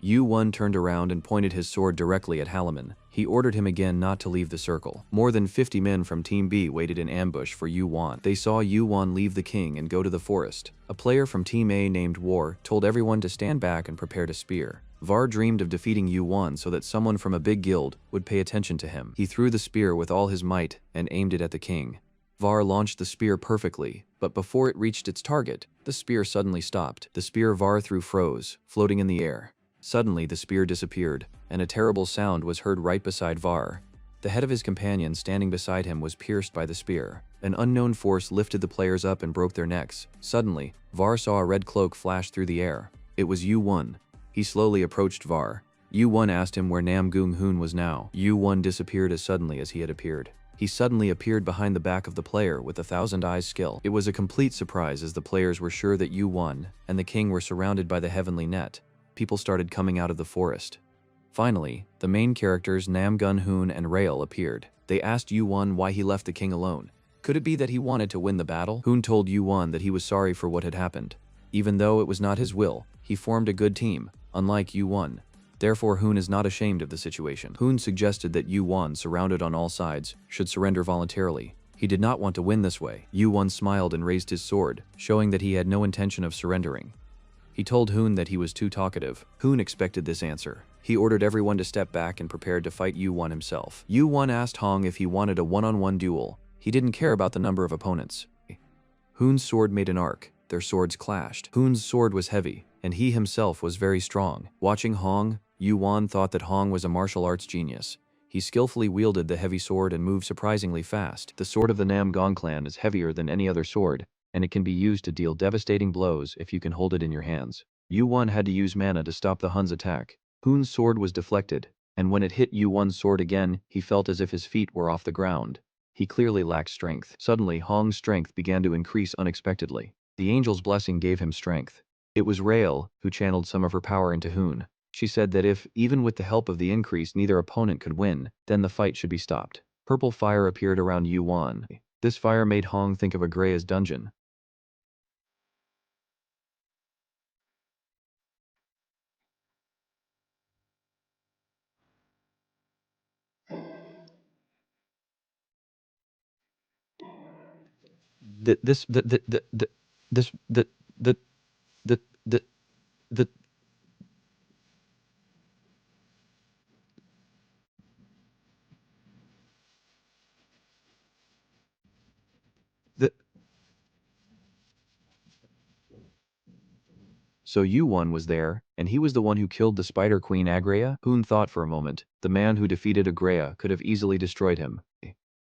Yu-Wan turned around and pointed his sword directly at Halimun. He ordered him again not to leave the circle. More than 50 men from Team B waited in ambush for Yu-Wan. They saw Yu-Wan leave the king and go to the forest. A player from Team A named War told everyone to stand back and prepare to spear. Var dreamed of defeating Yu-Wan so that someone from a big guild would pay attention to him. He threw the spear with all his might and aimed it at the king. Var launched the spear perfectly, but before it reached its target, the spear suddenly stopped. The spear Var threw froze, floating in the air. Suddenly, the spear disappeared, and a terrible sound was heard right beside Var. The head of his companion standing beside him was pierced by the spear. An unknown force lifted the players up and broke their necks. Suddenly, Var saw a red cloak flash through the air. It was Yu-Wan. He slowly approached Var. Yu-Wan asked him where Nam Gung-hoon was now. Yu-Wan disappeared as suddenly as he had appeared. He suddenly appeared behind the back of the player with a thousand eyes skill. It was a complete surprise as the players were sure that Yu-Wan and the king were surrounded by the heavenly net. People started coming out of the forest. Finally, the main characters Nam Gun-hoon and Rail appeared. They asked Yu-Wan why he left the king alone. Could it be that he wanted to win the battle? Hoon told Yu-Wan that he was sorry for what had happened. Even though it was not his will, he formed a good team, unlike Yu-Wan. Therefore, Hoon is not ashamed of the situation. Hoon suggested that Yu-Wan, surrounded on all sides, should surrender voluntarily. He did not want to win this way. Yu-Wan smiled and raised his sword, showing that he had no intention of surrendering. He told Hoon that he was too talkative. Hoon expected this answer. He ordered everyone to step back and prepared to fight Yu-Wan himself. Yu-Wan asked Hong if he wanted a one-on-one duel. He didn't care about the number of opponents. Hoon's sword made an arc. Their swords clashed. Hoon's sword was heavy, and he himself was very strong. Watching Hong, Yu-Wan thought that Hong was a martial arts genius. He skillfully wielded the heavy sword and moved surprisingly fast. The sword of the Nam Gong clan is heavier than any other sword, and it can be used to deal devastating blows if you can hold it in your hands. Yu-Wan had to use mana to stop the Hun's attack. Hoon's sword was deflected, and when it hit Yu-Wan's sword again, he felt as if his feet were off the ground. He clearly lacked strength. Suddenly, Hong's strength began to increase unexpectedly. The angel's blessing gave him strength. It was Rael who channeled some of her power into Hoon. She said that if, even with the help of the increase, neither opponent could win, then the fight should be stopped. Purple fire appeared around Yu-Wan. This fire made Hong think of a Greya's dungeon. The, this, the, this, the, So Yu-won was there, and he was the one who killed the Spider Queen Agrea? Hoon thought for a moment. The man who defeated Agrea could have easily destroyed him.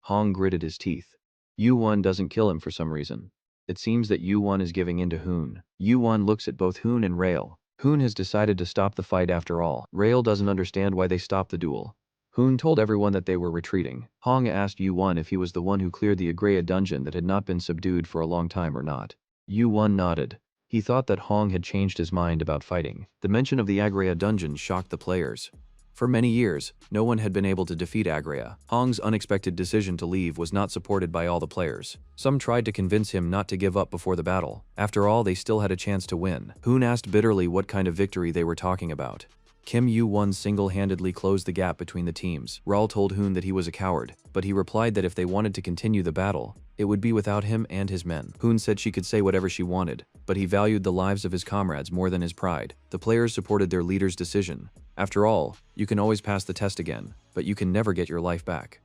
Hong gritted his teeth. Yu-won doesn't kill him for some reason. It seems that Yu-won is giving in to Hoon. Yu-won looks at both Hoon and Rail. Hoon has decided to stop the fight after all. Rail doesn't understand why they stopped the duel. Hoon told everyone that they were retreating. Hong asked Yu-won if he was the one who cleared the Agrea dungeon that had not been subdued for a long time or not. Yu-won nodded. He thought that Hong had changed his mind about fighting. The mention of the Agrea dungeon shocked the players. For many years, no one had been able to defeat Agrea. Hong's unexpected decision to leave was not supported by all the players. Some tried to convince him not to give up before the battle. After all, they still had a chance to win. Hoon asked bitterly what kind of victory they were talking about. Kim Yu-won single-handedly closed the gap between the teams. Raul told Hoon that he was a coward, but he replied that if they wanted to continue the battle, it would be without him and his men. Hoon said she could say whatever she wanted, but he valued the lives of his comrades more than his pride. The players supported their leader's decision. After all, you can always pass the test again, but you can never get your life back.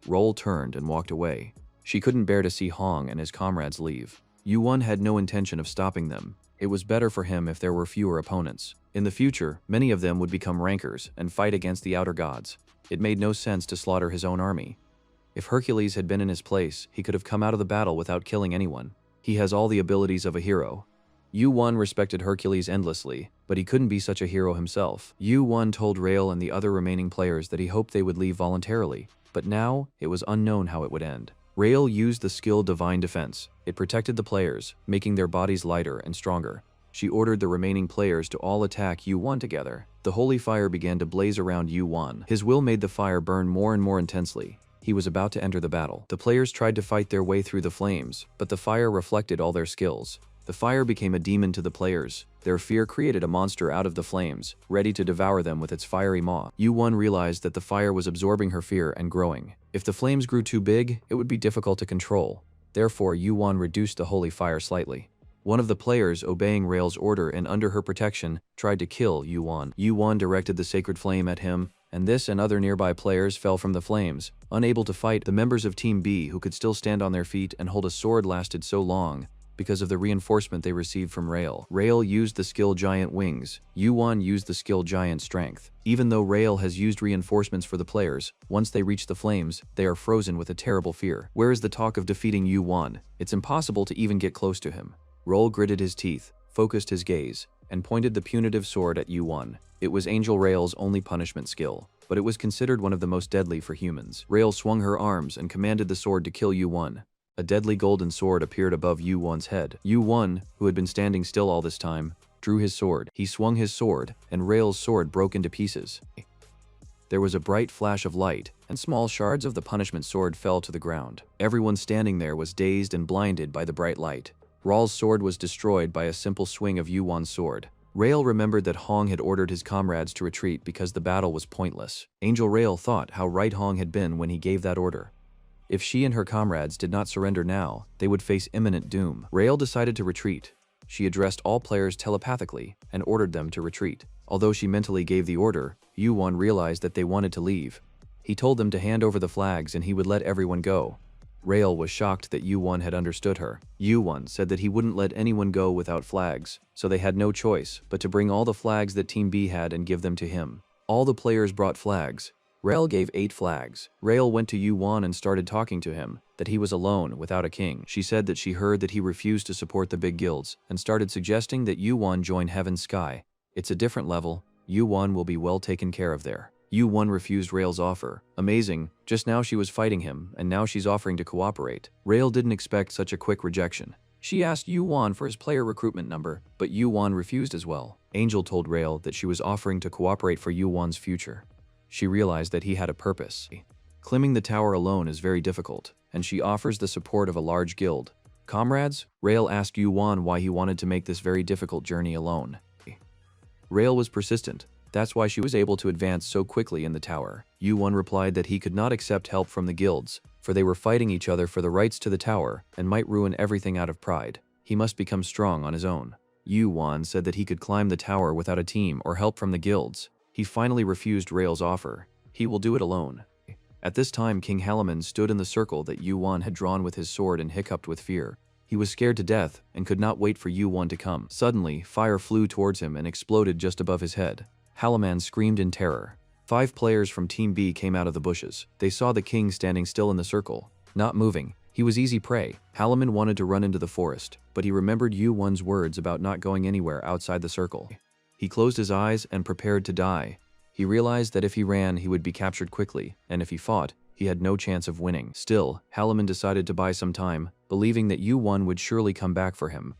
Raul turned and walked away. She couldn't bear to see Hong and his comrades leave. Yu-won had no intention of stopping them. It was better for him if there were fewer opponents. In the future, many of them would become rankers and fight against the outer gods. It made no sense to slaughter his own army. If Hercules had been in his place, he could have come out of the battle without killing anyone. He has all the abilities of a hero. Yu-won respected Hercules endlessly, but he couldn't be such a hero himself. Yu-won told Rail and the other remaining players that he hoped they would leave voluntarily, but now it was unknown how it would end. Rail used the skill Divine Defense. It protected the players, making their bodies lighter and stronger. She ordered the remaining players to all attack Yu-won together. The holy fire began to blaze around Yu-won. His will made the fire burn more and more intensely. He was about to enter the battle. The players tried to fight their way through the flames, but the fire reflected all their skills. The fire became a demon to the players. Their fear created a monster out of the flames, ready to devour them with its fiery maw. Yu-won realized that the fire was absorbing her fear and growing. If the flames grew too big, it would be difficult to control. Therefore, Yu-won reduced the holy fire slightly. One of the players, obeying Rail's order and under her protection, tried to kill Yu-won. Yu-won directed the sacred flame at him, and this and other nearby players fell from the flames. Unable to fight, the members of Team B who could still stand on their feet and hold a sword lasted so long because of the reinforcement they received from Rail. Rail used the skill Giant Wings. Yu-won used the skill Giant Strength. Even though Rail has used reinforcements for the players, once they reach the flames, they are frozen with a terrible fear. Where is the talk of defeating Yu-won? It's impossible to even get close to him. Rail gritted his teeth, focused his gaze, and pointed the punitive sword at Yu-won. It was Angel Rail's only punishment skill, but it was considered one of the most deadly for humans. Rail swung her arms and commanded the sword to kill Yu-won. A deadly golden sword appeared above Yu-won's head. Yu-won, who had been standing still all this time, drew his sword. He swung his sword, and Rail's sword broke into pieces. There was a bright flash of light, and small shards of the punishment sword fell to the ground. Everyone standing there was dazed and blinded by the bright light. Rail's sword was destroyed by a simple swing of Yu-won's sword. Rail remembered that Hong had ordered his comrades to retreat because the battle was pointless. Angel Rail thought how right Hong had been when he gave that order. If she and her comrades did not surrender now, they would face imminent doom. Rail decided to retreat. She addressed all players telepathically and ordered them to retreat. Although she mentally gave the order, Yu-won realized that they wanted to leave. He told them to hand over the flags and he would let everyone go. Rail was shocked that Yu-won had understood her. Yu-won said that he wouldn't let anyone go without flags, so they had no choice but to bring all the flags that Team B had and give them to him. All the players brought flags. Rail gave 8 flags. Rail went to Yu-won and started talking to him, that he was alone, without a king. She said that she heard that he refused to support the big guilds, and started suggesting that Yu-won join Heaven's Sky. It's a different level. Yu-won will be well taken care of there. Yu-won refused Rail's offer. Amazing, just now she was fighting him, and now she's offering to cooperate. Rail didn't expect such a quick rejection. She asked Yu-won for his player recruitment number, but Yu-won refused as well. Angel told Rail that she was offering to cooperate for Yu-won's future. She realized that he had a purpose. Climbing the tower alone is very difficult, and she offers the support of a large guild. Comrades, Rail asked Yu-won why he wanted to make this very difficult journey alone. Rail was persistent. That's why she was able to advance so quickly in the tower. Yu-won replied that he could not accept help from the guilds, for they were fighting each other for the rights to the tower and might ruin everything out of pride. He must become strong on his own. Yu-won said that he could climb the tower without a team or help from the guilds. He finally refused Rail's offer. He will do it alone. At this time, King Halaman stood in the circle that Yu-won had drawn with his sword and hiccuped with fear. He was scared to death and could not wait for Yu-won to come. Suddenly, fire flew towards him and exploded just above his head. Halaman screamed in terror. 5 players from Team B came out of the bushes. They saw the king standing still in the circle, not moving. He was easy prey. Halaman wanted to run into the forest, but he remembered Yu-won's words about not going anywhere outside the circle. He closed his eyes and prepared to die. He realized that if he ran, he would be captured quickly, and if he fought, he had no chance of winning. Still, Halaman decided to buy some time, believing that Yu-won would surely come back for him.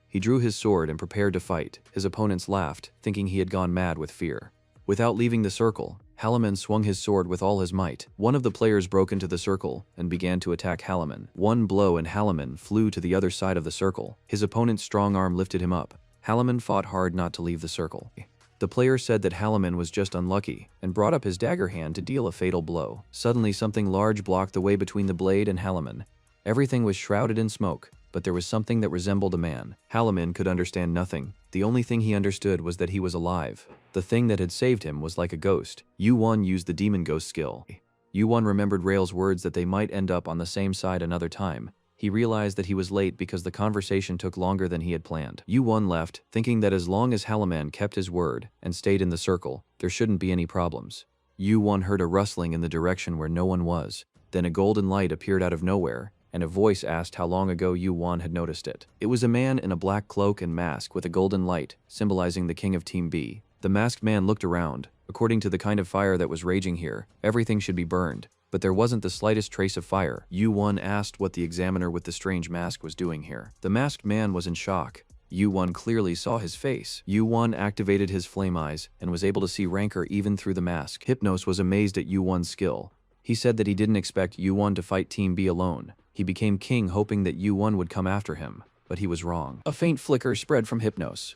He drew his sword and prepared to fight. His opponents laughed, thinking he had gone mad with fear. Without leaving the circle, Halaman swung his sword with all his might. One of the players broke into the circle and began to attack Halaman. One blow and Halaman flew to the other side of the circle. His opponent's strong arm lifted him up. Halaman fought hard not to leave the circle. The player said that Halaman was just unlucky and brought up his dagger hand to deal a fatal blow. Suddenly something large blocked the way between the blade and Halaman. Everything was shrouded in smoke, but there was something that resembled a man. Halaman could understand nothing. The only thing he understood was that he was alive. The thing that had saved him was like a ghost. Yu-won used the demon ghost skill. Yu-won remembered Rail's words that they might end up on the same side another time. He realized that he was late because the conversation took longer than he had planned. Yu-won left, thinking that as long as Halaman kept his word and stayed in the circle, there shouldn't be any problems. Yu-won heard a rustling in the direction where no one was. Then a golden light appeared out of nowhere, and a voice asked how long ago Yu-won had noticed it. It was a man in a black cloak and mask with a golden light, symbolizing the king of Team B. The masked man looked around. According to the kind of fire that was raging here, everything should be burned. But there wasn't the slightest trace of fire. Yu-won asked what the examiner with the strange mask was doing here. The masked man was in shock. Yu-won clearly saw his face. Yu-won activated his flame eyes and was able to see rancor even through the mask. Hypnos was amazed at Yu-won's skill. He said that he didn't expect Yu-won to fight Team B alone. He became king hoping that Yu-won would come after him, but he was wrong. A faint flicker spread from Hypnos.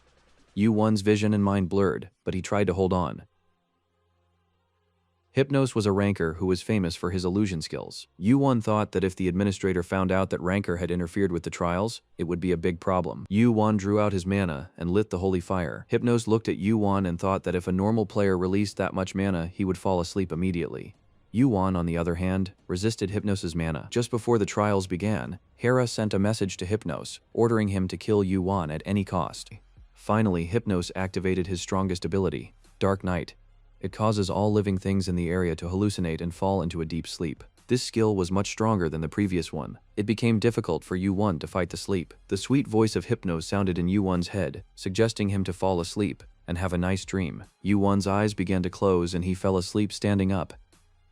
Yu-won's vision and mind blurred, but he tried to hold on. Hypnos was a rancor who was famous for his illusion skills. Yu-won thought that if the administrator found out that rancor had interfered with the trials, it would be a big problem. Yu-won drew out his mana and lit the holy fire. Hypnos looked at Yu-won and thought that if a normal player released that much mana, he would fall asleep immediately. Yu-won, on the other hand, resisted Hypnos' mana. Just before the trials began, Hera sent a message to Hypnos, ordering him to kill Yu-won at any cost. Finally, Hypnos activated his strongest ability, Dark Night. It causes all living things in the area to hallucinate and fall into a deep sleep. This skill was much stronger than the previous one. It became difficult for Yu-won to fight the sleep. The sweet voice of Hypnos sounded in Yu-won's head, suggesting him to fall asleep and have a nice dream. Yu-won's eyes began to close and he fell asleep standing up.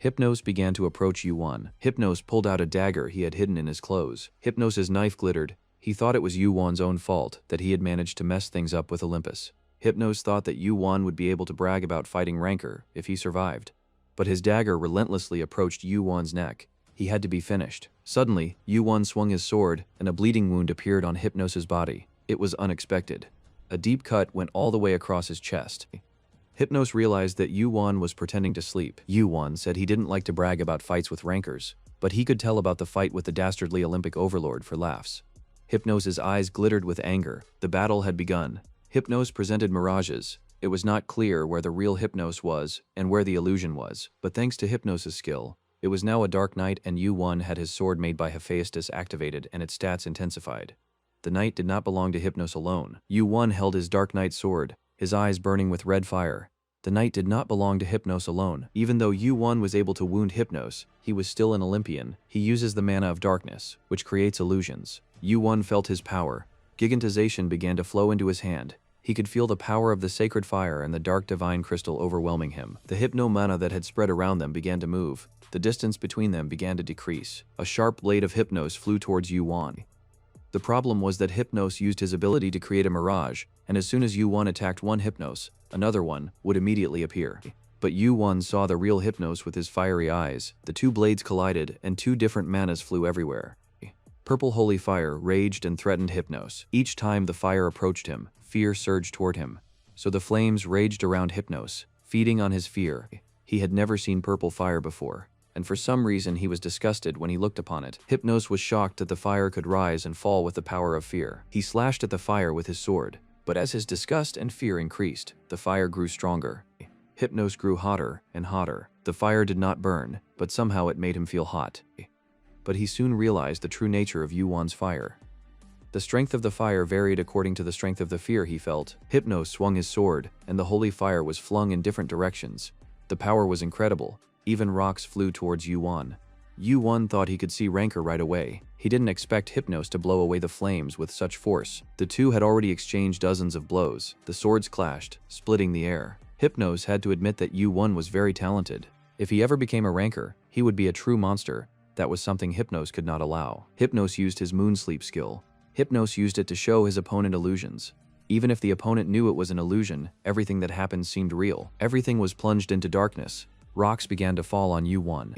Hypnos began to approach Yu-won. Hypnos pulled out a dagger he had hidden in his clothes. Hypnos' knife glittered. He thought it was Yu-won's own fault that he had managed to mess things up with Olympus. Hypnos thought that Yu-won would be able to brag about fighting rancor if he survived. But his dagger relentlessly approached Yu-won's neck. He had to be finished. Suddenly, Yu-won swung his sword, and a bleeding wound appeared on Hypnos' body. It was unexpected. A deep cut went all the way across his chest. Hypnos realized that Yu-won was pretending to sleep. Yu-won said he didn't like to brag about fights with rancors, but he could tell about the fight with the dastardly Olympic overlord for laughs. Hypnos' eyes glittered with anger. The battle had begun. Hypnos presented mirages. It was not clear where the real Hypnos was and where the illusion was, but thanks to Hypnos' skill, it was now a dark night and Yu-won had his sword made by Hephaestus activated and its stats intensified. The night did not belong to Hypnos alone. Yu-won held his dark night sword, his eyes burning with red fire. The night did not belong to Hypnos alone. Even though Yu-won was able to wound Hypnos, he was still an Olympian. He uses the mana of darkness, which creates illusions. Yu-won felt his power. Gigantization began to flow into his hand. He could feel the power of the sacred fire and the dark divine crystal overwhelming him. The hypno mana that had spread around them began to move. The distance between them began to decrease. A sharp blade of Hypnos flew towards Yu-won. The problem was that Hypnos used his ability to create a mirage, and as soon as Yu-won attacked one Hypnos, another one would immediately appear. But Yu-won saw the real Hypnos with his fiery eyes. The two blades collided, and two different manas flew everywhere. Purple holy fire raged and threatened Hypnos. Each time the fire approached him, fear surged toward him. So the flames raged around Hypnos, feeding on his fear. He had never seen purple fire before, and for some reason he was disgusted when he looked upon it. Hypnos was shocked that the fire could rise and fall with the power of fear. He slashed at the fire with his sword, but as his disgust and fear increased, the fire grew stronger. Hypnos grew hotter and hotter. The fire did not burn, but somehow it made him feel hot. But he soon realized the true nature of Yu-won's fire. The strength of the fire varied according to the strength of the fear he felt. Hypnos swung his sword, and the holy fire was flung in different directions. The power was incredible. Even rocks flew towards Yuan. Yuan thought he could see Rancor right away. He didn't expect Hypnos to blow away the flames with such force. The two had already exchanged dozens of blows. The swords clashed, splitting the air. Hypnos had to admit that Yuan was very talented. If he ever became a Rancor, he would be a true monster. That was something Hypnos could not allow. Hypnos used his moon sleep skill. Hypnos used it to show his opponent illusions. Even if the opponent knew it was an illusion, everything that happened seemed real. Everything was plunged into darkness. Rocks began to fall on Yuan.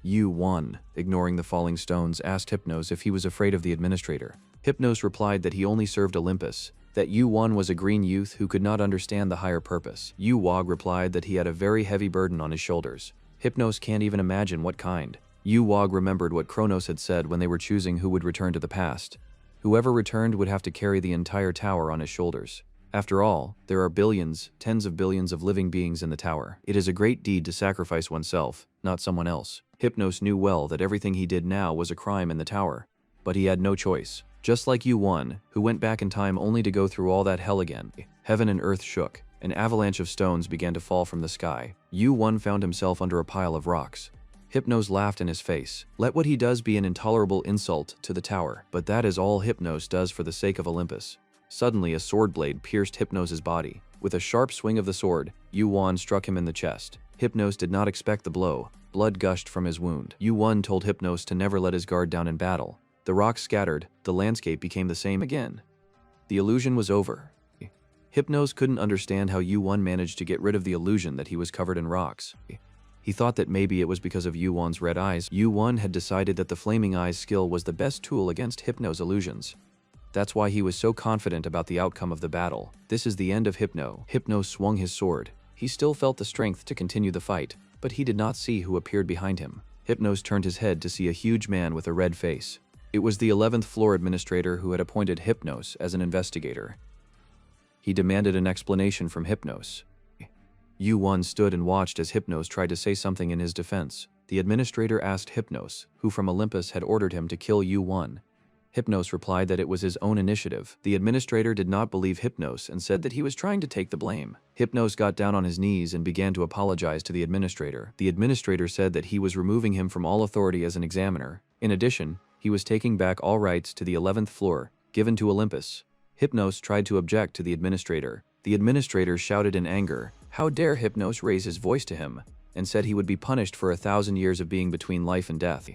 Yuan, ignoring the falling stones, asked Hypnos if he was afraid of the administrator. Hypnos replied that he only served Olympus, that Yuan was a green youth who could not understand the higher purpose. Yuwag replied that he had a very heavy burden on his shoulders. Hypnos can't even imagine what kind. Yuwag remembered what Kronos had said when they were choosing who would return to the past. Whoever returned would have to carry the entire tower on his shoulders. After all, there are billions, tens of billions of living beings in the tower. It is a great deed to sacrifice oneself, not someone else. Hypnos knew well that everything he did now was a crime in the tower. But he had no choice. Just like Yuan, who went back in time only to go through all that hell again. Heaven and earth shook. An avalanche of stones began to fall from the sky. Yuan found himself under a pile of rocks. Hypnos laughed in his face. Let what he does be an intolerable insult to the tower. But that is all Hypnos does for the sake of Olympus. Suddenly, a sword blade pierced Hypnos' body. With a sharp swing of the sword, Yuan struck him in the chest. Hypnos did not expect the blow. Blood gushed from his wound. Yuan told Hypnos to never let his guard down in battle. The rocks scattered. The landscape became the same again. The illusion was over. Hypnos couldn't understand how Yuan managed to get rid of the illusion that he was covered in rocks. He thought that maybe it was because of Yuan's red eyes. Yuan had decided that the flaming eyes skill was the best tool against Hypnos' illusions. That's why he was so confident about the outcome of the battle. This is the end of Hypno. Hypno swung his sword. He still felt the strength to continue the fight, but he did not see who appeared behind him. Hypnos turned his head to see a huge man with a red face. It was the 11th floor administrator who had appointed Hypnos as an investigator. He demanded an explanation from Hypnos. Yuan stood and watched as Hypnos tried to say something in his defense. The administrator asked Hypnos, who from Olympus had ordered him to kill Yuan. Hypnos replied that it was his own initiative. The administrator did not believe Hypnos and said that he was trying to take the blame. Hypnos got down on his knees and began to apologize to the administrator. The administrator said that he was removing him from all authority as an examiner. In addition, he was taking back all rights to the 11th floor, given to Olympus. Hypnos tried to object to the administrator. The administrator shouted in anger, "How dare Hypnos raise his voice to him?" and said he would be punished for 1,000 years of being between life and death.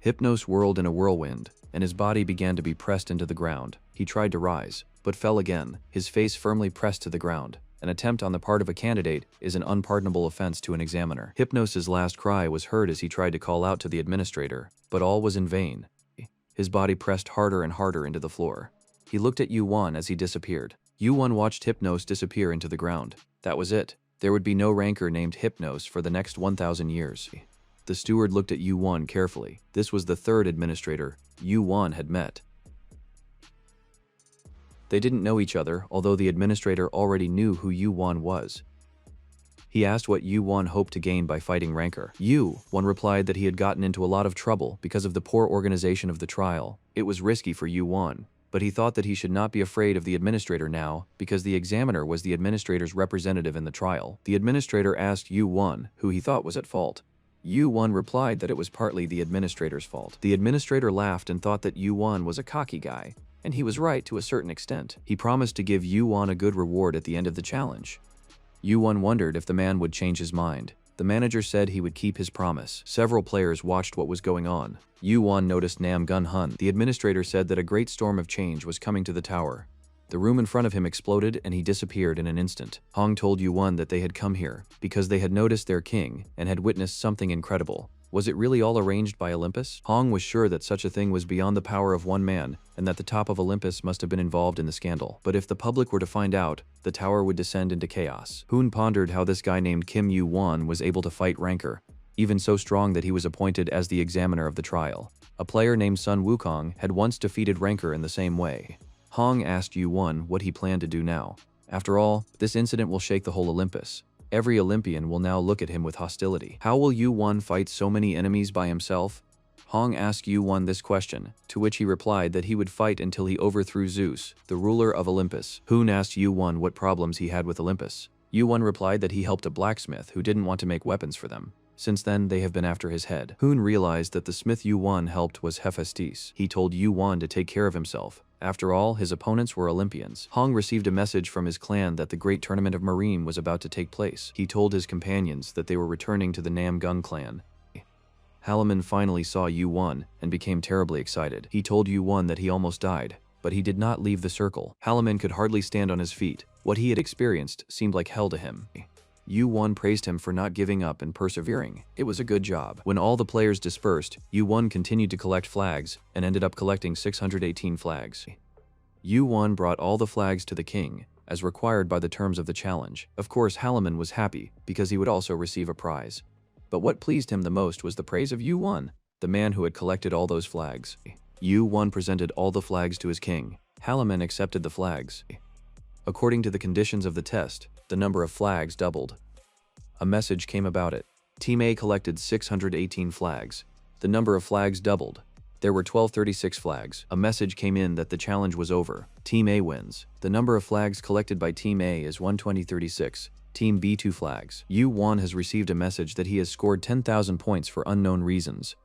Hypnos whirled in a whirlwind, and his body began to be pressed into the ground. He tried to rise, but fell again, his face firmly pressed to the ground. An attempt on the part of a candidate is an unpardonable offense to an examiner. Hypnos' last cry was heard as he tried to call out to the administrator, but all was in vain. His body pressed harder and harder into the floor. He looked at Yuan as he disappeared. Yuan watched Hypnos disappear into the ground. That was it. There would be no Rancor named Hypnos for the next 1,000 years. The steward looked at Yuan carefully. This was the third administrator Yuan had met. They didn't know each other, although the administrator already knew who Yuan was. He asked what Yuan hoped to gain by fighting Rancor. Yuan replied that he had gotten into a lot of trouble because of the poor organization of the trial. It was risky for Yuan, but he thought that he should not be afraid of the administrator now, because the examiner was the administrator's representative in the trial. The administrator asked Yuan who he thought was at fault. Yuan replied that it was partly the administrator's fault. The administrator laughed and thought that Yuan was a cocky guy, and he was right to a certain extent. He promised to give Yuan a good reward at the end of the challenge. Yuan wondered if the man would change his mind. The manager said he would keep his promise. Several players watched what was going on. Yuan noticed Nam Gun Hun. The administrator said that a great storm of change was coming to the tower. The room in front of him exploded and he disappeared in an instant. Hong told Yuan that they had come here because they had noticed their king and had witnessed something incredible. Was it really all arranged by Olympus? Hong was sure that such a thing was beyond the power of one man and that the top of Olympus must have been involved in the scandal. But if the public were to find out, the tower would descend into chaos. Hoon pondered how this guy named Kim Yu-won was able to fight Rancor, even so strong that he was appointed as the examiner of the trial. A player named Sun Wukong had once defeated Rancor in the same way. Hong asked Yuan what he planned to do now. After all, this incident will shake the whole Olympus. Every Olympian will now look at him with hostility. How will Yuan fight so many enemies by himself? Hong asked Yu-won this question, to which he replied that he would fight until he overthrew Zeus, the ruler of Olympus. Hoon asked Yu-won what problems he had with Olympus. Yu-won replied that he helped a blacksmith who didn't want to make weapons for them. Since then, they have been after his head. Hoon realized that the smith Yu-won helped was Hephaestus. He told Yu-won to take care of himself. After all, his opponents were Olympians. Hong received a message from his clan that the great tournament of Marine was about to take place. He told his companions that they were returning to the Namgung clan. Halaman finally saw Yu-won and became terribly excited. He told Yu-won that he almost died, but he did not leave the circle. Halaman could hardly stand on his feet. What he had experienced seemed like hell to him. Yu-won praised him for not giving up and persevering. It was a good job. When all the players dispersed, Yu-won continued to collect flags and ended up collecting 618 flags. Yu-won brought all the flags to the king, as required by the terms of the challenge. Of course, Halaman was happy because he would also receive a prize. But what pleased him the most was the praise of Yu-won, the man who had collected all those flags. Yu-won presented all the flags to his king. Halaman accepted the flags. According to the conditions of the test, the number of flags doubled. A message came about it. Team A collected 618 flags. The number of flags doubled. There were 1236 flags. A message came in that the challenge was over. Team A wins. The number of flags collected by Team A is 12036. Team B 2 flags. Yu-won has received a message that he has scored 10,000 points for unknown reasons.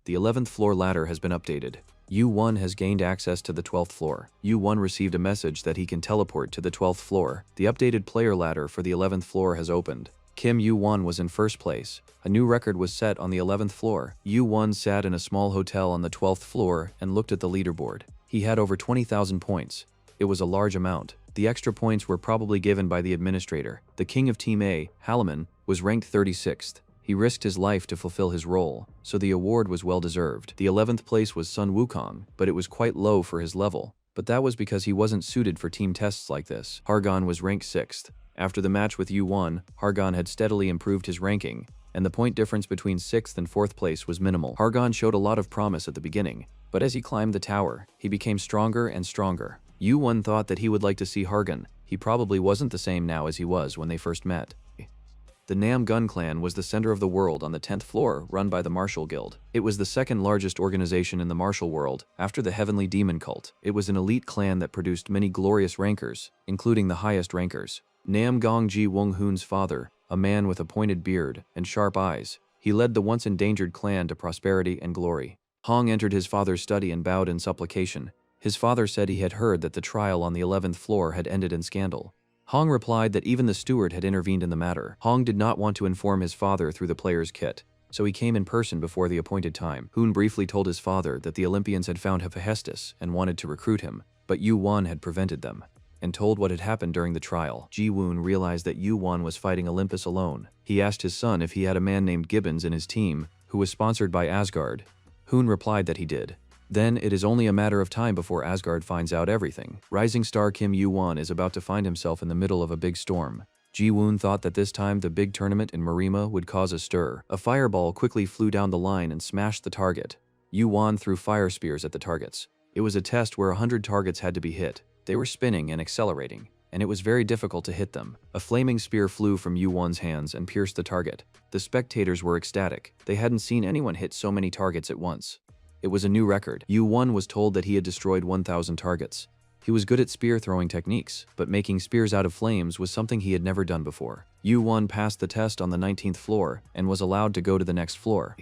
The 11th floor ladder has been updated. Yu-won has gained access to the 12th floor. Yu-won received a message that he can teleport to the 12th floor. The updated player ladder for the 11th floor has opened. Kim Yu-won was in first place. A new record was set on the 11th floor. Yu-won sat in a small hotel on the 12th floor and looked at the leaderboard. He had over 20,000 points. It was a large amount. The extra points were probably given by the administrator. The king of Team A, Halaman, was ranked 36th. He risked his life to fulfill his role, so the award was well deserved. The 11th place was Sun Wukong, but it was quite low for his level. But that was because he wasn't suited for team tests like this. Hargon was ranked 6th. After the match with Yu-won, Hargon had steadily improved his ranking, and the point difference between 6th and 4th place was minimal. Hargon showed a lot of promise at the beginning, but as he climbed the tower, he became stronger and stronger. Yu-won thought that he would like to see Hargon. He probably wasn't the same now as he was when they first met. The Namgung clan was the center of the world on the 10th floor, run by the Martial Guild. It was the second largest organization in the martial world, after the Heavenly Demon Cult. It was an elite clan that produced many glorious rankers, including the highest rankers. Namgung Ji Wong-hoon's father, a man with a pointed beard and sharp eyes, he led the once endangered clan to prosperity and glory. Hong entered his father's study and bowed in supplication. His father said he had heard that the trial on the 11th floor had ended in scandal. Hong replied that even the steward had intervened in the matter. Hong did not want to inform his father through the player's kit, so he came in person before the appointed time. Hoon briefly told his father that the Olympians had found Hephaestus and wanted to recruit him, but Yu-won had prevented them, and told what had happened during the trial. Ji-woon realized that Yu-won was fighting Olympus alone. He asked his son if he had a man named Gibbons in his team, who was sponsored by Asgard. Hoon replied that he did. Then it is only a matter of time before Asgard finds out everything. Rising star Kim Yu-won is about to find himself in the middle of a big storm. Ji-woon thought that this time the big tournament in Marima would cause a stir. A fireball quickly flew down the line and smashed the target. Yu-won threw fire spears at the targets. It was a test where 100 targets had to be hit. They were spinning and accelerating, and it was very difficult to hit them. A flaming spear flew from Yu-won's hands and pierced the target. The spectators were ecstatic. They hadn't seen anyone hit so many targets at once. It was a new record. Yu-won was told that he had destroyed 1,000 targets. He was good at spear throwing techniques, but making spears out of flames was something he had never done before. Yu-won passed the test on the 19th floor and was allowed to go to the next floor.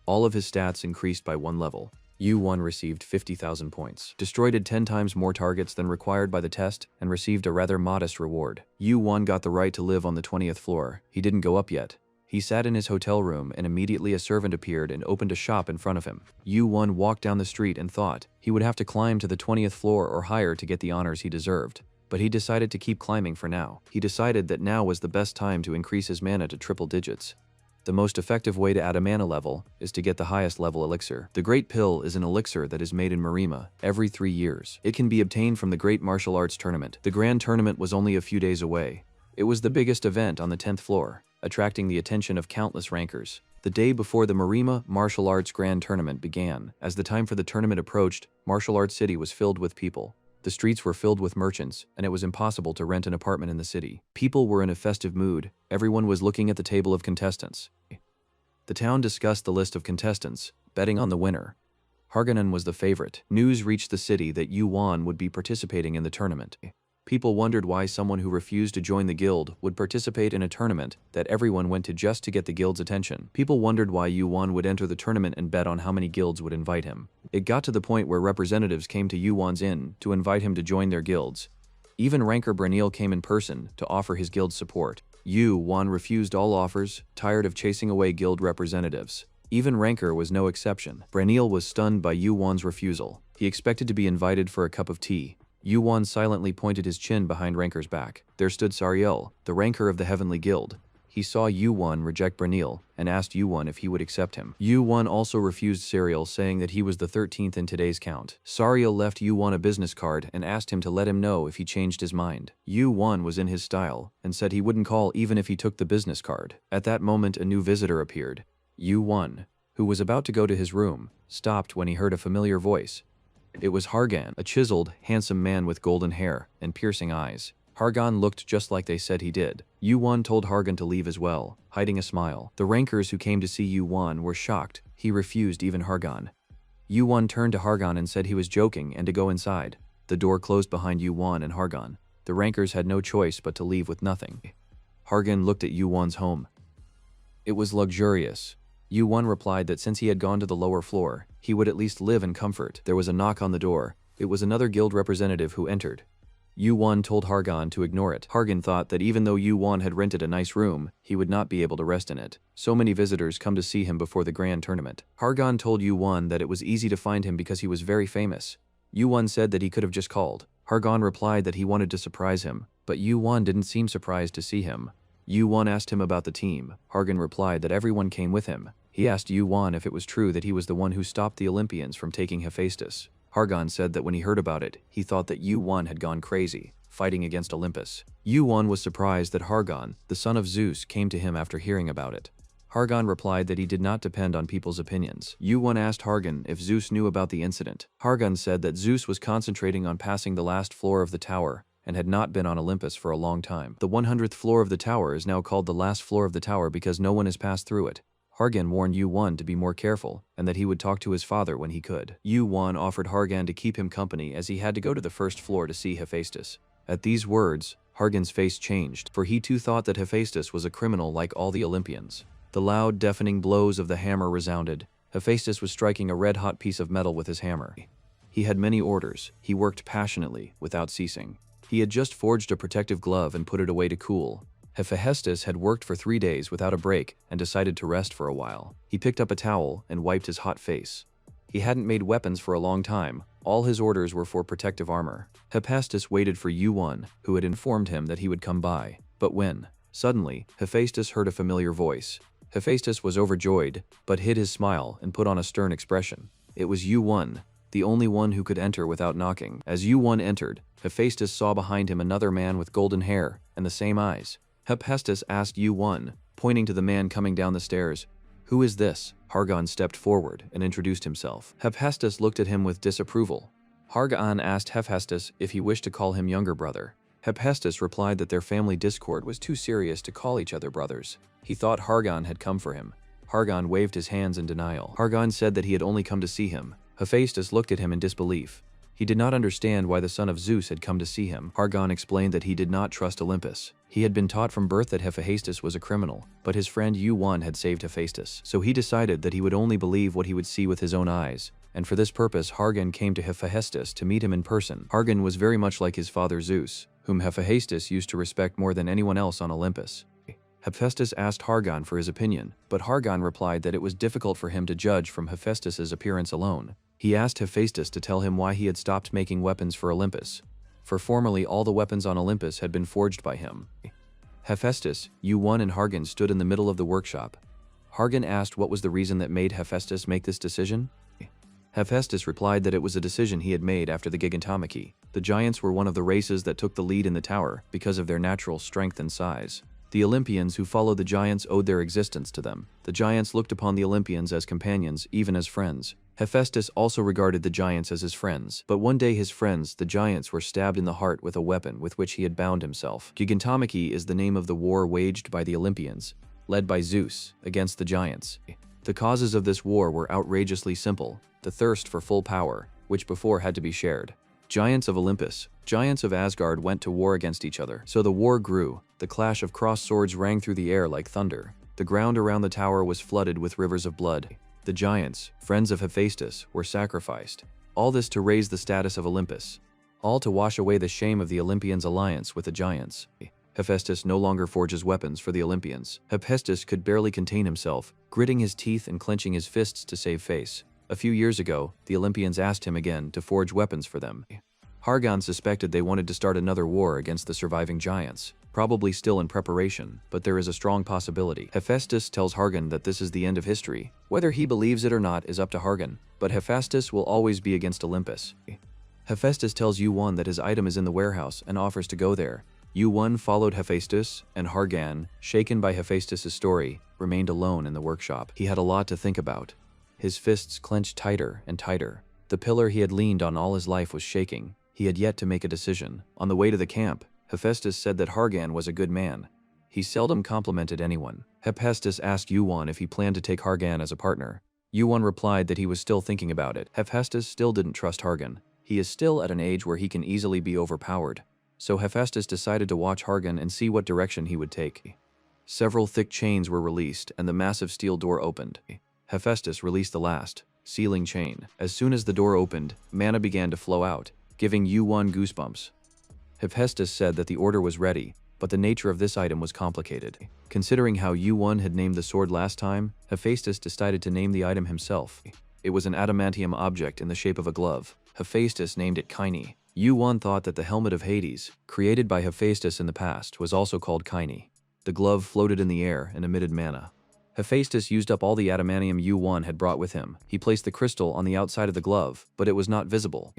All of his stats increased by 1 level. Yu-won received 50,000 points, destroyed 10 times more targets than required by the test, and received a rather modest reward. Yu-won got the right to live on the 20th floor. He didn't go up yet. He sat in his hotel room and immediately a servant appeared and opened a shop in front of him. Yu-won walked down the street and thought he would have to climb to the 20th floor or higher to get the honors he deserved. But he decided to keep climbing for now. He decided that now was the best time to increase his mana to triple digits. The most effective way to add a mana level is to get the highest level elixir. The Great Pill is an elixir that is made in Marima every 3 years. It can be obtained from the Great Martial Arts Tournament. The Grand Tournament was only a few days away. It was the biggest event on the 10th floor, attracting the attention of countless rankers. The day before the Marima Martial Arts Grand Tournament began, as the time for the tournament approached, Martial Arts City was filled with people. The streets were filled with merchants, and it was impossible to rent an apartment in the city. People were in a festive mood. Everyone was looking at the table of contestants. The town discussed the list of contestants, betting on the winner. Harganen was the favorite. News reached the city that Yuan would be participating in the tournament. People wondered why someone who refused to join the guild would participate in a tournament that everyone went to just to get the guild's attention. People wondered why Yuan would enter the tournament and bet on how many guilds would invite him. It got to the point where representatives came to Yuan's inn to invite him to join their guilds. Even ranker Branil came in person to offer his guild's support. Yuan refused all offers, tired of chasing away guild representatives. Even ranker was no exception. Branil was stunned by Yuan's refusal. He expected to be invited for a cup of tea. Yuan silently pointed his chin behind ranker's back. There stood Sariel, the ranker of the Heavenly Guild. He saw Yuan reject Branil and asked Yuan if he would accept him. Yuan also refused Sariel, saying that he was the 13th in today's count. Sariel left Yuan a business card and asked him to let him know if he changed his mind. Yuan was in his style and said he wouldn't call even if he took the business card. At that moment, a new visitor appeared. Yuan, who was about to go to his room, stopped when he heard a familiar voice. It was Hargan, a chiseled, handsome man with golden hair and piercing eyes. Hargan looked just like they said he did. Yuan told Hargan to leave as well, hiding a smile. The rankers who came to see Yuan were shocked. He refused even Hargan. Yuan turned to Hargan and said he was joking and to go inside. The door closed behind Yuan and Hargan. The rankers had no choice but to leave with nothing. Hargan looked at Yuan's home. It was luxurious. Yuan replied that since he had gone to the lower floor, he would at least live in comfort. There was a knock on the door. It was another guild representative who entered. Yuan told Hargan to ignore it. Hargan thought that even though Yuan had rented a nice room, he would not be able to rest in it. So many visitors come to see him before the grand tournament. Hargan told Yuan that it was easy to find him because he was very famous. Yuan said that he could have just called. Hargan replied that he wanted to surprise him, but Yuan didn't seem surprised to see him. Yuan asked him about the team. Hargan replied that everyone came with him. He asked Yuan if it was true that he was the one who stopped the Olympians from taking Hephaestus. Hargan said that when he heard about it, he thought that Yuan had gone crazy, fighting against Olympus. Yuan was surprised that Hargan, the son of Zeus, came to him after hearing about it. Hargan replied that he did not depend on people's opinions. Yuan asked Hargan if Zeus knew about the incident. Hargan said that Zeus was concentrating on passing the last floor of the tower and had not been on Olympus for a long time. The 100th floor of the tower is now called the last floor of the tower because no one has passed through it. Hargan warned Yuan to be more careful and that he would talk to his father when he could. Yuan offered Hargan to keep him company as he had to go to the first floor to see Hephaestus. At these words, Hargan's face changed, for he too thought that Hephaestus was a criminal like all the Olympians. The loud, deafening blows of the hammer resounded. Hephaestus was striking a red-hot piece of metal with his hammer. He had many orders. He worked passionately, without ceasing. He had just forged a protective glove and put it away to cool. Hephaestus had worked for 3 days without a break and decided to rest for a while. He picked up a towel and wiped his hot face. He hadn't made weapons for a long time. All his orders were for protective armor. Hephaestus waited for Yuan, who had informed him that he would come by. But when? Suddenly, Hephaestus heard a familiar voice. Hephaestus was overjoyed, but hid his smile and put on a stern expression. It was Yuan, the only one who could enter without knocking. As Yuan entered, Hephaestus saw behind him another man with golden hair and the same eyes. Hephaestus asked Yuan, pointing to the man coming down the stairs, "Who is this?" Hargan stepped forward and introduced himself. Hephaestus looked at him with disapproval. Hargan asked Hephaestus if he wished to call him younger brother. Hephaestus replied that their family discord was too serious to call each other brothers. He thought Hargan had come for him. Hargan waved his hands in denial. Hargan said that he had only come to see him. Hephaestus looked at him in disbelief. He did not understand why the son of Zeus had come to see him. Hargan explained that he did not trust Olympus. He had been taught from birth that Hephaestus was a criminal, but his friend Yuan had saved Hephaestus. So he decided that he would only believe what he would see with his own eyes. And for this purpose, Hargan came to Hephaestus to meet him in person. Hargan was very much like his father Zeus, whom Hephaestus used to respect more than anyone else on Olympus. Hephaestus asked Hargan for his opinion, but Hargan replied that it was difficult for him to judge from Hephaestus's appearance alone. He asked Hephaestus to tell him why he had stopped making weapons for Olympus, for formerly all the weapons on Olympus had been forged by him. Hephaestus, Yuan and Hargan stood in the middle of the workshop. Hargan asked what was the reason that made Hephaestus make this decision. Hephaestus replied that it was a decision he had made after the Gigantomachy. The giants were one of the races that took the lead in the tower because of their natural strength and size. The Olympians who followed the giants owed their existence to them. The giants looked upon the Olympians as companions, even as friends. Hephaestus also regarded the giants as his friends, but one day his friends, the giants, were stabbed in the heart with a weapon with which he had bound himself. Gigantomachy is the name of the war waged by the Olympians, led by Zeus, against the giants. The causes of this war were outrageously simple: the thirst for full power, which before had to be shared. Giants of Olympus, giants of Asgard went to war against each other. So the war grew. The clash of crossed swords rang through the air like thunder. The ground around the tower was flooded with rivers of blood. The giants, friends of Hephaestus, were sacrificed. All this to raise the status of Olympus. All to wash away the shame of the Olympians' alliance with the giants. Hephaestus no longer forges weapons for the Olympians. Hephaestus could barely contain himself, gritting his teeth and clenching his fists to save face. A few years ago, the Olympians asked him again to forge weapons for them. Hargan suspected they wanted to start another war against the surviving giants, probably still in preparation, but there is a strong possibility. Hephaestus tells Hargan that this is the end of history. Whether he believes it or not is up to Hargan, but Hephaestus will always be against Olympus. Hephaestus tells Yu-Won that his item is in the warehouse and offers to go there. Yu-Won followed Hephaestus, and Hargan, shaken by Hephaestus' story, remained alone in the workshop. He had a lot to think about. His fists clenched tighter and tighter. The pillar he had leaned on all his life was shaking. He had yet to make a decision. On the way to the camp, Hephaestus said that Hargan was a good man. He seldom complimented anyone. Hephaestus asked Yu-Won if he planned to take Hargan as a partner. Yu-Won replied that he was still thinking about it. Hephaestus still didn't trust Hargan. He is still at an age where he can easily be overpowered. So Hephaestus decided to watch Hargan and see what direction he would take. Several thick chains were released and the massive steel door opened. Hephaestus released the last, sealing chain. As soon as the door opened, mana began to flow out, giving Yu-Won goosebumps. Hephaestus said that the order was ready, but the nature of this item was complicated. Considering how Yu-Won had named the sword last time, Hephaestus decided to name the item himself. It was an adamantium object in the shape of a glove. Hephaestus named it Kine. Yu-Won thought that the helmet of Hades, created by Hephaestus in the past, was also called Kine. The glove floated in the air and emitted mana. Hephaestus used up all the adamantium Yu-Won had brought with him. He placed the crystal on the outside of the glove, but it was not visible.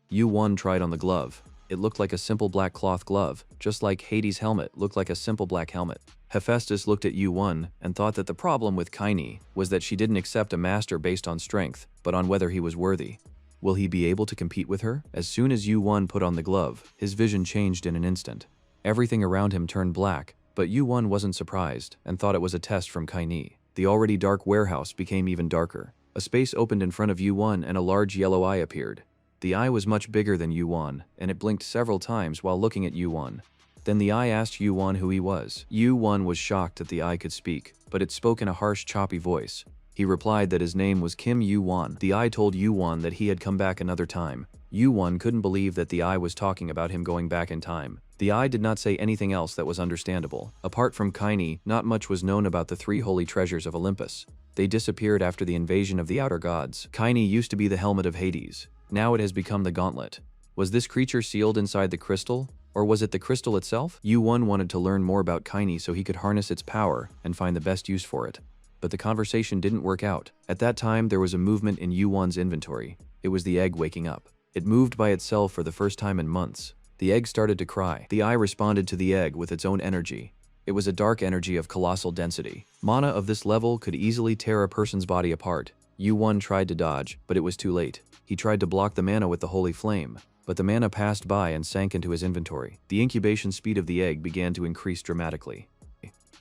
Yu-Won tried on the glove. It looked like a simple black cloth glove, just like Hades' helmet looked like a simple black helmet. Hephaestus looked at Yu-Won and thought that the problem with Kine was that she didn't accept a master based on strength, but on whether he was worthy. Will he be able to compete with her? As soon as Yu-Won put on the glove, his vision changed in an instant. Everything around him turned black, but Yu-Won wasn't surprised and thought it was a test from Kine. The already dark warehouse became even darker. A space opened in front of Yu-Won and a large yellow eye appeared. The eye was much bigger than Yu-Won, and it blinked several times while looking at Yu-Won. Then the eye asked Yu-Won who he was. Yu-Won was shocked that the eye could speak, but it spoke in a harsh, choppy voice. He replied that his name was Kim Yu-Won. The eye told Yu-Won that he had come back another time. Yu-Won couldn't believe that the eye was talking about him going back in time. The eye did not say anything else that was understandable. Apart from Kine, not much was known about the three holy treasures of Olympus. They disappeared after the invasion of the outer gods. Kine used to be the helmet of Hades. Now it has become the gauntlet. Was this creature sealed inside the crystal? Or was it the crystal itself? Yu-Won wanted to learn more about Kine so he could harness its power and find the best use for it. But the conversation didn't work out. At that time, there was a movement in Yu-Won's inventory. It was the egg waking up. It moved by itself for the first time in months. The egg started to cry. The eye responded to the egg with its own energy. It was a dark energy of colossal density. Mana of this level could easily tear a person's body apart. Yu-Won tried to dodge, but it was too late. He tried to block the mana with the holy flame, but the mana passed by and sank into his inventory. The incubation speed of the egg began to increase dramatically.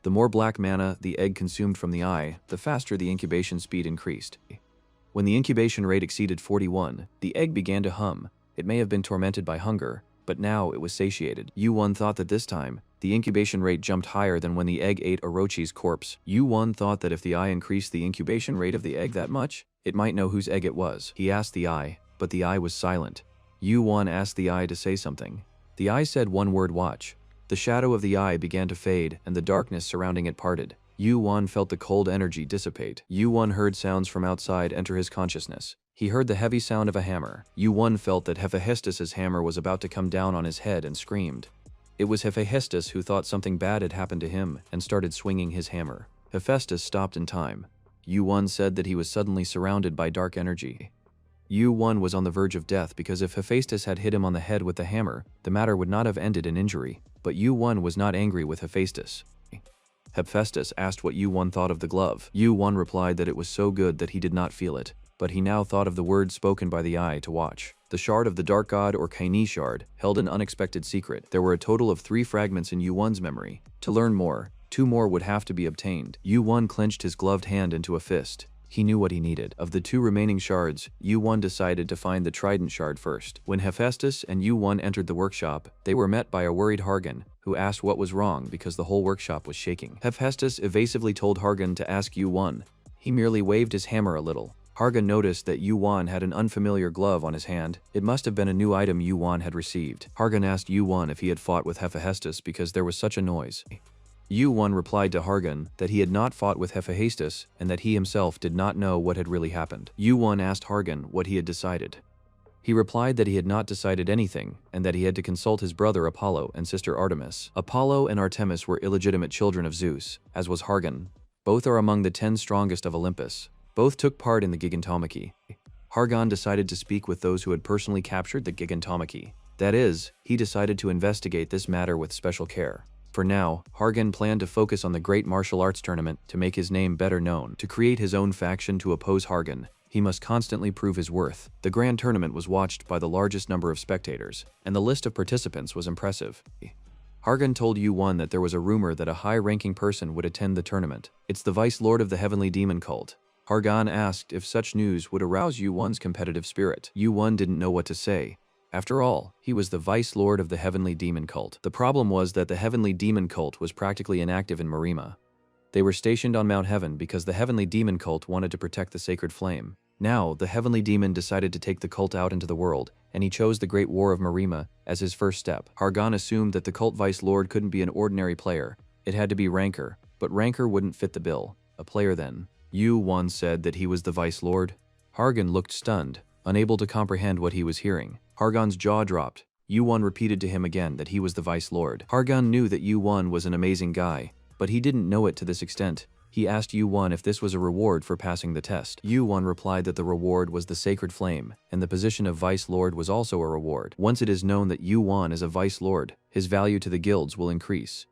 The more black mana the egg consumed from the eye, the faster the incubation speed increased. When the incubation rate exceeded 41, the egg began to hum. It may have been tormented by hunger, but now it was satiated. Yu-Won thought that this time, the incubation rate jumped higher than when the egg ate Orochi's corpse. Yu-Won thought that if the eye increased the incubation rate of the egg that much, it might know whose egg it was. He asked the eye, but the eye was silent. Yu-Won asked the eye to say something. The eye said one word: watch. The shadow of the eye began to fade, and the darkness surrounding it parted. Yu-Won felt the cold energy dissipate. Yu-Won heard sounds from outside enter his consciousness. He heard the heavy sound of a hammer. Yu-Won felt that Hephaestus' hammer was about to come down on his head and screamed. It was Hephaestus who thought something bad had happened to him and started swinging his hammer. Hephaestus stopped in time. Yu-Won said that he was suddenly surrounded by dark energy. Yu-Won was on the verge of death because if Hephaestus had hit him on the head with the hammer, the matter would not have ended in injury. But Yu-Won was not angry with Hephaestus. Hephaestus asked what Yu-Won thought of the glove. Yu-Won replied that it was so good that he did not feel it, but he now thought of the words spoken by the eye to watch. The shard of the Dark God, or Kine shard, held an unexpected secret. There were a total of 3 fragments in Yu-Won's memory. To learn more, 2 more would have to be obtained. Yu-Won clenched his gloved hand into a fist. He knew what he needed. Of the 2 remaining shards, Yu-Won decided to find the trident shard first. When Hephaestus and Yu-Won entered the workshop, they were met by a worried Hargan, who asked what was wrong because the whole workshop was shaking. Hephaestus evasively told Hargan to ask Yu-Won. He merely waved his hammer a little. Hargan noticed that Yu-Won had an unfamiliar glove on his hand. It must have been a new item Yu-Won had received. Hargan asked Yu-Won if he had fought with Hephaestus because there was such a noise. Yu-Won replied to Hargan that he had not fought with Hephaestus and that he himself did not know what had really happened. Yu-Won asked Hargan what he had decided. He replied that he had not decided anything and that he had to consult his brother Apollo and sister Artemis. Apollo and Artemis were illegitimate children of Zeus, as was Hargan. Both are among the 10 strongest of Olympus. Both took part in the Gigantomachy. Hargan decided to speak with those who had personally captured the Gigantomachy. That is, he decided to investigate this matter with special care. For now, Hargan planned to focus on the Great Martial Arts Tournament to make his name better known. To create his own faction to oppose Hargan, he must constantly prove his worth. The Grand Tournament was watched by the largest number of spectators, and the list of participants was impressive. Hargan told Yu-Won that there was a rumor that a high-ranking person would attend the tournament. It's the Vice Lord of the Heavenly Demon Cult. Hargan asked if such news would arouse Yu-Won's competitive spirit. Yu-Won didn't know what to say. After all, he was the Vice Lord of the Heavenly Demon Cult. The problem was that the Heavenly Demon Cult was practically inactive in Marima. They were stationed on Mount Heaven because the Heavenly Demon Cult wanted to protect the sacred flame. Now, the Heavenly Demon decided to take the cult out into the world, and he chose the Great War of Marima as his first step. Hargan assumed that the cult Vice Lord couldn't be an ordinary player. It had to be Ranker, but Ranker wouldn't fit the bill. A player then. Yu-Won said that he was the Vice Lord. Hargan looked stunned, unable to comprehend what he was hearing. Hargan's jaw dropped. Yu-Won repeated to him again that he was the Vice Lord. Hargan knew that Yu-Won was an amazing guy, but he didn't know it to this extent. He asked Yu-Won if this was a reward for passing the test. Yu-Won replied that the reward was the sacred flame, and the position of Vice Lord was also a reward. Once it is known that Yu-Won is a Vice Lord, his value to the guilds will increase.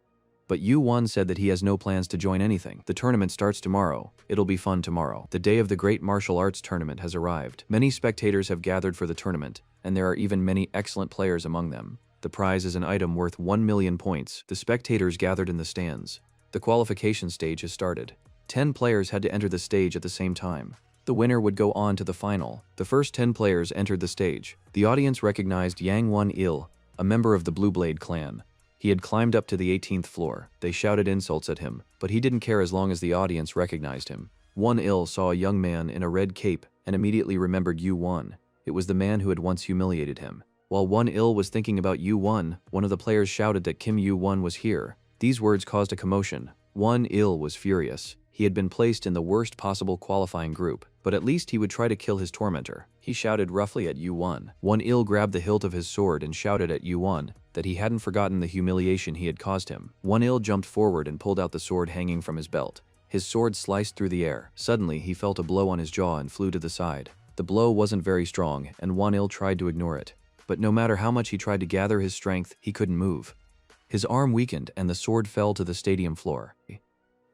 But Yu-Won said that he has no plans to join anything. The tournament starts tomorrow. It'll be fun tomorrow. The day of the Great Martial Arts Tournament has arrived. Many spectators have gathered for the tournament, and there are even many excellent players among them. The prize is an item worth 1 million points. The spectators gathered in the stands. The qualification stage has started. 10 players had to enter the stage at the same time. The winner would go on to the final. The first 10 players entered the stage. The audience recognized Yang Won-il, a member of the Blue Blade clan. He had climbed up to the 18th floor. They shouted insults at him, but he didn't care as long as the audience recognized him. Won-il saw a young man in a red cape and immediately remembered Yu-Won. It was the man who had once humiliated him. While Won-il was thinking about Yu-Won, one of the players shouted that Kim Yu-Won was here. These words caused a commotion. Won-il was furious. He had been placed in the worst possible qualifying group, but at least he would try to kill his tormentor. He shouted roughly at Yu-Won. Won-il grabbed the hilt of his sword and shouted at Yu-Won that he hadn't forgotten the humiliation he had caused him. Won-il jumped forward and pulled out the sword hanging from his belt. His sword sliced through the air. Suddenly, he felt a blow on his jaw and flew to the side. The blow wasn't very strong, and Won-il tried to ignore it. But no matter how much he tried to gather his strength, he couldn't move. His arm weakened and the sword fell to the stadium floor.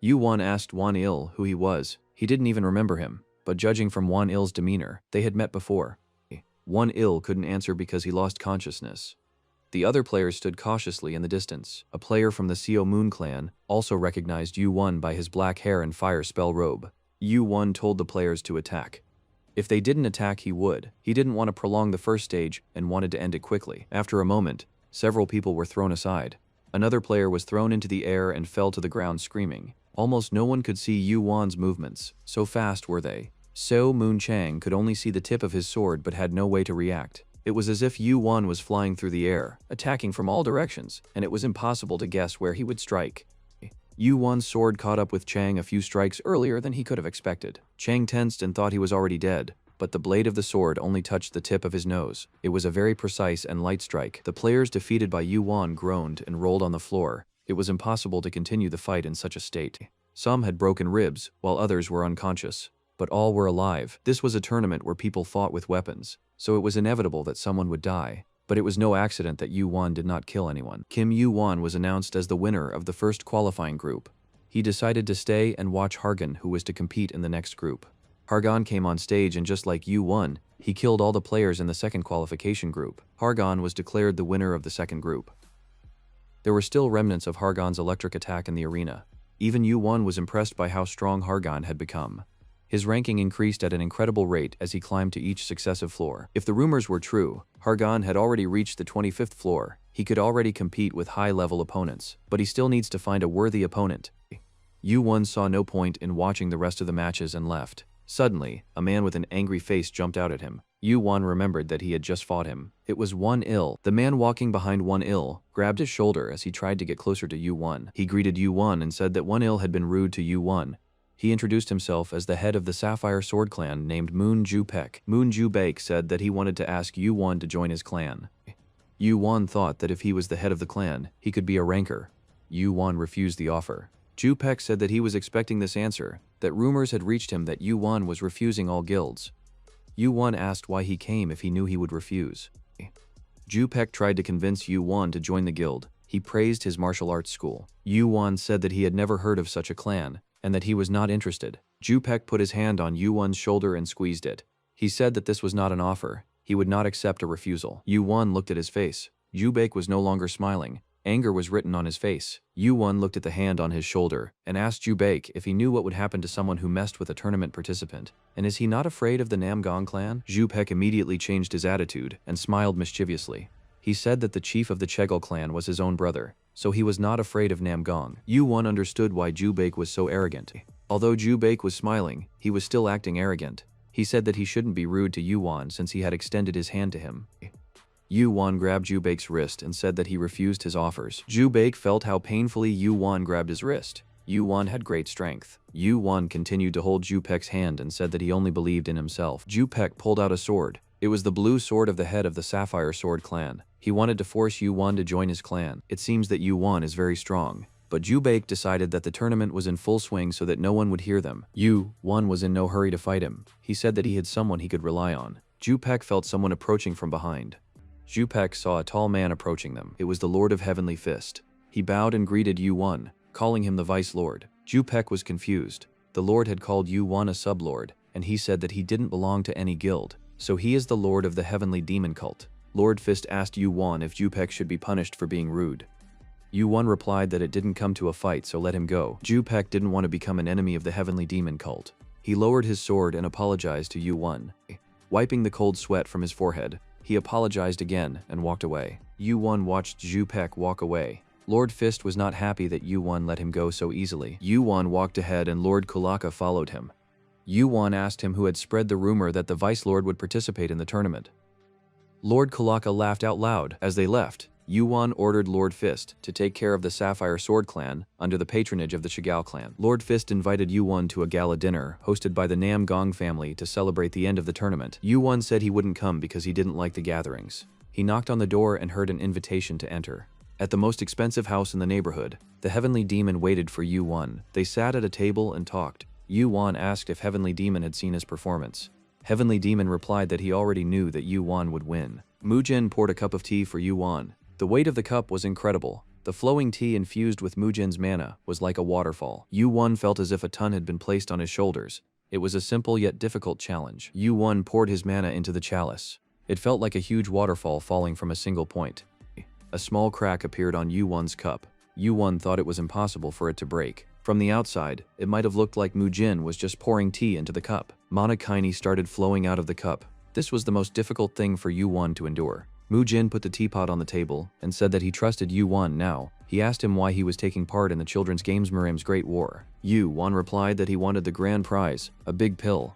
Yu-Won asked Won-il who he was. He didn't even remember him, but judging from Won-il's demeanor, they had met before. Won-il couldn't answer because he lost consciousness. The other players stood cautiously in the distance. A player from the Seo Moon clan also recognized Yu-Won by his black hair and fire spell robe. Yu-Won told the players to attack. If they didn't attack, he would. He didn't want to prolong the first stage and wanted to end it quickly. After a moment, several people were thrown aside. Another player was thrown into the air and fell to the ground screaming. Almost no one could see Yu-Won's movements, so fast were they. Seo Moon Chang could only see the tip of his sword but had no way to react. It was as if Yu-Won was flying through the air, attacking from all directions, and it was impossible to guess where he would strike. Yu-Won's sword caught up with Chang a few strikes earlier than he could have expected. Chang tensed and thought he was already dead, but the blade of the sword only touched the tip of his nose. It was a very precise and light strike. The players defeated by Yu-Won groaned and rolled on the floor. It was impossible to continue the fight in such a state. Some had broken ribs, while others were unconscious. But all were alive. This was a tournament where people fought with weapons, so it was inevitable that someone would die. But it was no accident that Yu-Won did not kill anyone. Kim Yu-Won was announced as the winner of the first qualifying group. He decided to stay and watch Hargan, who was to compete in the next group. Hargan came on stage and just like Yu-Won, he killed all the players in the second qualification group. Hargan was declared the winner of the second group. There were still remnants of Hargon's electric attack in the arena. Even Yu-Won was impressed by how strong Hargon had become. His ranking increased at an incredible rate as he climbed to each successive floor. If the rumors were true, Hargon had already reached the 25th floor. He could already compete with high-level opponents, but he still needs to find a worthy opponent. Yu-Won saw no point in watching the rest of the matches and left. Suddenly, a man with an angry face jumped out at him. Yu-Won remembered that he had just fought him. It was Won-Il. The man walking behind Won-Il grabbed his shoulder as he tried to get closer to Yu-Won. He greeted Yu-Won and said that Won-Il had been rude to Yu-Won. He introduced himself as the head of the Sapphire Sword clan named Moon Ju-Pek. Moon Ju-Baek said that he wanted to ask Yu-Won to join his clan. Yu-Won thought that if he was the head of the clan, he could be a ranker. Yu-Won refused the offer. Ju-Pek said that he was expecting this answer, that rumors had reached him that Yu-Won was refusing all guilds. Yu-Won asked why he came if he knew he would refuse. Ju-Pek tried to convince Yu-Won to join the guild. He praised his martial arts school. Yu-Won said that he had never heard of such a clan, and that he was not interested. Ju-Pek put his hand on Yu-Won's shoulder and squeezed it. He said that this was not an offer. He would not accept a refusal. Yu-Won looked at his face. Ju-Baek was no longer smiling. Anger was written on his face. Yu-Won looked at the hand on his shoulder and asked Ju-Baek if he knew what would happen to someone who messed with a tournament participant. And is he not afraid of the Namgong clan? Ju-Baek immediately changed his attitude and smiled mischievously. He said that the chief of the Chegal clan was his own brother, so he was not afraid of Namgong. Yu-Won understood why Ju-Baek was so arrogant. Although Ju-Baek was smiling, he was still acting arrogant. He said that he shouldn't be rude to Yu-Won since he had extended his hand to him. Yu-Won grabbed Ju-Baek's wrist and said that he refused his offers. Ju-Baek felt how painfully Yu-Won grabbed his wrist. Yu-Won had great strength. Yu-Won continued to hold Ju-Baek's hand and said that he only believed in himself. Ju-Baek pulled out a sword. It was the blue sword of the head of the Sapphire Sword clan. He wanted to force Yu-Won to join his clan. It seems that Yu-Won is very strong. But Ju-Baek decided that the tournament was in full swing so that no one would hear them. Yu-Won was in no hurry to fight him. He said that he had someone he could rely on. Ju-Baek felt someone approaching from behind. Ju-Baek saw a tall man approaching them. It was the Lord of Heavenly Fist. He bowed and greeted Yu-Won, calling him the Vice Lord. Ju-Baek was confused. The Lord had called Yu-Won a sub-lord, and he said that he didn't belong to any guild. So he is the Lord of the Heavenly Demon Cult. Lord Fist asked Yu-Won if Ju-Baek should be punished for being rude. Yu-Won replied that it didn't come to a fight, so let him go. Ju-Baek didn't want to become an enemy of the Heavenly Demon Cult. He lowered his sword and apologized to Yu-Won. Wiping the cold sweat from his forehead, he apologized again and walked away. Yu-Won watched Ju-Baek walk away. Lord Fist was not happy that Yu-Won let him go so easily. Yu-Won walked ahead and Lord Kulaka followed him. Yu-Won asked him who had spread the rumor that the Vice Lord would participate in the tournament. Lord Kulaka laughed out loud. As they left, Yu-Won ordered Lord Fist to take care of the Sapphire Sword clan under the patronage of the Chagall clan. Lord Fist invited Yu-Won to a gala dinner hosted by the Namgong family to celebrate the end of the tournament. Yu-Won said he wouldn't come because he didn't like the gatherings. He knocked on the door and heard an invitation to enter. At the most expensive house in the neighborhood, the Heavenly Demon waited for Yu-Won. They sat at a table and talked. Yu-Won asked if Heavenly Demon had seen his performance. Heavenly Demon replied that he already knew that Yu-Won would win. Mujin poured a cup of tea for Yu-Won. The weight of the cup was incredible. The flowing tea infused with Mujin's mana was like a waterfall. Yu-Won felt as if a ton had been placed on his shoulders. It was a simple yet difficult challenge. Yu-Won poured his mana into the chalice. It felt like a huge waterfall falling from a single point. A small crack appeared on Yu-Won's cup. Yu-Won thought it was impossible for it to break. From the outside, it might have looked like Mujin was just pouring tea into the cup. Mana Kaini started flowing out of the cup. This was the most difficult thing for Yu-Won to endure. Mujin put the teapot on the table and said that he trusted Yu-Won now. He asked him why he was taking part in the children's games Mirim's Great War. Yu-Won replied that he wanted the grand prize, a big pill.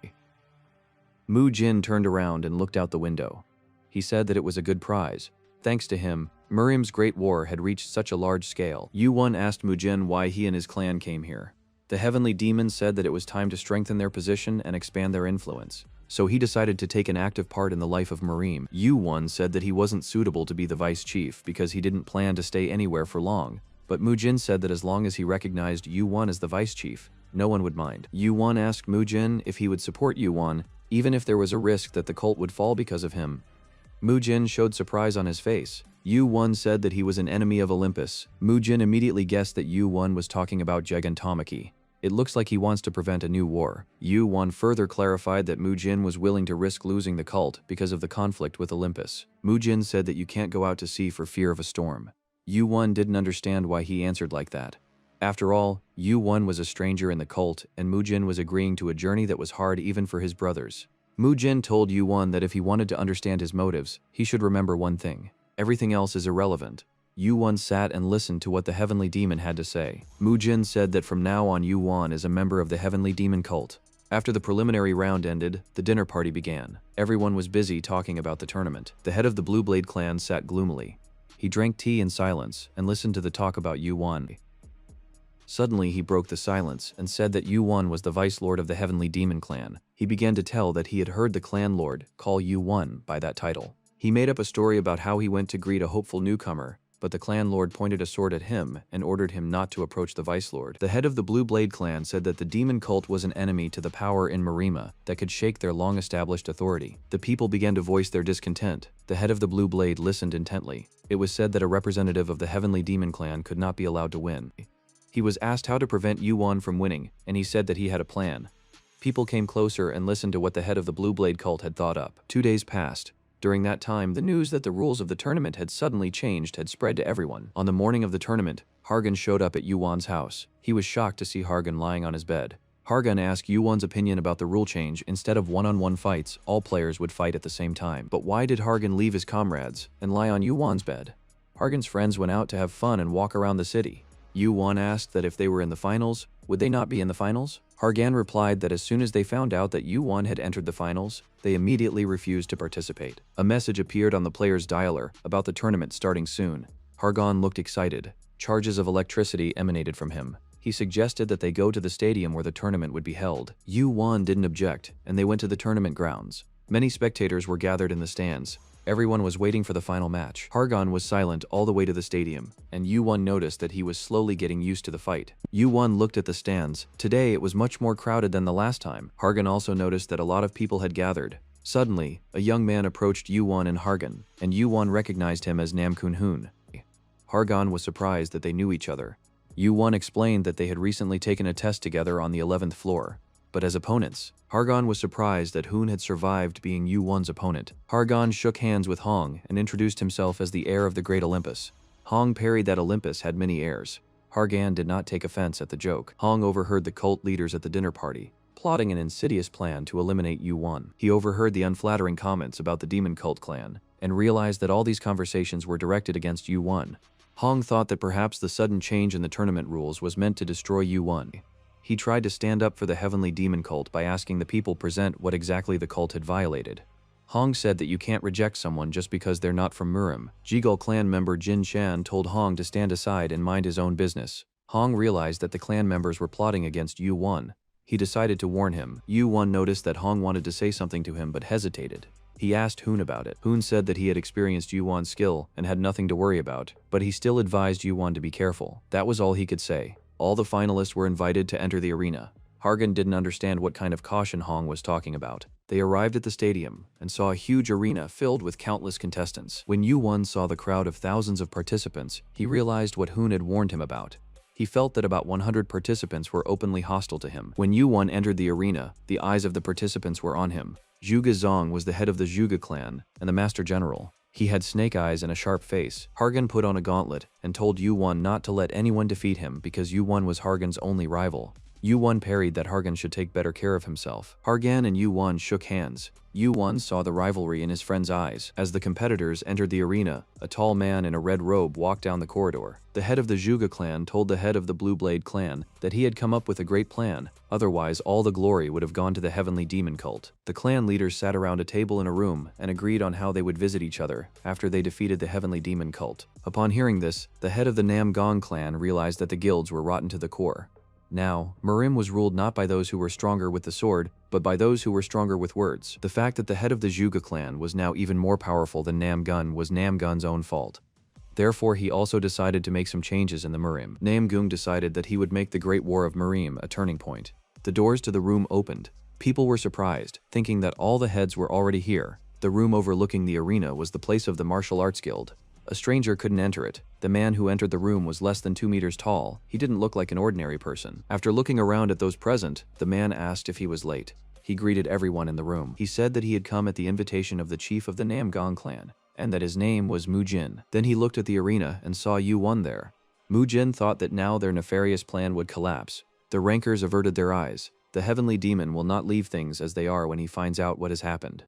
Mujin turned around and looked out the window. He said that it was a good prize. Thanks to him, Mirim's Great War had reached such a large scale. Yu-Won asked Mujin why he and his clan came here. The Heavenly Demon said that it was time to strengthen their position and expand their influence. So he decided to take an active part in the life of Mirim. Yu-Won said that he wasn't suitable to be the vice chief because he didn't plan to stay anywhere for long. But Mujin said that as long as he recognized Yu-Won as the vice chief, no one would mind. Yu-Won asked Mujin if he would support Yu-Won, even if there was a risk that the cult would fall because of him. Mujin showed surprise on his face. Yu-Won said that he was an enemy of Olympus. Mujin immediately guessed that Yu-Won was talking about Gigantomachy. It looks like he wants to prevent a new war. Yu-Won further clarified that Mujin was willing to risk losing the cult because of the conflict with Olympus. Mujin said that you can't go out to sea for fear of a storm. Yu-Won didn't understand why he answered like that. After all, Yu-Won was a stranger in the cult, and Mu-Jin was agreeing to a journey that was hard even for his brothers. Mu-Jin told Yu-Won that if he wanted to understand his motives, he should remember one thing. Everything else is irrelevant. Yu-Won sat and listened to what the Heavenly Demon had to say. Mu-Jin said that from now on Yu-Won is a member of the Heavenly Demon cult. After the preliminary round ended, the dinner party began. Everyone was busy talking about the tournament. The head of the Blue Blade clan sat gloomily. He drank tea in silence and listened to the talk about Yu-Won. Suddenly he broke the silence and said that Yu-Won was the vice lord of the Heavenly Demon clan. He began to tell that he had heard the clan lord call Yu-Won by that title. He made up a story about how he went to greet a hopeful newcomer, but the clan lord pointed a sword at him and ordered him not to approach the vice lord. The head of the Blue Blade clan said that the demon cult was an enemy to the power in Marima that could shake their long-established authority. The people began to voice their discontent. The head of the Blue Blade listened intently. It was said that a representative of the Heavenly Demon clan could not be allowed to win. He was asked how to prevent Yu-Won from winning, and he said that he had a plan. People came closer and listened to what the head of the Blue Blade cult had thought up. 2 days passed. During that time, the news that the rules of the tournament had suddenly changed had spread to everyone. On the morning of the tournament, Hargan showed up at Yu-Won's house. He was shocked to see Hargan lying on his bed. Hargan asked Yu-Won's opinion about the rule change. Instead of one-on-one fights, all players would fight at the same time. But why did Hargan leave his comrades and lie on Yu-Won's bed? Hargan's friends went out to have fun and walk around the city. Yu-Won asked that if they were in the finals, would they not be in the finals? Hargan replied that as soon as they found out that Yu-Won had entered the finals, they immediately refused to participate. A message appeared on the player's dialer about the tournament starting soon. Hargan looked excited. Charges of electricity emanated from him. He suggested that they go to the stadium where the tournament would be held. Yu-Won didn't object, and they went to the tournament grounds. Many spectators were gathered in the stands. Everyone was waiting for the final match. Hargan was silent all the way to the stadium, and Yu-Won noticed that he was slowly getting used to the fight. Yu-Won looked at the stands. Today it was much more crowded than the last time. Hargan also noticed that a lot of people had gathered. Suddenly, a young man approached Yu-Won and Hargan, and Yu-Won recognized him as Nam Kun-hoon. Hargan was surprised that they knew each other. Yu-Won explained that they had recently taken a test together on the 11th floor. But as opponents, Hargan was surprised that Hoon had survived being Yu-Won's opponent. Hargan shook hands with Hong and introduced himself as the heir of the Great Olympus. Hong parried that Olympus had many heirs. Hargan did not take offense at the joke. Hong overheard the cult leaders at the dinner party, plotting an insidious plan to eliminate Yu-Won. He overheard the unflattering comments about the demon cult clan, and realized that all these conversations were directed against Yu-Won. Hong thought that perhaps the sudden change in the tournament rules was meant to destroy Yu-Won. He tried to stand up for the Heavenly Demon cult by asking the people present what exactly the cult had violated. Hong said that you can't reject someone just because they're not from Murim. Jigul clan member Jin Shan told Hong to stand aside and mind his own business. Hong realized that the clan members were plotting against Yu-Won. He decided to warn him. Yu-Won noticed that Hong wanted to say something to him but hesitated. He asked Hoon about it. Hoon said that he had experienced Yu-Won's skill and had nothing to worry about, but he still advised Yu-Won to be careful. That was all he could say. All the finalists were invited to enter the arena. Hargan didn't understand what kind of caution Hong was talking about. They arrived at the stadium and saw a huge arena filled with countless contestants. When Yu-Won saw the crowd of thousands of participants, he realized what Hoon had warned him about. He felt that about 100 participants were openly hostile to him. When Yu-Won entered the arena, the eyes of the participants were on him. Zhuge Zong was the head of the Zhuge clan and the master general. He had snake eyes and a sharp face. Hargan put on a gauntlet and told Yu-Won not to let anyone defeat him because Yu-Won was Hargan's only rival. Yu-Won parried that Hargan should take better care of himself. Hargan and Yu-Won shook hands. Yu-Won saw the rivalry in his friend's eyes. As the competitors entered the arena, a tall man in a red robe walked down the corridor. The head of the Zhuge clan told the head of the Blue Blade clan that he had come up with a great plan, otherwise all the glory would have gone to the Heavenly Demon cult. The clan leaders sat around a table in a room and agreed on how they would visit each other after they defeated the Heavenly Demon cult. Upon hearing this, the head of the Nam Gong clan realized that the guilds were rotten to the core. Now, Murim was ruled not by those who were stronger with the sword, but by those who were stronger with words. The fact that the head of the Zhuge clan was now even more powerful than Nam Gun was Nam Gun's own fault. Therefore, he also decided to make some changes in the Murim. Nam Gung decided that he would make the Great War of Murim a turning point. The doors to the room opened. People were surprised, thinking that all the heads were already here. The room overlooking the arena was the place of the martial arts guild. A stranger couldn't enter it. The man who entered the room was less than 2 meters tall. He didn't look like an ordinary person. After looking around at those present, the man asked if he was late. He greeted everyone in the room. He said that he had come at the invitation of the chief of the Nam Gong clan. and that his name was Mu Jin. Then he looked at the arena and saw Yu Won there. Mu Jin thought that now their nefarious plan would collapse. The rankers averted their eyes. The heavenly demon will not leave things as they are when he finds out what has happened.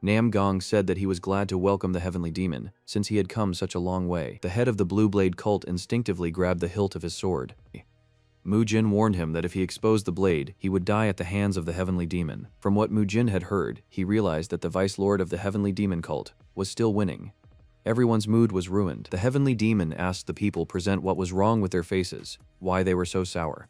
Nam Gong said that he was glad to welcome the heavenly demon, since he had come such a long way. The head of the Blue Blade cult instinctively grabbed the hilt of his sword. Mu Jin warned him that if he exposed the blade, he would die at the hands of the heavenly demon. From what Mu Jin had heard, he realized that the vice lord of the heavenly demon cult was still winning. Everyone's mood was ruined. The heavenly demon asked the people present what was wrong with their faces, why they were so sour.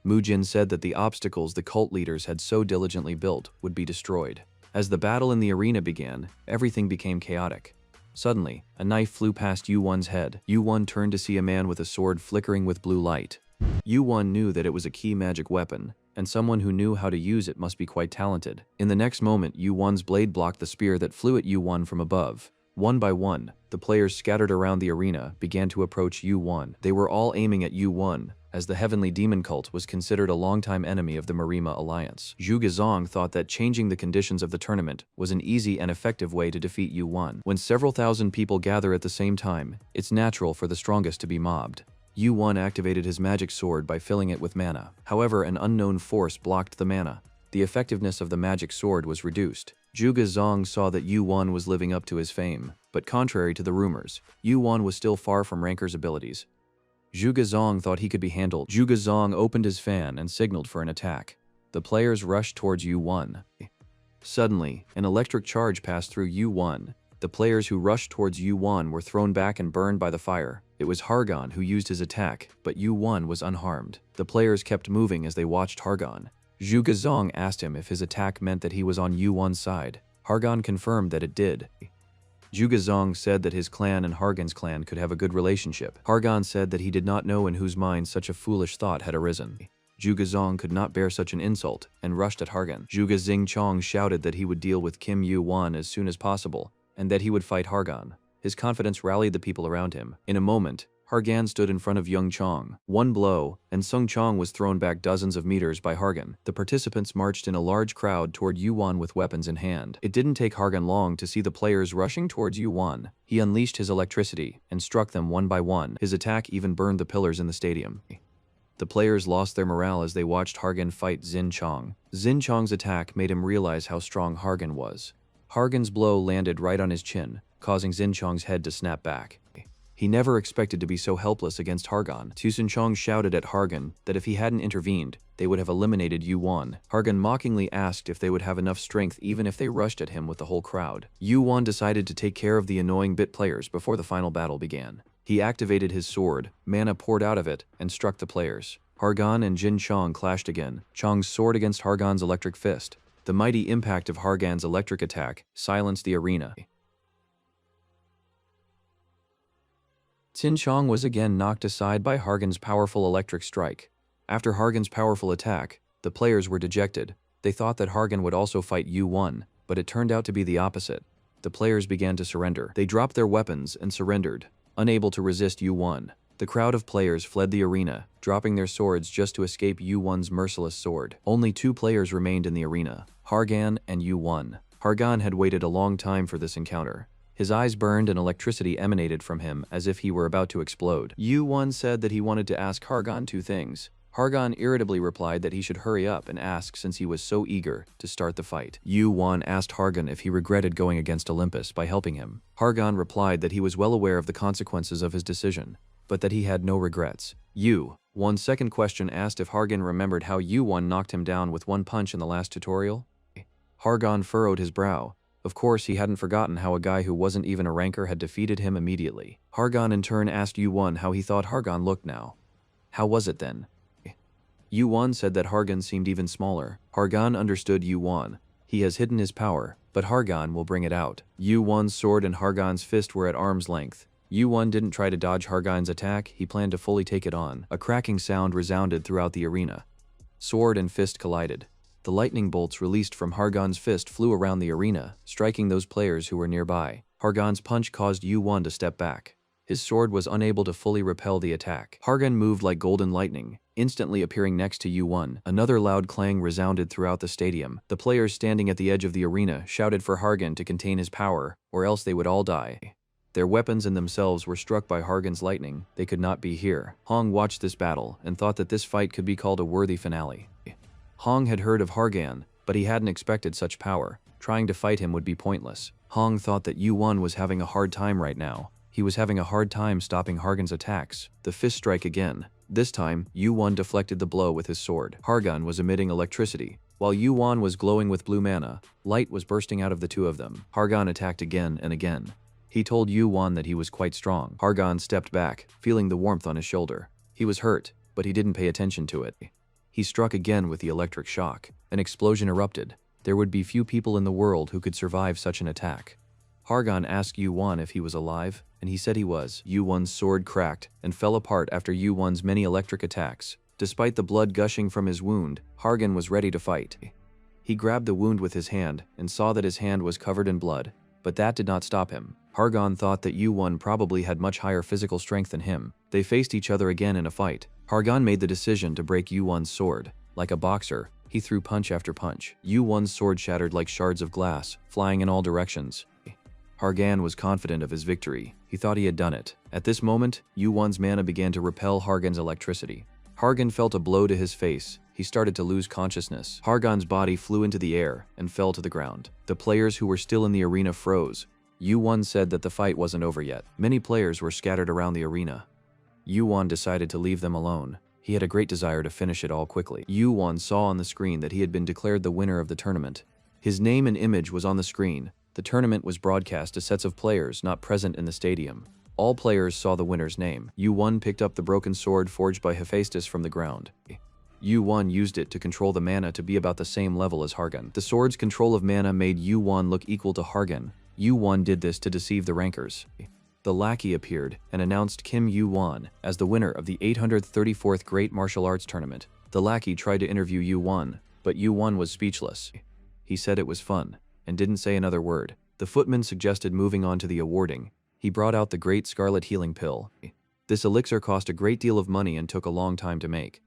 Mu Jin said that the obstacles the cult leaders had so diligently built would be destroyed. As the battle in the arena began, everything became chaotic. Suddenly, a knife flew past Yu Won's head. Yu Won turned to see a man with a sword flickering with blue light. Yu Won knew that it was a key magic weapon, and someone who knew how to use it must be quite talented. In the next moment, Yu Won's blade blocked the spear that flew at Yu Won from above. One by one, the players scattered around the arena began to approach Yu Won. They were all aiming at Yu Won, as the heavenly demon cult was considered a longtime enemy of the Marima alliance. Zhu Gezong thought that changing the conditions of the tournament was an easy and effective way to defeat Yu Won. When several thousand people gather at the same time, it's natural for the strongest to be mobbed. Yu Won activated his magic sword by filling it with mana. However, an unknown force blocked the mana. The effectiveness of the magic sword was reduced. Zhu Gezong saw that Yu Won was living up to his fame, but contrary to the rumors, Yu Won was still far from Ranker's abilities. Zhu Gezong thought he could be handled. Zhu Gezong opened his fan and signaled for an attack. The players rushed towards Yu Won. Suddenly, an electric charge passed through Yu Won. The players who rushed towards Yu Won were thrown back and burned by the fire. It was Hargon who used his attack, but Yu Won was unharmed. The players kept moving as they watched Hargon. Zhu Gezong asked him if his attack meant that he was on Yu Won's side. Hargon confirmed that it did. Zhu Gezong said that his clan and Hargon's clan could have a good relationship. Hargon said that he did not know in whose mind such a foolish thought had arisen. Zhu Gezong could not bear such an insult and rushed at Hargon. Zhu Gezing shouted that he would deal with Kim Yu Won as soon as possible, and that he would fight Hargon. His confidence rallied the people around him. In a moment, Hargan stood in front of Young Chong. One blow, and Sung Chong was thrown back dozens of meters by Hargan. The participants marched in a large crowd toward Yu Won with weapons in hand. It didn't take Hargan long to see the players rushing towards Yu Won. He unleashed his electricity and struck them one by one. His attack even burned the pillars in the stadium. The players lost their morale as they watched Hargan fight Xin Chong. Xin Chong's attack made him realize how strong Hargan was. Hargan's blow landed right on his chin, causing Xin Chong's head to snap back. He never expected to be so helpless against Hargon. Xin Chong shouted at Hargan that if he hadn't intervened, they would have eliminated Yu Won. Hargan mockingly asked if they would have enough strength even if they rushed at him with the whole crowd. Yu Won decided to take care of the annoying bit players before the final battle began. He activated his sword, mana poured out of it, and struck the players. Hargan and Jin Chong clashed again, Chong's sword against Hargan's electric fist. The mighty impact of Hargan's electric attack silenced the arena. Xin Chong was again knocked aside by Hargan's powerful electric strike. After Hargan's powerful attack, the players were dejected. They thought that Hargan would also fight Yu Won, but it turned out to be the opposite. The players began to surrender. They dropped their weapons and surrendered, unable to resist Yu Won. The crowd of players fled the arena, dropping their swords just to escape Yu Won's merciless sword. Only two players remained in the arena, Hargan and Yu Won. Hargan had waited a long time for this encounter. His eyes burned and electricity emanated from him as if he were about to explode. Yu Won said that he wanted to ask Hargan two things. Hargan irritably replied that he should hurry up and ask since he was so eager to start the fight. Yu Won asked Hargan if he regretted going against Olympus by helping him. Hargan replied that he was well aware of the consequences of his decision, but that he had no regrets. Yu Won's second question asked if Hargan remembered how Yu Won knocked him down with one punch in the last tutorial. Hargan furrowed his brow. Of course, he hadn't forgotten how a guy who wasn't even a ranker had defeated him immediately. Hargan in turn asked Yu Won how he thought Hargan looked now. How was it then? Yu Won said that Hargan seemed even smaller. Hargan understood Yu Won. He has hidden his power, but Hargan will bring it out. Yu Won's sword and Hargan's fist were at arm's length. Yu Won didn't try to dodge Hargan's attack, he planned to fully take it on. A cracking sound resounded throughout the arena. Sword and fist collided. The lightning bolts released from Hargan's fist flew around the arena, striking those players who were nearby. Hargan's punch caused Yu Won to step back. His sword was unable to fully repel the attack. Hargan moved like golden lightning, instantly appearing next to Yu Won. Another loud clang resounded throughout the stadium. The players standing at the edge of the arena shouted for Hargan to contain his power, or else they would all die. Their weapons and themselves were struck by Hargan's lightning. They could not be here. Hong watched this battle and thought that this fight could be called a worthy finale. Hong had heard of Hargan, but he hadn't expected such power. Trying to fight him would be pointless. Hong thought that Yu-Won was having a hard time right now. He was having a hard time stopping Hargan's attacks. The fist strike again. This time, Yu-Won deflected the blow with his sword. Hargan was emitting electricity. While Yu-Won was glowing with blue mana, light was bursting out of the two of them. Hargan attacked again and again. He told Yu-Won that he was quite strong. Hargan stepped back, feeling the warmth on his shoulder. He was hurt, but he didn't pay attention to it. He struck again with the electric shock. An explosion erupted. There would be few people in the world who could survive such an attack. Hargan asked Yu-Won if he was alive, and he said he was. Yu-Won's sword cracked and fell apart after Yu-Won's many electric attacks. Despite the blood gushing from his wound, Hargan was ready to fight. He grabbed the wound with his hand and saw that his hand was covered in blood, but that did not stop him. Hargan thought that Yu-Won probably had much higher physical strength than him. They faced each other again in a fight. Hargan made the decision to break Yu-Won's sword. Like a boxer, he threw punch after punch. Yu-Won's sword shattered like shards of glass, flying in all directions. Hargan was confident of his victory. He thought he had done it. At this moment, Yu-Won's mana began to repel Hargan's electricity. Hargan felt a blow to his face. He started to lose consciousness. Hargan's body flew into the air and fell to the ground. The players who were still in the arena froze. Yu-Won said that the fight wasn't over yet. Many players were scattered around the arena. Yu-Won decided to leave them alone. He had a great desire to finish it all quickly. Yu-Won saw on the screen that he had been declared the winner of the tournament. His name and image was on the screen. The tournament was broadcast to sets of players not present in the stadium. All players saw the winner's name. Yu-Won picked up the broken sword forged by Hephaestus from the ground. Yu-Won used it to control the mana to be about the same level as Hargan. The sword's control of mana made Yu-Won look equal to Hargan. Yu-Won did this to deceive the rankers. The lackey appeared and announced Kim Yu-Won as the winner of the 834th Great Martial Arts Tournament. The lackey tried to interview Yu-Won, but Yu-Won was speechless. He said it was fun and didn't say another word. The footman suggested moving on to the awarding. He brought out the Great Scarlet Healing Pill. This elixir cost a great deal of money and took a long time to make.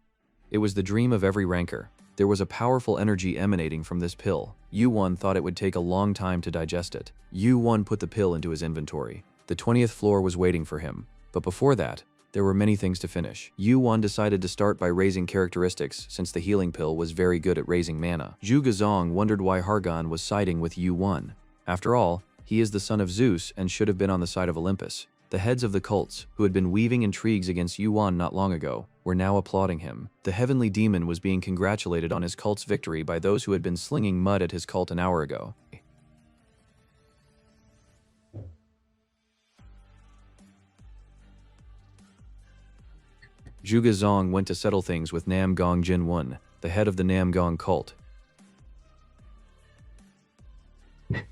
It was the dream of every ranker. There was a powerful energy emanating from this pill. Yu-Won thought it would take a long time to digest it. Yu-Won put the pill into his inventory. The 20th floor was waiting for him. But before that, there were many things to finish. Yu-Won decided to start by raising characteristics since the healing pill was very good at raising mana. Zhu Gazong wondered why Hargan was siding with Yu-Won. After all, he is the son of Zeus and should have been on the side of Olympus. The heads of the cults, who had been weaving intrigues against Yu-Won not long ago, were now applauding him. The heavenly demon was being congratulated on his cult's victory by those who had been slinging mud at his cult an hour ago. Zhu Gazong went to settle things with Nam Gong Jin-won, the head of the Nam Gong cult.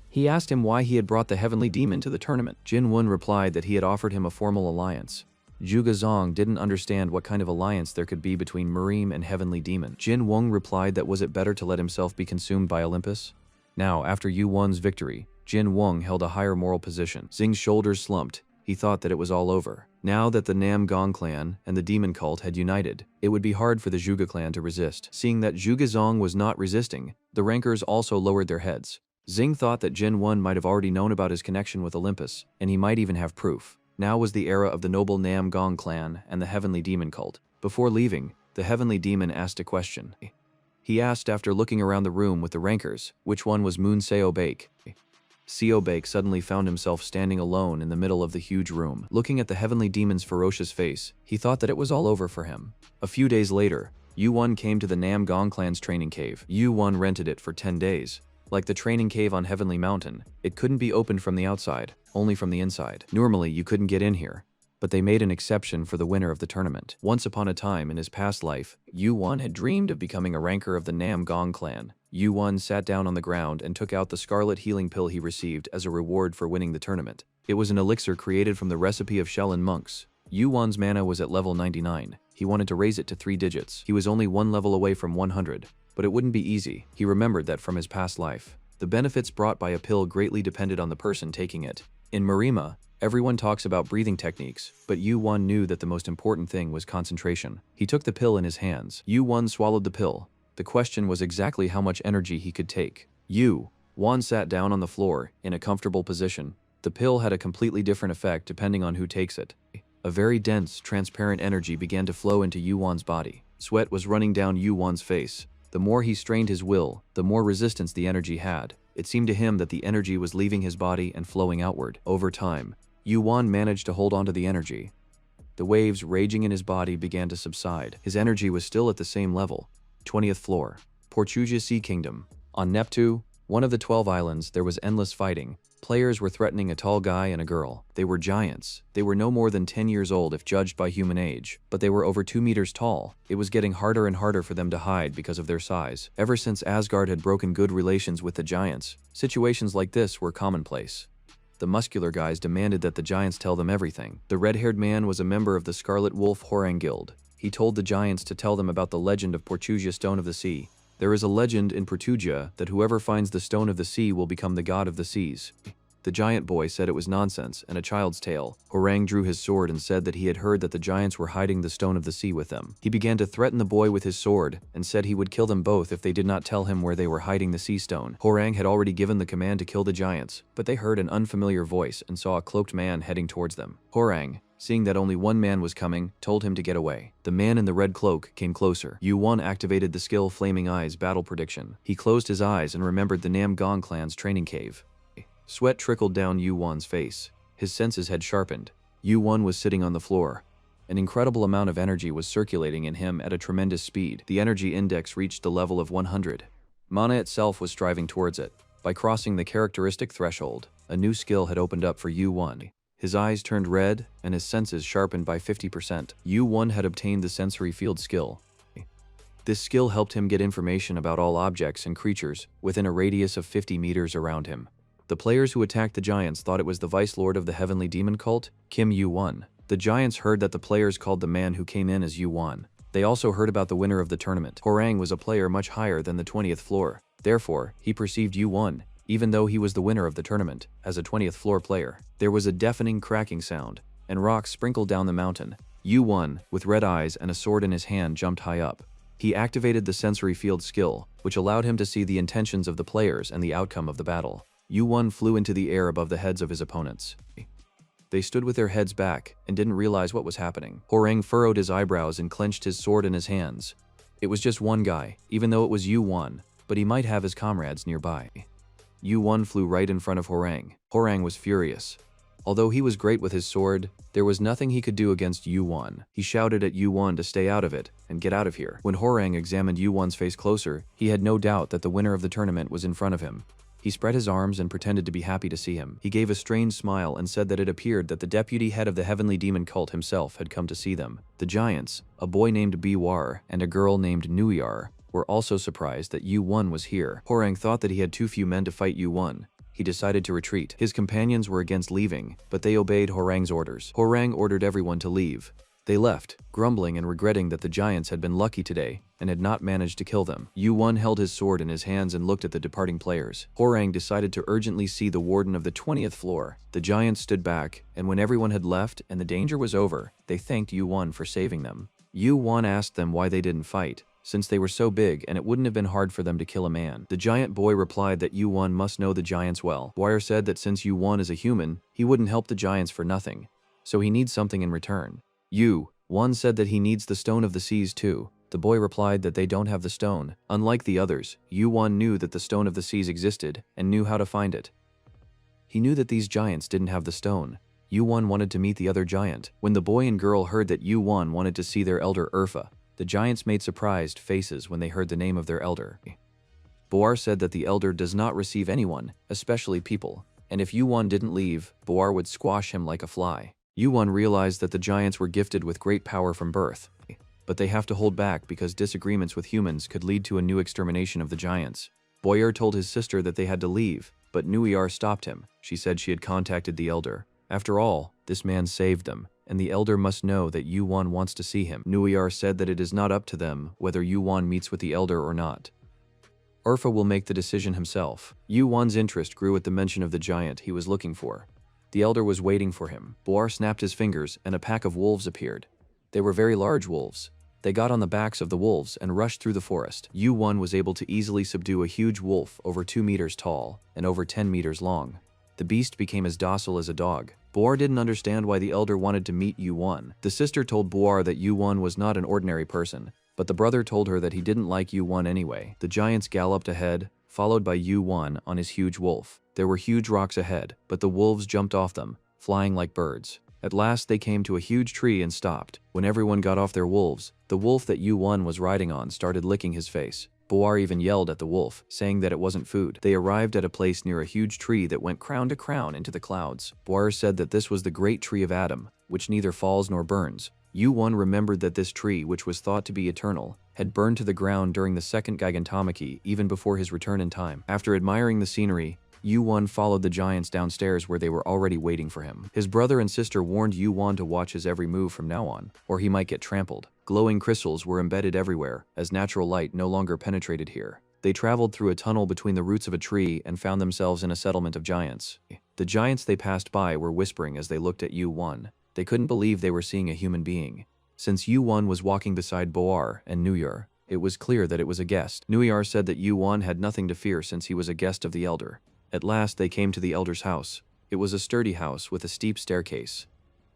He asked him why he had brought the heavenly demon to the tournament. Jin-won replied that he had offered him a formal alliance. Zhu Gazong didn't understand what kind of alliance there could be between Merim and heavenly demon. Jin-won replied that was it better to let himself be consumed by Olympus? Now, after Yu-Won's victory, Jin-won held a higher moral position. Xing's shoulders slumped. He thought that it was all over. Now that the Nam Gong clan and the demon cult had united, it would be hard for the Zhuge clan to resist. Seeing that Zhu Gazong was not resisting, the rankers also lowered their heads. Xing thought that Jin-won might have already known about his connection with Olympus, and he might even have proof. Now was the era of the noble Nam Gong clan and the heavenly demon cult. Before leaving, the heavenly demon asked a question. He asked after looking around the room with the rankers, which one was Moon Seo-baek. Seo-baek suddenly found himself standing alone in the middle of the huge room. Looking at the heavenly demon's ferocious face, he thought that it was all over for him. A few days later, Yu-Won came to the Nam Gong clan's training cave. Yu-Won rented it for 10 days. Like the training cave on Heavenly Mountain, it couldn't be opened from the outside, only from the inside. Normally, you couldn't get in here, but they made an exception for the winner of the tournament. Once upon a time in his past life, Yu-Won had dreamed of becoming a ranker of the Nam Gong clan. Yu-Won sat down on the ground and took out the scarlet healing pill he received as a reward for winning the tournament. It was an elixir created from the recipe of Shaolin monks. Yu-Won's mana was at level 99. He wanted to raise it to 3 digits. He was only 1 level away from 100. But it wouldn't be easy. He remembered that from his past life. The benefits brought by a pill greatly depended on the person taking it. In Marima, everyone talks about breathing techniques, but Yu-Won knew that the most important thing was concentration. He took the pill in his hands. Yu-Won swallowed the pill. The question was exactly how much energy he could take. Yu-Won sat down on the floor, in a comfortable position. The pill had a completely different effect depending on who takes it. A very dense, transparent energy began to flow into Yuan's body. Sweat was running down Yuan's face. The more he strained his will, the more resistance the energy had. It seemed to him that the energy was leaving his body and flowing outward. Over time, Yuan managed to hold onto the energy. The waves raging in his body began to subside. His energy was still at the same level. 20th floor. Portugia Sea Kingdom. On Neptune, one of the 12 islands, there was endless fighting. Players were threatening a tall guy and a girl. They were giants. They were no more than 10 years old if judged by human age, but they were over 2 meters tall. It was getting harder and harder for them to hide because of their size. Ever since Asgard had broken good relations with the giants, situations like this were commonplace. The muscular guys demanded that the giants tell them everything. The red-haired man was a member of the Scarlet Wolf Horang Guild. He told the giants to tell them about the legend of Portugia Stone of the Sea. There is a legend in Portugia that whoever finds the Stone of the Sea will become the god of the seas. The giant boy said it was nonsense and a child's tale. Horang drew his sword and said that he had heard that the giants were hiding the Stone of the Sea with them. He began to threaten the boy with his sword and said he would kill them both if they did not tell him where they were hiding the sea stone. Horang had already given the command to kill the giants, but they heard an unfamiliar voice and saw a cloaked man heading towards them. Horang, seeing that only one man was coming, told him to get away. The man in the red cloak came closer. Yuan activated the skill Flaming Eyes Battle Prediction. He closed his eyes and remembered the Nam Gong clan's training cave. Sweat trickled down Yuan's face. His senses had sharpened. Yuan was sitting on the floor. An incredible amount of energy was circulating in him at a tremendous speed. The energy index reached the level of 100. Mana itself was striving towards it. By crossing the characteristic threshold, a new skill had opened up for Yuan. His eyes turned red, and his senses sharpened by 50%. Yuan had obtained the sensory field skill. This skill helped him get information about all objects and creatures within a radius of 50 meters around him. The players who attacked the giants thought it was the vice lord of the heavenly demon cult, Kim Yuan. The giants heard that the players called the man who came in as Yuan. They also heard about the winner of the tournament. Horang was a player much higher than the 20th floor. Therefore, he perceived Yuan, even though he was the winner of the tournament, as a 20th floor player. There was a deafening cracking sound, and rocks sprinkled down the mountain. Yuan, with red eyes and a sword in his hand, jumped high up. He activated the sensory field skill, which allowed him to see the intentions of the players and the outcome of the battle. Yuan flew into the air above the heads of his opponents. They stood with their heads back and didn't realize what was happening. Horang furrowed his eyebrows and clenched his sword in his hands. It was just one guy, even though it was Yuan, but he might have his comrades nearby. Yuan flew right in front of Horang. Horang was furious. Although he was great with his sword, there was nothing he could do against Yuan. He shouted at Yuan to stay out of it and get out of here. When Horang examined Yuan's face closer, he had no doubt that the winner of the tournament was in front of him. He spread his arms and pretended to be happy to see him. He gave a strange smile and said that it appeared that the deputy head of the heavenly demon cult himself had come to see them. The giants, a boy named Biwar and a girl named Nuyar, were also surprised that Yuan was here. Horang thought that he had too few men to fight Yuan. He decided to retreat. His companions were against leaving, but they obeyed Horang's orders. Horang ordered everyone to leave. They left, grumbling and regretting that the giants had been lucky today and had not managed to kill them. Yuan held his sword in his hands and looked at the departing players. Horang decided to urgently see the warden of the 20th floor. The giants stood back, and when everyone had left and the danger was over, they thanked Yuan for saving them. Yuan asked them why they didn't fight, since they were so big and it wouldn't have been hard for them to kill a man. The giant boy replied that Yuan must know the giants well. Dwyer said that since Yuan is a human, he wouldn't help the giants for nothing, so he needs something in return. Yuan said that he needs the Stone of the Seas too. The boy replied that they don't have the stone. Unlike the others, Yuan knew that the Stone of the Seas existed and knew how to find it. He knew that these giants didn't have the stone. Yuan wanted to meet the other giant. When the boy and girl heard that Yuan wanted to see their elder Urfa, the giants made surprised faces when they heard the name of their elder. Boar said that the elder does not receive anyone, especially people, and if Yuan didn't leave, Boar would squash him like a fly. Yuan realized that the giants were gifted with great power from birth, but they have to hold back because disagreements with humans could lead to a new extermination of the giants. Boyer told his sister that they had to leave, but Nuyar stopped him. She said she had contacted the elder. After all, this man saved them, and the elder must know that Yuan wants to see him. Nuyar said that it is not up to them whether Yuan meets with the elder or not. Urfa will make the decision himself. Yuan's interest grew at the mention of the giant he was looking for. The elder was waiting for him. Boar snapped his fingers and a pack of wolves appeared. They were very large wolves. They got on the backs of the wolves and rushed through the forest. Yuan was able to easily subdue a huge wolf over 2 meters tall and over 10 meters long. The beast became as docile as a dog. Boar didn't understand why the elder wanted to meet Yu-won. The sister told Boar that Yu-won was not an ordinary person, but the brother told her that he didn't like Yu-won anyway. The giants galloped ahead, followed by Yu-won on his huge wolf. There were huge rocks ahead, but the wolves jumped off them, flying like birds. At last they came to a huge tree and stopped. When everyone got off their wolves, the wolf that Yu-won was riding on started licking his face. Boar even yelled at the wolf, saying that it wasn't food. They arrived at a place near a huge tree that went crown to crown into the clouds. Boar said that this was the great tree of Adam, which neither falls nor burns. Yu-won remembered that this tree, which was thought to be eternal, had burned to the ground during the second Gigantomachy, even before his return in time. After admiring the scenery, Yu-won followed the giants downstairs where they were already waiting for him. His brother and sister warned Yu-won to watch his every move from now on, or he might get trampled. Glowing crystals were embedded everywhere, as natural light no longer penetrated here. They traveled through a tunnel between the roots of a tree and found themselves in a settlement of giants. The giants they passed by were whispering as they looked at Yu-won. They couldn't believe they were seeing a human being. Since Yu-won was walking beside Boar and Nuyar, it was clear that it was a guest. Nuyar said that Yu-won had nothing to fear since he was a guest of the elder. At last they came to the elder's house. It was a sturdy house with a steep staircase.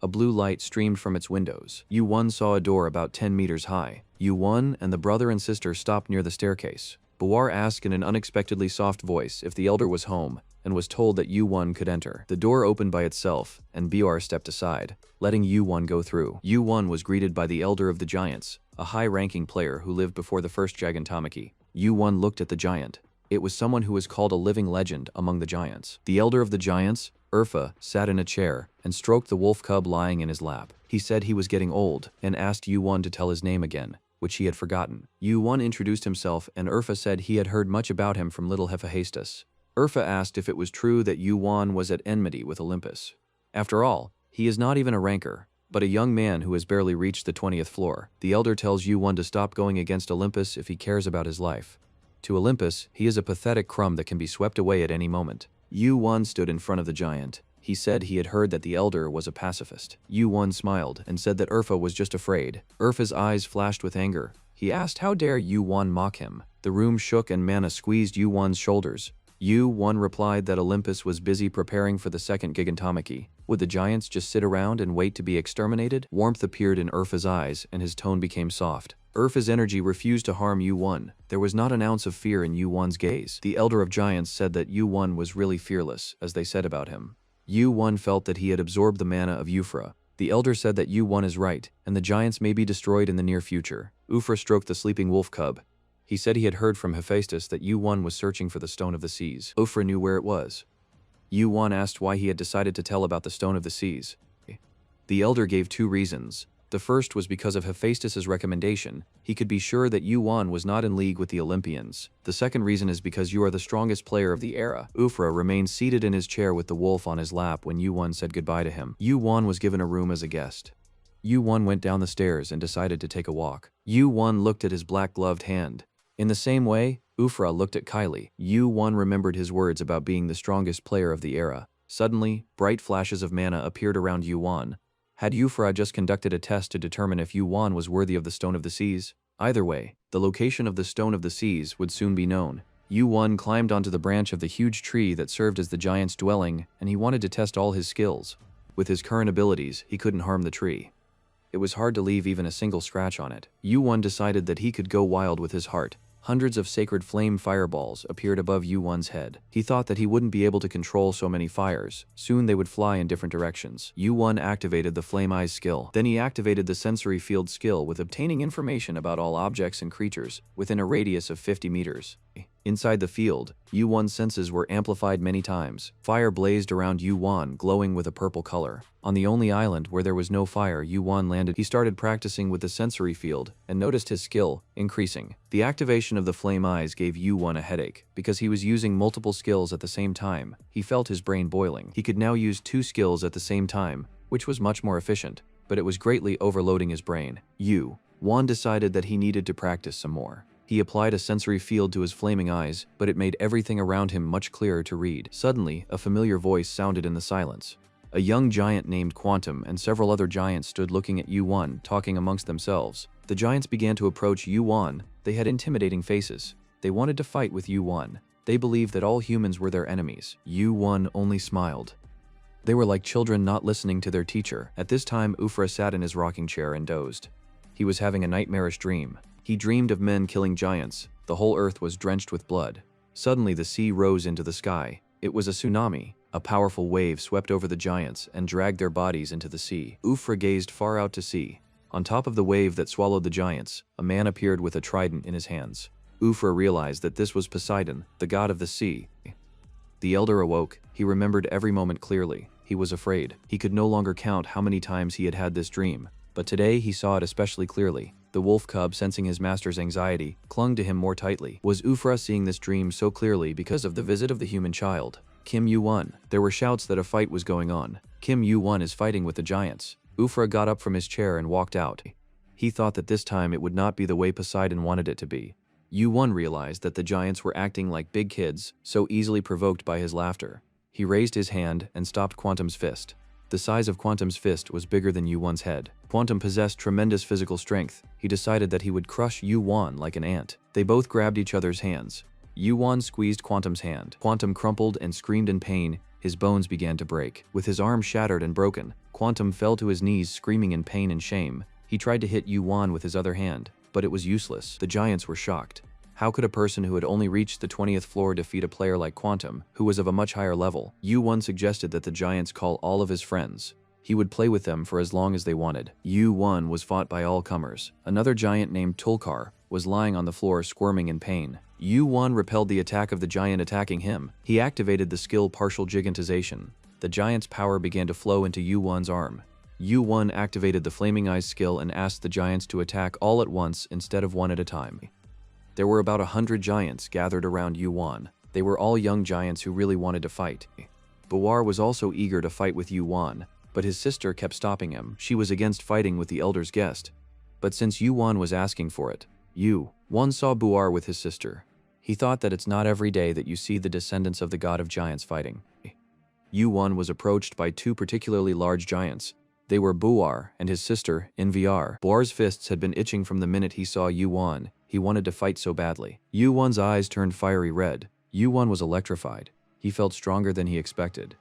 A blue light streamed from its windows. Yu-won saw a door about 10 meters high. Yu-won and the brother and sister stopped near the staircase. Boar asked in an unexpectedly soft voice if the elder was home, and was told that Yu-won could enter. The door opened by itself, and Boar stepped aside, letting Yu-won go through. Yu-won was greeted by the elder of the giants, a high-ranking player who lived before the first Gigantomachy. Yu-won looked at the giant. It was someone who was called a living legend among the giants. The elder of the giants, Urfa, sat in a chair and stroked the wolf cub lying in his lap. He said he was getting old and asked Yu-won to tell his name again, which he had forgotten. Yu-won introduced himself and Urfa said he had heard much about him from little Hephaestus. Urfa asked if it was true that Yu-won was at enmity with Olympus. After all, he is not even a ranker, but a young man who has barely reached the 20th floor. The elder tells Yu-won to stop going against Olympus if he cares about his life. To Olympus, he is a pathetic crumb that can be swept away at any moment. Yu-won stood in front of the giant. He said he had heard that the elder was a pacifist. Yu-won smiled and said that Urfa was just afraid. Urfa's eyes flashed with anger. He asked how dare Yu-won mock him. The room shook and Mana squeezed Yu-won's shoulders. Yu-won replied that Olympus was busy preparing for the second Gigantomachy. Would the giants just sit around and wait to be exterminated? Warmth appeared in Urfa's eyes and his tone became soft. Urfa's energy refused to harm Yu-won. There was not an ounce of fear in Yu-won's gaze. The elder of giants said that Yu-won was really fearless, as they said about him. Yu-won felt that he had absorbed the mana of Ufra. The elder said that Yu-won is right, and the giants may be destroyed in the near future. Ufra stroked the sleeping wolf cub. He said he had heard from Hephaestus that Yu-won was searching for the Stone of the Seas. Ufra knew where it was. Yu-won asked why he had decided to tell about the Stone of the Seas. The elder gave 2 reasons. The first was because of Hephaestus's recommendation. He could be sure that Yu-won was not in league with the Olympians. The second reason is because you are the strongest player of the era. Ufra remained seated in his chair with the wolf on his lap when Yu-won said goodbye to him. Yu-won was given a room as a guest. Yu-won went down the stairs and decided to take a walk. Yu-won looked at his black-gloved hand. In the same way, Ufra looked at Kylie. Yu-won remembered his words about being the strongest player of the era. Suddenly, bright flashes of mana appeared around Yu-won. Had Ufra just conducted a test to determine if Yu-won was worthy of the Stone of the Seas? Either way, the location of the Stone of the Seas would soon be known. Yu-won climbed onto the branch of the huge tree that served as the giant's dwelling, and he wanted to test all his skills. With his current abilities, he couldn't harm the tree. It was hard to leave even a single scratch on it. Yu-won decided that he could go wild with his heart. Hundreds of sacred flame fireballs appeared above Yu-won's head. He thought that he wouldn't be able to control so many fires. Soon they would fly in different directions. Yu-won activated the Flame Eyes skill. Then he activated the Sensory Field skill with obtaining information about all objects and creatures within a radius of 50 meters. Inside the field, Yu-won's senses were amplified many times. Fire blazed around Yu-won, glowing with a purple color. On the only island where there was no fire, Yu-won landed. He started practicing with the sensory field and noticed his skill increasing. The activation of the Flame Eyes gave Yu-won a headache. Because he was using multiple skills at the same time, he felt his brain boiling. He could now use 2 skills at the same time, which was much more efficient, but it was greatly overloading his brain. Yu-won decided that he needed to practice some more. He applied a sensory field to his flaming eyes, but it made everything around him much clearer to read. Suddenly, a familiar voice sounded in the silence. A young giant named Quantum and several other giants stood looking at Yu-won, talking amongst themselves. The giants began to approach Yu-won. They had intimidating faces. They wanted to fight with Yu-won. They believed that all humans were their enemies. Yu-won only smiled. They were like children not listening to their teacher. At this time, Ufra sat in his rocking chair and dozed. He was having a nightmarish dream. He dreamed of men killing giants. The whole earth was drenched with blood. Suddenly, the sea rose into the sky. It was a tsunami. A powerful wave swept over the giants and dragged their bodies into the sea. Ufra gazed far out to sea. On top of the wave that swallowed the giants, a man appeared with a trident in his hands. Ufra realized that this was Poseidon, the god of the sea. The elder awoke. He remembered every moment clearly. He was afraid. He could no longer count how many times he had had this dream. But today he saw it especially clearly. The wolf cub, sensing his master's anxiety, clung to him more tightly. Was Ufra seeing this dream so clearly because of the visit of the human child? Kim Yu-won. There were shouts that a fight was going on. Kim Yu-won is fighting with the giants. Ufra got up from his chair and walked out. He thought that this time it would not be the way Poseidon wanted it to be. Yu-won realized that the giants were acting like big kids, so easily provoked by his laughter. He raised his hand and stopped Quantum's fist. The size of Quantum's fist was bigger than Yu-won's head. Quantum possessed tremendous physical strength. He decided that he would crush Yu-won like an ant. They both grabbed each other's hands. Yu-won squeezed Quantum's hand. Quantum crumpled and screamed in pain. His bones began to break. With his arm shattered and broken, Quantum fell to his knees screaming in pain and shame. He tried to hit Yu-won with his other hand, but it was useless. The giants were shocked. How could a person who had only reached the 20th floor defeat a player like Quantum, who was of a much higher level? Yu-won suggested that the giants call all of his friends. He would play with them for as long as they wanted. Yu-won was fought by all comers. Another giant named Tulkar was lying on the floor squirming in pain. Yu-won repelled the attack of the giant attacking him. He activated the skill Partial Gigantization. The giant's power began to flow into Yu-won's arm. Yu-won activated the Flaming Eyes skill and asked the giants to attack all at once instead of one at a time. There were about 100 giants gathered around Yu-won. They were all young giants who really wanted to fight. Buar was also eager to fight with Yu-won, but his sister kept stopping him. She was against fighting with the elder's guest. But since Yu-won was asking for it, Yu-won saw Buar with his sister. He thought that it's not every day that you see the descendants of the god of giants fighting. Yu-won was approached by two particularly large giants. They were Buar and his sister, Nvr. Buar's fists had been itching from the minute he saw Yu-won. He wanted to fight so badly. Yu-won's eyes turned fiery red. Yu-won was electrified. He felt stronger than he expected.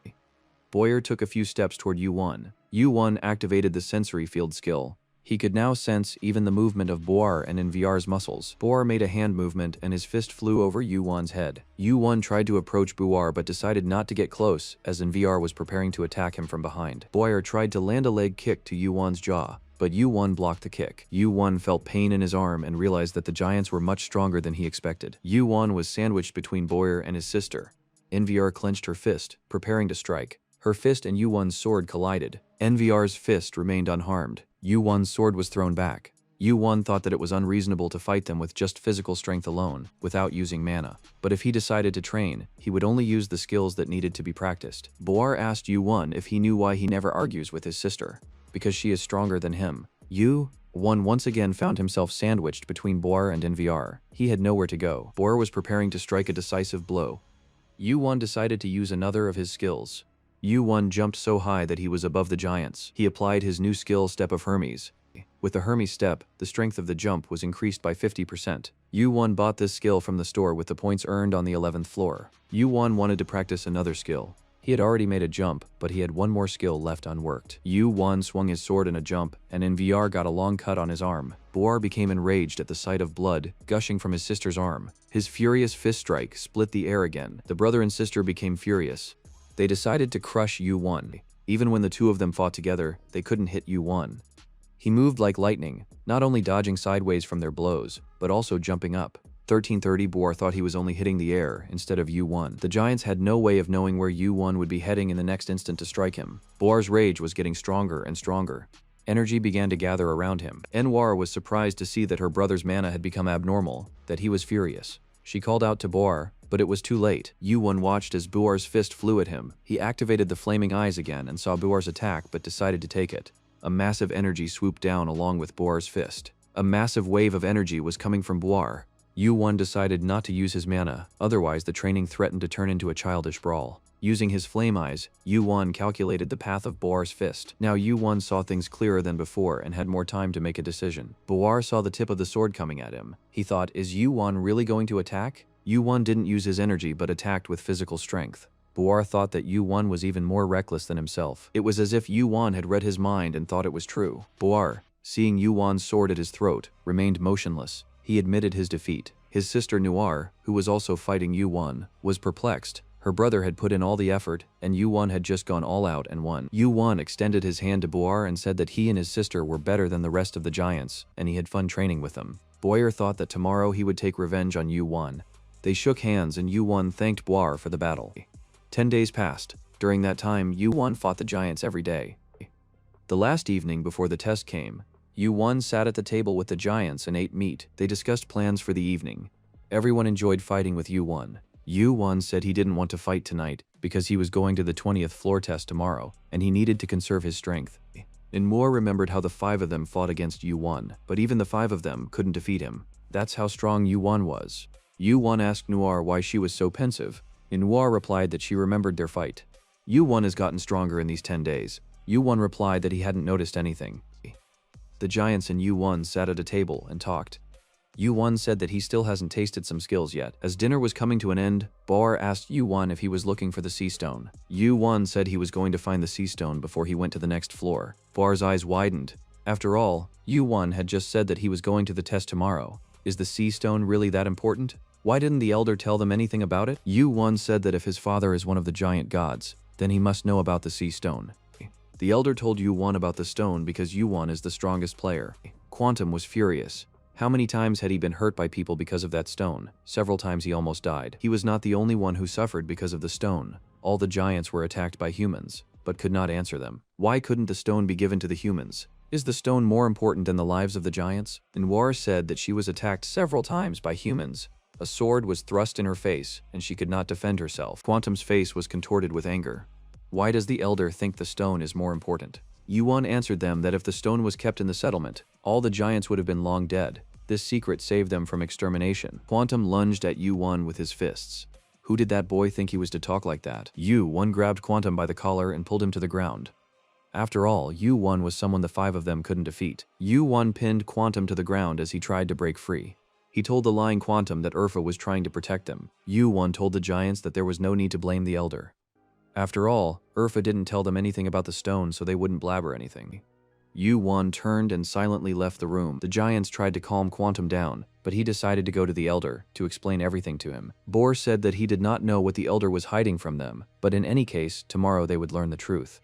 Boyer took a few steps toward Yu-won. Yu-won activated the sensory field skill. He could now sense even the movement of Buar and Nvr's muscles. Buar made a hand movement and his fist flew over Yu-won's head. Yu-won tried to approach Buar but decided not to get close as Nvr was preparing to attack him from behind. Boyer tried to land a leg kick to Yu-won's jaw, but Yu-won blocked the kick. Yu-won felt pain in his arm and realized that the giants were much stronger than he expected. Yu-won was sandwiched between Boyer and his sister. Nvr clenched her fist, preparing to strike. Her fist and Yu-won's sword collided. Nvr's fist remained unharmed. Yu-won's sword was thrown back. Yu-won thought that it was unreasonable to fight them with just physical strength alone, without using mana. But if he decided to train, he would only use the skills that needed to be practiced. Boar asked Yu-won if he knew why he never argues with his sister. Because she is stronger than him. Yu-won once again found himself sandwiched between Boar and Nvr. He had nowhere to go. Boar was preparing to strike a decisive blow. Yu-won decided to use another of his skills. Yu-won jumped so high that he was above the giants. He applied his new skill Step of Hermes. With the Hermes step, the strength of the jump was increased by 50%. Yu-won bought this skill from the store with the points earned on the 11th floor. Yu-won wanted to practice another skill. He had already made a jump, but he had one more skill left unworked. Yu-won swung his sword in a jump, and Nvr got a long cut on his arm. Boar became enraged at the sight of blood gushing from his sister's arm. His furious fist strike split the air again. The brother and sister became furious. They decided to crush Yu-won. Even when the two of them fought together, they couldn't hit Yu-won. He moved like lightning, not only dodging sideways from their blows, but also jumping up. 1330 Boar thought he was only hitting the air instead of Yu-won. The giants had no way of knowing where Yu-won would be heading in the next instant to strike him. Boar's rage was getting stronger and stronger. Energy began to gather around him. Enwar was surprised to see that her brother's mana had become abnormal, that he was furious. She called out to Boar, but it was too late. Yu-won watched as Buar's fist flew at him. He activated the Flaming Eyes again and saw Buar's attack but decided to take it. A massive energy swooped down along with Buar's fist. A massive wave of energy was coming from Buar. Yu-won decided not to use his mana, otherwise the training threatened to turn into a childish brawl. Using his Flame Eyes, Yu-won calculated the path of Buar's fist. Now Yu-won saw things clearer than before and had more time to make a decision. Buar saw the tip of the sword coming at him. He thought, is Yu-won really going to attack? Yu-Won didn't use his energy but attacked with physical strength. Boar thought that Yu-Won was even more reckless than himself. It was as if Yu-Won had read his mind and thought it was true. Boar, seeing Yu-Won's sword at his throat, remained motionless. He admitted his defeat. His sister Noir, who was also fighting Yu-Won, was perplexed. Her brother had put in all the effort, and Yu-Won had just gone all out and won. Yu-Won extended his hand to Boar and said that he and his sister were better than the rest of the giants, and he had fun training with them. Boyer thought that tomorrow he would take revenge on Yu-Won. They shook hands and Yu-Won thanked Boar for the battle. 10 days passed. During that time, Yu-Won fought the giants every day. The last evening before the test came, Yu-Won sat at the table with the giants and ate meat. They discussed plans for the evening. Everyone enjoyed fighting with Yu-Won. Yu-Won said he didn't want to fight tonight because he was going to the 20th floor test tomorrow, and he needed to conserve his strength. Manhwa remembered how the 5 of them fought against Yu-Won, but even the 5 of them couldn't defeat him. That's how strong Yu-Won was. Yu-Won asked Noir why she was so pensive. Manhwa replied that she remembered their fight. Yu-Won has gotten stronger in these 10 days. Yu-Won replied that he hadn't noticed anything. The giants and Yu-Won sat at a table and talked. Yu-Won said that he still hasn't tasted some skills yet. As dinner was coming to an end, Boar asked Yu-Won if he was looking for the sea stone. Yu-Won said he was going to find the sea stone before he went to the next floor. Boar's eyes widened. After all, Yu-Won had just said that he was going to the test tomorrow. Is the sea stone really that important? Why didn't the elder tell them anything about it? Yu-Won said that if his father is one of the giant gods, then he must know about the sea stone. The elder told Yu-Won about the stone because Yu-Won is the strongest player. Quantum was furious. How many times had he been hurt by people because of that stone? Several times he almost died. He was not the only one who suffered because of the stone. All the giants were attacked by humans, but could not answer them. Why couldn't the stone be given to the humans? Is the stone more important than the lives of the giants? Manhwa said that she was attacked several times by humans. A sword was thrust in her face, and she could not defend herself. Quantum's face was contorted with anger. Why does the elder think the stone is more important? Yu-Won answered them that if the stone was kept in the settlement, all the giants would have been long dead. This secret saved them from extermination. Quantum lunged at Yu-Won with his fists. Who did that boy think he was to talk like that? Yu-Won grabbed Quantum by the collar and pulled him to the ground. After all, Yu-Won was someone the 5 of them couldn't defeat. Yu-Won pinned Quantum to the ground as he tried to break free. He told the lying Quantum that Urfa was trying to protect them. Yu-Won told the giants that there was no need to blame the elder. After all, Urfa didn't tell them anything about the stone, so they wouldn't blabber anything. Yu-Won turned and silently left the room. The giants tried to calm Quantum down, but he decided to go to the elder to explain everything to him. Boar said that he did not know what the elder was hiding from them, but in any case, tomorrow they would learn the truth.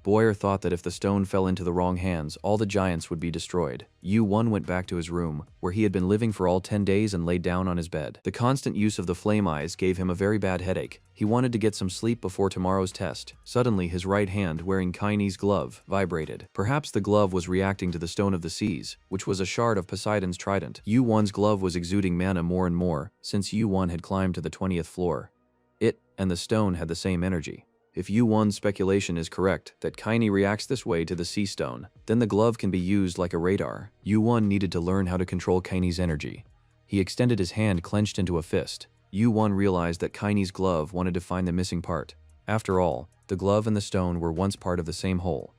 Boyer thought that if the stone fell into the wrong hands, all the giants would be destroyed. Yu-Won went back to his room, where he had been living for all 10 days and laid down on his bed. The constant use of the flame eyes gave him a very bad headache. He wanted to get some sleep before tomorrow's test. Suddenly, his right hand, wearing Kaine's glove, vibrated. Perhaps the glove was reacting to the Stone of the Seas, which was a shard of Poseidon's trident. Yu-Won's glove was exuding mana more and more, since Yu-Won had climbed to the 20th floor. It and the stone had the same energy. If Yu-Won's speculation is correct, that Kaine reacts this way to the sea stone, then the glove can be used like a radar. Yu-Won needed to learn how to control Kaine's energy. He extended his hand clenched into a fist. Yu-Won realized that Kaine's glove wanted to find the missing part. After all, the glove and the stone were once part of the same whole.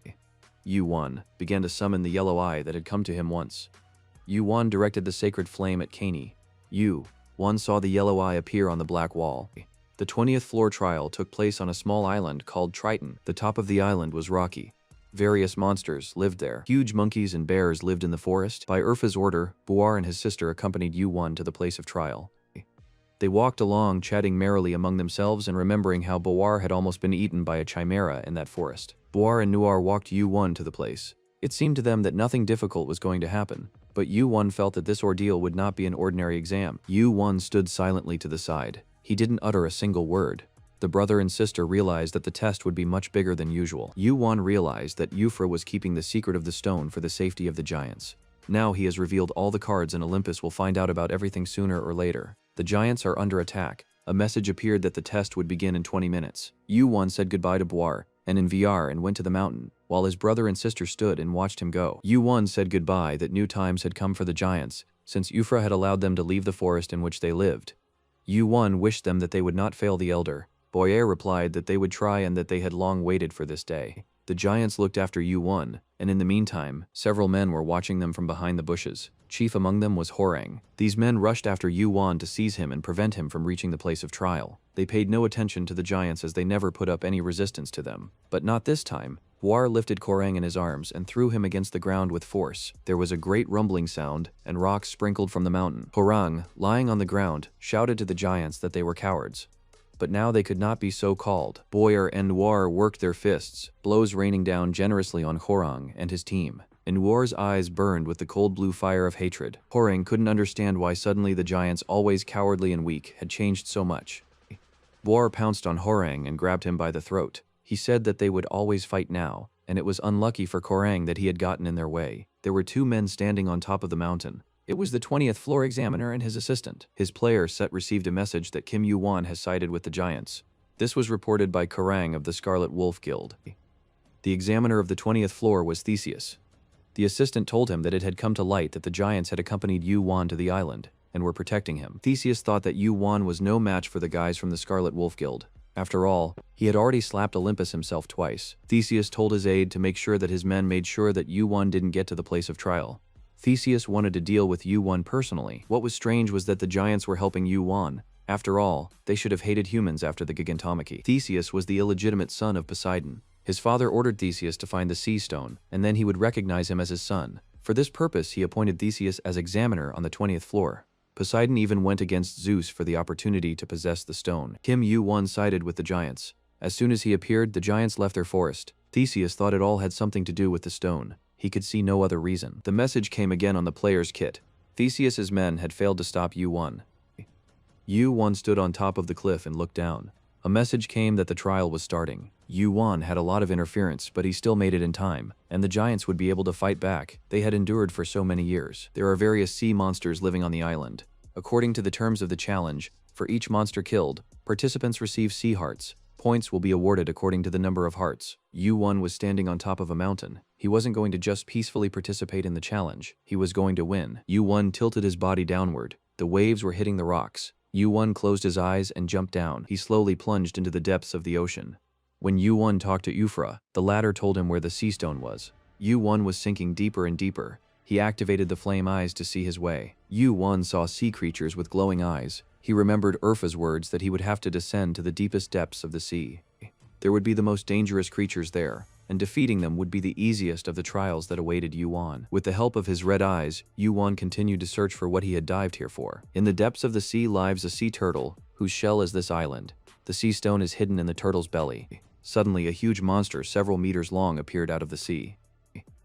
Yu-Won began to summon the yellow eye that had come to him once. Yu-Won directed the sacred flame at Kaine. Yu-Won saw the yellow eye appear on the black wall. The 20th floor trial took place on a small island called Triton. The top of the island was rocky. Various monsters lived there. Huge monkeys and bears lived in the forest. By Urfa's order, Boar and his sister accompanied Yu-Won to the place of trial. They walked along, chatting merrily among themselves and remembering how Boar had almost been eaten by a chimera in that forest. Boar and Noir walked Yu-Won to the place. It seemed to them that nothing difficult was going to happen, but Yu-Won felt that this ordeal would not be an ordinary exam. Yu-Won stood silently to the side. He didn't utter a single word. The brother and sister realized that the test would be much bigger than usual. Yu-Won realized that Euphra was keeping the secret of the stone for the safety of the giants. Now he has revealed all the cards and Olympus will find out about everything sooner or later. The giants are under attack. A message appeared that the test would begin in 20 minutes. Yu-Won said goodbye to Boar and in VR and went to the mountain, while his brother and sister stood and watched him go. Yu-Won said goodbye that new times had come for the giants, since Euphra had allowed them to leave the forest in which they lived. Yu-Won wished them that they would not fail the elder. Boyer replied that they would try and that they had long waited for this day. The giants looked after Yu-Won, and in the meantime, several men were watching them from behind the bushes. Chief among them was Horang. These men rushed after Yuan to seize him and prevent him from reaching the place of trial. They paid no attention to the giants as they never put up any resistance to them. But not this time. War lifted Horang in his arms and threw him against the ground with force. There was a great rumbling sound, and rocks sprinkled from the mountain. Horang, lying on the ground, shouted to the giants that they were cowards. But now they could not be so called. Boyer and Noir worked their fists, blows raining down generously on Horang and his team. And Noir's eyes burned with the cold blue fire of hatred. Horang couldn't understand why suddenly the giants, always cowardly and weak, had changed so much. Boer pounced on Horang and grabbed him by the throat. He said that they would always fight now, and it was unlucky for Horang that he had gotten in their way. There were two men standing on top of the mountain. It was the 20th floor examiner and his assistant. His player Set received a message that Kim Yu-won has sided with the giants. This was reported by Horang of the Scarlet Wolf Guild. The examiner of the 20th floor was Theseus. The assistant told him that it had come to light that the giants had accompanied Yu-won to the island and were protecting him. Theseus thought that Yu-won was no match for the guys from the Scarlet Wolf Guild. After all, he had already slapped Olympus himself twice. Theseus told his aide to make sure that his men made sure that Yu-won didn't get to the place of trial. Theseus wanted to deal with Yu-won personally. What was strange was that the giants were helping Yu-won. After all, they should have hated humans after the Gigantomachy. Theseus was the illegitimate son of Poseidon. His father ordered Theseus to find the sea stone, and then he would recognize him as his son. For this purpose, he appointed Theseus as examiner on the 20th floor. Poseidon even went against Zeus for the opportunity to possess the stone. Kim Yu-won sided with the giants. As soon as he appeared, the giants left their forest. Theseus thought it all had something to do with the stone. He could see no other reason. The message came again on the player's kit. Theseus's men had failed to stop Yu-won. Yu-won stood on top of the cliff and looked down. A message came that the trial was starting. Yu-won had a lot of interference, but he still made it in time, and the giants would be able to fight back. They had endured for so many years. There are various sea monsters living on the island. According to the terms of the challenge, for each monster killed, participants receive sea hearts. Points will be awarded according to the number of hearts. Yu-won was standing on top of a mountain. He wasn't going to just peacefully participate in the challenge. He was going to win. Yu-won tilted his body downward. The waves were hitting the rocks. Yu-won closed his eyes and jumped down. He slowly plunged into the depths of the ocean. When Yu-won talked to Euphra, the latter told him where the sea stone was. Yu-won was sinking deeper and deeper. He activated the flame eyes to see his way. Yu-won saw sea creatures with glowing eyes. He remembered Urfa's words that he would have to descend to the deepest depths of the sea. There would be the most dangerous creatures there, and defeating them would be the easiest of the trials that awaited Yu-won. With the help of his red eyes, Yu-won continued to search for what he had dived here for. In the depths of the sea lives a sea turtle, whose shell is this island. The sea stone is hidden in the turtle's belly. Suddenly, a huge monster several meters long appeared out of the sea.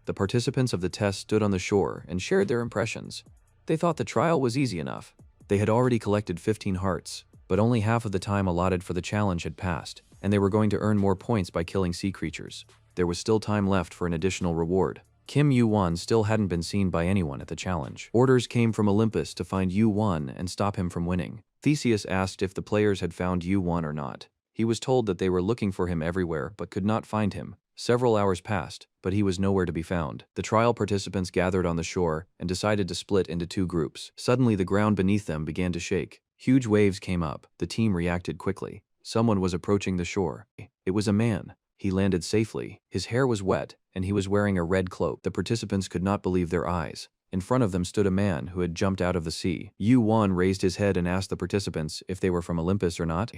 The participants of the test stood on the shore and shared their impressions. They thought the trial was easy enough. They had already collected 15 hearts, but only half of the time allotted for the challenge had passed, and they were going to earn more points by killing sea creatures. There was still time left for an additional reward. Kim Yu-won still hadn't been seen by anyone at the challenge. Orders came from Olympus to find Yu-won and stop him from winning. Theseus asked if the players had found Yu-won or not. He was told that they were looking for him everywhere but could not find him. Several hours passed, but he was nowhere to be found. The trial participants gathered on the shore and decided to split into two groups. Suddenly, the ground beneath them began to shake. Huge waves came up. The team reacted quickly. Someone was approaching the shore. It was a man. He landed safely. His hair was wet, and he was wearing a red cloak. The participants could not believe their eyes. In front of them stood a man who had jumped out of the sea. Yu-won raised his head and asked the participants if they were from Olympus or not.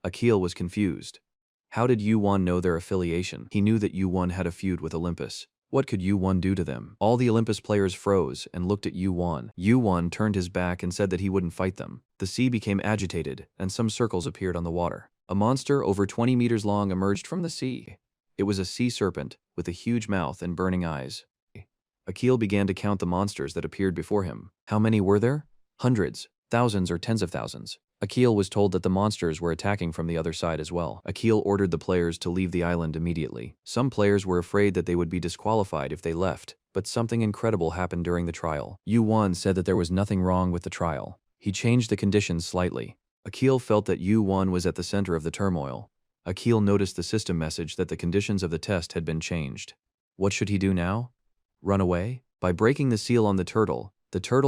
Akil was confused. How did Yu-won know their affiliation? He knew that Yu-won had a feud with Olympus. What could Yu-won do to them? All the Olympus players froze and looked at Yu-won. Yu-won turned his back and said that he wouldn't fight them. The sea became agitated, and some circles appeared on the water. A monster over 20 meters long emerged from the sea. It was a sea serpent with a huge mouth and burning eyes. Akil began to count the monsters that appeared before him. How many were there? Hundreds, thousands, or tens of thousands. Akil was told that the monsters were attacking from the other side as well. Akil ordered the players to leave the island immediately. Some players were afraid that they would be disqualified if they left, but something incredible happened during the trial. Yu-won said that there was nothing wrong with the trial. He changed the conditions slightly. Akil felt that Yu-won was at the center of the turmoil. Akil noticed the system message that the conditions of the test had been changed. What should he do now? Run away? By breaking the seal on the turtle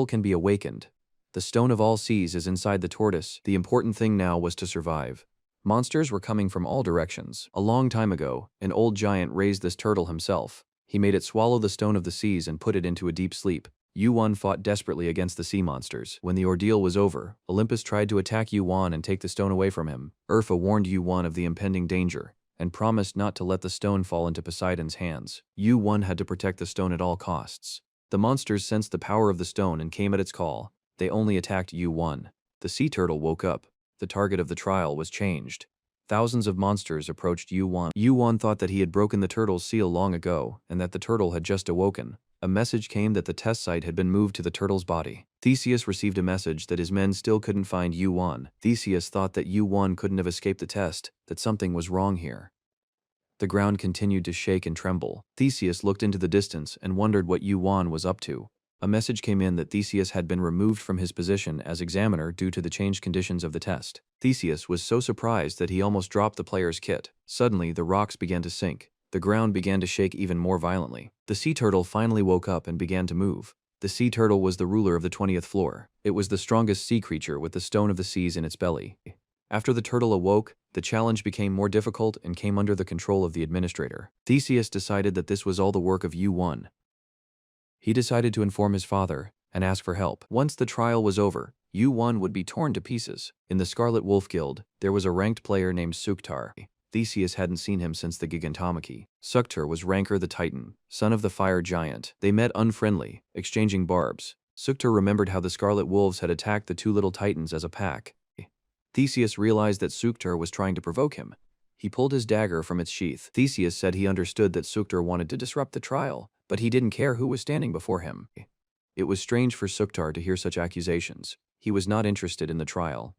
can be awakened. The stone of all seas is inside the tortoise. The important thing now was to survive. Monsters were coming from all directions. A long time ago, an old giant raised this turtle himself. He made it swallow the stone of the seas and put it into a deep sleep. Yuan fought desperately against the sea monsters. When the ordeal was over, Olympus tried to attack Yuan and take the stone away from him. Urfa warned Yuan of the impending danger and promised not to let the stone fall into Poseidon's hands. Yuan had to protect the stone at all costs. The monsters sensed the power of the stone and came at its call. They only attacked Yuan. The sea turtle woke up. The target of the trial was changed. Thousands of monsters approached Yuan. Yuan thought that he had broken the turtle's seal long ago and that the turtle had just awoken. A message came that the test site had been moved to the turtle's body. Theseus received a message that his men still couldn't find Yuan. Theseus thought that Yuan couldn't have escaped the test, that something was wrong here. The ground continued to shake and tremble. Theseus looked into the distance and wondered what Yuan was up to. A message came in that Theseus had been removed from his position as examiner due to the changed conditions of the test. Theseus was so surprised that he almost dropped the player's kit. Suddenly, the rocks began to sink. The ground began to shake even more violently. The sea turtle finally woke up and began to move. The sea turtle was the ruler of the 20th floor. It was the strongest sea creature with the stone of the seas in its belly. After the turtle awoke, the challenge became more difficult and came under the control of the administrator. Theseus decided that this was all the work of Yuan. He decided to inform his father and ask for help. Once the trial was over, Yuan would be torn to pieces. In the Scarlet Wolf Guild, there was a ranked player named Suktar. Theseus hadn't seen him since the Gigantomachy. Suktar was Rancor the Titan, son of the fire giant. They met unfriendly, exchanging barbs. Suktar remembered how the Scarlet Wolves had attacked the two little titans as a pack. Theseus realized that Suktar was trying to provoke him. He pulled his dagger from its sheath. Theseus said he understood that Suktar wanted to disrupt the trial, but he didn't care who was standing before him. It was strange for Suktar to hear such accusations. He was not interested in the trial.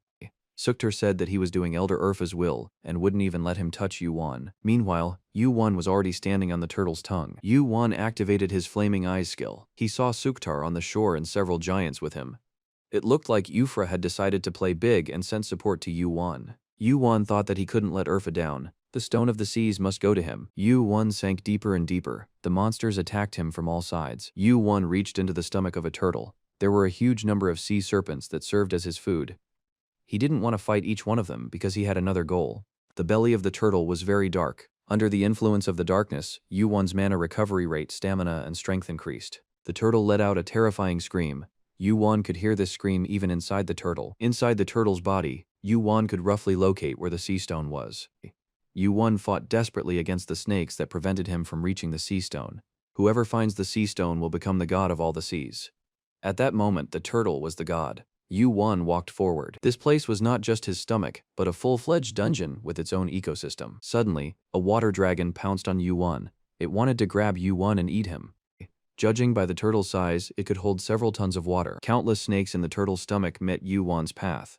Suktar said that he was doing Elder Urfa's will and wouldn't even let him touch Yuan. Meanwhile, Yuan was already standing on the turtle's tongue. Yuan activated his flaming eyes skill. He saw Suktar on the shore and several giants with him. It looked like Urfa had decided to play big and sent support to Yuan. Yuan thought that he couldn't let Urfa down. The stone of the seas must go to him. Yuan sank deeper and deeper. The monsters attacked him from all sides. Yuan reached into the stomach of a turtle. There were a huge number of sea serpents that served as his food. He didn't want to fight each one of them because he had another goal. The belly of the turtle was very dark. Under the influence of the darkness, Yuan's mana recovery rate, stamina, and strength increased. The turtle let out a terrifying scream. Yuan could hear this scream even inside the turtle. Inside the turtle's body, Yuan could roughly locate where the sea stone was. Yuan fought desperately against the snakes that prevented him from reaching the sea stone. Whoever finds the sea stone will become the god of all the seas. At that moment, the turtle was the god. Yuan walked forward. This place was not just his stomach, but a full-fledged dungeon with its own ecosystem. Suddenly, a water dragon pounced on Yuan. It wanted to grab Yuan and eat him. Judging by the turtle's size, it could hold several tons of water. Countless snakes in the turtle's stomach met Yuan's path.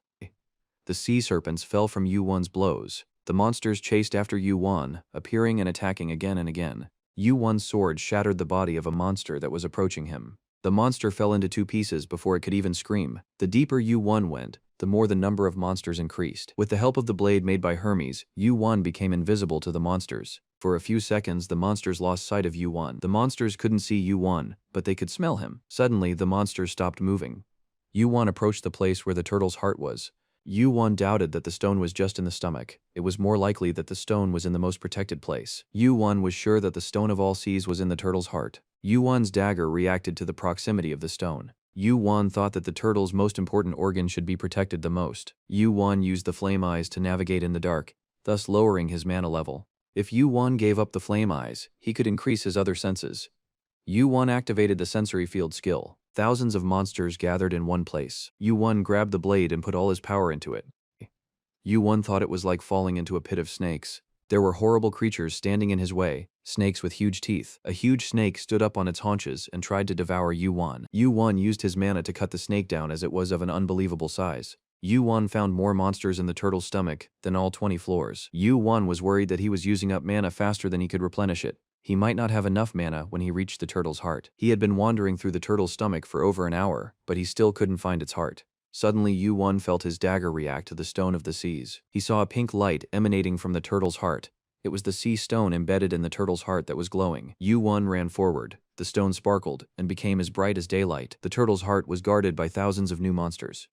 The sea serpents fell from Yuan's blows. The monsters chased after Yuan, appearing and attacking again and again. Yuan's sword shattered the body of a monster that was approaching him. The monster fell into two pieces before it could even scream. The deeper Yuan went, the more the number of monsters increased. With the help of the blade made by Hermes, Yuan became invisible to the monsters. For a few seconds, the monsters lost sight of Yuan. The monsters couldn't see Yuan, but they could smell him. Suddenly, the monsters stopped moving. Yuan approached the place where the turtle's heart was. Yuan doubted that the stone was just in the stomach. It was more likely that the stone was in the most protected place. Yuan was sure that the stone of all seas was in the turtle's heart. Yuan's dagger reacted to the proximity of the stone. Yuan thought that the turtle's most important organ should be protected the most. Yuan used the flame eyes to navigate in the dark, thus lowering his mana level. If Yuan gave up the flame eyes, he could increase his other senses. Yuan activated the sensory field skill. Thousands of monsters gathered in one place. Yuan grabbed the blade and put all his power into it. Yuan thought it was like falling into a pit of snakes. There were horrible creatures standing in his way, snakes with huge teeth. A huge snake stood up on its haunches and tried to devour Yuan. Yuan used his mana to cut the snake down as it was of an unbelievable size. Yuan found more monsters in the turtle's stomach than all 20 floors. Yuan was worried that he was using up mana faster than he could replenish it. He might not have enough mana when he reached the turtle's heart. He had been wandering through the turtle's stomach for over an hour, but he still couldn't find its heart. Suddenly, Yuan felt his dagger react to the stone of the seas. He saw a pink light emanating from the turtle's heart. It was the sea stone embedded in the turtle's heart that was glowing. Yuan ran forward. The stone sparkled and became as bright as daylight. The turtle's heart was guarded by thousands of new monsters.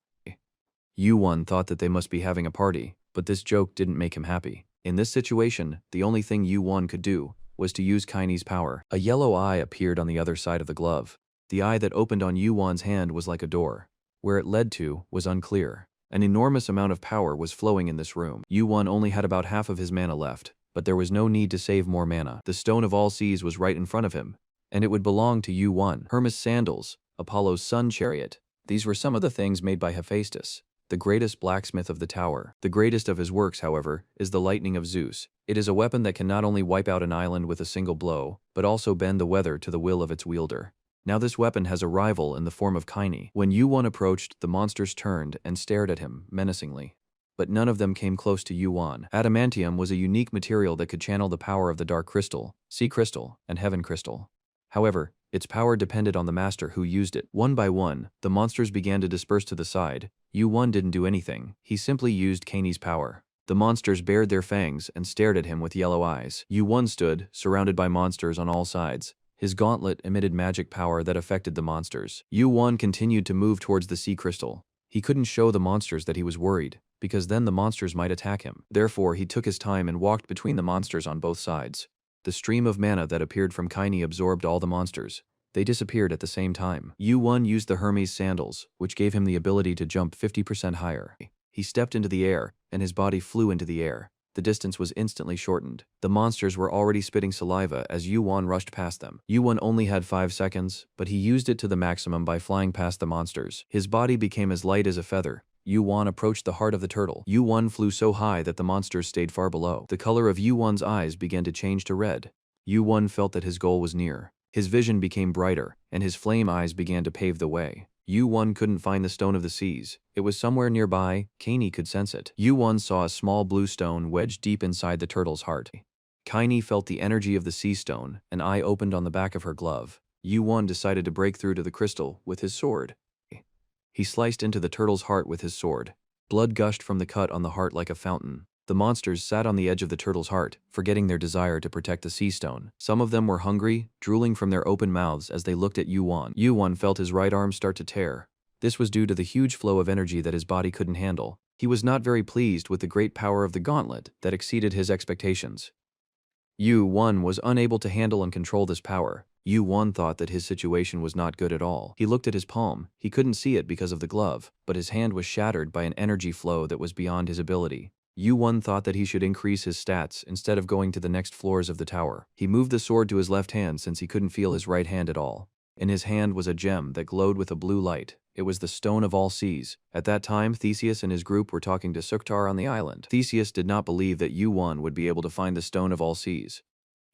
Yuan thought that they must be having a party, but this joke didn't make him happy. In this situation, the only thing Yuan could do was to use Kaine's power. A yellow eye appeared on the other side of the glove. The eye that opened on Yuan's hand was like a door. Where it led to was unclear. An enormous amount of power was flowing in this room. Yuan only had about half of his mana left, but there was no need to save more mana. The Stone of All Seas was right in front of him, and it would belong to Yuan. Hermes sandals, Apollo's sun chariot. These were some of the things made by Hephaestus, the greatest blacksmith of the tower. The greatest of his works, however, is the lightning of Zeus. It is a weapon that can not only wipe out an island with a single blow, but also bend the weather to the will of its wielder. Now this weapon has a rival in the form of Kaini. When Yuan approached, the monsters turned and stared at him menacingly. But none of them came close to Yuan. Adamantium was a unique material that could channel the power of the Dark Crystal, Sea Crystal, and Heaven Crystal. However, its power depended on the master who used it. One by one, the monsters began to disperse to the side. Yuan didn't do anything. He simply used Kaini's power. The monsters bared their fangs and stared at him with yellow eyes. Yuan stood, surrounded by monsters on all sides. His gauntlet emitted magic power that affected the monsters. Yuan continued to move towards the sea crystal. He couldn't show the monsters that he was worried, because then the monsters might attack him. Therefore, he took his time and walked between the monsters on both sides. The stream of mana that appeared from Kaini absorbed all the monsters. They disappeared at the same time. Yuan used the Hermes sandals, which gave him the ability to jump 50% higher. He stepped into the air, and his body flew into the air. The distance was instantly shortened. The monsters were already spitting saliva as Yuan rushed past them. Yuan only had 5 seconds, but he used it to the maximum by flying past the monsters. His body became as light as a feather. Yuan approached the heart of the turtle. Yuan flew so high that the monsters stayed far below. The color of Yuan's eyes began to change to red. Yuan felt that his goal was near. His vision became brighter, and his flame eyes began to pave the way. Yuan couldn't find the Stone of the Seas. It was somewhere nearby. Kaini could sense it. Yuan saw a small blue stone wedged deep inside the turtle's heart. Kaini felt the energy of the sea stone. An eye opened on the back of her glove. Yuan decided to break through to the crystal with his sword. He sliced into the turtle's heart with his sword. Blood gushed from the cut on the heart like a fountain. The monsters sat on the edge of the turtle's heart, forgetting their desire to protect the sea stone. Some of them were hungry, drooling from their open mouths as they looked at Yuan. Yuan felt his right arm start to tear. This was due to the huge flow of energy that his body couldn't handle. He was not very pleased with the great power of the gauntlet that exceeded his expectations. Yuan was unable to handle and control this power. Yuan thought that his situation was not good at all. He looked at his palm. He couldn't see it because of the glove, but his hand was shattered by an energy flow that was beyond his ability. Yuan thought that he should increase his stats instead of going to the next floors of the tower. He moved the sword to his left hand since he couldn't feel his right hand at all. In his hand was a gem that glowed with a blue light. It was the Stone of All Seas. At that time, Theseus and his group were talking to Suktar on the island. Theseus did not believe that Yuan would be able to find the Stone of All Seas.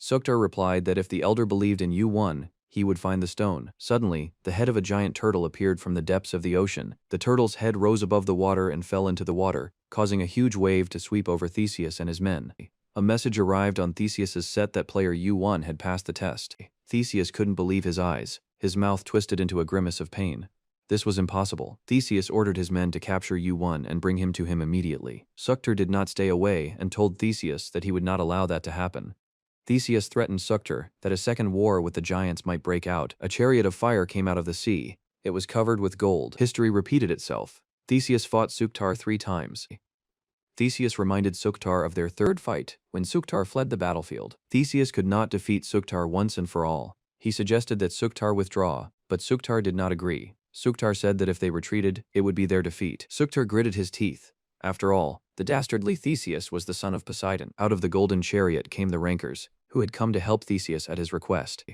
Suktar replied that if the elder believed in Yuan, he would find the stone. Suddenly, the head of a giant turtle appeared from the depths of the ocean. The turtle's head rose above the water and fell into the water, causing a huge wave to sweep over Theseus and his men. A message arrived on Theseus's set that player Yuan had passed the test. Theseus couldn't believe his eyes. His mouth twisted into a grimace of pain. This was impossible. Theseus ordered his men to capture Yuan and bring him to him immediately. Suktar did not stay away and told Theseus that he would not allow that to happen. Theseus threatened Suktar that a second war with the giants might break out. A chariot of fire came out of the sea. It was covered with gold. History repeated itself. Theseus fought Suktar 3 times. Theseus reminded Suktar of their third fight, when Suktar fled the battlefield. Theseus could not defeat Suktar once and for all. He suggested that Suktar withdraw, but Suktar did not agree. Suktar said that if they retreated, it would be their defeat. Suktar gritted his teeth. After all, the dastardly Theseus was the son of Poseidon. Out of the golden chariot came the rankers, who had come to help Theseus at his request.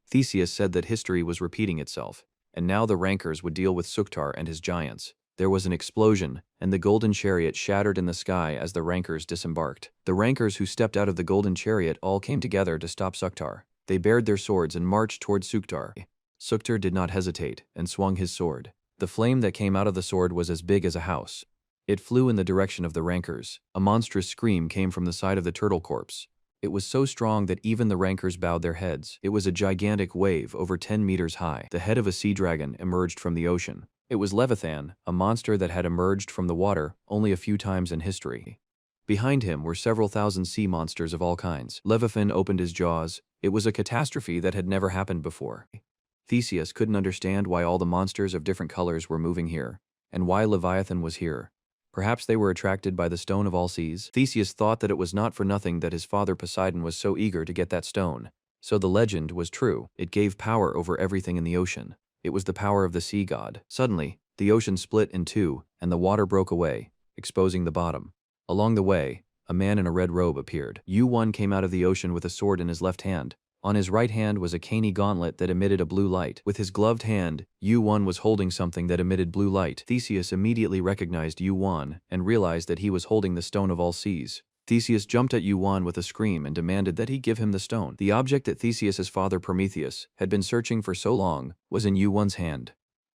Theseus said that history was repeating itself, and now the rankers would deal with Suktar and his giants. There was an explosion, and the golden chariot shattered in the sky as the rankers disembarked. The rankers who stepped out of the golden chariot all came together to stop Suktar. They bared their swords and marched towards Suktar. Suktar did not hesitate and swung his sword. The flame that came out of the sword was as big as a house. It flew in the direction of the rankers. A monstrous scream came from the side of the turtle corpse. It was so strong that even the rankers bowed their heads. It was a gigantic wave over 10 meters high. The head of a sea dragon emerged from the ocean. It was Leviathan, a monster that had emerged from the water only a few times in history. Behind him were several thousand sea monsters of all kinds. Leviathan opened his jaws. It was a catastrophe that had never happened before. Theseus couldn't understand why all the monsters of different colors were moving here, and why Leviathan was here. Perhaps they were attracted by the Stone of All Seas. Theseus thought that it was not for nothing that his father Poseidon was so eager to get that stone. So the legend was true. It gave power over everything in the ocean. It was the power of the sea god. Suddenly, the ocean split in two, and the water broke away, exposing the bottom. Along the way, a man in a red robe appeared. Yu-Won came out of the ocean with a sword in his left hand. On his right hand was a caney gauntlet that emitted a blue light. With his gloved hand, Yu-Won was holding something that emitted blue light. Theseus immediately recognized Yu-Won and realized that he was holding the Stone of All Seas. Theseus jumped at Yu-Won with a scream and demanded that he give him the stone. The object that Theseus's father Prometheus had been searching for so long was in Yu-Won's hand.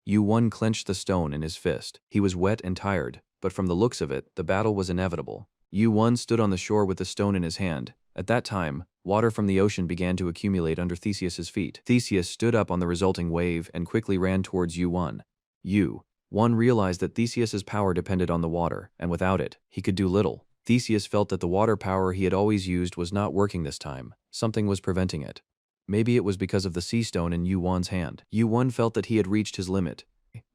Yu-Won clenched the stone in his fist. He was wet and tired, but from the looks of it, the battle was inevitable. Yu-Won stood on the shore with the stone in his hand. At that time, water from the ocean began to accumulate under Theseus's feet. Theseus stood up on the resulting wave and quickly ran towards Yu-Won. Yu-Won realized that Theseus's power depended on the water, and without it, he could do little. Theseus felt that the water power he had always used was not working this time. Something was preventing it. Maybe it was because of the sea stone in Yu-Won's hand. Yu-Won felt that he had reached his limit.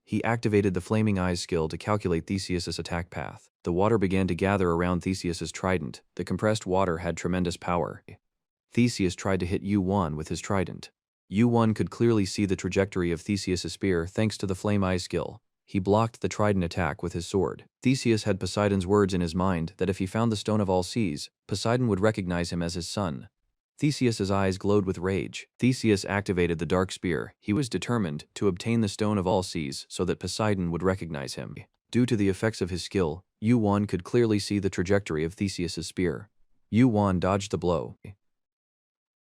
He activated the Flaming Eyes skill to calculate Theseus's attack path. The water began to gather around Theseus's trident. The compressed water had tremendous power. Theseus tried to hit Yu-Won with his trident. Yu-Won could clearly see the trajectory of Theseus's spear thanks to the Flame Eyes skill. He blocked the trident attack with his sword. Theseus had Poseidon's words in his mind that if he found the Stone of All Seas, Poseidon would recognize him as his son. Theseus's eyes glowed with rage. Theseus activated the dark spear. He was determined to obtain the Stone of All Seas so that Poseidon would recognize him. Due to the effects of his skill, Yu-Won could clearly see the trajectory of Theseus's spear. Yu-Won dodged the blow.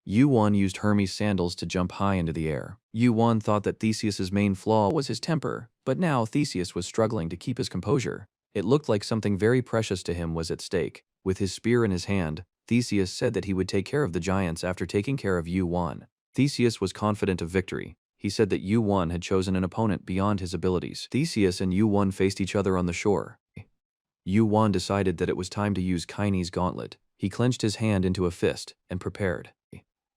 Yu-Won used Hermes' sandals to jump high into the air. Yu-Won thought that Theseus's main flaw was his temper, but now Theseus was struggling to keep his composure. It looked like something very precious to him was at stake. With his spear in his hand, Theseus said that he would take care of the giants after taking care of Yu-Won. Theseus was confident of victory. He said that Yu-Won had chosen an opponent beyond his abilities. Theseus and Yu-Won faced each other on the shore. Yu-Won decided that it was time to use Kaine's gauntlet. He clenched his hand into a fist and prepared.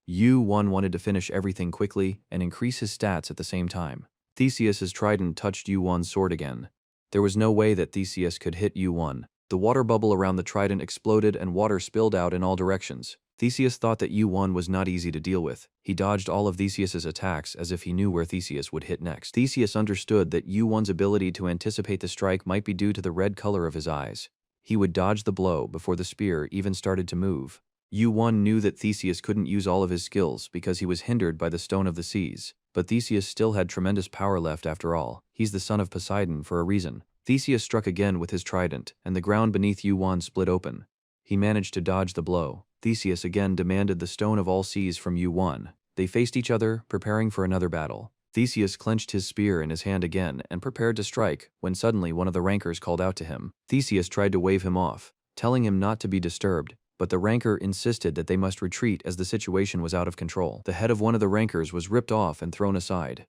Yu-Won wanted to finish everything quickly and increase his stats at the same time. Theseus's trident touched Yu-Won's sword again. There was no way that Theseus could hit Yu-Won. The water bubble around the trident exploded and water spilled out in all directions. Theseus thought that Yu-Won was not easy to deal with. He dodged all of Theseus's attacks as if he knew where Theseus would hit next. Theseus understood that Yu-Won's ability to anticipate the strike might be due to the red color of his eyes. He would dodge the blow before the spear even started to move. Yu-Won knew that Theseus couldn't use all of his skills because he was hindered by the Stone of the Seas. But Theseus still had tremendous power left after all. He's the son of Poseidon for a reason. Theseus struck again with his trident, and the ground beneath Yu-Won split open. He managed to dodge the blow. Theseus again demanded the Stone of All Seas from Yu-Won. They faced each other, preparing for another battle. Theseus clenched his spear in his hand again and prepared to strike, when suddenly one of the rankers called out to him. Theseus tried to wave him off, telling him not to be disturbed. But the ranker insisted that they must retreat as the situation was out of control. The head of one of the rankers was ripped off and thrown aside.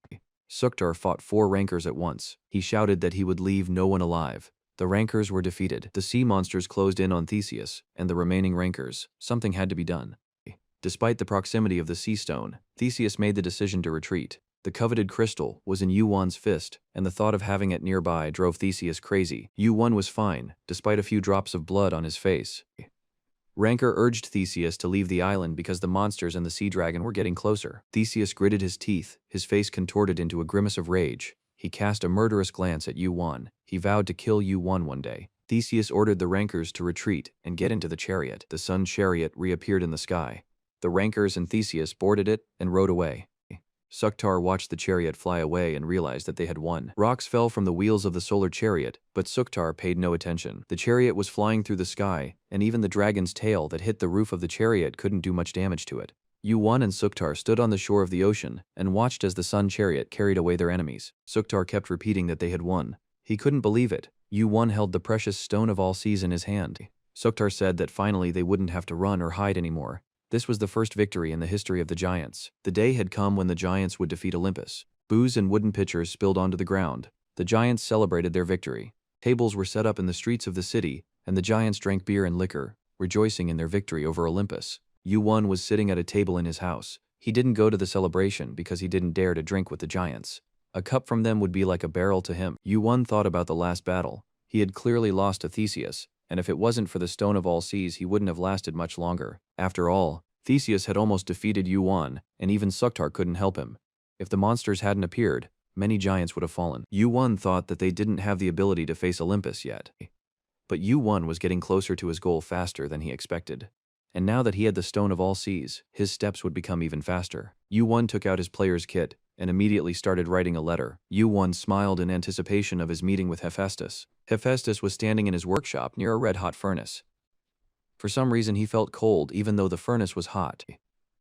Suktar fought 4 rankers at once. He shouted that he would leave no one alive. The rankers were defeated. The sea monsters closed in on Theseus and the remaining rankers. Something had to be done. Despite the proximity of the sea stone, Theseus made the decision to retreat. The coveted crystal was in Yu-Won's fist, and the thought of having it nearby drove Theseus crazy. Yu-Won was fine, despite a few drops of blood on his face. Ranker urged Theseus to leave the island because the monsters and the sea dragon were getting closer. Theseus gritted his teeth, his face contorted into a grimace of rage. He cast a murderous glance at Yu-Won. He vowed to kill Yu-Won one day. Theseus ordered the rankers to retreat and get into the chariot. The sun chariot reappeared in the sky. The rankers and Theseus boarded it and rode away. Suktar watched the chariot fly away and realized that they had won. Rocks fell from the wheels of the solar chariot, but Suktar paid no attention. The chariot was flying through the sky, and even the dragon's tail that hit the roof of the chariot couldn't do much damage to it. Yu-Won and Suktar stood on the shore of the ocean and watched as the sun chariot carried away their enemies. Suktar kept repeating that they had won. He couldn't believe it. Yu-Won held the precious Stone of All Seas in his hand. Suktar said that finally they wouldn't have to run or hide anymore. This was the first victory in the history of the giants. The day had come when the giants would defeat Olympus. Booze and wooden pitchers spilled onto the ground. The giants celebrated their victory. Tables were set up in the streets of the city, and the giants drank beer and liquor, rejoicing in their victory over Olympus. Yu-Won was sitting at a table in his house. He didn't go to the celebration because he didn't dare to drink with the giants. A cup from them would be like a barrel to him. Yu-Won thought about the last battle. He had clearly lost to Theseus, and if it wasn't for the Stone of All Seas he wouldn't have lasted much longer. After all, Theseus had almost defeated Yuan, and even Suktar couldn't help him. If the monsters hadn't appeared, many giants would have fallen. Yuan thought that they didn't have the ability to face Olympus yet. But Yuan was getting closer to his goal faster than he expected. And now that he had the Stone of All Seas, his steps would become even faster. Yuan took out his player's kit and immediately started writing a letter. Yuan smiled in anticipation of his meeting with Hephaestus. Hephaestus was standing in his workshop near a red-hot furnace. For some reason he felt cold even though the furnace was hot.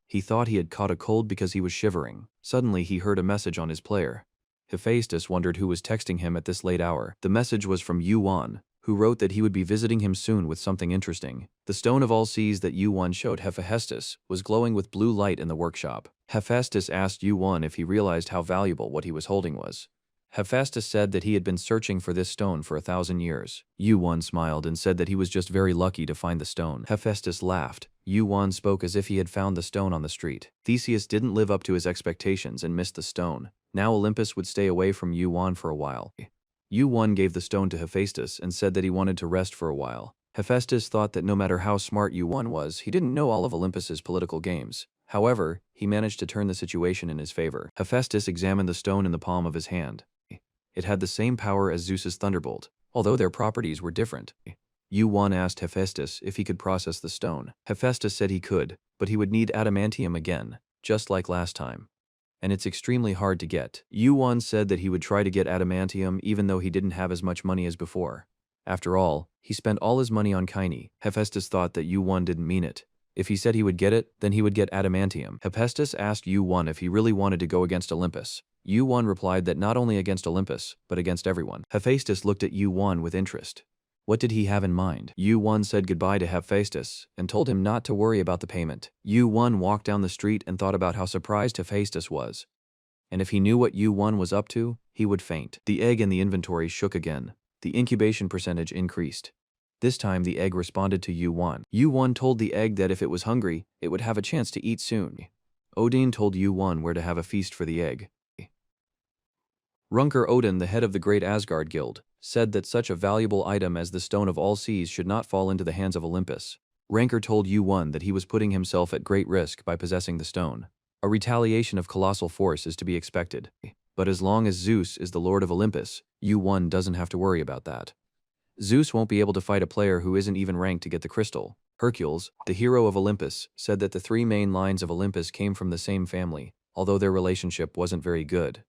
He thought he had caught a cold because he was shivering. Suddenly he heard a message on his player. Hephaestus wondered who was texting him at this late hour. The message was from Yuan, who wrote that he would be visiting him soon with something interesting. The Stone of All Seas that Yuan showed Hephaestus was glowing with blue light in the workshop. Hephaestus asked Yuan if he realized how valuable what he was holding was. Hephaestus said that he had been searching for this stone for 1,000 years. Yuan smiled and said that he was just very lucky to find the stone. Hephaestus laughed. Yuan spoke as if he had found the stone on the street. Theseus didn't live up to his expectations and missed the stone. Now Olympus would stay away from Yuan for a while. Yuan gave the stone to Hephaestus and said that he wanted to rest for a while. Hephaestus thought that no matter how smart Yuan was, he didn't know all of Olympus's political games. However, he managed to turn the situation in his favor. Hephaestus examined the stone in the palm of his hand. It had the same power as Zeus's thunderbolt, although their properties were different. Yuan asked Hephaestus if he could process the stone. Hephaestus said he could, but he would need adamantium again, just like last time. And it's extremely hard to get. Yuan said that he would try to get adamantium even though he didn't have as much money as before. After all, he spent all his money on Kaini. Hephaestus thought that Yuan didn't mean it. If he said he would get it, then he would get adamantium. Hephaestus asked Yuan if he really wanted to go against Olympus. Yuan replied that not only against Olympus, but against everyone. Hephaestus looked at Yuan with interest. What did he have in mind? Yuan said goodbye to Hephaestus and told him not to worry about the payment. Yuan walked down the street and thought about how surprised Hephaestus was. And if he knew what Yuan was up to, he would faint. The egg in the inventory shook again. The incubation percentage increased. This time the egg responded to Yuan. Yuan told the egg that if it was hungry, it would have a chance to eat soon. Odin told Yuan where to have a feast for the egg. Runker Odin, the head of the Great Asgard Guild, said that such a valuable item as the Stone of All Seas should not fall into the hands of Olympus. Ranker told Yuan that he was putting himself at great risk by possessing the stone. A retaliation of colossal force is to be expected. But as long as Zeus is the Lord of Olympus, Yuan doesn't have to worry about that. Zeus won't be able to fight a player who isn't even ranked to get the crystal. Hercules, the hero of Olympus, said that the three main lines of Olympus came from the same family, although their relationship wasn't very good.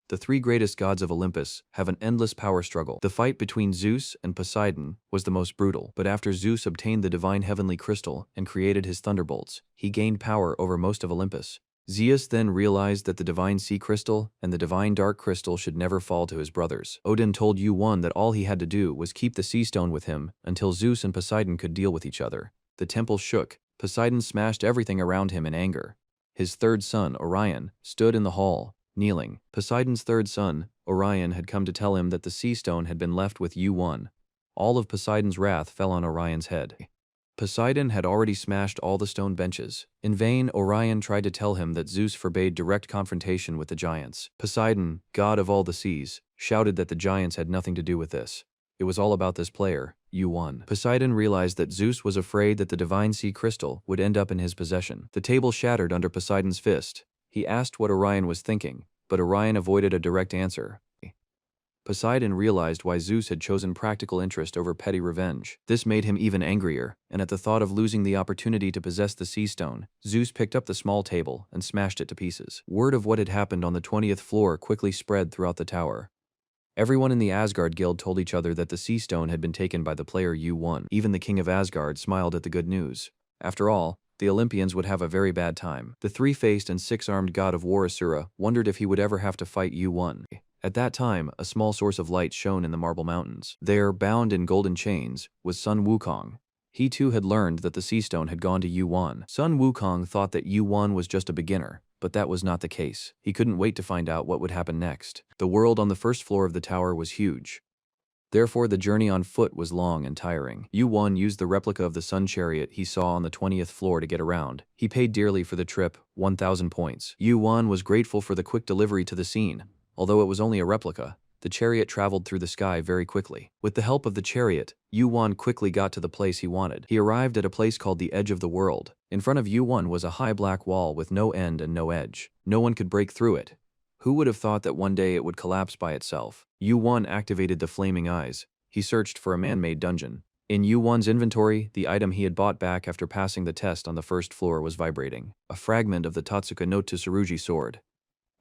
The three greatest gods of Olympus have an endless power struggle. The fight between Zeus and Poseidon was the most brutal, but after Zeus obtained the divine heavenly crystal and created his thunderbolts, he gained power over most of Olympus. Zeus then realized that the divine sea crystal and the divine dark crystal should never fall to his brothers. Odin told Yuan that all he had to do was keep the sea stone with him until Zeus and Poseidon could deal with each other. The temple shook. Poseidon smashed everything around him in anger. His third son, Orion, stood in the hall, kneeling. Poseidon's third son, Orion, had come to tell him that the sea stone had been left with Yuan. All of Poseidon's wrath fell on Orion's head. Poseidon had already smashed all the stone benches. In vain, Orion tried to tell him that Zeus forbade direct confrontation with the giants. Poseidon, god of all the seas, shouted that the giants had nothing to do with this. It was all about this player, Yuan. Poseidon realized that Zeus was afraid that the divine sea crystal would end up in his possession. The table shattered under Poseidon's fist. He asked what Orion was thinking, but Orion avoided a direct answer. Poseidon realized why Zeus had chosen practical interest over petty revenge. This made him even angrier, and at the thought of losing the opportunity to possess the sea stone, Zeus picked up the small table and smashed it to pieces. Word of what had happened on the 20th floor quickly spread throughout the tower. Everyone in the Asgard Guild told each other that the sea stone had been taken by the player Yuan. Even the king of Asgard smiled at the good news. After all, the Olympians would have a very bad time. The three-faced and six-armed god of war Asura wondered if he would ever have to fight Yuan. At that time, a small source of light shone in the Marble Mountains. There, bound in golden chains, was Sun Wukong. He too had learned that the sea stone had gone to Yuan. Sun Wukong thought that Yuan was just a beginner, but that was not the case. He couldn't wait to find out what would happen next. The world on the first floor of the tower was huge. Therefore, the journey on foot was long and tiring. Yuan used the replica of the sun chariot he saw on the 20th floor to get around. He paid dearly for the trip, 1,000 points. Yuan was grateful for the quick delivery to the scene. Although it was only a replica, The chariot traveled through the sky very quickly. With the help of the chariot, Yu-Wan quickly got to the place he wanted. He arrived at a place called the Edge of the World. In front of Yu-Wan was a high black wall with no end and no edge. No one could break through it. Who would have thought that one day it would collapse by itself? Yu-Wan activated the flaming eyes. He searched for a man-made dungeon. In Yu-Wan's inventory, the item he had bought back after passing the test on the first floor was vibrating. A fragment of the Tatsuka no Tsurugi sword.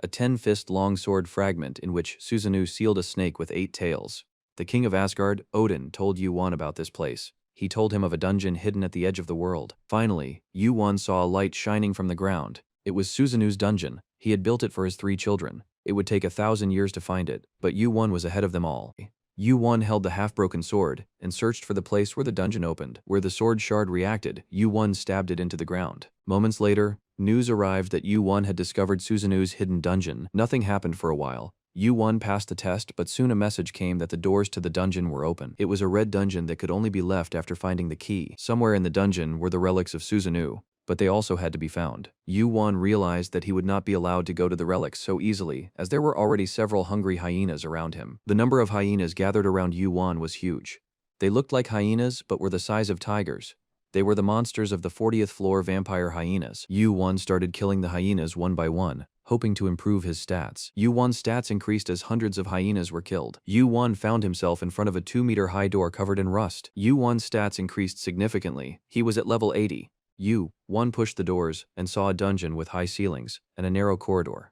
A 10-fist-long sword fragment in which Susanoo sealed a snake with 8 tails. The king of Asgard, Odin, told Yu-Wan about this place. He told him of a dungeon hidden at the edge of the world. Finally, Yu-Wan saw a light shining from the ground. It was Susanoo's dungeon. He had built it for his 3 children. It would take 1,000 years to find it, but Yu-Wan was ahead of them all. Yu-Wan held the half-broken sword and searched for the place where the dungeon opened. Where the sword shard reacted, Yu-Wan stabbed it into the ground. Moments later, news arrived that Yu-Wan had discovered Susanoo's hidden dungeon. Nothing happened for a while. Yu-Wan passed the test, but soon a message came that the doors to the dungeon were open. It was a red dungeon that could only be left after finding the key. Somewhere in the dungeon were the relics of Susanoo, but they also had to be found. Yu-Wan realized that he would not be allowed to go to the relics so easily, as there were already several hungry hyenas around him. The number of hyenas gathered around Yu-Wan was huge. They looked like hyenas, but were the size of tigers. They were the monsters of the 40th floor vampire hyenas. Yu-Wan started killing the hyenas one by one, hoping to improve his stats. Yu-Wan's stats increased as hundreds of hyenas were killed. Yu-Wan found himself in front of a 2-meter-high door covered in rust. Yu-Wan's stats increased significantly. He was at level 80. Yu-Wan pushed the doors and saw a dungeon with high ceilings and a narrow corridor.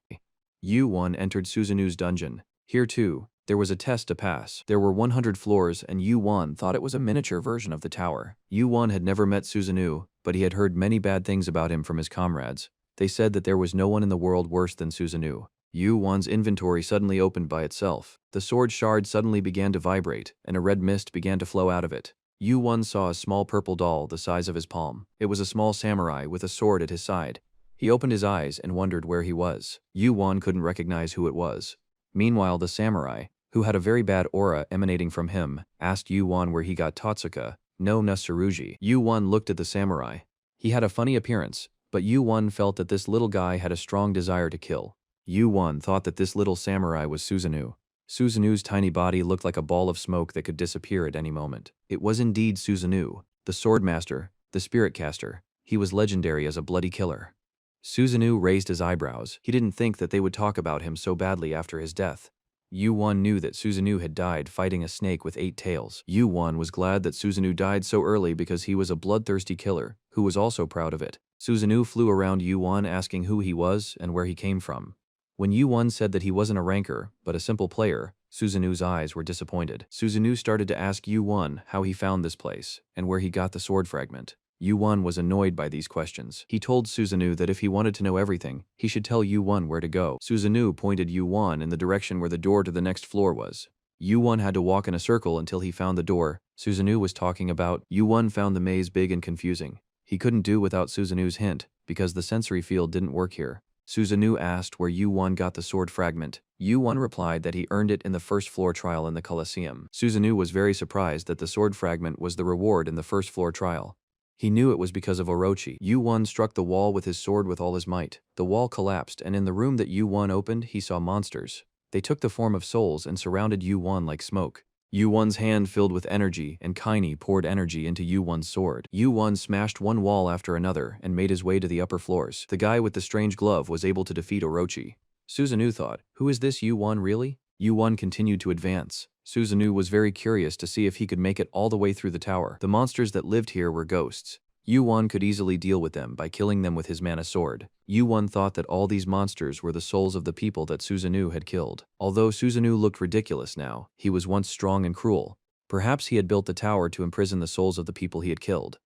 Yu-Wan entered Susanoo's dungeon. Here too, there was a test to pass. There were 100 floors and Yu-Wan thought it was a miniature version of the tower. Yu-Wan had never met Susanoo, but he had heard many bad things about him from his comrades. They said that there was no one in the world worse than Susanoo. Yu-Wan's inventory suddenly opened by itself. The sword shard suddenly began to vibrate, and a red mist began to flow out of it. Yu-Wan saw a small purple doll the size of his palm. It was a small samurai with a sword at his side. He opened his eyes and wondered where he was. Yu-Wan couldn't recognize who it was. Meanwhile, the samurai, who had a very bad aura emanating from him, asked Yu-Wan where he got Tatsuka no Tsurugi. Yu-Wan looked at the samurai. He had a funny appearance, but Yu-Wan felt that this little guy had a strong desire to kill. Yu-Wan thought that this little samurai was Susanoo. Susanoo's tiny body looked like a ball of smoke that could disappear at any moment. It was indeed Susanoo, the swordmaster, the spirit caster. He was legendary as a bloody killer. Susanoo raised his eyebrows. He didn't think that they would talk about him so badly after his death. Yu-Wan knew that Susanoo had died fighting a snake with 8 tails. Yu-Wan was glad that Susanoo died so early because he was a bloodthirsty killer, who was also proud of it. Susanoo flew around Yu-Wan asking who he was and where he came from. When Yu-Wan said that he wasn't a ranker, but a simple player, Susanoo's eyes were disappointed. Susanoo started to ask Yu-Wan how he found this place, and where he got the sword fragment. Yu-Wan was annoyed by these questions. He told Susanoo that if he wanted to know everything, he should tell Yu-Wan where to go. Susanoo pointed Yu-Wan in the direction where the door to the next floor was. Yu-Wan had to walk in a circle until he found the door Susanoo was talking about. Yu-Wan found the maze big and confusing. He couldn't do without Susanoo's hint, because the sensory field didn't work here. Susanoo asked where Yu-Wan got the sword fragment. Yu-Wan replied that he earned it in the first floor trial in the Colosseum. Susanoo was very surprised that the sword fragment was the reward in the first floor trial. He knew it was because of Orochi. Yu-Wan struck the wall with his sword with all his might. The wall collapsed, and in the room that Yu-Wan opened, he saw monsters. They took the form of souls and surrounded Yu-Wan like smoke. Yu-Wan's hand filled with energy, and Kaini poured energy into Yu-Wan's sword. Yu-Wan smashed one wall after another and made his way to the upper floors. The guy with the strange glove was able to defeat Orochi. Susanoo thought, who is this Yu-Wan really? Yu-Wan continued to advance. Susanoo was very curious to see if he could make it all the way through the tower. The monsters that lived here were ghosts. Yu-Wan could easily deal with them by killing them with his mana sword. Yu-Wan thought that all these monsters were the souls of the people that Susanoo had killed. Although Susanoo looked ridiculous now, he was once strong and cruel. Perhaps he had built the tower to imprison the souls of the people he had killed.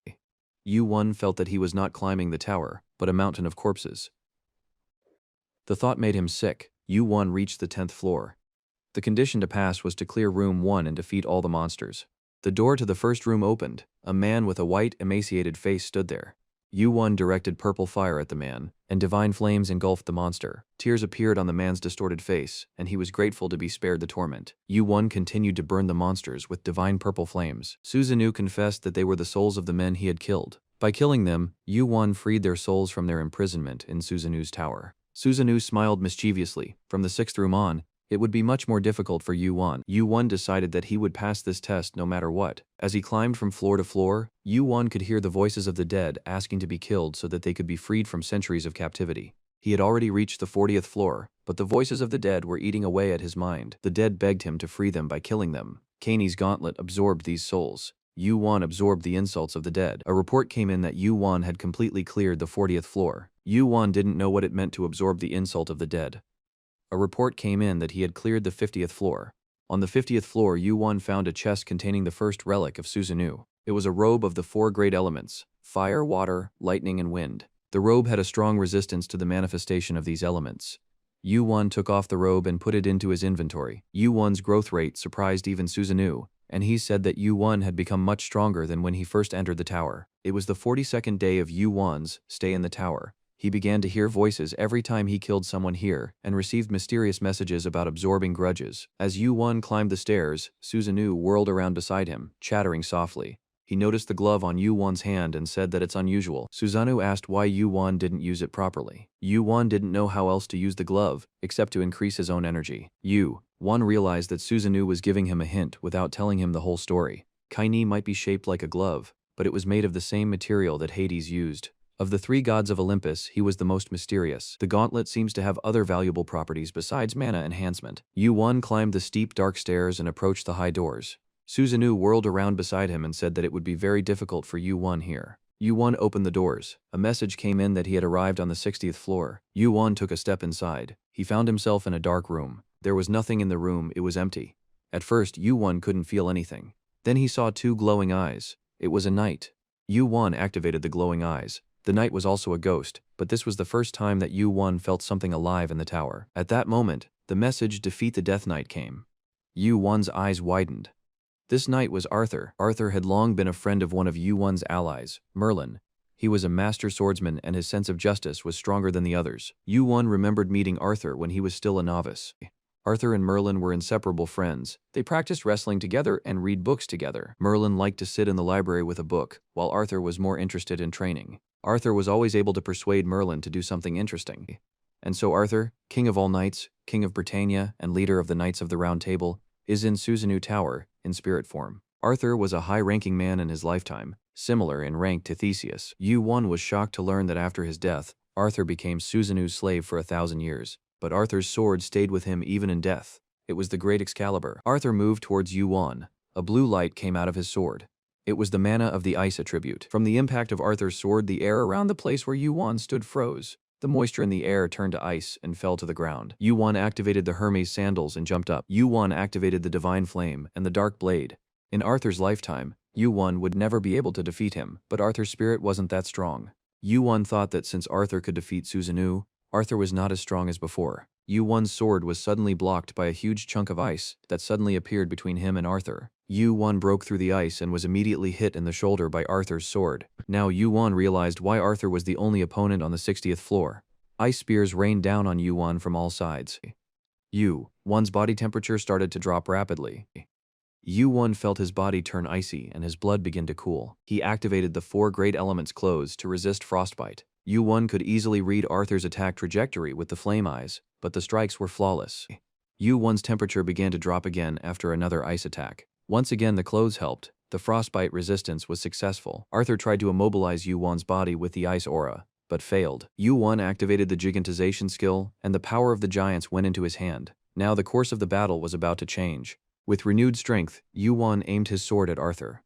Yu-Wan felt that he was not climbing the tower, but a mountain of corpses. The thought made him sick. Yu-Wan reached the 10th floor. The condition to pass was to clear room 1 and defeat all the monsters. The door to the first room opened. A man with a white, emaciated face stood there. Yu-Wan directed purple fire at the man, and divine flames engulfed the monster. Tears appeared on the man's distorted face, and he was grateful to be spared the torment. Yu-Wan continued to burn the monsters with divine purple flames. Susanoo confessed that they were the souls of the men he had killed. By killing them, Yu-Wan freed their souls from their imprisonment in Susanoo's tower. Susanoo smiled mischievously. From the 6th room on, It would be much more difficult for Yuan. Yuan decided that he would pass this test no matter what. As he climbed from floor to floor, Yuan could hear the voices of the dead asking to be killed so that they could be freed from centuries of captivity. He had already reached the 40th floor, but the voices of the dead were eating away at his mind. The dead begged him to free them by killing them. Kanei's gauntlet absorbed these souls. Yuan absorbed the insults of the dead. A report came in that Yuan had completely cleared the 40th floor. Yuan didn't know what it meant to absorb the insult of the dead. A report came in that he had cleared the 50th floor. On the 50th floor, Yuan found a chest containing the first relic of Susanoo. It was a robe of the 4 great elements: fire, water, lightning, and wind. The robe had a strong resistance to the manifestation of these elements. Yuan took off the robe and put it into his inventory. Yuan's growth rate surprised even Susanoo, and he said that Yuan had become much stronger than when he first entered the tower. It was the 42nd day of Yuan's stay in the tower. He began to hear voices every time he killed someone here, and received mysterious messages about absorbing grudges. As Yuan climbed the stairs, Susanoo whirled around beside him, chattering softly. He noticed the glove on Yuan's hand and said that it's unusual. Susanoo asked why Yuan didn't use it properly. Yuan didn't know how else to use the glove, except to increase his own energy. Yuan realized that Susanoo was giving him a hint without telling him the whole story. Kaini might be shaped like a glove, but it was made of the same material that Hades used. Of the 3 gods of Olympus, he was the most mysterious. The gauntlet seems to have other valuable properties besides mana enhancement. Yuan climbed the steep dark stairs and approached the high doors. Susanoo whirled around beside him and said that it would be very difficult for Yuan here. Yuan opened the doors. A message came in that he had arrived on the 60th floor. Yuan took a step inside. He found himself in a dark room. There was nothing in the room, it was empty. At first, Yuan couldn't feel anything. Then he saw 2 glowing eyes. It was a knight. Yuan activated the glowing eyes. The knight was also a ghost, but this was the first time that Yuan felt something alive in the tower. At that moment, the message "Defeat the Death Knight" came. Yuan's eyes widened. This knight was Arthur. Arthur had long been a friend of one of Yuan's allies, Merlin. He was a master swordsman and his sense of justice was stronger than the others. Yuan remembered meeting Arthur when he was still a novice. Arthur and Merlin were inseparable friends. They practiced wrestling together and read books together. Merlin liked to sit in the library with a book, while Arthur was more interested in training. Arthur was always able to persuade Merlin to do something interesting. And so Arthur, king of all knights, king of Britannia, and leader of the Knights of the Round Table, is in Susanoo Tower, in spirit form. Arthur was a high-ranking man in his lifetime, similar in rank to Theseus. Yuan was shocked to learn that after his death, Arthur became Susanoo's slave for 1,000 years. But Arthur's sword stayed with him even in death. It was the Great Excalibur. Arthur moved towards Yuan. A blue light came out of his sword. It was the mana of the ice attribute. From the impact of Arthur's sword, the air around the place where Yuan stood froze. The moisture in the air turned to ice and fell to the ground. Yuan activated the Hermes sandals and jumped up. Yuan activated the Divine Flame and the Dark Blade. In Arthur's lifetime, Yuan would never be able to defeat him, but Arthur's spirit wasn't that strong. Yuan thought that since Arthur could defeat Susanoo, Arthur was not as strong as before. Yuan's sword was suddenly blocked by a huge chunk of ice that suddenly appeared between him and Arthur. Yuan broke through the ice and was immediately hit in the shoulder by Arthur's sword. Now Yuan realized why Arthur was the only opponent on the 60th floor. Ice spears rained down on Yuan from all sides. Yuan's body temperature started to drop rapidly. Yuan felt his body turn icy and his blood begin to cool. He activated the 4 great elements clothes to resist frostbite. Yuan could easily read Arthur's attack trajectory with the flame eyes, but the strikes were flawless. Yuan's temperature began to drop again after another ice attack. Once again the clothes helped. The frostbite resistance was successful. Arthur tried to immobilize Yuan's body with the ice aura, but failed. Yuan activated the gigantization skill, and the power of the giants went into his hand. Now the course of the battle was about to change. With renewed strength, Yuan aimed his sword at Arthur.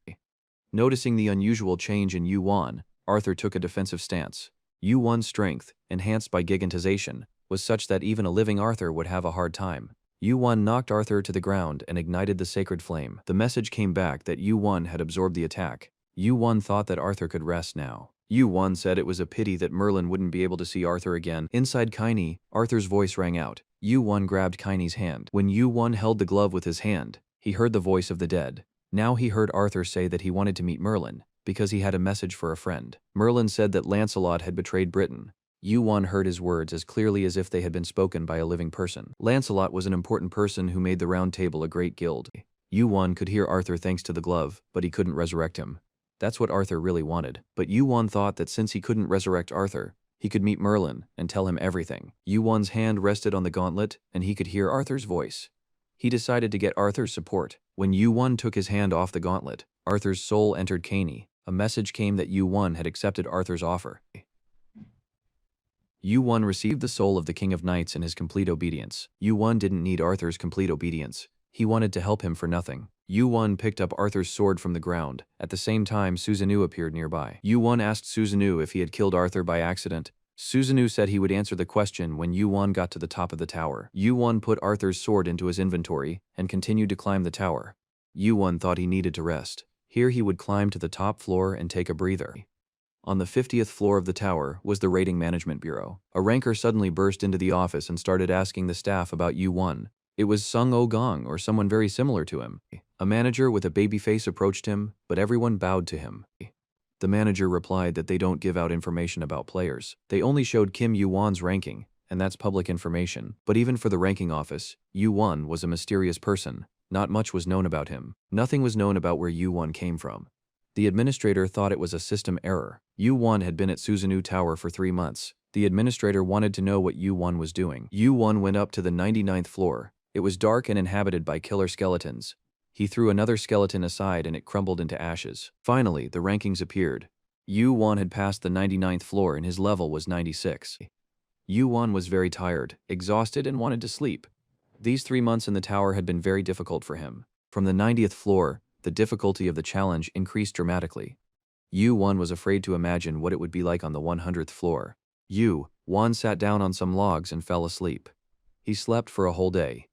Noticing the unusual change in Yuan, Arthur took a defensive stance. Yuan's strength, enhanced by gigantization, was such that even a living Arthur would have a hard time. Yuan knocked Arthur to the ground and ignited the sacred flame. The message came back that Yuan had absorbed the attack. Yuan thought that Arthur could rest now. Yuan said it was a pity that Merlin wouldn't be able to see Arthur again. Inside Kaini, Arthur's voice rang out. Yuan grabbed Kaini's hand. When Yuan held the glove with his hand, he heard the voice of the dead. Now he heard Arthur say that he wanted to meet Merlin, because he had a message for a friend. Merlin said that Lancelot had betrayed Britain. Yuan heard his words as clearly as if they had been spoken by a living person. Lancelot was an important person who made the Round Table a great guild. Yuan could hear Arthur thanks to the glove, but he couldn't resurrect him. That's what Arthur really wanted. But Yuan thought that since he couldn't resurrect Arthur, He could meet Merlin and tell him everything. Yu-Won's hand rested on the gauntlet, and he could hear Arthur's voice. He decided to get Arthur's support. When Yu-Won took his hand off the gauntlet, Arthur's soul entered Caney. A message came that Yu-Won had accepted Arthur's offer. Yu-Won received the soul of the King of Knights in his complete obedience. Yu-Won didn't need Arthur's complete obedience. He wanted to help him for nothing. Yu-Won picked up Arthur's sword from the ground. At the same time, Susanoo appeared nearby. Yu-Won asked Susanoo if he had killed Arthur by accident. Susanoo said he would answer the question when Yu-Won got to the top of the tower. Yu-Won put Arthur's sword into his inventory and continued to climb the tower. Yu-Won thought he needed to rest. Here he would climb to the top floor and take a breather. On the 50th floor of the tower was the Rating Management Bureau. A ranker suddenly burst into the office and started asking the staff about Yu-Won. It was Sung O-gong or someone very similar to him. A manager with a baby face approached him, but everyone bowed to him. The manager replied that they don't give out information about players. They only showed Kim Yu-Won's ranking, and that's public information. But even for the ranking office, Yu-Won was a mysterious person. Not much was known about him. Nothing was known about where Yu-Won came from. The administrator thought it was a system error. Yu-Won had been at Susanoo Tower for 3 months. The administrator wanted to know what Yu-Won was doing. Yu-Won went up to the 99th floor. It was dark and inhabited by killer skeletons. He threw another skeleton aside and it crumbled into ashes. Finally, the rankings appeared. Yu-Won had passed the 99th floor and his level was 96. Yu-Won was very tired, exhausted, and wanted to sleep. These 3 months in the tower had been very difficult for him. From the 90th floor, the difficulty of the challenge increased dramatically. Yu-Won was afraid to imagine what it would be like on the 100th floor. Yu-Won sat down on some logs and fell asleep. He slept for a whole day.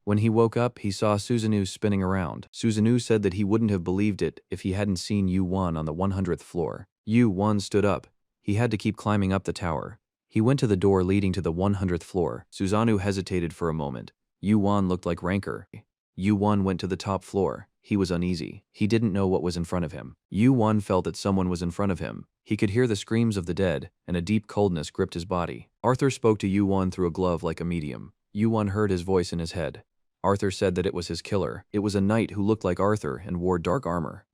When he woke up, he saw Susanoo spinning around. Susanoo said that he wouldn't have believed it if he hadn't seen Yu-Won on the 100th floor. Yu-Won stood up. He had to keep climbing up the tower. He went to the door leading to the 100th floor. Susanoo hesitated for a moment. Yu-Won looked like Ranker. Yu-Won went to the top floor. He was uneasy. He didn't know what was in front of him. Yu-Won felt that someone was in front of him. He could hear the screams of the dead, and a deep coldness gripped his body. Arthur spoke to Yu-Won through a glove like a medium. Yu-Won heard his voice in his head. Arthur said that it was his killer. It was a knight who looked like Arthur and wore dark armor.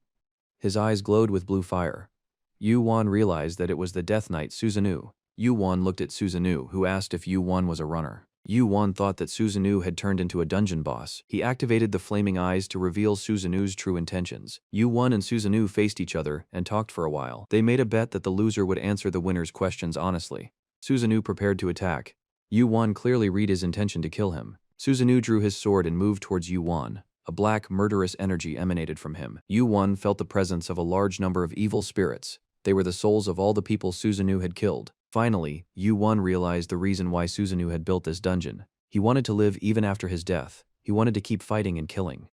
His eyes glowed with blue fire. Yu-Won realized that it was the Death Knight Susanoo. Yu-Won looked at Susanoo, who asked if Yu-Won was a runner. Yu-Won thought that Susanoo had turned into a dungeon boss. He activated the flaming eyes to reveal Susanoo's true intentions. Yu-Won and Susanoo faced each other and talked for a while. They made a bet that the loser would answer the winner's questions honestly. Susanoo prepared to attack. Yu-Won clearly read his intention to kill him. Susanoo drew his sword and moved towards Yu-Won. A black, murderous energy emanated from him. Yu-Won felt the presence of a large number of evil spirits. They were the souls of all the people Susanoo had killed. Finally, Yu-Won realized the reason why Susanoo had built this dungeon. He wanted to live even after his death. He wanted to keep fighting and killing.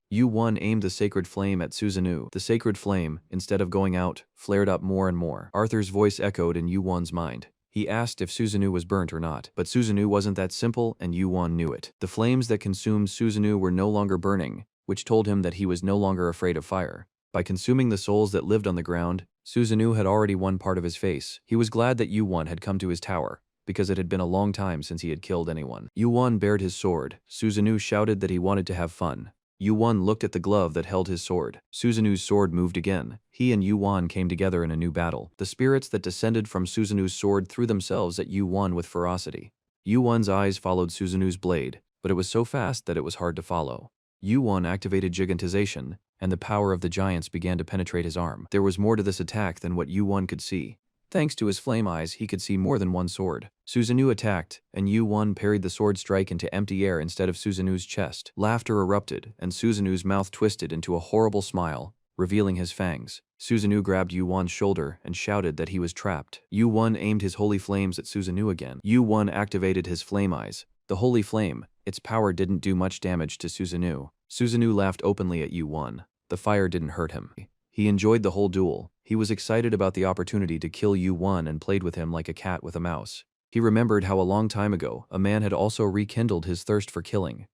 Yu-Won aimed the sacred flame at Susanoo. The sacred flame, instead of going out, flared up more and more. Arthur's voice echoed in Yu-Won's mind. He asked if Susanoo was burnt or not, but Susanoo wasn't that simple and Yu-Won knew it. The flames that consumed Susanoo were no longer burning, which told him that he was no longer afraid of fire. By consuming the souls that lived on the ground, Susanoo had already won part of his face. He was glad that Yu-Won had come to his tower, because it had been a long time since he had killed anyone. Yu-Won bared his sword. Susanoo shouted that he wanted to have fun. Yu-Won looked at the glove that held his sword. Susanoo's sword moved again. He and Yu-Won came together in a new battle. The spirits that descended from Susanoo's sword threw themselves at Yu-Won with ferocity. Yu-Won's eyes followed Susanoo's blade, but it was so fast that it was hard to follow. Yu-Won activated gigantization, and the power of the giants began to penetrate his arm. There was more to this attack than what Yu-Won could see. Thanks to his flame eyes, he could see more than one sword. Susanoo attacked, and Yu-Won parried the sword strike into empty air instead of Susanoo's chest. Laughter erupted, and Susanoo's mouth twisted into a horrible smile, revealing his fangs. Susanoo grabbed Yu-Won's shoulder and shouted that he was trapped. Yu-Won aimed his holy flames at Susanoo again. Yu-Won activated his flame eyes. The holy flame, its power didn't do much damage to Susanoo. Susanoo laughed openly at Yu-Won. The fire didn't hurt him. He enjoyed the whole duel. He was excited about the opportunity to kill Yu-Won and played with him like a cat with a mouse. He remembered how a long time ago, a man had also rekindled his thirst for killing.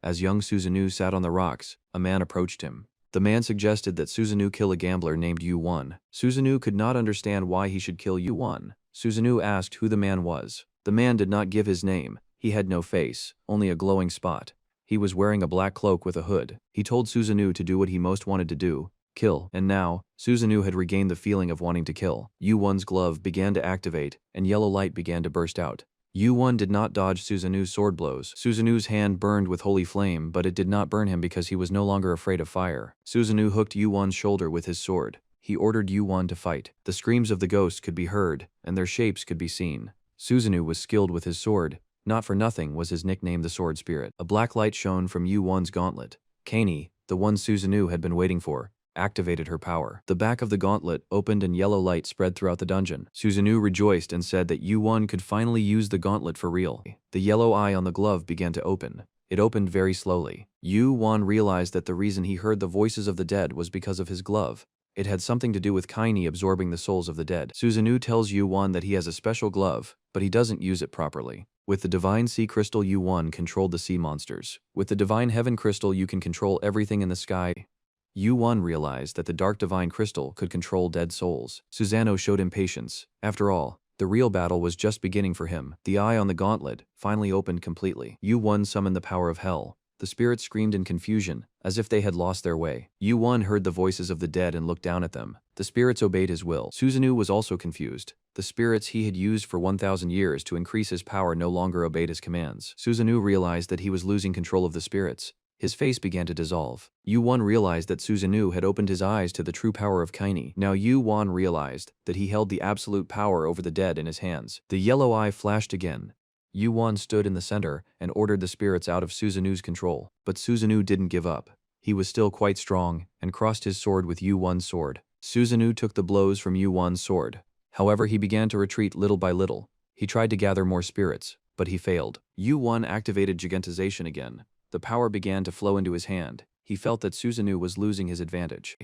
As young Susanoo sat on the rocks, a man approached him. The man suggested that Susanoo kill a gambler named Yu-Won. Susanoo could not understand why he should kill Yu-Won. Susanoo asked who the man was. The man did not give his name. He had no face, only a glowing spot. He was wearing a black cloak with a hood. He told Susanoo to do what he most wanted to do, Kill. And now, Susanoo had regained the feeling of wanting to kill. Yu-Won's glove began to activate, and yellow light began to burst out. Yu-Won did not dodge Susanoo's sword blows. Susanoo's hand burned with holy flame, but it did not burn him because he was no longer afraid of fire. Susanoo hooked Yu-Won's shoulder with his sword. He ordered Yu-Won to fight. The screams of the ghosts could be heard, and their shapes could be seen. Susanoo was skilled with his sword. Not for nothing was his nickname the Sword Spirit. A black light shone from Yu-Won's gauntlet. Kaini, the one Susanoo had been waiting for, activated her power. The back of the gauntlet opened and yellow light spread throughout the dungeon. Susanoo rejoiced and said that Yu-Won could finally use the gauntlet for real. The yellow eye on the glove began to open. It opened very slowly. Yu-Won realized that the reason he heard the voices of the dead was because of his glove. It had something to do with Kaini absorbing the souls of the dead. Susanoo tells Yu-Won that he has a special glove, but he doesn't use it properly. With the Divine Sea Crystal, Yu-Won controlled the sea monsters. With the Divine Heaven Crystal, you can control everything in the sky. Yu-Won realized that the Dark Divine Crystal could control dead souls. Susanoo showed impatience. After all, the real battle was just beginning for him. The eye on the gauntlet finally opened completely. Yu-Won summoned the power of hell. The spirits screamed in confusion, as if they had lost their way. Yu-Won heard the voices of the dead and looked down at them. The spirits obeyed his will. Susanoo was also confused. The spirits he had used for 1,000 years to increase his power no longer obeyed his commands. Susanoo realized that he was losing control of the spirits. His face began to dissolve. Yu-Won realized that Susanoo had opened his eyes to the true power of Kaini. Now Yu-Won realized that he held the absolute power over the dead in his hands. The yellow eye flashed again. Yu-Won stood in the center and ordered the spirits out of Susanoo's control. But Susanoo didn't give up. He was still quite strong and crossed his sword with Yu-Won's sword. Susanoo took the blows from Yu-Won's sword. However, he began to retreat little by little. He tried to gather more spirits, but he failed. Yu-Won activated gigantization again. The power began to flow into his hand. He felt that Susanoo was losing his advantage.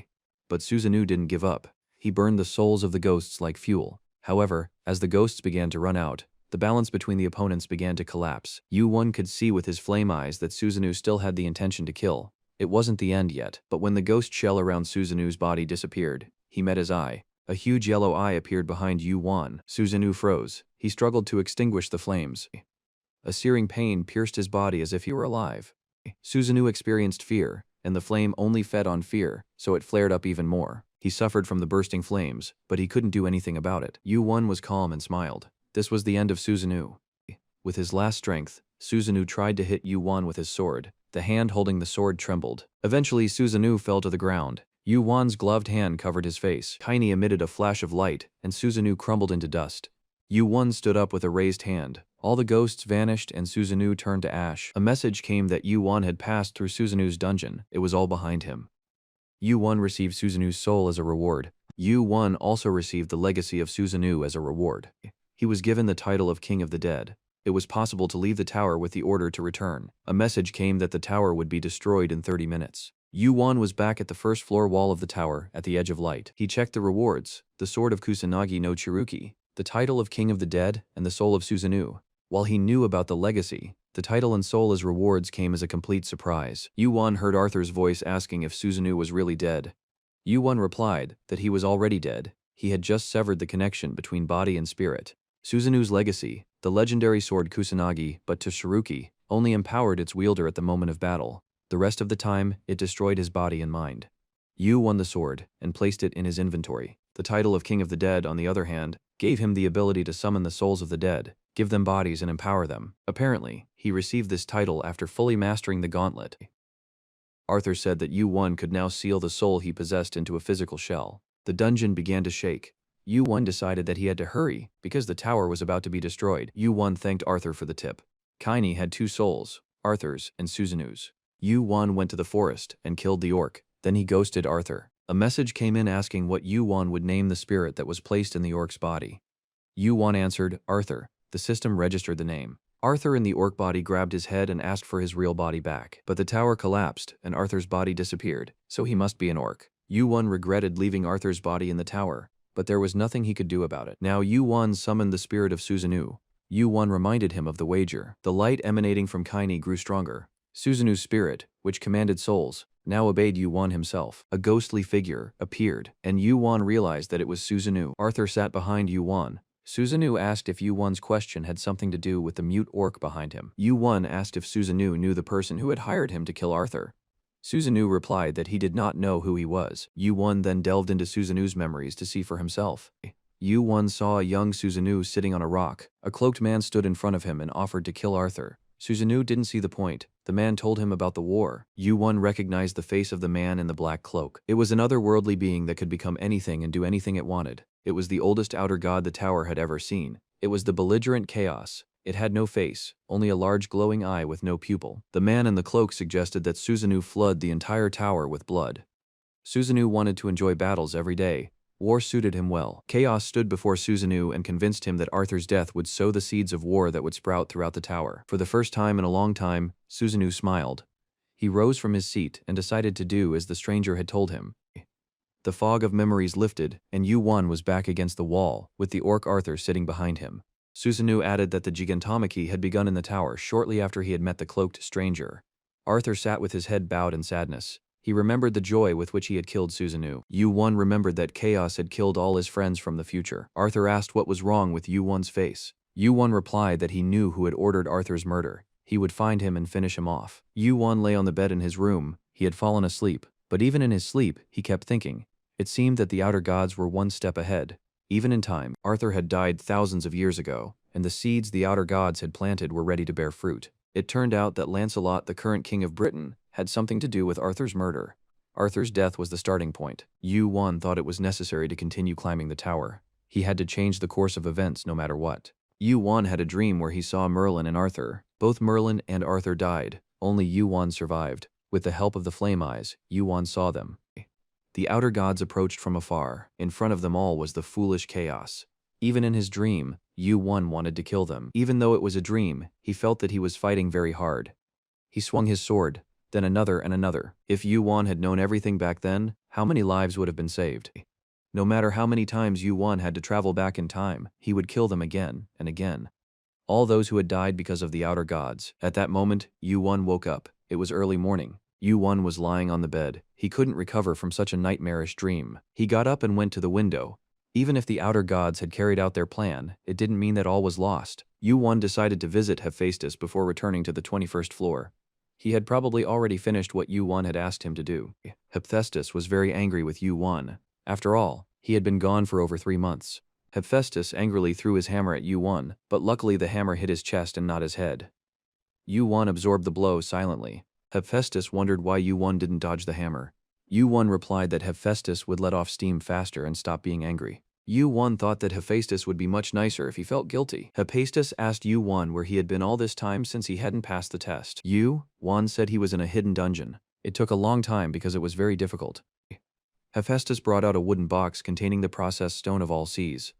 But Susanoo didn't give up. He burned the souls of the ghosts like fuel. However, as the ghosts began to run out, the balance between the opponents began to collapse. Yu-Won could see with his flame eyes that Susanoo still had the intention to kill. It wasn't the end yet, but when the ghost shell around Susanoo's body disappeared, he met his eye. A huge yellow eye appeared behind Yu-Won. Susanoo froze. He struggled to extinguish the flames. A searing pain pierced his body as if he were alive. Susanoo experienced fear, and the flame only fed on fear, so it flared up even more. He suffered from the bursting flames, but he couldn't do anything about it. Yu-Won was calm and smiled. This was the end of Susanoo. With his last strength, Susanoo tried to hit Yu-Won with his sword. The hand holding the sword trembled. Eventually, Susanoo fell to the ground. Yu-Won's gloved hand covered his face. Kaini emitted a flash of light, and Susanoo crumbled into dust. Yu-Won stood up with a raised hand. All the ghosts vanished and Susanoo turned to ash. A message came that Yu-Won had passed through Susanoo's dungeon. It was all behind him. Yu-Won received Susanoo's soul as a reward. Yu-Won also received the legacy of Susanoo as a reward. He was given the title of King of the Dead. It was possible to leave the tower with the order to return. A message came that the tower would be destroyed in 30 minutes. Yu-Won was back at the first floor wall of the tower, at the edge of light. He checked the rewards: the sword of Kusanagi no Chiruki, the title of King of the Dead, and the soul of Susanoo. While he knew about the legacy, the title and soul as rewards came as a complete surprise. Yu-Won heard Arthur's voice asking if Susanoo was really dead. Yu-Won replied that he was already dead. He had just severed the connection between body and spirit. Susanoo's legacy, the legendary sword Kusanagi, but to Chiruki, only empowered its wielder at the moment of battle. The rest of the time, it destroyed his body and mind. Yu won the sword and placed it in his inventory. The title of King of the Dead, on the other hand, gave him the ability to summon the souls of the dead, give them bodies and empower them. Apparently, he received this title after fully mastering the gauntlet. Arthur said that Yu-Won could now seal the soul he possessed into a physical shell. The dungeon began to shake. Yu-Won decided that he had to hurry because the tower was about to be destroyed. Yu-Won thanked Arthur for the tip. Kaini had two souls, Arthur's and Susanoo's. Yu-Won went to the forest and killed the orc. Then he ghosted Arthur. A message came in asking what Yu-Won would name the spirit that was placed in the orc's body. Yu-Won answered, Arthur. The system registered the name. Arthur in the orc body grabbed his head and asked for his real body back. But the tower collapsed and Arthur's body disappeared, so he must be an orc. Yu-Won regretted leaving Arthur's body in the tower, but there was nothing he could do about it. Now Yu-Won summoned the spirit of Susanoo. Yu-Won reminded him of the wager. The light emanating from Kaini grew stronger. Susanoo's spirit, which commanded souls, now obeyed Yu-Won himself. A ghostly figure appeared, and Yu-Won realized that it was Susanoo. Arthur sat behind Yu-Won. Susanoo asked if Yu-Won's question had something to do with the mute orc behind him. Yu-Won asked if Susanoo knew the person who had hired him to kill Arthur. Susanoo replied that he did not know who he was. Yu-won then delved into Susanoo's memories to see for himself. Yu-won saw a young Susanoo sitting on a rock. A cloaked man stood in front of him and offered to kill Arthur. Susanoo didn't see the point. The man told him about the war. Yu-won recognized the face of the man in the black cloak. It was an otherworldly being that could become anything and do anything it wanted. It was the oldest outer god the tower had ever seen. It was the belligerent chaos. It had no face, only a large glowing eye with no pupil. The man in the cloak suggested that Susanoo flood the entire tower with blood. Susanoo wanted to enjoy battles every day. War suited him well. Chaos stood before Susanoo and convinced him that Arthur's death would sow the seeds of war that would sprout throughout the tower. For the first time in a long time, Susanoo smiled. He rose from his seat and decided to do as the stranger had told him. The fog of memories lifted, and Yu-won was back against the wall, with the orc Arthur sitting behind him. Susanoo added that the gigantomachy had begun in the tower shortly after he had met the cloaked stranger. Arthur sat with his head bowed in sadness. He remembered the joy with which he had killed Susanoo. Yu-won remembered that chaos had killed all his friends from the future. Arthur asked what was wrong with Yu-won's face. Yu-won replied that he knew who had ordered Arthur's murder. He would find him and finish him off. Yu-won lay on the bed in his room. He had fallen asleep, but even in his sleep, he kept thinking. It seemed that the outer gods were one step ahead. Even in time, Arthur had died thousands of years ago, and the seeds the outer gods had planted were ready to bear fruit. It turned out that Lancelot, the current king of Britain, had something to do with Arthur's murder. Arthur's death was the starting point. Yu-won thought it was necessary to continue climbing the tower. He had to change the course of events no matter what. Yu-won had a dream where he saw Merlin and Arthur. Both Merlin and Arthur died. Only Yu-won survived. With the help of the flame eyes, Yu-won saw them. The outer gods approached from afar. In front of them all was the foolish chaos. Even in his dream, Yu-won wanted to kill them. Even though it was a dream, he felt that he was fighting very hard. He swung his sword, then another and another. If Yu-won had known everything back then, how many lives would have been saved? No matter how many times Yu-won had to travel back in time, he would kill them again and again. All those who had died because of the outer gods. At that moment, Yu-won woke up. It was early morning. Yu-won was lying on the bed. He couldn't recover from such a nightmarish dream. He got up and went to the window. Even if the outer gods had carried out their plan, it didn't mean that all was lost. Yu-won decided to visit Hephaestus before returning to the 21st floor. He had probably already finished what Yu-won had asked him to do. Hephaestus was very angry with Yu-won. After all, he had been gone for over 3 months. Hephaestus angrily threw his hammer at Yu-won, but luckily the hammer hit his chest and not his head. Yu-won absorbed the blow silently. Hephaestus wondered why Yu-won didn't dodge the hammer. Yu-won replied that Hephaestus would let off steam faster and stop being angry. Yu-won thought that Hephaestus would be much nicer if he felt guilty. Hephaestus asked Yu-won where he had been all this time since he hadn't passed the test. Yu-won said he was in a hidden dungeon. It took a long time because it was very difficult. Hephaestus brought out a wooden box containing the process stone of all seas.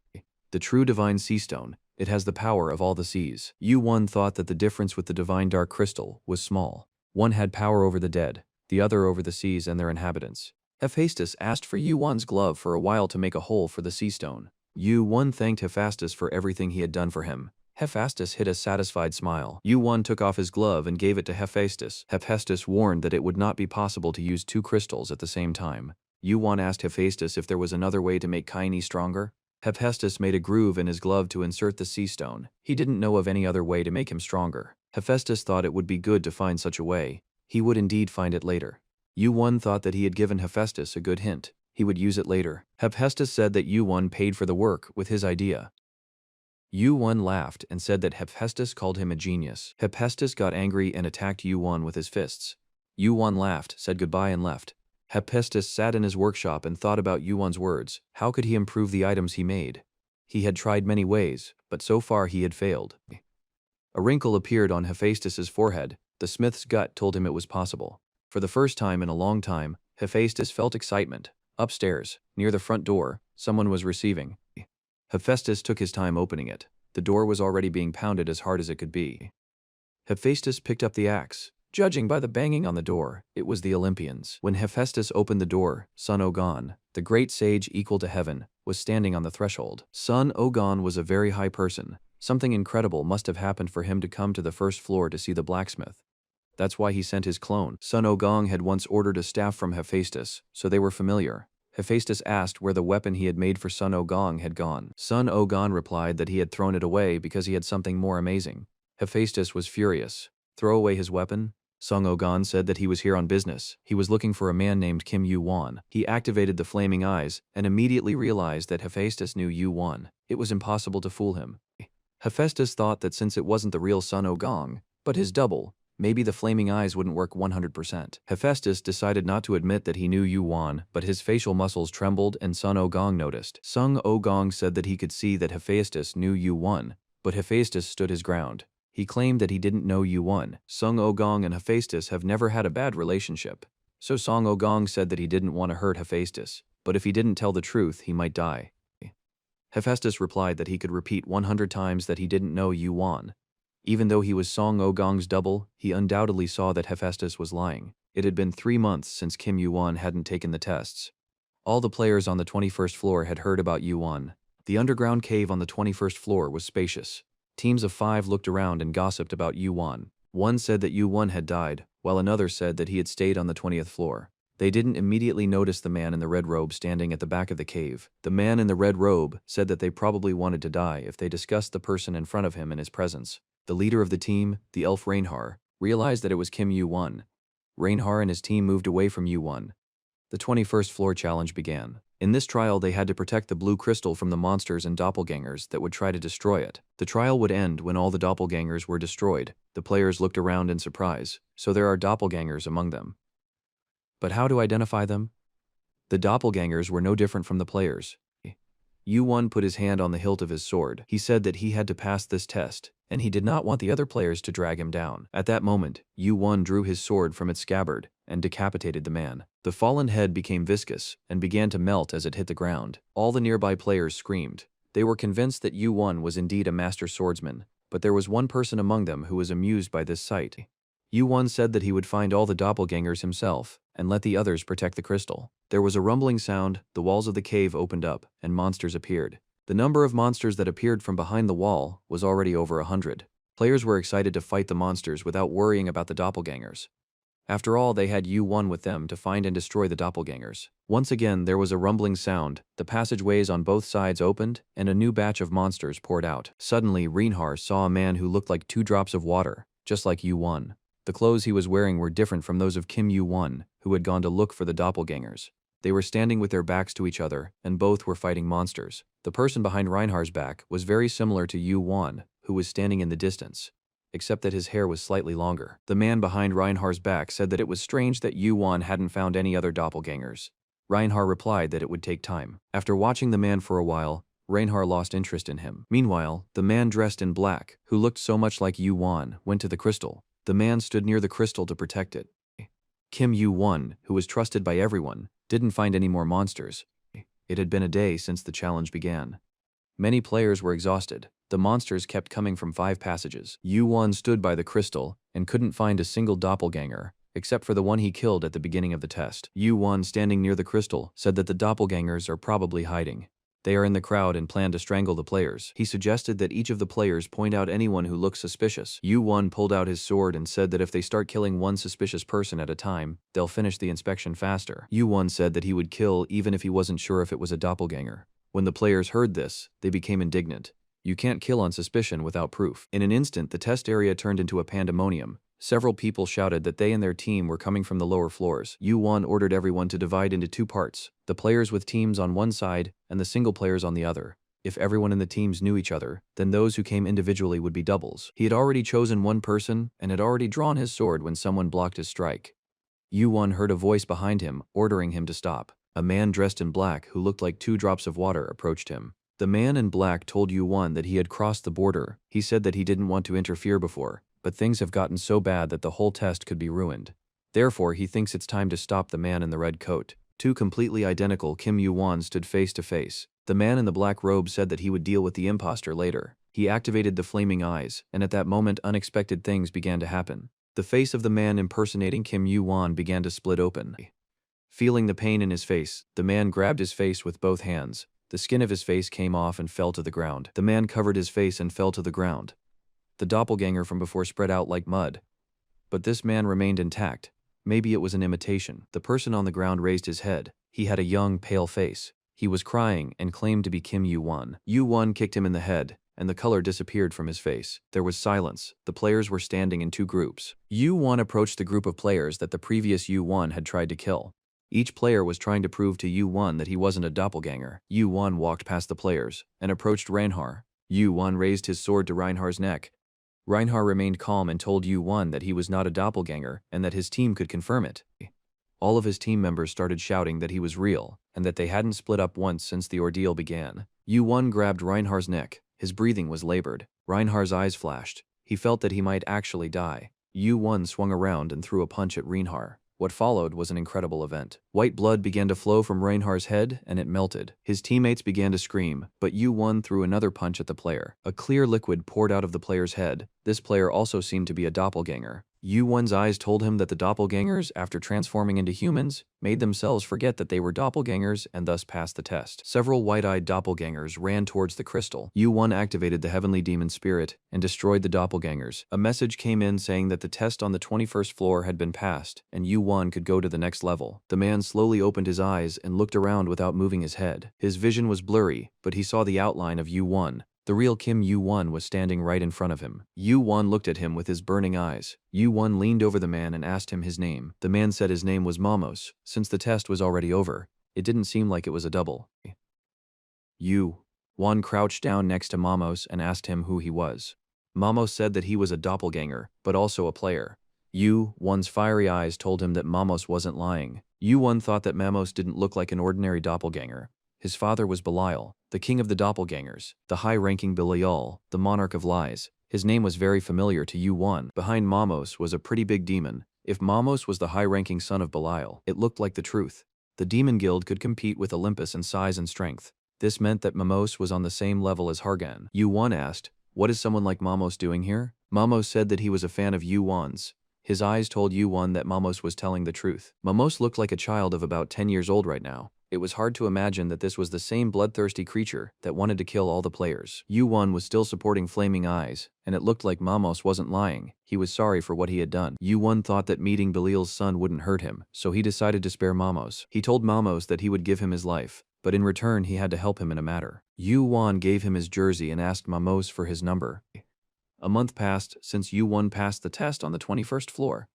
The true divine sea stone. It has the power of all the seas. Yu-won thought that the difference with the divine dark crystal was small. One had power over the dead, the other over the seas and their inhabitants. Hephaestus asked for Yu-won's glove for a while to make a hole for the sea stone. Yu-won thanked Hephaestus for everything he had done for him. Hephaestus hid a satisfied smile. Yu-won took off his glove and gave it to Hephaestus. Hephaestus warned that it would not be possible to use 2 crystals at the same time. Yu-won asked Hephaestus if there was another way to make Kaini stronger. Hephaestus made a groove in his glove to insert the sea stone. He didn't know of any other way to make him stronger. Hephaestus thought it would be good to find such a way. He would indeed find it later. Yu-won thought that he had given Hephaestus a good hint. He would use it later. Hephaestus said that Yu-won paid for the work with his idea. Yu-won laughed and said that Hephaestus called him a genius. Hephaestus got angry and attacked Yu-won with his fists. Yu-won laughed, said goodbye and left. Hephaestus sat in his workshop and thought about Yu-won's words. How could he improve the items he made? He had tried many ways, but so far he had failed. A wrinkle appeared on Hephaestus's forehead. The smith's gut told him it was possible. For the first time in a long time, Hephaestus felt excitement. Upstairs, near the front door, someone was receiving. Hephaestus took his time opening it. The door was already being pounded as hard as it could be. Hephaestus picked up the axe. Judging by the banging on the door, it was the Olympians. When Hephaestus opened the door, Sun Ogon, the great sage equal to heaven, was standing on the threshold. Sun Ogon was a very high person. Something incredible must have happened for him to come to the first floor to see the blacksmith. That's why he sent his clone. Sun Ogong had once ordered a staff from Hephaestus, so they were familiar. Hephaestus asked where the weapon he had made for Sun Ogong had gone. Sun Ogong replied that he had thrown it away because he had something more amazing. Hephaestus was furious. Throw away his weapon? Sung Ogan said that he was here on business. He was looking for a man named Kim Yu-won. He activated the flaming eyes and immediately realized that Hephaestus knew Yu-won. It was impossible to fool him. Hephaestus thought that since it wasn't the real Sun Ogong, but his double, maybe the flaming eyes wouldn't work 100%. Hephaestus decided not to admit that he knew Yu-won, but his facial muscles trembled and Sun Ogong noticed. Sung Ogong said that he could see that Hephaestus knew Yu-won, but Hephaestus stood his ground. He claimed that he didn't know Yu-won. Sung Ogong and Hephaestus have never had a bad relationship. So Sung Ogong said that he didn't want to hurt Hephaestus, but if he didn't tell the truth, he might die. Hephaestus replied that he could repeat 100 times that he didn't know Yu-won. Even though he was Sung Ogong's double, he undoubtedly saw that Hephaestus was lying. It had been 3 months since Kim Yu-won hadn't taken the tests. All the players on the 21st floor had heard about Yu-won. The underground cave on the 21st floor was spacious. Teams of 5 looked around and gossiped about Yu-won. One said that Yu-won had died, while another said that he had stayed on the 20th floor. They didn't immediately notice the man in the red robe standing at the back of the cave. The man in the red robe said that they probably wanted to die if they discussed the person in front of him in his presence. The leader of the team, the elf Reinhar, realized that it was Kim Yu-won. Reinhar and his team moved away from Yu-won. The 21st floor challenge began. In this trial, they had to protect the blue crystal from the monsters and doppelgangers that would try to destroy it. The trial would end when all the doppelgangers were destroyed. The players looked around in surprise, so there are doppelgangers among them. But how to identify them? The doppelgangers were no different from the players. Yu-won put his hand on the hilt of his sword. He said that he had to pass this test, and he did not want the other players to drag him down. At that moment, Yu-won drew his sword from its scabbard and decapitated the man. The fallen head became viscous and began to melt as it hit the ground. All the nearby players screamed. They were convinced that Yu-won was indeed a master swordsman, but there was one person among them who was amused by this sight. Yu-won said that he would find all the doppelgangers himself and let the others protect the crystal. There was a rumbling sound, the walls of the cave opened up, and monsters appeared. The number of monsters that appeared from behind the wall was already over 100. Players were excited to fight the monsters without worrying about the doppelgangers. After all, they had Yu-won with them to find and destroy the doppelgangers. Once again, there was a rumbling sound, the passageways on both sides opened, and a new batch of monsters poured out. Suddenly, Reinhar saw a man who looked like 2 drops of water, just like Yu-won. The clothes he was wearing were different from those of Kim Yu-won, who had gone to look for the doppelgangers. They were standing with their backs to each other, and both were fighting monsters. The person behind Reinhar's back was very similar to Yu-won, who was standing in the distance, except that his hair was slightly longer. The man behind Reinhar's back said that it was strange that Yu-won hadn't found any other doppelgangers. Reinhar replied that it would take time. After watching the man for a while, Reinhar lost interest in him. Meanwhile, the man dressed in black, who looked so much like Yu-won, went to the crystal. The man stood near the crystal to protect it. Kim Yu-won, who was trusted by everyone, didn't find any more monsters. It had been a day since the challenge began. Many players were exhausted. The monsters kept coming from 5 passages. Yu-won stood by the crystal and couldn't find a single doppelganger, except for the one he killed at the beginning of the test. Yu-won, standing near the crystal, said that the doppelgangers are probably hiding. They are in the crowd and plan to strangle the players. He suggested that each of the players point out anyone who looks suspicious. Yu-won pulled out his sword and said that if they start killing one suspicious person at a time, they'll finish the inspection faster. Yu-won said that he would kill even if he wasn't sure if it was a doppelganger. When the players heard this, they became indignant. You can't kill on suspicion without proof. In an instant, the test area turned into a pandemonium. Several people shouted that they and their team were coming from the lower floors. Yu-won ordered everyone to divide into 2 parts, the players with teams on one side and the single players on the other. If everyone in the teams knew each other, then those who came individually would be doubles. He had already chosen one person and had already drawn his sword when someone blocked his strike. Yu-won heard a voice behind him, ordering him to stop. A man dressed in black who looked like 2 drops of water approached him. The man in black told Yu-won that he had crossed the border. He said that he didn't want to interfere before, but things have gotten so bad that the whole test could be ruined. Therefore, he thinks it's time to stop the man in the red coat. 2 completely identical Kim Yu-won stood face to face. The man in the black robe said that he would deal with the imposter later. He activated the flaming eyes, and at that moment unexpected things began to happen. The face of the man impersonating Kim Yu-won began to split open. Feeling the pain in his face, the man grabbed his face with both hands. The skin of his face came off and fell to the ground. The man covered his face and fell to the ground. The doppelganger from before spread out like mud. But this man remained intact. Maybe it was an imitation. The person on the ground raised his head. He had a young, pale face. He was crying and claimed to be Kim Yu-won. Yu-won kicked him in the head. and the color disappeared from his face. There was silence. The players were standing in two groups. Yu-1 approached the group of players that the previous Yu-1 had tried to kill. Each player was trying to prove to Yu-1 that he wasn't a doppelganger. Yu-1 walked past the players and approached Reinhard. Yu-1 raised his sword to Reinhard's neck. Reinhard remained calm and told Yu-1 that he was not a doppelganger and that his team could confirm it. All of his team members started shouting that he was real and that they hadn't split up once since the ordeal began. Yu-1 grabbed Reinhard's neck. His breathing was labored. Reinhard's eyes flashed. He felt that he might actually die. Yu-1 swung around and threw a punch at Reinhard. What followed was an incredible event. White blood began to flow from Reinhard's head, and it melted. His teammates began to scream, but Yu-1 threw another punch at the player. A clear liquid poured out of the player's head. This player also seemed to be a doppelganger. Yu-1's eyes told him that the doppelgangers, after transforming into humans, made themselves forget that they were doppelgangers and thus passed the test. Several white-eyed doppelgangers ran towards the crystal. Yu-1 activated the heavenly demon spirit and destroyed the doppelgangers. A message came in saying that the test on the 21st floor had been passed and Yu-1 could go to the next level. The man slowly opened his eyes and looked around without moving his head. His vision was blurry, but he saw the outline of Yu-1. The real Kim Yu-1 was standing right in front of him. Yu-1 looked at him with his burning eyes. Yu-1 leaned over the man and asked him his name. The man said his name was Mamos. Since the test was already over, it didn't seem like it was a double. Yu-1 crouched down next to Mamos and asked him who he was. Mamos said that he was a doppelganger, but also a player. Yu-1's fiery eyes told him that Mamos wasn't lying. Yu-1 thought that Mamos didn't look like an ordinary doppelganger. His father was Belial, the king of the doppelgangers, the high-ranking Belial, the monarch of lies. His name was very familiar to Yu-1. Behind Mamos was a pretty big demon. If Mamos was the high-ranking son of Belial, it looked like the truth. The demon guild could compete with Olympus in size and strength. This meant that Mamos was on the same level as Hargan. Yu-1 asked, "What is someone like Mamos doing here?" Mamos said that he was a fan of Yu-1's. His eyes told Yu-1 that Mamos was telling the truth. Mamos looked like a child of about 10 years old right now. It was hard to imagine that this was the same bloodthirsty creature that wanted to kill all the players. Yu-1 was still supporting Flaming Eyes, and it looked like Mamos wasn't lying. He was sorry for what he had done. Yu-1 thought that meeting Belial's son wouldn't hurt him, so he decided to spare Mamos. He told Mamos that he would give him his life, but in return he had to help him in a matter. Yu-1 gave him his jersey and asked Mamos for his number. A month passed since Yu-1 passed the test on the 21st floor.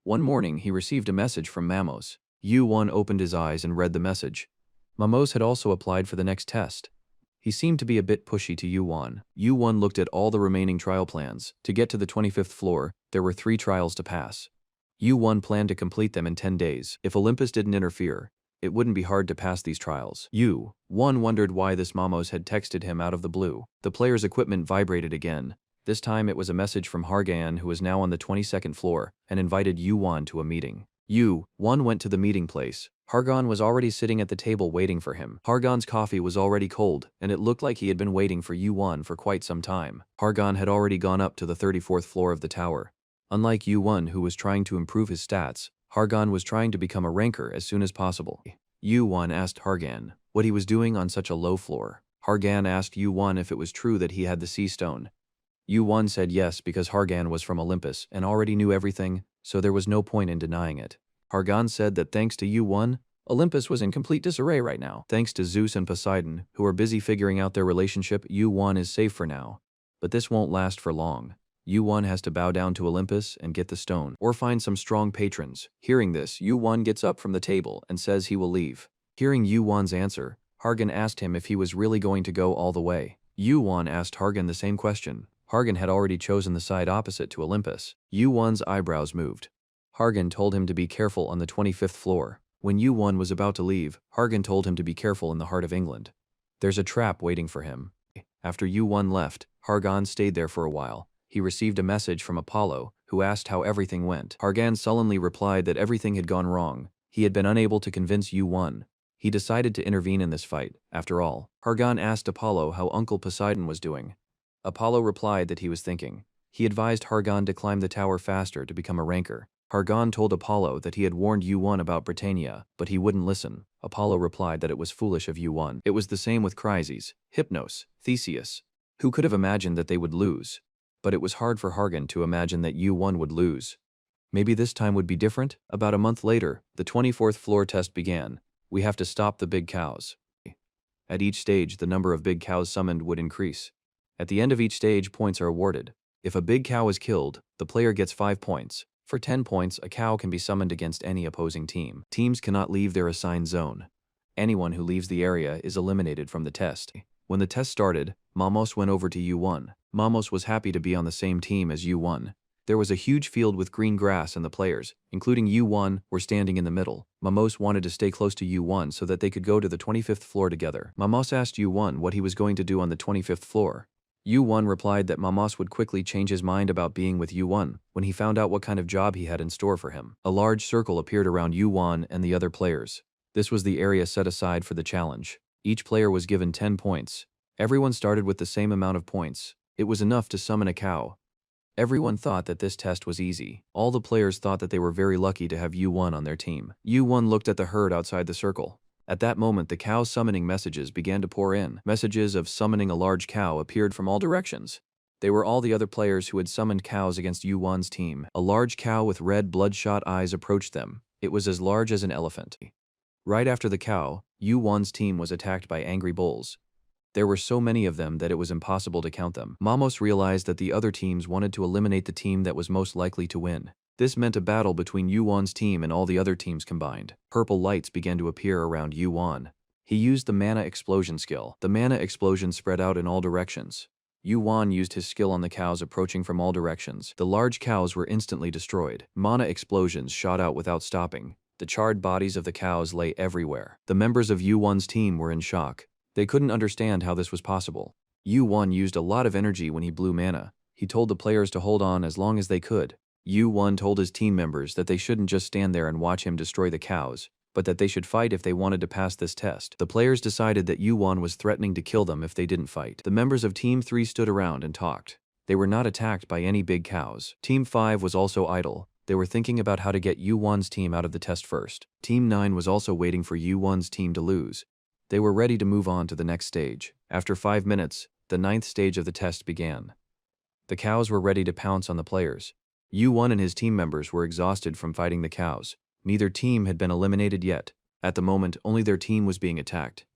One morning he received a message from Mamos. Yu-1 opened his eyes and read the message. Mamos had also applied for the next test. He seemed to be a bit pushy to Yu-1. Yu-1 looked at all the remaining trial plans. To get to the 25th floor, there were 3 trials to pass. Yu-1 planned to complete them in 10 days. If Olympus didn't interfere, it wouldn't be hard to pass these trials. Yu-1 wondered why this Mamos had texted him out of the blue. The player's equipment vibrated again. This time it was a message from Hargan, who was now on the 22nd floor, and invited Yu-1 to a meeting. Yu-1 went to the meeting place. Hargan was already sitting at the table waiting for him. Hargan's coffee was already cold, and it looked like he had been waiting for Yu-1 for quite some time. Hargan had already gone up to the 34th floor of the tower. Unlike Yu-1, who was trying to improve his stats, Hargan was trying to become a ranker as soon as possible. Yu-1 asked Hargan what he was doing on such a low floor. Hargan asked Yu-1 if it was true that he had the sea stone. Yu-1 said yes because Hargan was from Olympus and already knew everything, so there was no point in denying it. Hargan said that thanks to Yu-1, Olympus was in complete disarray right now. Thanks to Zeus and Poseidon, who are busy figuring out their relationship, Yu-1 is safe for now. But this won't last for long. Yu-1 has to bow down to Olympus and get the stone, or find some strong patrons. Hearing this, Yu-1 gets up from the table and says he will leave. Hearing Yu-1's answer, Hargan asked him if he was really going to go all the way. Yu-1 asked Hargan the same question. Hargan had already chosen the side opposite to Olympus. Yu-1's eyebrows moved. Hargan told him to be careful on the 25th floor. When Yu-1 was about to leave, Hargan told him to be careful in the heart of England. There's a trap waiting for him. After Yu-1 left, Hargan stayed there for a while. He received a message from Apollo, who asked how everything went. Hargan sullenly replied that everything had gone wrong. He had been unable to convince Yu-1. He decided to intervene in this fight. After all, Hargan asked Apollo how Uncle Poseidon was doing. Apollo replied that he was thinking. He advised Hargan to climb the tower faster to become a ranker. Hargan told Apollo that he had warned Yu-1 about Britannia, but he wouldn't listen. Apollo replied that it was foolish of Yu-1. It was the same with Chryses, Hypnos, Theseus. Who could have imagined that they would lose? But it was hard for Hargan to imagine that Yu-1 would lose. Maybe this time would be different? About a month later, the 24th floor test began. We have to stop the big cows. At each stage, the number of big cows summoned would increase. At the end of each stage, points are awarded. If a big cow is killed, the player gets 5 points. For 10 points, a cow can be summoned against any opposing team. Teams cannot leave their assigned zone. Anyone who leaves the area is eliminated from the test. When the test started, Mamos went over to U1. Mamos was happy to be on the same team as U1. There was a huge field with green grass and the players, including U1, were standing in the middle. Mamos wanted to stay close to U1 so that they could go to the 25th floor together. Mamos asked U1 what he was going to do on the 25th floor. U1 replied that Mamos would quickly change his mind about being with U1 when he found out what kind of job he had in store for him. A large circle appeared around U1 and the other players. This was the area set aside for the challenge. Each player was given 10 points. Everyone started with the same amount of points. It was enough to summon a cow. Everyone thought that this test was easy. All the players thought that they were very lucky to have U1 on their team. U1 looked at the herd outside the circle. At that moment, the cow summoning messages began to pour in. Messages of summoning a large cow appeared from all directions. They were all the other players who had summoned cows against U1's team. A large cow with red bloodshot eyes approached them. It was as large as an elephant. Right after the cow, U1's team was attacked by angry bulls. There were so many of them that it was impossible to count them. Mamos realized that the other teams wanted to eliminate the team that was most likely to win. This meant a battle between Yuan's team and all the other teams combined. Purple lights began to appear around Yuan. He used the mana explosion skill. The mana explosion spread out in all directions. Yuan used his skill on the cows approaching from all directions. The large cows were instantly destroyed. Mana explosions shot out without stopping. The charred bodies of the cows lay everywhere. The members of Yuan's team were in shock. They couldn't understand how this was possible. Yuan used a lot of energy when he blew mana. He told the players to hold on as long as they could. U1 told his team members that they shouldn't just stand there and watch him destroy the cows, but that they should fight if they wanted to pass this test. The players decided that U1 was threatening to kill them if they didn't fight. The members of Team 3 stood around and talked. They were not attacked by any big cows. Team 5 was also idle. They were thinking about how to get U1's team out of the test first. Team 9 was also waiting for U1's team to lose. They were ready to move on to the next stage. After 5 minutes, the 9th stage of the test began. The cows were ready to pounce on the players. U1 and his team members were exhausted from fighting the cows. Neither team had been eliminated yet. At the moment, only their team was being attacked.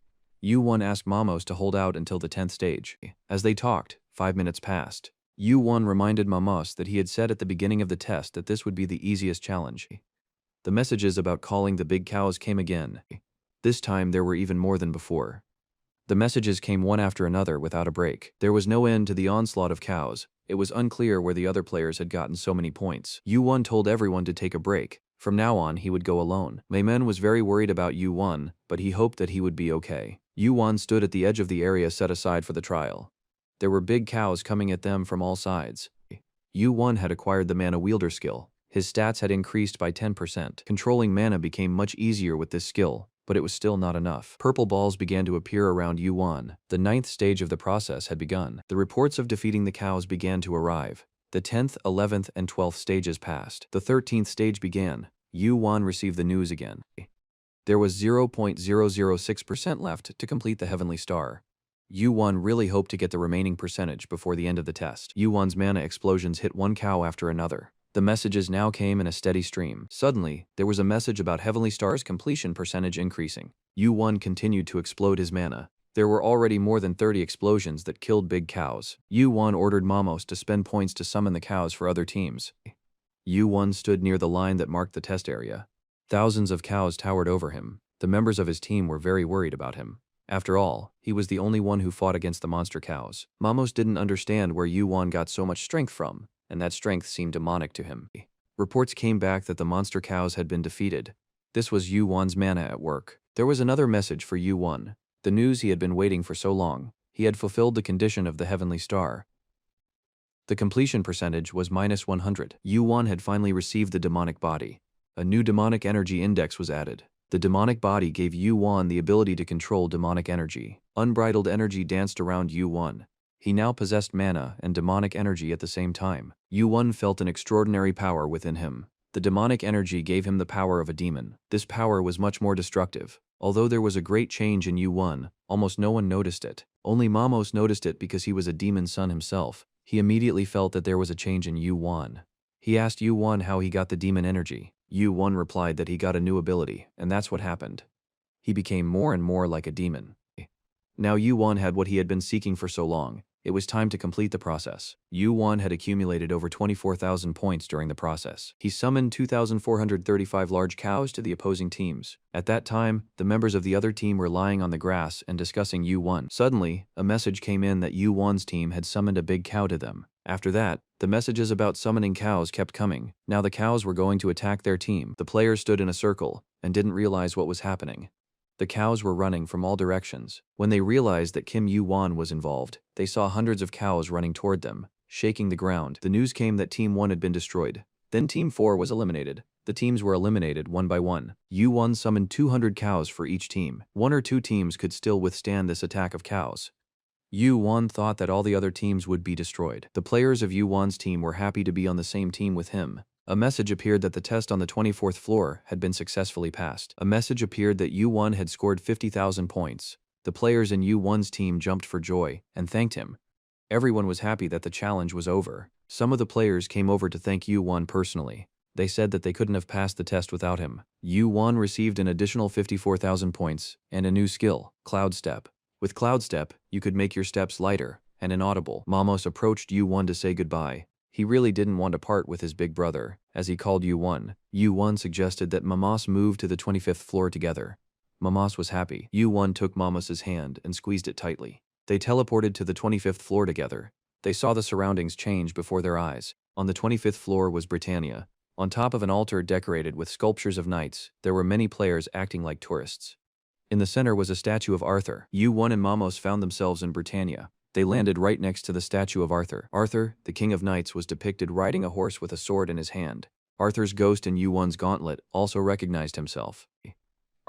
U1 asked Mamos to hold out until the 10th stage. As they talked, 5 minutes passed. U1 reminded Mamos that he had said at the beginning of the test that this would be the easiest challenge. The messages about calling the big cows came again. This time there were even more than before. The messages came one after another without a break. There was no end to the onslaught of cows. It was unclear where the other players had gotten so many points. U1 told everyone to take a break. From now on, he would go alone. Maymen was very worried about U1, but he hoped that he would be okay. U1 stood at the edge of the area set aside for the trial. There were big cows coming at them from all sides. U1 had acquired the mana wielder skill. His stats had increased by 10%. Controlling mana became much easier with this skill, but it was still not enough. Purple balls began to appear around U1. The 9th stage of the process had begun. The reports of defeating the cows began to arrive. The 10th, 11th, and 12th stages passed. The 13th stage began. U1 received the news again. There was 0.006% left to complete the Heavenly Star. U1 really hoped to get the remaining percentage before the end of the test. U1's mana explosions hit one cow after another. The messages now came in a steady stream. Suddenly, there was a message about Heavenly Star's completion percentage increasing. U1 continued to explode his mana. There were already more than 30 explosions that killed big cows. U1 ordered Mamos to spend points to summon the cows for other teams. U1 stood near the line that marked the test area. Thousands of cows towered over him. The members of his team were very worried about him. After all, he was the only one who fought against the monster cows. Mamos didn't understand where U1 got so much strength from, and that strength seemed demonic to him. Reports came back that the monster cows had been defeated. This was U1's mana at work. There was another message for U1. The news he had been waiting for so long. He had fulfilled the condition of the Heavenly Star. The completion percentage was -100. U1 had finally received the demonic body. A new demonic energy index was added. The demonic body gave U1 the ability to control demonic energy. Unbridled energy danced around U1. He now possessed mana and demonic energy at the same time. U1 felt an extraordinary power within him. The demonic energy gave him the power of a demon. This power was much more destructive. Although there was a great change in U1, almost no one noticed it. Only Mamos noticed it because he was a demon son himself. He immediately felt that there was a change in U1. He asked U1 how he got the demon energy. U1 replied that he got a new ability, and that's what happened. He became more and more like a demon. Now U1 had what he had been seeking for so long. It was time to complete the process. Yu-Wan had accumulated over 24,000 points during the process. He summoned 2,435 large cows to the opposing teams. At that time, the members of the other team were lying on the grass and discussing Yu-Wan. Suddenly, a message came in that Yu-Wan's team had summoned a big cow to them. After that, the messages about summoning cows kept coming. Now the cows were going to attack their team. The players stood in a circle and didn't realize what was happening. The cows were running from all directions. When they realized that Kim Yu-Wan was involved, they saw hundreds of cows running toward them, shaking the ground. The news came that Team 1 had been destroyed. Then Team 4 was eliminated. The teams were eliminated one by one. Yu-Wan summoned 200 cows for each team. 1 or 2 teams could still withstand this attack of cows. Yu-Wan thought that all the other teams would be destroyed. The players of Yu-Wan's team were happy to be on the same team with him. A message appeared that the test on the 24th floor had been successfully passed. A message appeared that Yu-Wan had scored 50,000 points. The players in Yu-Wan's team jumped for joy and thanked him. Everyone was happy that the challenge was over. Some of the players came over to thank Yu-Wan personally. They said that they couldn't have passed the test without him. Yu-Wan received an additional 54,000 points and a new skill, Cloud Step. With Cloud Step, you could make your steps lighter and inaudible. Mamos approached Yu-Wan to say goodbye. He really didn't want to part with his big brother, as he called Yu-Wan. Yu-Wan suggested that Mamos move to the 25th floor together. Mamos was happy. Yu-Wan took Mamos's hand and squeezed it tightly. They teleported to the 25th floor together. They saw the surroundings change before their eyes. On the 25th floor was Britannia. On top of an altar decorated with sculptures of knights, there were many players acting like tourists. In the center was a statue of Arthur. Yu-Wan and Mamos found themselves in Britannia. They landed right next to the statue of Arthur. Arthur, the king of knights, was depicted riding a horse with a sword in his hand. Arthur's ghost in Yu-Wan's gauntlet also recognized himself.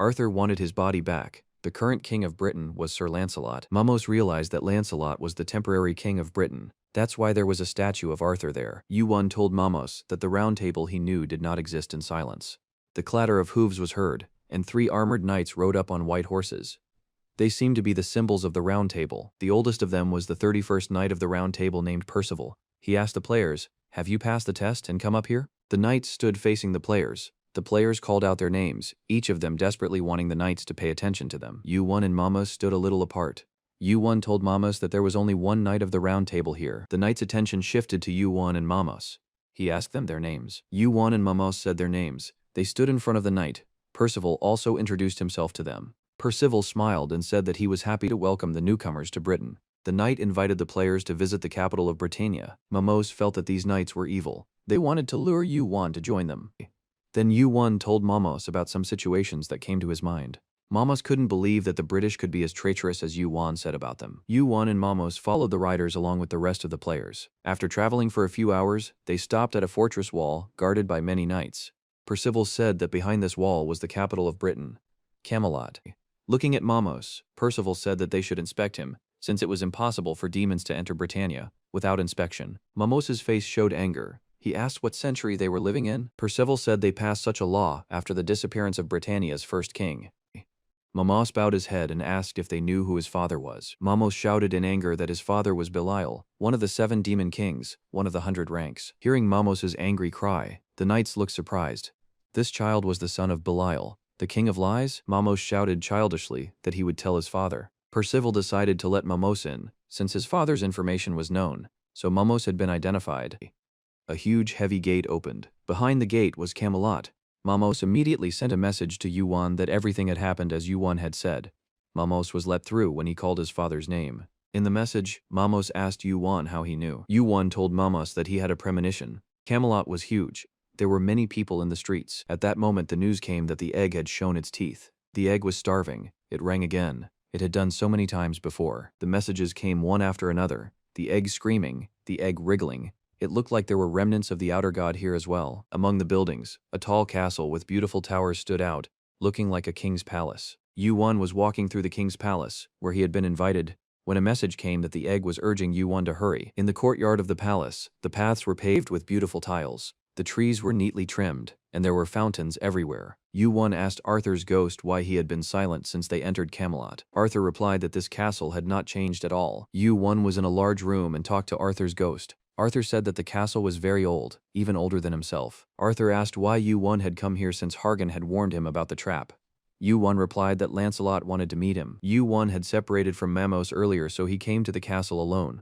Arthur wanted his body back. The current king of Britain was Sir Lancelot. Mamos realized that Lancelot was the temporary king of Britain. That's why there was a statue of Arthur there. Yu-Wan told Mamos that the round table he knew did not exist in silence. The clatter of hooves was heard, and 3 armored knights rode up on white horses. They seemed to be the symbols of the Round Table. The oldest of them was the 31st Knight of the Round Table named Percival. He asked the players, "Have you passed the test and come up here?" The knights stood facing the players. The players called out their names, each of them desperately wanting the knights to pay attention to them. Yu-Wan and Mamos stood a little apart. Yu-Wan told Mamos that there was only one Knight of the Round Table here. The knights' attention shifted to Yu-Wan and Mamos. He asked them their names. Yu-Wan and Mamos said their names. They stood in front of the knight. Percival also introduced himself to them. Percival smiled and said that he was happy to welcome the newcomers to Britain. The knight invited the players to visit the capital of Britannia. Mamos felt that these knights were evil. They wanted to lure Yu-Wan to join them. Then Yu-Wan told Mamos about some situations that came to his mind. Mamos couldn't believe that the British could be as traitorous as Yu-Wan said about them. Yu-Wan and Mamos followed the riders along with the rest of the players. After traveling for a few hours, they stopped at a fortress wall guarded by many knights. Percival said that behind this wall was the capital of Britain, Camelot. Looking at Mamos, Percival said that they should inspect him, since it was impossible for demons to enter Britannia without inspection. Mamos's face showed anger. He asked what century they were living in. Percival said they passed such a law after the disappearance of Britannia's first king. Mamos bowed his head and asked if they knew who his father was. Mamos shouted in anger that his father was Belial, one of the 7 demon kings, one of the 100 ranks. Hearing Mamos's angry cry, the knights looked surprised. This child was the son of Belial, the king of lies? Mamos shouted childishly that he would tell his father. Percival decided to let Mamos in, since his father's information was known, so Mamos had been identified. A huge heavy gate opened. Behind the gate was Camelot. Mamos immediately sent a message to Yu-Wan that everything had happened as Yu-Wan had said. Mamos was let through when he called his father's name. In the message, Mamos asked Yu-Wan how he knew. Yu-Wan told Mamos that he had a premonition. Camelot was huge. There were many people in the streets. At that moment the news came that the egg had shown its teeth. The egg was starving. It rang again. It had done so many times before. The messages came one after another. The egg screaming, the egg wriggling. It looked like there were remnants of the outer god here as well. Among the buildings, a tall castle with beautiful towers stood out, looking like a king's palace. Yu-Wan was walking through the king's palace, where he had been invited, when a message came that the egg was urging Yu-Wan to hurry. In the courtyard of the palace, the paths were paved with beautiful tiles. The trees were neatly trimmed, and there were fountains everywhere. Yu-Wan asked Arthur's ghost why he had been silent since they entered Camelot. Arthur replied that this castle had not changed at all. Yu-Wan was in a large room and talked to Arthur's ghost. Arthur said that the castle was very old, even older than himself. Arthur asked why Yu-Wan had come here since Hargan had warned him about the trap. Yu-Wan replied that Lancelot wanted to meet him. Yu-Wan had separated from Mamos earlier, so he came to the castle alone.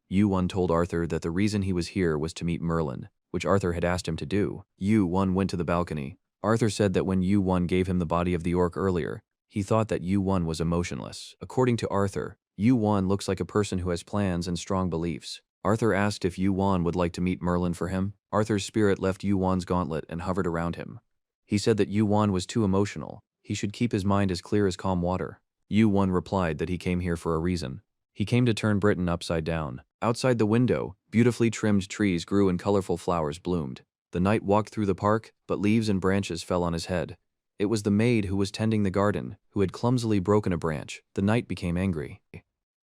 Yu-won told Arthur that the reason he was here was to meet Merlin, which Arthur had asked him to do. Yu-won went to the balcony. Arthur said that when Yu-won gave him the body of the orc earlier, he thought that Yu-won was emotionless. According to Arthur, Yu-won looks like a person who has plans and strong beliefs. Arthur asked if Yu-won would like to meet Merlin for him. Arthur's spirit left Yu-won's gauntlet and hovered around him. He said that Yu-won was too emotional. He should keep his mind as clear as calm water. Yu-won replied that he came here for a reason. He came to turn Britain upside down. Outside the window, beautifully trimmed trees grew and colorful flowers bloomed. The knight walked through the park, but leaves and branches fell on his head. It was the maid who was tending the garden, who had clumsily broken a branch. The knight became angry.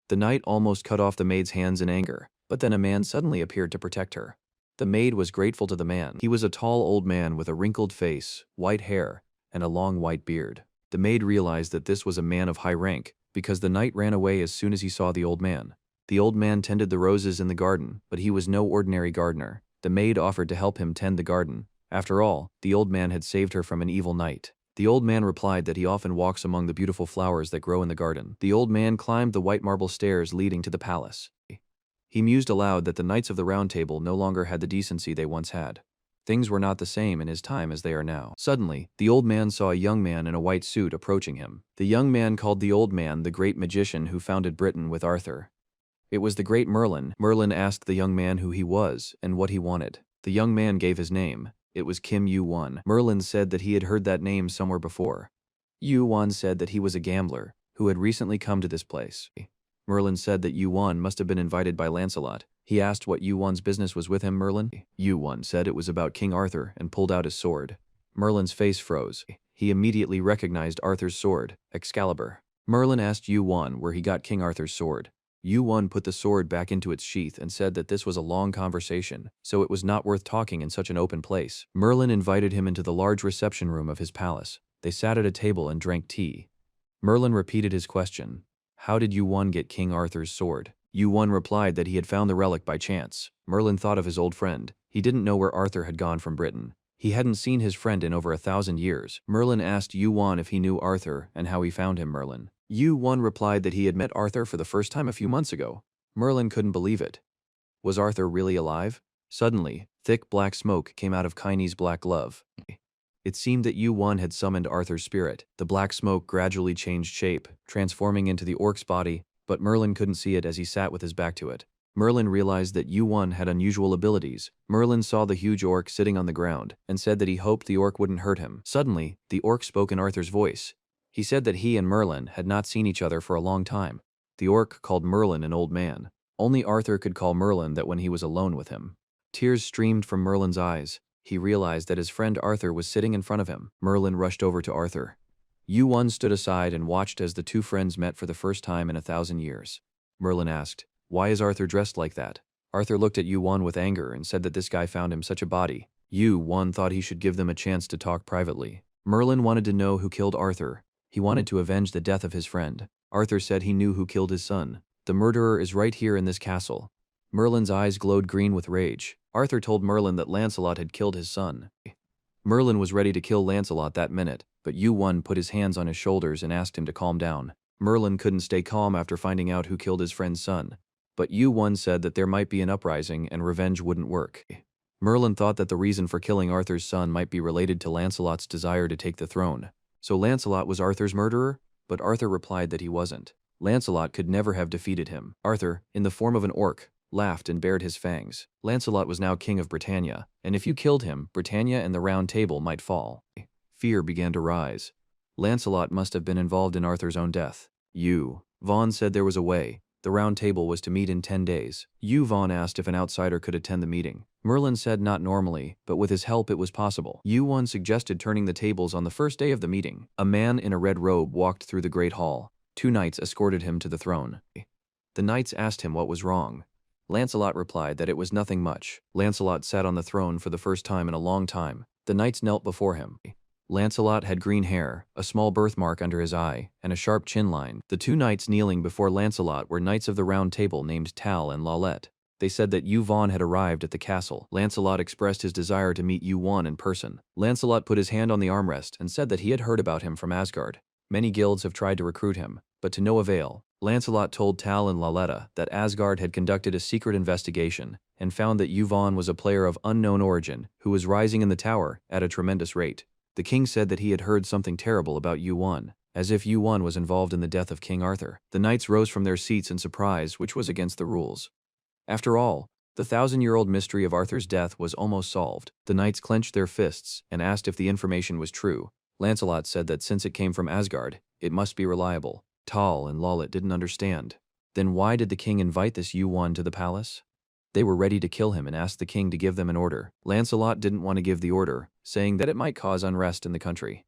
The knight almost cut off the maid's hands in anger, but then a man suddenly appeared to protect her. The maid was grateful to the man. He was a tall old man with a wrinkled face, white hair, and a long white beard. The maid realized that this was a man of high rank, because the knight ran away as soon as he saw the old man. The old man tended the roses in the garden, but he was no ordinary gardener. The maid offered to help him tend the garden. After all, the old man had saved her from an evil knight. The old man replied that he often walks among the beautiful flowers that grow in the garden. The old man climbed the white marble stairs leading to the palace. He mused aloud that the Knights of the Round Table no longer had the decency they once had. Things were not the same in his time as they are now. Suddenly, the old man saw a young man in a white suit approaching him. The young man called the old man the great magician who founded Britain with Arthur. It was the great Merlin. Merlin asked the young man who he was and what he wanted. The young man gave his name. It was Kim Yu-won. Merlin said that he had heard that name somewhere before. Yu-won said that he was a gambler who had recently come to this place. Merlin said that Yu-won must have been invited by Lancelot. He asked what Yu-won's business was with him. Merlin. Yu-won said it was about King Arthur and pulled out his sword. Merlin's face froze. He immediately recognized Arthur's sword, Excalibur. Merlin asked Yu-won where he got King Arthur's sword. Yu-won put the sword back into its sheath and said that this was a long conversation, so it was not worth talking in such an open place. Merlin invited him into the large reception room of his palace. They sat at a table and drank tea. Merlin repeated his question. How did Yu-won get King Arthur's sword? Yu-won replied that he had found the relic by chance. Merlin thought of his old friend. He didn't know where Arthur had gone from Britain. He hadn't seen his friend in over 1,000 years. Merlin asked Yu-won if he knew Arthur and how he found him. Merlin. Yu-won replied that he had met Arthur for the first time a few months ago. Merlin couldn't believe it. Was Arthur really alive? Suddenly, thick black smoke came out of Kaine's black glove. It seemed that Yu-won had summoned Arthur's spirit. The black smoke gradually changed shape, transforming into the orc's body, but Merlin couldn't see it as he sat with his back to it. Merlin realized that Yu-won had unusual abilities. Merlin saw the huge orc sitting on the ground and said that he hoped the orc wouldn't hurt him. Suddenly, the orc spoke in Arthur's voice. He said that he and Merlin had not seen each other for a long time. The orc called Merlin an old man. Only Arthur could call Merlin that when he was alone with him. Tears streamed from Merlin's eyes. He realized that his friend Arthur was sitting in front of him. Merlin rushed over to Arthur. Yu-won stood aside and watched as the two friends met for the first time in 1,000 years. Merlin asked, "Why is Arthur dressed like that?" Arthur looked at Yu-won with anger and said that this guy found him such a body. Yu-won thought he should give them a chance to talk privately. Merlin wanted to know who killed Arthur. He wanted to avenge the death of his friend. Arthur said he knew who killed his son. The murderer is right here in this castle. Merlin's eyes glowed green with rage. Arthur told Merlin that Lancelot had killed his son. Merlin was ready to kill Lancelot that minute, but Yu-won put his hands on his shoulders and asked him to calm down. Merlin couldn't stay calm after finding out who killed his friend's son. But Yu-won said that there might be an uprising and revenge wouldn't work. Merlin thought that the reason for killing Arthur's son might be related to Lancelot's desire to take the throne. So Lancelot was Arthur's murderer? But Arthur replied that he wasn't. Lancelot could never have defeated him. Arthur, in the form of an orc, laughed and bared his fangs. Lancelot was now king of Britannia, and if you killed him, Britannia and the Round Table might fall. Fear began to rise. Lancelot must have been involved in Arthur's own death. Yu-won said there was a way. The Round Table was to meet in 10 days. Yu-won asked if an outsider could attend the meeting. Merlin said not normally, but with his help it was possible. Yu-won suggested turning the tables on the first day of the meeting. A man in a red robe walked through the great hall. 2 knights escorted him to the throne. The knights asked him what was wrong. Lancelot replied that it was nothing much. Lancelot sat on the throne for the first time in a long time. The knights knelt before him. Lancelot had green hair, a small birthmark under his eye, and a sharp chin line. The 2 knights kneeling before Lancelot were knights of the Round Table named Tal and Laulette. They said that Yu-won had arrived at the castle. Lancelot expressed his desire to meet Yu-won in person. Lancelot put his hand on the armrest and said that he had heard about him from Asgard. Many guilds have tried to recruit him, but to no avail. Lancelot told Tal and Laletta that Asgard had conducted a secret investigation and found that Yvonne was a player of unknown origin who was rising in the tower at a tremendous rate. The king said that he had heard something terrible about Yvonne, as if Yvonne was involved in the death of King Arthur. The knights rose from their seats in surprise, which was against the rules. After all, the 1,000-year-old mystery of Arthur's death was almost solved. The knights clenched their fists and asked if the information was true. Lancelot said that since it came from Asgard, it must be reliable. Tal and Lollet didn't understand. Then why did the king invite this Yvonne to the palace? They were ready to kill him and asked the king to give them an order. Lancelot didn't want to give the order, saying that it might cause unrest in the country.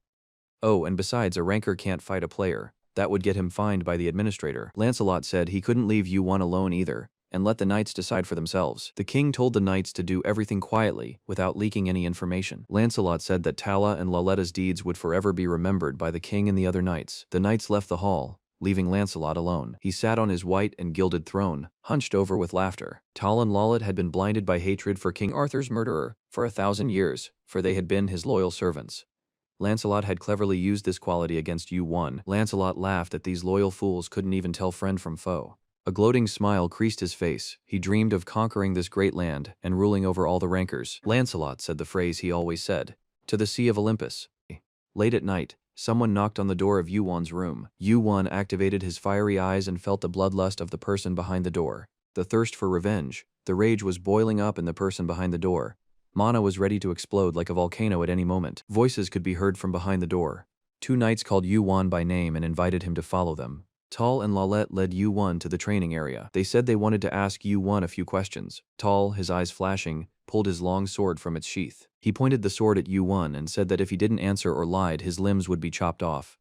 Oh, and besides, a ranker can't fight a player. That would get him fined by the administrator. Lancelot said he couldn't leave Yvonne alone either, and let the knights decide for themselves. The king told the knights to do everything quietly, without leaking any information. Lancelot said that Tala and Lalletta's deeds would forever be remembered by the king and the other knights. The knights left the hall, leaving Lancelot alone. He sat on his white and gilded throne, hunched over with laughter. Tal and Lollet had been blinded by hatred for King Arthur's murderer for 1,000 years, for they had been his loyal servants. Lancelot had cleverly used this quality against Yvonne. Lancelot laughed that these loyal fools couldn't even tell friend from foe. A gloating smile creased his face. He dreamed of conquering this great land and ruling over all the rankers. Lancelot said the phrase he always said, "To the Sea of Olympus." Late at night, someone knocked on the door of Yvonne's room. Yvonne activated his fiery eyes and felt the bloodlust of the person behind the door. The thirst for revenge. The rage was boiling up in the person behind the door. Mana was ready to explode like a volcano at any moment. Voices could be heard from behind the door. Two knights called Yvonne by name and invited him to follow them. Tal and Lollet led Yvonne to the training area. They said they wanted to ask Yvonne a few questions. Tal, his eyes flashing, pulled his long sword from its sheath. He pointed the sword at Yvonne and said that if he didn't answer or lied, his limbs would be chopped off.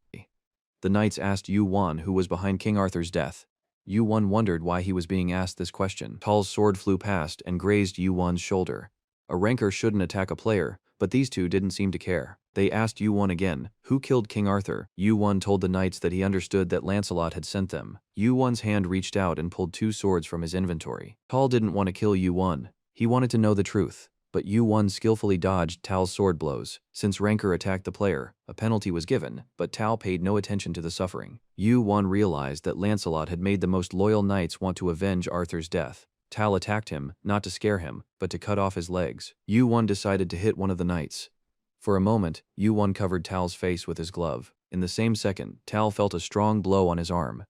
The knights asked Yvonne who was behind King Arthur's death. Yvonne wondered why he was being asked this question. Tal's sword flew past and grazed Yvonne's shoulder. A ranker shouldn't attack a player, but these two didn't seem to care. They asked Yvonne again, who killed King Arthur? Yvonne told the knights that he understood that Lancelot had sent them. Yvonne's hand reached out and pulled two swords from his inventory. Tal didn't want to kill Yvonne. He wanted to know the truth. But Yvonne skillfully dodged Tal's sword blows. Since ranker attacked the player, a penalty was given, but Tal paid no attention to the suffering. Yvonne realized that Lancelot had made the most loyal knights want to avenge Arthur's death. Tal attacked him, not to scare him, but to cut off his legs. Yvonne decided to hit one of the knights. For a moment, Yvonne covered Tal's face with his glove. In the same second, Tal felt a strong blow on his arm.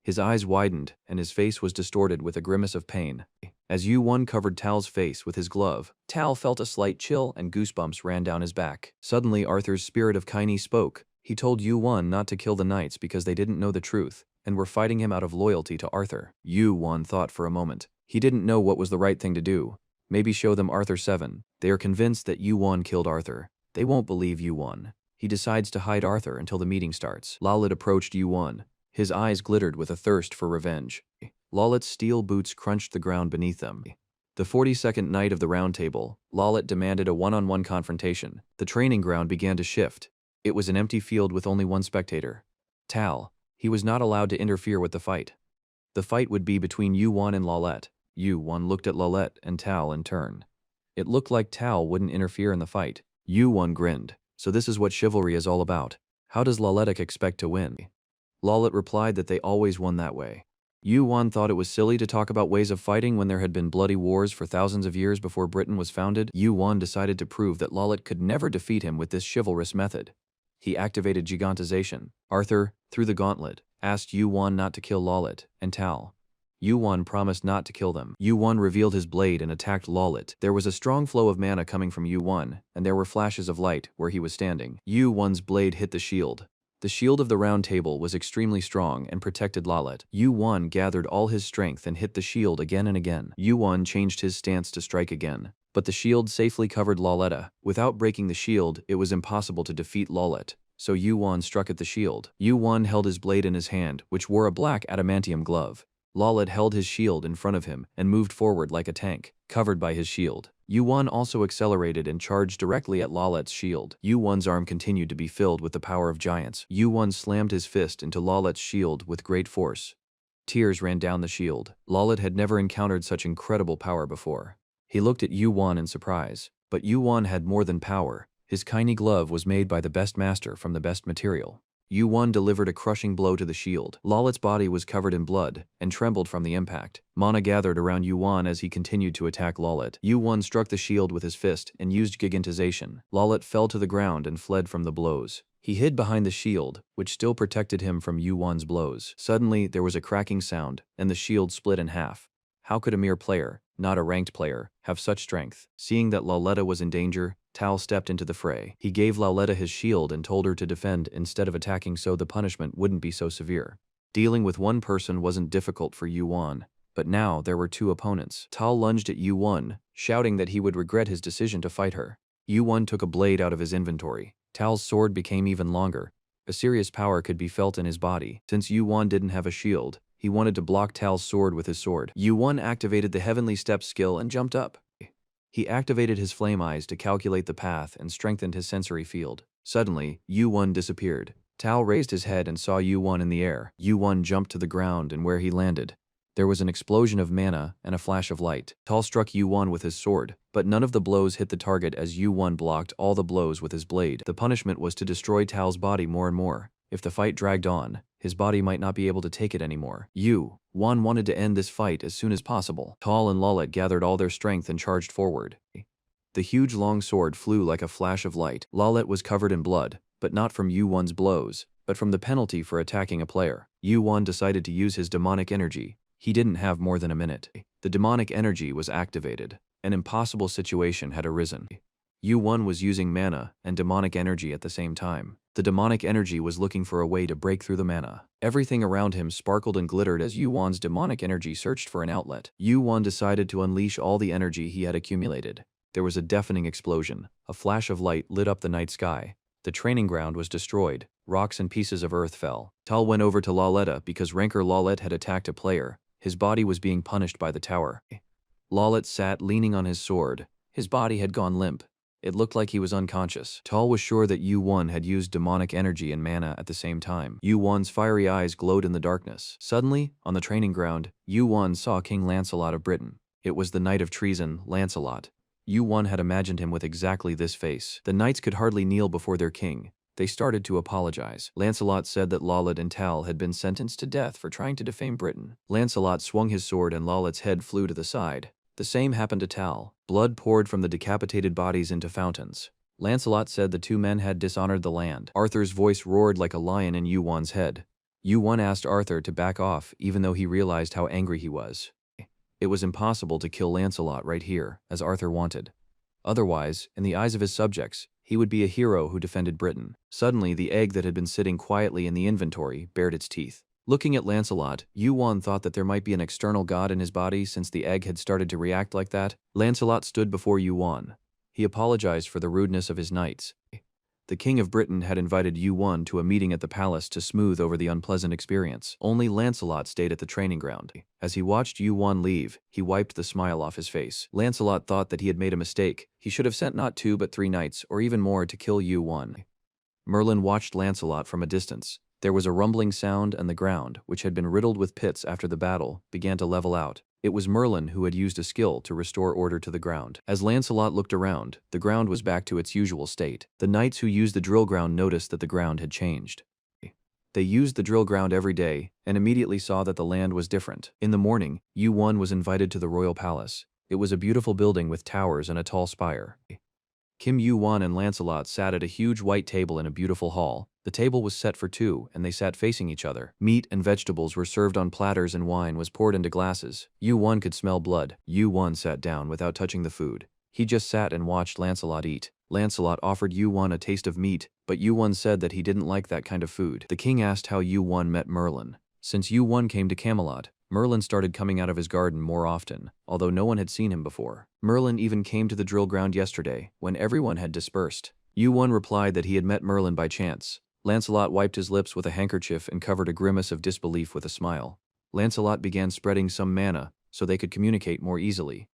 His eyes widened, and his face was distorted with a grimace of pain. As Yvonne covered Tal's face with his glove, Tal felt a slight chill and goosebumps ran down his back. Suddenly, Arthur's spirit of Kaini spoke. He told Yvonne not to kill the knights because they didn't know the truth, and were fighting him out of loyalty to Arthur. Yvonne thought for a moment. He didn't know what was the right thing to do. Maybe show them Arthur 7. They are convinced that Yvonne killed Arthur. They won't believe Yvonne. He decides to hide Arthur until the meeting starts. Lollet approached Yvonne. His eyes glittered with a thirst for revenge. Lollet's steel boots crunched the ground beneath them. The 42nd night of the Round Table, Lollet demanded a one-on-one confrontation. The training ground began to shift. It was an empty field with only one spectator. Tal. He was not allowed to interfere with the fight. The fight would be between Yvonne and Lollet. Yvonne looked at Lollet and Tal in turn. It looked like Tal wouldn't interfere in the fight. Yvonne grinned. So this is what chivalry is all about. How does Lollet expect to win? Lollet replied that they always won that way. Yvonne thought it was silly to talk about ways of fighting when there had been bloody wars for thousands of years before Britain was founded. Yvonne decided to prove that Lollet could never defeat him with this chivalrous method. He activated gigantization. Arthur, through the gauntlet, asked Yvonne not to kill Lollet and Tal. Yvonne promised not to kill them. Yvonne revealed his blade and attacked Lollet. There was a strong flow of mana coming from Yvonne, and there were flashes of light where he was standing. Yvonne's blade hit the shield. The shield of the Round Table was extremely strong and protected Lollet. Yvonne gathered all his strength and hit the shield again and again. Yvonne changed his stance to strike again, but the shield safely covered Loletta. Without breaking the shield, it was impossible to defeat Lollet, so Yvonne struck at the shield. Yvonne held his blade in his hand, which wore a black adamantium glove. Lollet held his shield in front of him and moved forward like a tank, covered by his shield. Yvonne also accelerated and charged directly at Lollet's shield. Yvonne's arm continued to be filled with the power of giants. Yvonne slammed his fist into Lollet's shield with great force. Tears ran down the shield. Lollet had never encountered such incredible power before. He looked at Yvonne in surprise. But Yvonne had more than power. His Kaini glove was made by the best master from the best material. Yuan delivered a crushing blow to the shield. Lawlet's body was covered in blood and trembled from the impact. Mana gathered around Yuan as he continued to attack Lawlet. Yuan struck the shield with his fist and used gigantization. Lawlet fell to the ground and fled from the blows. He hid behind the shield, which still protected him from Yuan's blows. Suddenly, there was a cracking sound, and the shield split in half. How could a mere player, not a ranked player, have such strength? Seeing that Lauletta was in danger, Tal stepped into the fray. He gave Lauletta his shield and told her to defend instead of attacking so the punishment wouldn't be so severe. Dealing with one person wasn't difficult for Yuan, but now there were two opponents. Tal lunged at Yuan, shouting that he would regret his decision to fight her. Yuan took a blade out of his inventory. Tal's sword became even longer. A serious power could be felt in his body. Since Yuan didn't have a shield, he wanted to block Tal's sword with his sword. Yuan activated the Heavenly Step skill and jumped up. He activated his flame eyes to calculate the path and strengthened his sensory field. Suddenly, Yuan disappeared. Tal raised his head and saw Yuan in the air. Yuan jumped to the ground, and where he landed, there was an explosion of mana and a flash of light. Tal struck Yuan with his sword, but none of the blows hit the target as Yuan blocked all the blows with his blade. The punishment was to destroy Tal's body more and more. If the fight dragged on, his body might not be able to take it anymore. Yuan wanted to end this fight as soon as possible. Tal and Lawlet gathered all their strength and charged forward. The huge long sword flew like a flash of light. Lawlet was covered in blood, but not from Yuan's blows, but from the penalty for attacking a player. Yuan decided to use his demonic energy. He didn't have more than a minute. The demonic energy was activated. An impossible situation had arisen. Yuan was using mana and demonic energy at the same time. The demonic energy was looking for a way to break through the mana. Everything around him sparkled and glittered as Yuan's demonic energy searched for an outlet. Yuan decided to unleash all the energy he had accumulated. There was a deafening explosion. A flash of light lit up the night sky. The training ground was destroyed. Rocks and pieces of earth fell. Tal went over to Lauletta because Ranker Lawlet had attacked a player. His body was being punished by the tower. Lawlet sat leaning on his sword. His body had gone limp. It looked like he was unconscious. Tal was sure that Yuan had used demonic energy and mana at the same time. Yuan's fiery eyes glowed in the darkness. Suddenly, on the training ground, Yuan saw King Lancelot of Britain. It was the Knight of Treason, Lancelot. Yuan had imagined him with exactly this face. The knights could hardly kneel before their king. They started to apologize. Lancelot said that Lawlet and Tal had been sentenced to death for trying to defame Britain. Lancelot swung his sword and Lawlet's head flew to the side. The same happened to Tal. Blood poured from the decapitated bodies into fountains. Lancelot said the two men had dishonored the land. Arthur's voice roared like a lion in Yuan's head. Yuan asked Arthur to back off even though he realized how angry he was. It was impossible to kill Lancelot right here, as Arthur wanted. Otherwise, in the eyes of his subjects, he would be a hero who defended Britain. Suddenly, the egg that had been sitting quietly in the inventory bared its teeth. Looking at Lancelot, Yuan thought that there might be an external god in his body since the egg had started to react like that. Lancelot stood before Yuan. He apologized for the rudeness of his knights. The King of Britain had invited Yuan to a meeting at the palace to smooth over the unpleasant experience. Only Lancelot stayed at the training ground. As he watched Yuan leave, he wiped the smile off his face. Lancelot thought that he had made a mistake. He should have sent not 2 but 3 knights, or even more, to kill Yuan. Merlin watched Lancelot from a distance. There was a rumbling sound, and the ground, which had been riddled with pits after the battle, began to level out. It was Merlin who had used a skill to restore order to the ground. As Lancelot looked around, the ground was back to its usual state. The knights who used the drill ground noticed that the ground had changed. They used the drill ground every day, and immediately saw that the land was different. In the morning, Yuan was invited to the royal palace. It was a beautiful building with towers and a tall spire. Kim Yuan and Lancelot sat at a huge white table in a beautiful hall. The table was set for 2, and they sat facing each other. Meat and vegetables were served on platters and wine was poured into glasses. Yuan could smell blood. Yuan sat down without touching the food. He just sat and watched Lancelot eat. Lancelot offered Yuan a taste of meat, but Yuan said that he didn't like that kind of food. The king asked how Yuan met Merlin. Since Yuan came to Camelot, Merlin started coming out of his garden more often, although no one had seen him before. Merlin even came to the drill ground yesterday, when everyone had dispersed. Yuan replied that he had met Merlin by chance. Lancelot wiped his lips with a handkerchief and covered a grimace of disbelief with a smile. Lancelot began spreading some mana, so they could communicate more easily.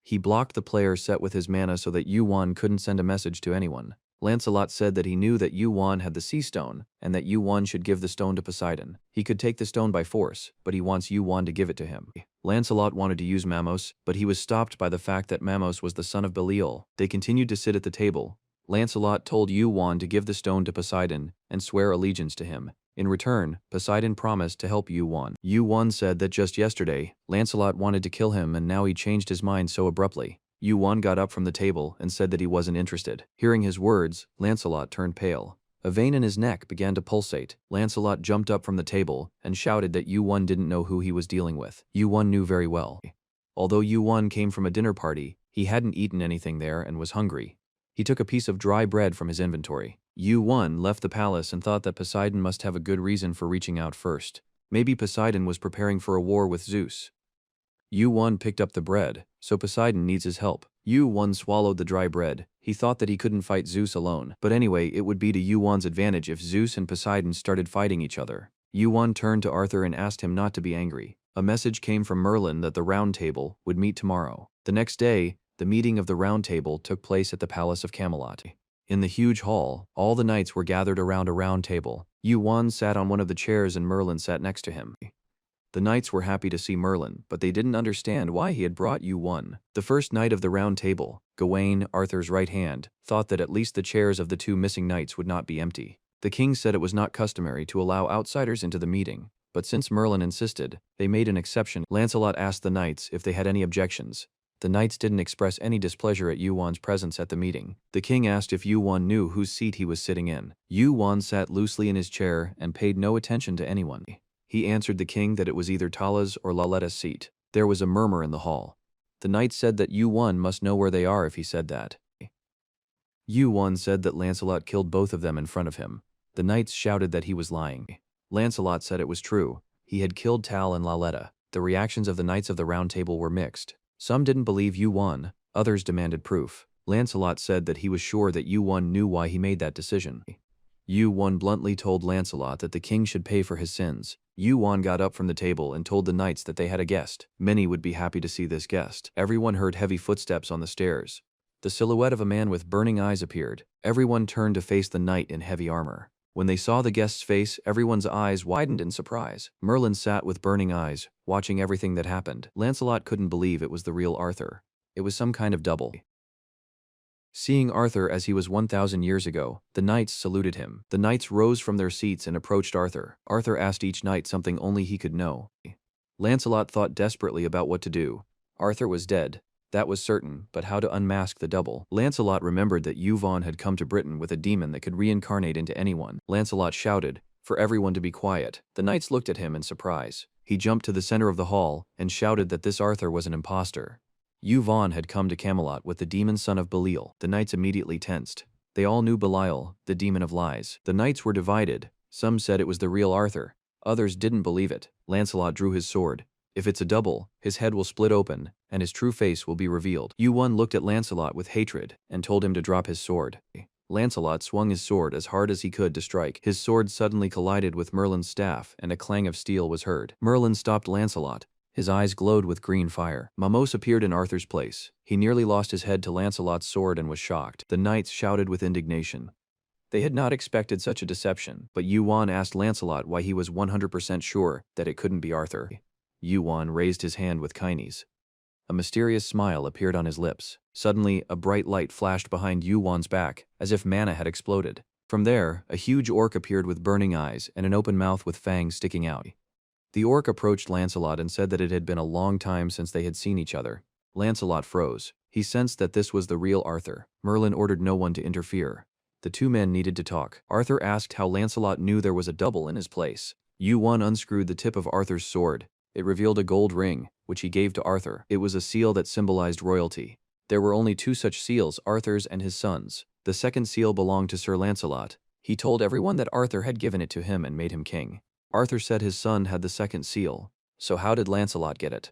He blocked the player set with his mana so that Yuan couldn't send a message to anyone. Lancelot said that he knew that Yuan had the sea stone, and that Yuan should give the stone to Poseidon. He could take the stone by force, but he wants Yuan to give it to him. Lancelot wanted to use Mamos, but he was stopped by the fact that Mamos was the son of Belial. They continued to sit at the table. Lancelot told Yuan to give the stone to Poseidon and swear allegiance to him. In return, Poseidon promised to help Yuan. Yuan said that just yesterday, Lancelot wanted to kill him and now he changed his mind so abruptly. Yuan got up from the table and said that he wasn't interested. Hearing his words, Lancelot turned pale. A vein in his neck began to pulsate. Lancelot jumped up from the table and shouted that Yuan didn't know who he was dealing with. Yuan knew very well. Although Yuan came from a dinner party, he hadn't eaten anything there and was hungry. He took a piece of dry bread from his inventory. Yuan left the palace and thought that Poseidon must have a good reason for reaching out first. Maybe Poseidon was preparing for a war with Zeus. Yuan picked up the bread, so Poseidon needs his help. Yuan swallowed the dry bread. He thought that he couldn't fight Zeus alone, but anyway it would be to Yuan's advantage if Zeus and Poseidon started fighting each other. Yuan turned to Arthur and asked him not to be angry. A message came from Merlin that the Round Table would meet tomorrow. The next day, the meeting of the Round Table took place at the Palace of Camelot. In the huge hall, all the knights were gathered around a round table. Yuan sat on one of the chairs and Merlin sat next to him. The knights were happy to see Merlin, but they didn't understand why he had brought Yuan. The first knight of the Round Table, Gawain, Arthur's right hand, thought that at least the chairs of the two missing knights would not be empty. The king said it was not customary to allow outsiders into the meeting, but since Merlin insisted, they made an exception. Lancelot asked the knights if they had any objections. The knights didn't express any displeasure at Yuan's presence at the meeting. The king asked if Yuan knew whose seat he was sitting in. Yuan sat loosely in his chair and paid no attention to anyone. He answered the king that it was either Tala's or Laletta's seat. There was a murmur in the hall. The knights said that Yuan must know where they are if he said that. Yuan said that Lancelot killed both of them in front of him. The knights shouted that he was lying. Lancelot said it was true. He had killed Tal and Laletta. The reactions of the knights of the Round Table were mixed. Some didn't believe Yuan, others demanded proof. Lancelot said that he was sure that Yuan knew why he made that decision. Yuan bluntly told Lancelot that the king should pay for his sins. Yuan got up from the table and told the knights that they had a guest. Many would be happy to see this guest. Everyone heard heavy footsteps on the stairs. The silhouette of a man with burning eyes appeared. Everyone turned to face the knight in heavy armor. When they saw the guest's face, everyone's eyes widened in surprise. Merlin sat with burning eyes, watching everything that happened. Lancelot couldn't believe it was the real Arthur. It was some kind of double. Seeing Arthur as he was 1,000 years ago, the knights saluted him. The knights rose from their seats and approached Arthur. Arthur asked each knight something only he could know. Lancelot thought desperately about what to do. Arthur was dead. That was certain, but how to unmask the double? Lancelot remembered that Yuvan had come to Britain with a demon that could reincarnate into anyone. Lancelot shouted for everyone to be quiet. The knights looked at him in surprise. He jumped to the center of the hall and shouted that this Arthur was an imposter. Yuvan had come to Camelot with the demon son of Belial. The knights immediately tensed. They all knew Belial, the demon of lies. The knights were divided. Some said it was the real Arthur. Others didn't believe it. Lancelot drew his sword. If it's a double, his head will split open, and his true face will be revealed. Yuan looked at Lancelot with hatred, and told him to drop his sword. Lancelot swung his sword as hard as he could to strike. His sword suddenly collided with Merlin's staff, and a clang of steel was heard. Merlin stopped Lancelot. His eyes glowed with green fire. Mamos appeared in Arthur's place. He nearly lost his head to Lancelot's sword and was shocked. The knights shouted with indignation. They had not expected such a deception, but Yuan asked Lancelot why he was 100% sure that it couldn't be Arthur. Yuan raised his hand with kines. A mysterious smile appeared on his lips. Suddenly, a bright light flashed behind Yuan's back, as if mana had exploded. From there, a huge orc appeared with burning eyes and an open mouth with fangs sticking out. The orc approached Lancelot and said that it had been a long time since they had seen each other. Lancelot froze. He sensed that this was the real Arthur. Merlin ordered no one to interfere. The two men needed to talk. Arthur asked how Lancelot knew there was a double in his place. Yuan unscrewed the tip of Arthur's sword. It revealed a gold ring, which he gave to Arthur. It was a seal that symbolized royalty. There were only two such seals, Arthur's and his son's. The second seal belonged to Sir Lancelot. He told everyone that Arthur had given it to him and made him king. Arthur said his son had the second seal. So how did Lancelot get it?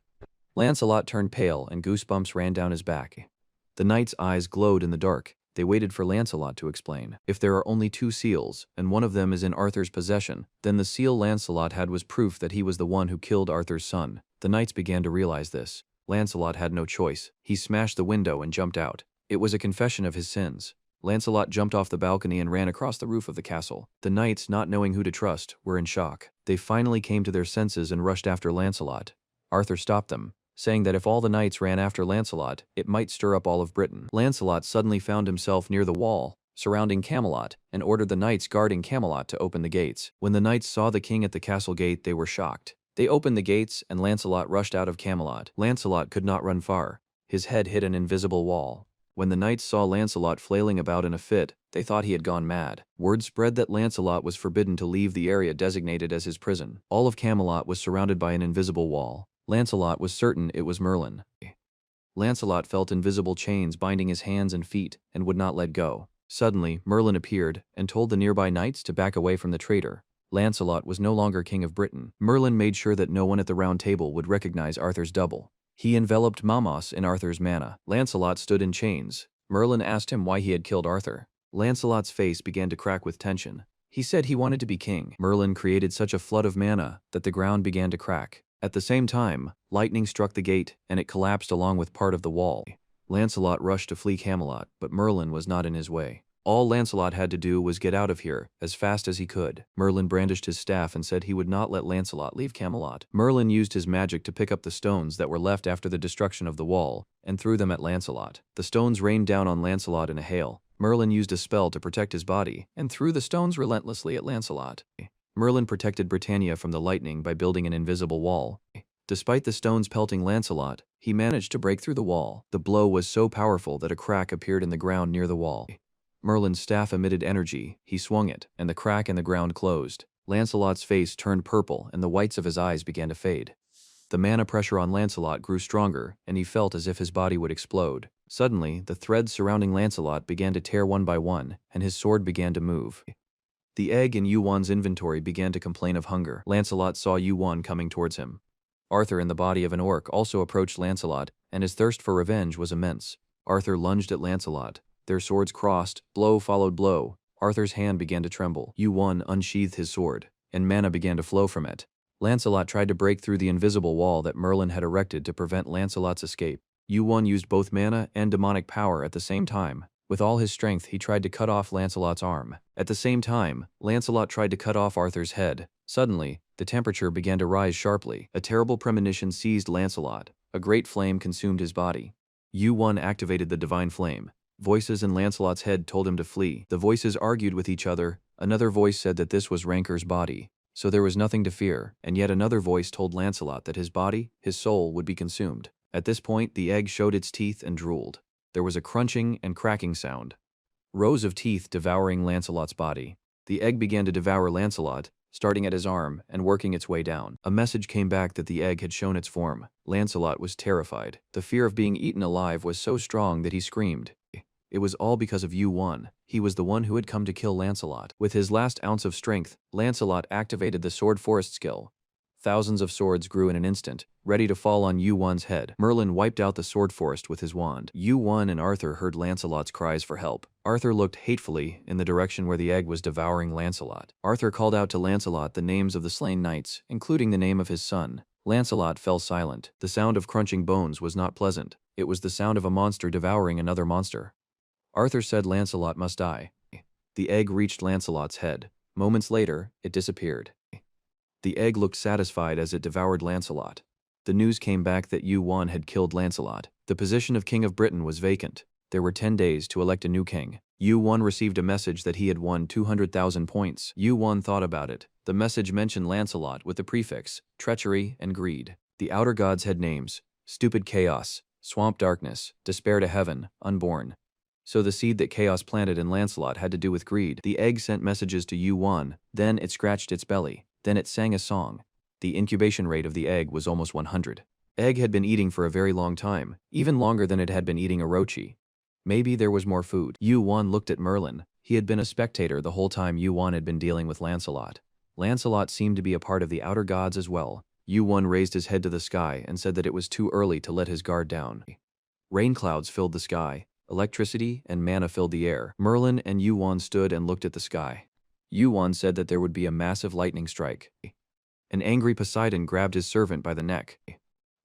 Lancelot turned pale and goosebumps ran down his back. The knights' eyes glowed in the dark. They waited for Lancelot to explain. If there are only two seals, and one of them is in Arthur's possession, then the seal Lancelot had was proof that he was the one who killed Arthur's son. The knights began to realize this. Lancelot had no choice. He smashed the window and jumped out. It was a confession of his sins. Lancelot jumped off the balcony and ran across the roof of the castle. The knights, not knowing who to trust, were in shock. They finally came to their senses and rushed after Lancelot. Arthur stopped them, saying that if all the knights ran after Lancelot, it might stir up all of Britain. Lancelot suddenly found himself near the wall. surrounding Camelot, and ordered the knights guarding Camelot to open the gates. When the knights saw the king at the castle gate, they were shocked. They opened the gates, and Lancelot rushed out of Camelot. Lancelot could not run far. His head hit an invisible wall. When the knights saw Lancelot flailing about in a fit, they thought he had gone mad. Word spread that Lancelot was forbidden to leave the area designated as his prison. All of Camelot was surrounded by an invisible wall. Lancelot was certain it was Merlin. Lancelot felt invisible chains binding his hands and feet, and would not let go. Suddenly, Merlin appeared, and told the nearby knights to back away from the traitor. Lancelot was no longer king of Britain. Merlin made sure that no one at the round table would recognize Arthur's double. He enveloped Mamos in Arthur's mana. Lancelot stood in chains. Merlin asked him why he had killed Arthur. Lancelot's face began to crack with tension. He said he wanted to be king. Merlin created such a flood of mana that the ground began to crack. At the same time, lightning struck the gate, and it collapsed along with part of the wall. Lancelot rushed to flee Camelot, but Merlin was not in his way. All Lancelot had to do was get out of here, as fast as he could. Merlin brandished his staff and said he would not let Lancelot leave Camelot. Merlin used his magic to pick up the stones that were left after the destruction of the wall, and threw them at Lancelot. The stones rained down on Lancelot in a hail. Merlin used a spell to protect his body, and threw the stones relentlessly at Lancelot. Merlin protected Britannia from the lightning by building an invisible wall. Despite the stones pelting Lancelot, he managed to break through the wall. The blow was so powerful that a crack appeared in the ground near the wall. Merlin's staff emitted energy. He swung it, and the crack in the ground closed. Lancelot's face turned purple, and the whites of his eyes began to fade. The mana pressure on Lancelot grew stronger, and he felt as if his body would explode. Suddenly, the threads surrounding Lancelot began to tear one by one, and his sword began to move. The egg in Yuan's inventory began to complain of hunger. Lancelot saw Yuan coming towards him. Arthur in the body of an orc also approached Lancelot, and his thirst for revenge was immense. Arthur lunged at Lancelot. Their swords crossed. Blow followed blow. Arthur's hand began to tremble. Yuan unsheathed his sword, and mana began to flow from it. Lancelot tried to break through the invisible wall that Merlin had erected to prevent Lancelot's escape. Yuan used both mana and demonic power at the same time. With all his strength, he tried to cut off Lancelot's arm. At the same time, Lancelot tried to cut off Arthur's head. Suddenly, the temperature began to rise sharply. A terrible premonition seized Lancelot. A great flame consumed his body. Yuan activated the divine flame. Voices in Lancelot's head told him to flee. The voices argued with each other. Another voice said that this was Rancor's body, so there was nothing to fear, and yet another voice told Lancelot that his body, his soul, would be consumed. At this point, the egg showed its teeth and drooled. There was a crunching and cracking sound. Rows of teeth devouring Lancelot's body. The egg began to devour Lancelot, starting at his arm and working its way down. A message came back that the egg had shown its form. Lancelot was terrified. The fear of being eaten alive was so strong that he screamed. It was all because of Yuan. He was the one who had come to kill Lancelot. With his last ounce of strength, Lancelot activated the Sword Forest skill. Thousands of swords grew in an instant, ready to fall on Yuan's head. Merlin wiped out the sword forest with his wand. Yuan and Arthur heard Lancelot's cries for help. Arthur looked hatefully in the direction where the egg was devouring Lancelot. Arthur called out to Lancelot the names of the slain knights, including the name of his son. Lancelot fell silent. The sound of crunching bones was not pleasant. It was the sound of a monster devouring another monster. Arthur said Lancelot must die. The egg reached Lancelot's head. Moments later, it disappeared. The egg looked satisfied as it devoured Lancelot. The news came back that Yuan had killed Lancelot. The position of King of Britain was vacant. There were 10 days to elect a new king. Yuan received a message that he had won 200,000 points. Yuan thought about it. The message mentioned Lancelot with the prefix, treachery and greed. The outer gods had names: Stupid Chaos, Swamp Darkness, Despair to Heaven, Unborn. So the seed that Chaos planted in Lancelot had to do with greed. The egg sent messages to Yuan, then it scratched its belly. Then it sang a song. The incubation rate of the egg was almost 100. Egg had been eating for a very long time, even longer than it had been eating Orochi. Maybe there was more food. Yuan looked at Merlin. He had been a spectator the whole time Yuan had been dealing with Lancelot. Lancelot seemed to be a part of the outer gods as well. Yuan raised his head to the sky and said that it was too early to let his guard down. Rain clouds filled the sky. Electricity and mana filled the air. Merlin and Yuan stood and looked at the sky. Yuan said that there would be a massive lightning strike. An angry Poseidon grabbed his servant by the neck.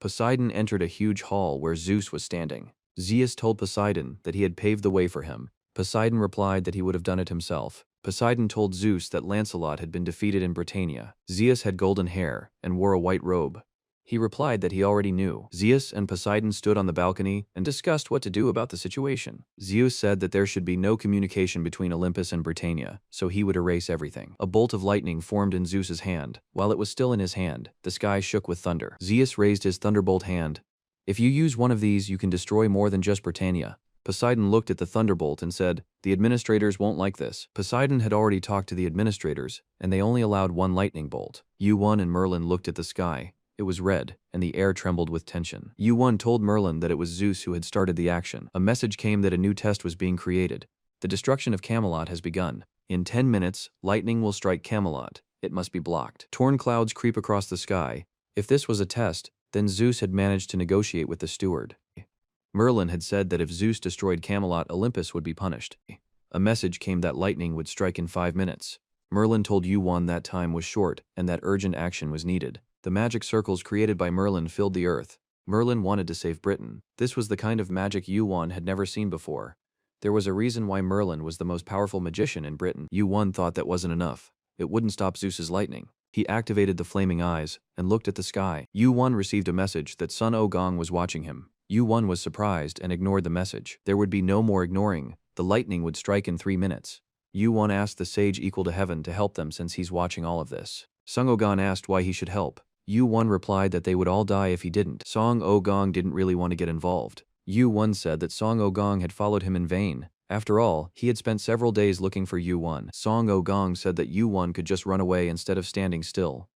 Poseidon entered a huge hall where Zeus was standing. Zeus told Poseidon that he had paved the way for him. Poseidon replied that he would have done it himself. Poseidon told Zeus that Lancelot had been defeated in Britannia. Zeus had golden hair and wore a white robe. He replied that he already knew. Zeus and Poseidon stood on the balcony and discussed what to do about the situation. Zeus said that there should be no communication between Olympus and Britannia, so he would erase everything. A bolt of lightning formed in Zeus's hand. While it was still in his hand, the sky shook with thunder. Zeus raised his thunderbolt hand. If you use one of these, you can destroy more than just Britannia. Poseidon looked at the thunderbolt and said, "The administrators won't like this." Poseidon had already talked to the administrators, and they only allowed one lightning bolt. Yu-1 and Merlin looked at the sky. It was red, and the air trembled with tension. Yu-1 told Merlin that it was Zeus who had started the action. A message came that a new test was being created. The destruction of Camelot has begun. In 10 minutes, lightning will strike Camelot. It must be blocked. Torn clouds creep across the sky. If this was a test, then Zeus had managed to negotiate with the steward. Merlin had said that if Zeus destroyed Camelot, Olympus would be punished. A message came that lightning would strike in 5 minutes. Merlin told Yu-1 that time was short and that urgent action was needed. The magic circles created by Merlin filled the earth. Merlin wanted to save Britain. This was the kind of magic Yu-1 had never seen before. There was a reason why Merlin was the most powerful magician in Britain. Yu-1 thought that wasn't enough. It wouldn't stop Zeus's lightning. He activated the flaming eyes and looked at the sky. Yu-1 received a message that Sun O-Gong was watching him. Yu-1 was surprised and ignored the message. There would be no more ignoring. The lightning would strike in 3 minutes. Yu-1 asked the sage equal to heaven to help them since he's watching all of this. Sun O-Gong asked why he should help. Yu-1 replied that they would all die if he didn't. Song O-Gong didn't really want to get involved. Yu-1 said that Song O-Gong had followed him in vain. After all, he had spent several days looking for Yu-1. Song O-Gong said that Yu-1 could just run away instead of standing still.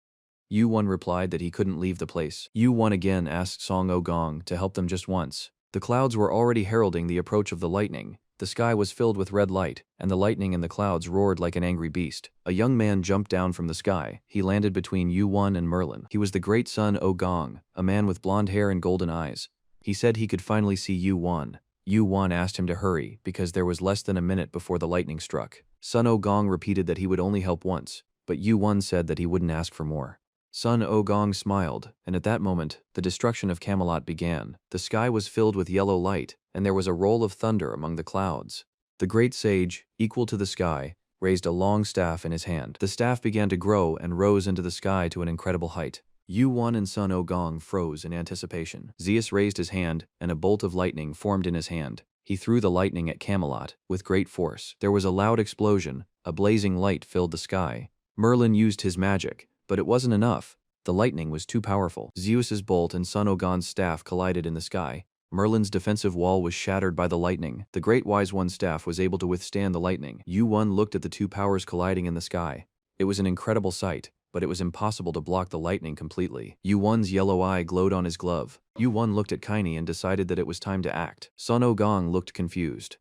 Yu-1 replied that he couldn't leave the place. Yu-1 again asked Song O-Gong to help them just once. The clouds were already heralding the approach of the lightning. The sky was filled with red light, and the lightning in the clouds roared like an angry beast. A young man jumped down from the sky. He landed between Yu-1 and Merlin. He was the great Sun O-Gong, a man with blonde hair and golden eyes. He said he could finally see Yu-1. Yu-1 asked him to hurry, because there was less than a minute before the lightning struck. Sun O-Gong repeated that he would only help once, but Yu-1 said that he wouldn't ask for more. Sun O-Gong smiled, and at that moment, the destruction of Camelot began. The sky was filled with yellow light, and there was a roll of thunder among the clouds. The great sage, equal to the sky, raised a long staff in his hand. The staff began to grow and rose into the sky to an incredible height. Yu-1 and Sun O-Gong froze in anticipation. Zeus raised his hand, and a bolt of lightning formed in his hand. He threw the lightning at Camelot with great force. There was a loud explosion. A blazing light filled the sky. Merlin used his magic, but it wasn't enough. The lightning was too powerful. Zeus's bolt and Sun O-Gong's staff collided in the sky. Merlin's defensive wall was shattered by the lightning. The Great Wise One's staff was able to withstand the lightning. Yu-1 looked at the two powers colliding in the sky. It was an incredible sight, but it was impossible to block the lightning completely. Yu-1's yellow eye glowed on his glove. Yu-1 looked at Kaini and decided that it was time to act. Sun O-Gong looked confused.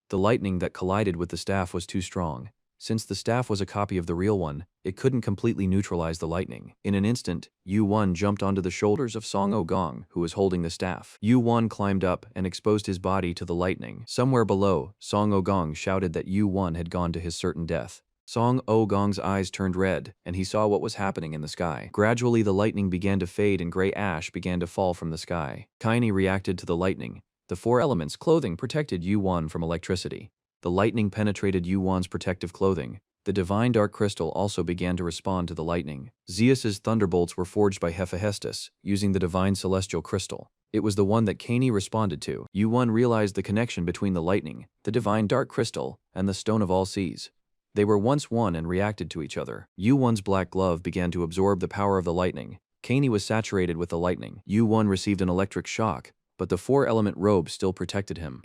The lightning that collided with the staff was too strong. Since the staff was a copy of the real one, it couldn't completely neutralize the lightning. In an instant, Yu-1 jumped onto the shoulders of Song O-Gong, who was holding the staff. Yu-1 climbed up and exposed his body to the lightning. Somewhere below, Song O-Gong shouted that Yu-1 had gone to his certain death. Song O-Gong's eyes turned red, and he saw what was happening in the sky. Gradually, the lightning began to fade and gray ash began to fall from the sky. Kaini reacted to the lightning. The 4 elements clothing protected Yu-1 from electricity. The lightning penetrated Yu-1's protective clothing. The divine dark crystal also began to respond to the lightning. Zeus's thunderbolts were forged by Hephaestus, using the divine celestial crystal. It was the one that Kaini responded to. Yu-1 realized the connection between the lightning, the divine dark crystal, and the stone of all seas. They were once one and reacted to each other. Yu-1's black glove began to absorb the power of the lightning. Kaini was saturated with the lightning. Yu-1 received an electric shock, but the 4-element robe still protected him.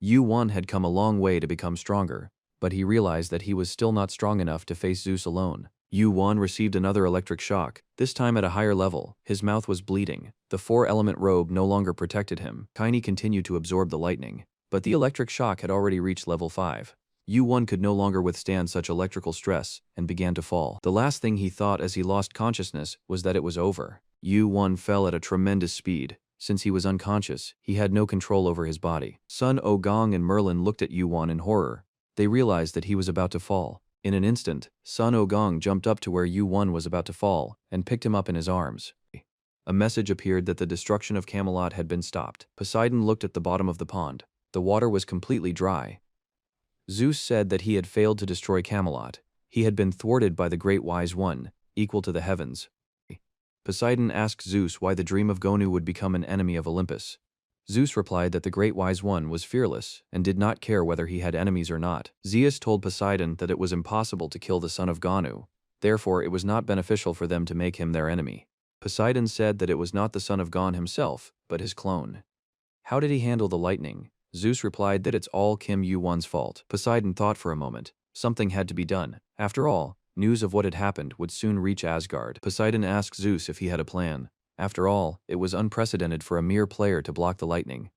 Yu-1 had come a long way to become stronger, but he realized that he was still not strong enough to face Zeus alone. Yu-1 received another electric shock, this time at a higher level. His mouth was bleeding. The 4-element robe no longer protected him. Kaini continued to absorb the lightning, but the electric shock had already reached level 5. Yu-1 could no longer withstand such electrical stress and began to fall. The last thing he thought as he lost consciousness was that it was over. Yu-1 fell at a tremendous speed. Since he was unconscious, he had no control over his body. Sun O-Gong and Merlin looked at Yu-1 in horror. They realized that he was about to fall. In an instant, Sun O-Gong jumped up to where Yu-1 was about to fall and picked him up in his arms. A message appeared that the destruction of Camelot had been stopped. Poseidon looked at the bottom of the pond. The water was completely dry. Zeus said that he had failed to destroy Camelot. He had been thwarted by the Great Wise One, equal to the heavens. Poseidon asked Zeus why the dream of Gonu would become an enemy of Olympus. Zeus replied that the Great Wise One was fearless and did not care whether he had enemies or not. Zeus told Poseidon that it was impossible to kill the son of Gonu, therefore it was not beneficial for them to make him their enemy. Poseidon said that it was not the son of Gon himself, but his clone. How did he handle the lightning? Zeus replied that it's all Kim Yu-won's fault. Poseidon thought for a moment. Something had to be done. After all, news of what had happened would soon reach Asgard. Poseidon asked Zeus if he had a plan. After all, it was unprecedented for a mere player to block the lightning.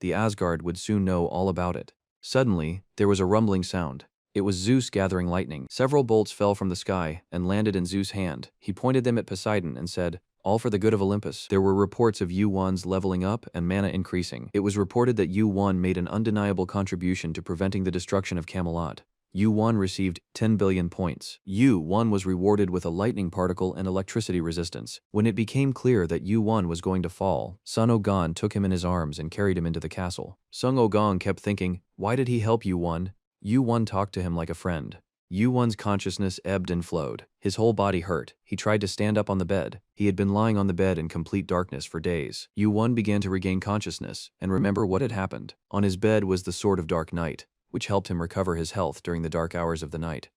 The Asgard would soon know all about it. Suddenly, there was a rumbling sound. It was Zeus gathering lightning. Several bolts fell from the sky and landed in Zeus' hand. He pointed them at Poseidon and said, "All for the good of Olympus." There were reports of Yu-won's leveling up and mana increasing. It was reported that Yu-won made an undeniable contribution to preventing the destruction of Camelot. Yu-won received 10 billion points. Yu-won was rewarded with a lightning particle and electricity resistance. When it became clear that Yu-won was going to fall, Sun Ogon took him in his arms and carried him into the castle. Sun Ogon kept thinking, why did he help Yu-won? Yu-won talked to him like a friend. Yu-won's consciousness ebbed and flowed. His whole body hurt. He tried to stand up on the bed. He had been lying on the bed in complete darkness for days. Yu-won began to regain consciousness and remember what had happened. On his bed was the Sword of Dark Night, which helped him recover his health during the dark hours of the night.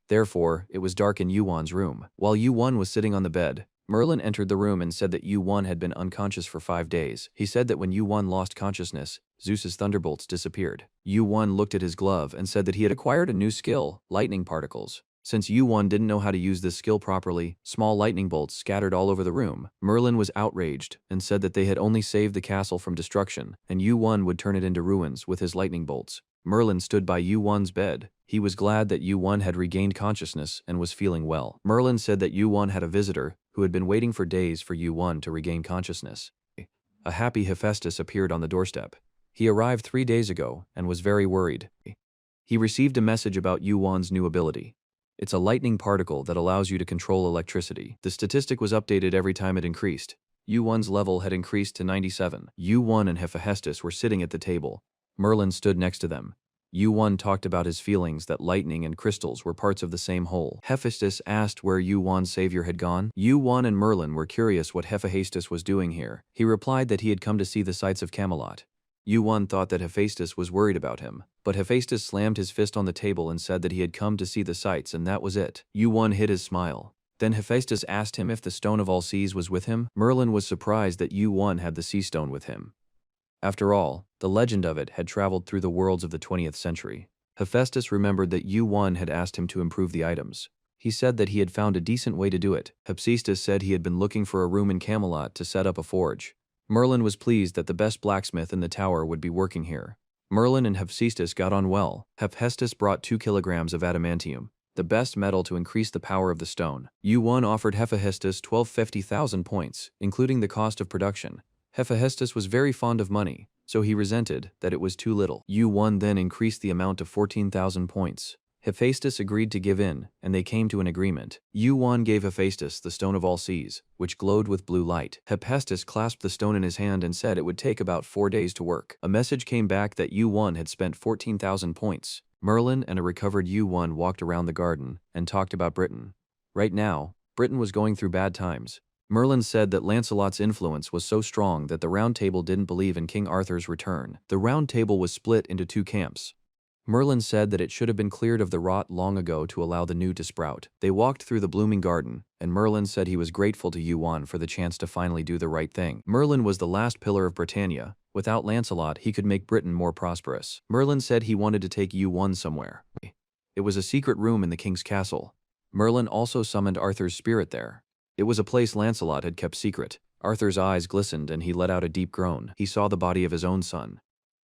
Therefore, it was dark in Yu-won's room. While Yu-won was sitting on the bed, Merlin entered the room and said that Yu-won had been unconscious for 5 days. He said that when Yu-won lost consciousness, Zeus's thunderbolts disappeared. Yu-won looked at his glove and said that he had acquired a new skill, lightning particles. Since Yu-won didn't know how to use this skill properly, small lightning bolts scattered all over the room. Merlin was outraged and said that they had only saved the castle from destruction, and Yu-won would turn it into ruins with his lightning bolts. Merlin stood by Yu-won's bed. He was glad that Yu-won had regained consciousness and was feeling well. Merlin said that Yu-won had a visitor who had been waiting for days for Yu-won to regain consciousness. A happy Hephaestus appeared on the doorstep. He arrived 3 days ago and was very worried. He received a message about Yu-won's new ability. It's a lightning particle that allows you to control electricity. The statistic was updated every time it increased. Yu-won's level had increased to 97. Yu-won and Hephaestus were sitting at the table. Merlin stood next to them. Yu-won talked about his feelings that lightning and crystals were parts of the same whole. Hephaestus asked where Yu-won's savior had gone. Yu-won and Merlin were curious what Hephaestus was doing here. He replied that he had come to see the sights of Camelot. Yu-won thought that Hephaestus was worried about him, but Hephaestus slammed his fist on the table and said that he had come to see the sights and that was it. Yu-won hid his smile. Then Hephaestus asked him if the Stone of All Seas was with him. Merlin was surprised that Yu-won had the sea stone with him. After all, the legend of it had traveled through the worlds of the 20th century. Hephaestus remembered that Yu-won had asked him to improve the items. He said that he had found a decent way to do it. Hephaestus said he had been looking for a room in Camelot to set up a forge. Merlin was pleased that the best blacksmith in the tower would be working here. Merlin and Hephaestus got on well. Hephaestus brought 2 kilograms of adamantium, the best metal to increase the power of the stone. Yu-won offered Hephaestus 1250,000 points, including the cost of production. Hephaestus was very fond of money, so he resented that it was too little. Yu-won then increased the amount to 14,000 points. Hephaestus agreed to give in, and they came to an agreement. Yu-won gave Hephaestus the Stone of All Seas, which glowed with blue light. Hephaestus clasped the stone in his hand and said it would take about 4 days to work. A message came back that Yu-won had spent 14,000 points. Merlin and a recovered Yu-won walked around the garden and talked about Britain. Right now, Britain was going through bad times. Merlin said that Lancelot's influence was so strong that the Round Table didn't believe in King Arthur's return. The Round Table was split into 2 camps. Merlin said that it should have been cleared of the rot long ago to allow the new to sprout. They walked through the blooming garden, and Merlin said he was grateful to Yu-won for the chance to finally do the right thing. Merlin was the last pillar of Britannia. Without Lancelot, he could make Britain more prosperous. Merlin said he wanted to take Yu-won somewhere. It was a secret room in the king's castle. Merlin also summoned Arthur's spirit there. It was a place Lancelot had kept secret. Arthur's eyes glistened and he let out a deep groan. He saw the body of his own son.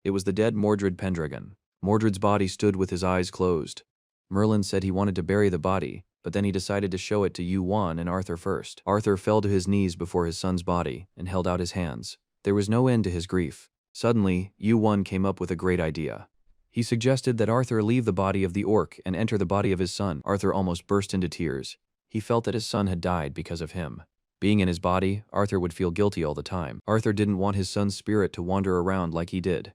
It was the dead Mordred Pendragon. Mordred's body stood with his eyes closed. Merlin said he wanted to bury the body, but then he decided to show it to Yu-won and Arthur first. Arthur fell to his knees before his son's body and held out his hands. There was no end to his grief. Suddenly, Yu-won came up with a great idea. He suggested that Arthur leave the body of the orc and enter the body of his son. Arthur almost burst into tears. He felt that his son had died because of him. Being in his body, Arthur would feel guilty all the time. Arthur didn't want his son's spirit to wander around like he did.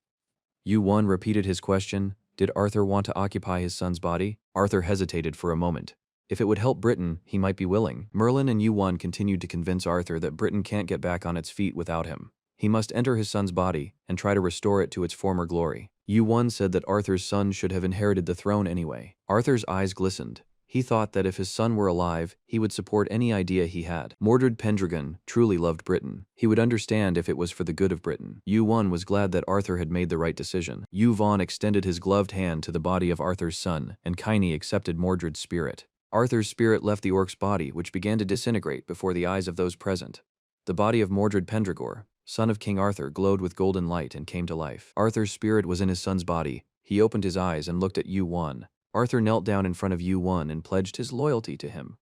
Yu-won repeated his question. Did Arthur want to occupy his son's body? Arthur hesitated for a moment. If it would help Britain, he might be willing. Merlin and Yuan continued to convince Arthur that Britain can't get back on its feet without him. He must enter his son's body and try to restore it to its former glory. Yuan said that Arthur's son should have inherited the throne anyway. Arthur's eyes glistened. He thought that if his son were alive, he would support any idea he had. Mordred Pendragon truly loved Britain. He would understand if it was for the good of Britain. Yuan was glad that Arthur had made the right decision. Yuan extended his gloved hand to the body of Arthur's son, and Kaini accepted Mordred's spirit. Arthur's spirit left the orc's body, which began to disintegrate before the eyes of those present. The body of Mordred Pendragon, son of King Arthur, glowed with golden light and came to life. Arthur's spirit was in his son's body. He opened his eyes and looked at Yuan. Arthur knelt down in front of Yuan and pledged his loyalty to him.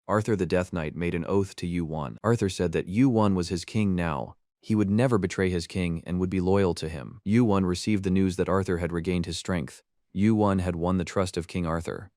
Arthur the Death Knight made an oath to Yuan. Arthur said that Yuan was his king now. He would never betray his king and would be loyal to him. Yuan received the news that Arthur had regained his strength. Yuan had won the trust of King Arthur.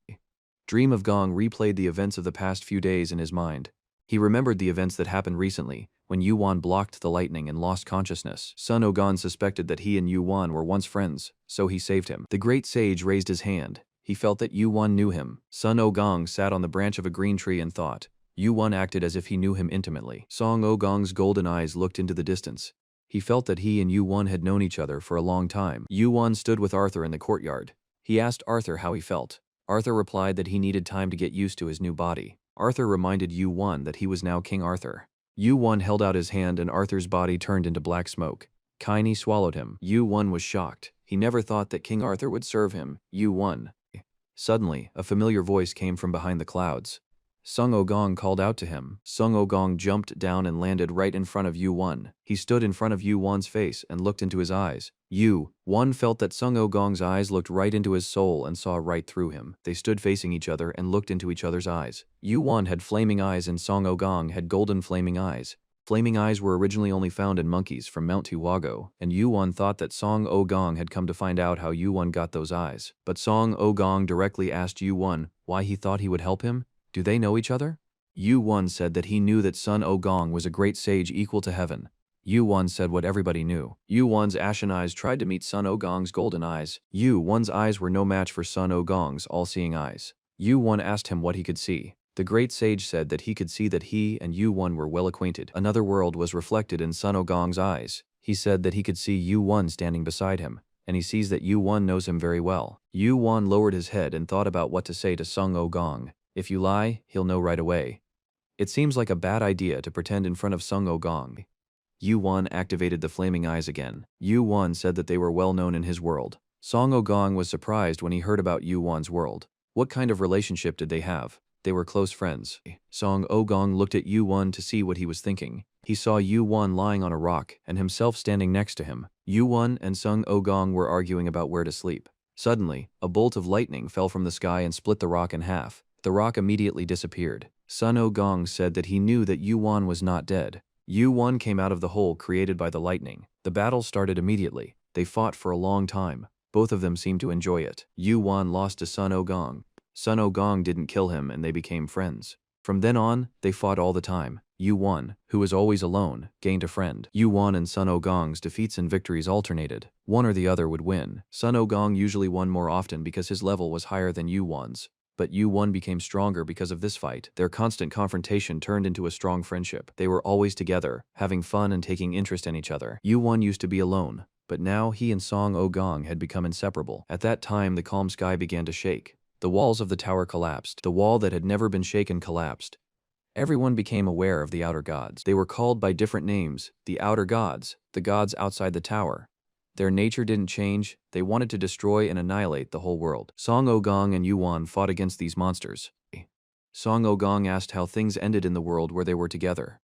Dream of Gong replayed the events of the past few days in his mind. He remembered the events that happened recently, when Yuan blocked the lightning and lost consciousness. Sun Ogon suspected that he and Yuan were once friends, so he saved him. The great sage raised his hand. He felt that Yuan knew him. Sun Ogong sat on the branch of a green tree and thought. Yuan acted as if he knew him intimately. Song Ogong's golden eyes looked into the distance. He felt that he and Yuan had known each other for a long time. Yuan stood with Arthur in the courtyard. He asked Arthur how he felt. Arthur replied that he needed time to get used to his new body. Arthur reminded Yuan that he was now King Arthur. Yuan held out his hand and Arthur's body turned into black smoke. Kaini swallowed him. Yuan was shocked. He never thought that King Arthur would serve him. Yuan. Suddenly, a familiar voice came from behind the clouds. Sung Ogong called out to him. Sung Ogong jumped down and landed right in front of Yuan. He stood in front of Yuan's face and looked into his eyes. Yuan felt that Sung Ogong's eyes looked right into his soul and saw right through him. They stood facing each other and looked into each other's eyes. Yuan had flaming eyes and Sung Ogong had golden flaming eyes. Flaming eyes were originally only found in monkeys from Mount Tuwago, and Yuan thought that Song Ogong had come to find out how Yuan got those eyes. But Song Ogong directly asked Yuan why he thought he would help him. Do they know each other? Yuan said that he knew that Sun Ogong was a great sage equal to heaven. Yuan said what everybody knew. Yuan's ashen eyes tried to meet Sun Ogong's golden eyes. Yuan's eyes were no match for Sun Ogong's all-seeing eyes. Yuan asked him what he could see. The great sage said that he could see that he and Yuan were well acquainted. Another world was reflected in Sun Ogong's eyes. He said that he could see Yuan standing beside him, and he sees that Yuan knows him very well. Yuan lowered his head and thought about what to say to Sung Ogong. If you lie, he'll know right away. It seems like a bad idea to pretend in front of Sung Ogong. Yuan activated the flaming eyes again. Yuan said that they were well known in his world. Song Ogong was surprised when he heard about Yuan's world. What kind of relationship did they have? They were close friends. Song Ogong looked at Yuan to see what he was thinking. He saw Yuan lying on a rock and himself standing next to him. Yuan and Sung Ogong were arguing about where to sleep. Suddenly, a bolt of lightning fell from the sky and split the rock in half. The rock immediately disappeared. Sun Ogong said that he knew that Yuan was not dead. Yuan came out of the hole created by the lightning. The battle started immediately. They fought for a long time. Both of them seemed to enjoy it. Yuan lost to Sun Ogong. Sun Ogong didn't kill him and they became friends. From then on, they fought all the time. Yuan, who was always alone, gained a friend. Yuan and Sun Ogong's defeats and victories alternated. One or the other would win. Sun Ogong usually won more often because his level was higher than Yuan's. But Yuan became stronger because of this fight. Their constant confrontation turned into a strong friendship. They were always together, having fun and taking interest in each other. Yuan used to be alone, but now he and Song Ogong had become inseparable. At that time, the calm sky began to shake. The walls of the tower collapsed. The wall that had never been shaken collapsed. Everyone became aware of the outer gods. They were called by different names, the outer gods, the gods outside the tower. Their nature didn't change. They wanted to destroy and annihilate the whole world. Song Ogong and Yuan fought against these monsters. Song Ogong asked how things ended in the world where they were together.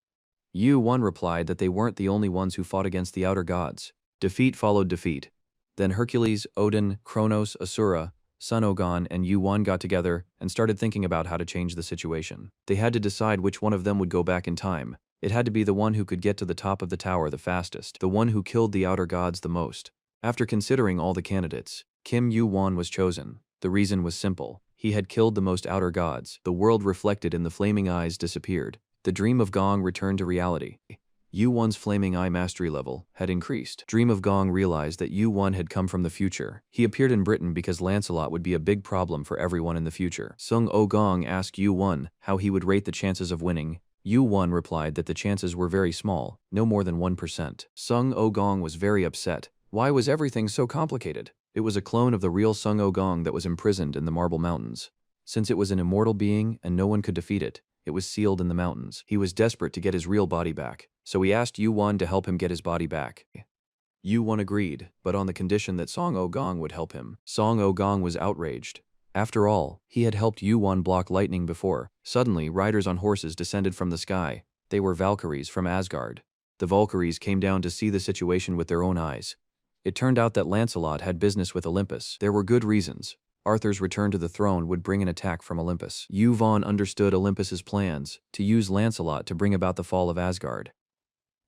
Yuan replied that they weren't the only ones who fought against the outer gods. Defeat followed defeat. Then Hercules, Odin, Kronos, Asura, Sun Ogon, and Yuan got together and started thinking about how to change the situation. They had to decide which one of them would go back in time. It had to be the one who could get to the top of the tower the fastest, the one who killed the outer gods the most. After considering all the candidates, Kim Yuan was chosen. The reason was simple. He had killed the most outer gods. The world reflected in the flaming eyes disappeared. The dream of Gong returned to reality. Yu-Won's flaming eye mastery level had increased. Dream of Gong realized that Yu-Won had come from the future. He appeared in Britain because Lancelot would be a big problem for everyone in the future. Sung O-Gong asked Yu-Won how he would rate the chances of winning. Yu-Won replied that the chances were very small, no more than 1%. Sung O-Gong was very upset. Why was everything so complicated? It was a clone of the real Sung O-Gong that was imprisoned in the Marble Mountains. Since it was an immortal being and no one could defeat it, it was sealed in the mountains. He was desperate to get his real body back, so he asked Yu-Won to help him get his body back. Yu-Won agreed, but on the condition that Song O-Gong would help him. Song O-Gong was outraged. After all, he had helped Yu-Won block lightning before. Suddenly, riders on horses descended from the sky. They were Valkyries from Asgard. The Valkyries came down to see the situation with their own eyes. It turned out that Lancelot had business with Olympus. There were good reasons. Arthur's return to the throne would bring an attack from Olympus. Yu-Won understood Olympus's plans to use Lancelot to bring about the fall of Asgard.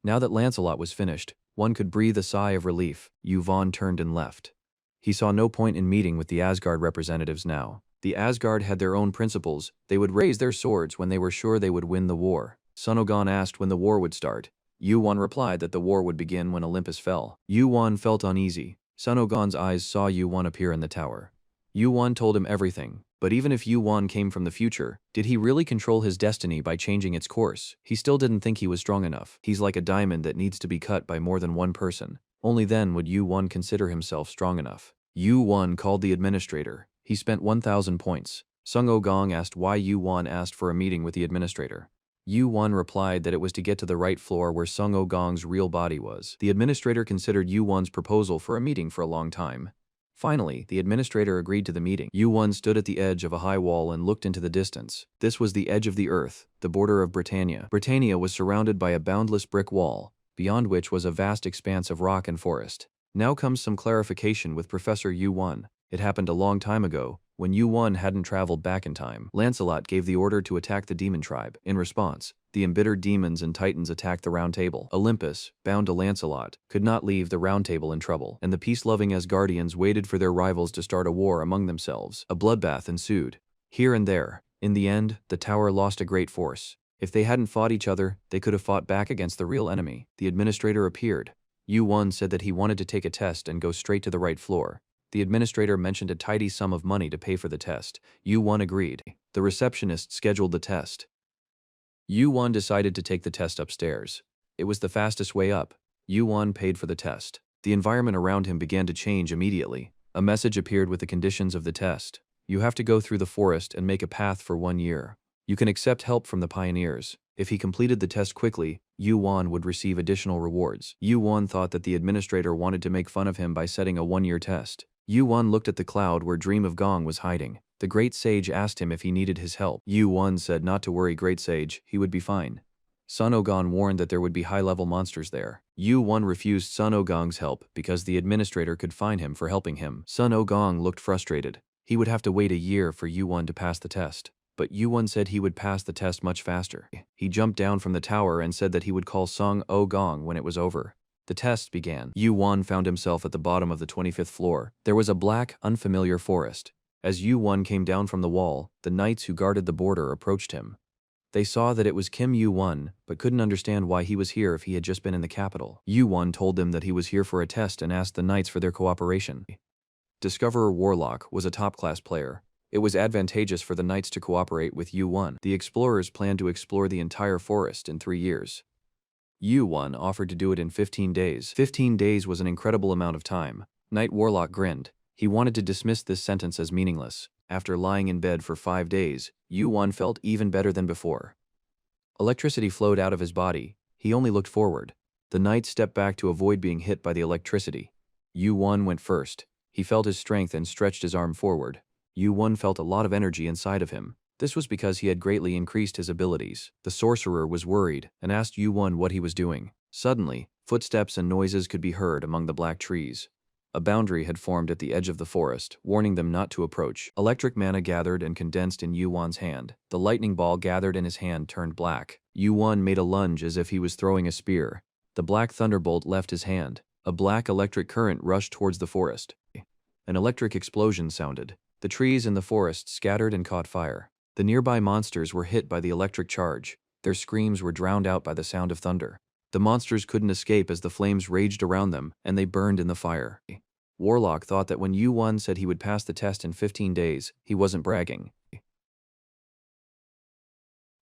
Now that Lancelot was finished, one could breathe a sigh of relief. Yu-Won turned and left. He saw no point in meeting with the Asgard representatives now. The Asgard had their own principles. They would raise their swords when they were sure they would win the war. Sun O-Gon asked when the war would start. Yu-Won replied that the war would begin when Olympus fell. Yu-Won felt uneasy. Sun O-Gon's eyes saw Yu-Won appear in the tower. Yu-Won told him everything, but even if Yu-Won came from the future, did he really control his destiny by changing its course? He still didn't think he was strong enough. He's like a diamond that needs to be cut by more than one person. Only then would Yu-Won consider himself strong enough. Yu-Won called the administrator. He spent 1,000 points. Sung O-Gong asked why Yu-Won asked for a meeting with the administrator. Yu-Won replied that it was to get to the right floor where Sung O-Gong's real body was. The administrator considered Yu-Won's proposal for a meeting for a long time. Finally, the administrator agreed to the meeting. Yu-Won stood at the edge of a high wall and looked into the distance. This was the edge of the earth, the border of Britannia. Britannia was surrounded by a boundless brick wall, beyond which was a vast expanse of rock and forest. Now comes some clarification with Professor Yu-Won. It happened a long time ago, when Yu-Won hadn't traveled back in time. Lancelot gave the order to attack the demon tribe. In response, the embittered demons and titans attacked the Round Table. Olympus, bound to Lancelot, could not leave the Round Table in trouble, and the peace-loving Asgardians waited for their rivals to start a war among themselves. A bloodbath ensued. Here and there. In the end, the tower lost a great force. If they hadn't fought each other, they could have fought back against the real enemy. The administrator appeared. Yu-Won said that he wanted to take a test and go straight to the right floor. The administrator mentioned a tidy sum of money to pay for the test. Yu-Won agreed. The receptionist scheduled the test. Yu-Won decided to take the test upstairs. It was the fastest way up. Yu-Won paid for the test. The environment around him began to change immediately. A message appeared with the conditions of the test. You have to go through the forest and make a path for 1 year. You can accept help from the pioneers. If he completed the test quickly, Yu-Won would receive additional rewards. Yu-Won thought that the administrator wanted to make fun of him by setting a 1-year test. Yu-Won looked at the cloud where Dream of Gong was hiding. The Great Sage asked him if he needed his help. Yu-Won said not to worry, Great Sage, he would be fine. Sun O-Gong warned that there would be high-level monsters there. Yu-Won refused Sun O-Gong's help because the administrator could fine him for helping him. Sun O-Gong looked frustrated. He would have to wait a year for Yu-Won to pass the test. But Yu-Won said he would pass the test much faster. He jumped down from the tower and said that he would call Sung O-Gong when it was over. The test began. Yu-Won found himself at the bottom of the 25th floor. There was a black, unfamiliar forest. As Yu-Won came down from the wall, the knights who guarded the border approached him. They saw that it was Kim Yu-Won, but couldn't understand why he was here if he had just been in the capital. Yu-Won told them that he was here for a test and asked the knights for their cooperation. Discoverer Warlock was a top-class player. It was advantageous for the knights to cooperate with Yu-Won. The explorers planned to explore the entire forest in 3 years. Yu-Won offered to do it in 15 days. 15 days was an incredible amount of time. Knight Warlock grinned. He wanted to dismiss this sentence as meaningless. After lying in bed for 5 days, Yu-Won felt even better than before. Electricity flowed out of his body. He only looked forward. The knight stepped back to avoid being hit by the electricity. Yu-Won went first. He felt his strength and stretched his arm forward. Yu-Won felt a lot of energy inside of him. This was because he had greatly increased his abilities. The sorcerer was worried and asked Yu-Won what he was doing. Suddenly, footsteps and noises could be heard among the black trees. A boundary had formed at the edge of the forest, warning them not to approach. Electric mana gathered and condensed in Yu-Won's hand. The lightning ball gathered in his hand turned black. Yu-Won made a lunge as if he was throwing a spear. The black thunderbolt left his hand. A black electric current rushed towards the forest. An electric explosion sounded. The trees in the forest scattered and caught fire. The nearby monsters were hit by the electric charge. Their screams were drowned out by the sound of thunder. The monsters couldn't escape as the flames raged around them, and they burned in the fire. Warlock thought that when Yu-Won said he would pass the test in 15 days, he wasn't bragging.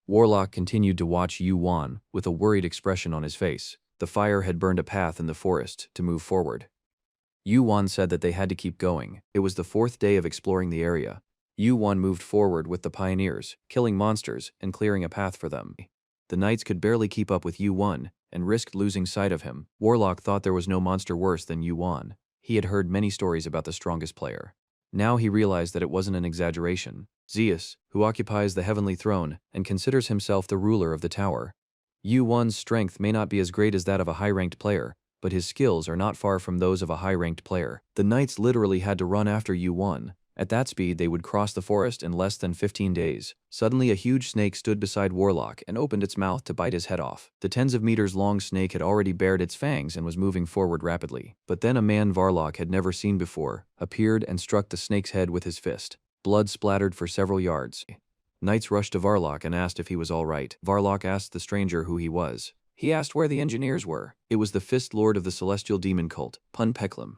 Warlock continued to watch Yu-Won with a worried expression on his face. The fire had burned a path in the forest to move forward. Yu-Won said that they had to keep going. It was the 4th day of exploring the area. Yu-Won moved forward with the pioneers, killing monsters and clearing a path for them. The knights could barely keep up with Yu-Won and risked losing sight of him. Warlock thought there was no monster worse than Yu-Won. He had heard many stories about the strongest player. Now he realized that it wasn't an exaggeration. Zeus, who occupies the heavenly throne and considers himself the ruler of the tower. Yu-Won's strength may not be as great as that of a high-ranked player, but his skills are not far from those of a high-ranked player. The knights literally had to run after Yu-Won. At that speed, they would cross the forest in less than 15 days. Suddenly, a huge snake stood beside Warlock and opened its mouth to bite his head off. The tens of meters long snake had already bared its fangs and was moving forward rapidly. But then a man Warlock had never seen before appeared and struck the snake's head with his fist. Blood splattered for several yards. Knights rushed to Warlock and asked if he was all right. Warlock asked the stranger who he was. He asked where the engineers were. It was the Fist Lord of the Celestial Demon Cult, Pun Peklim.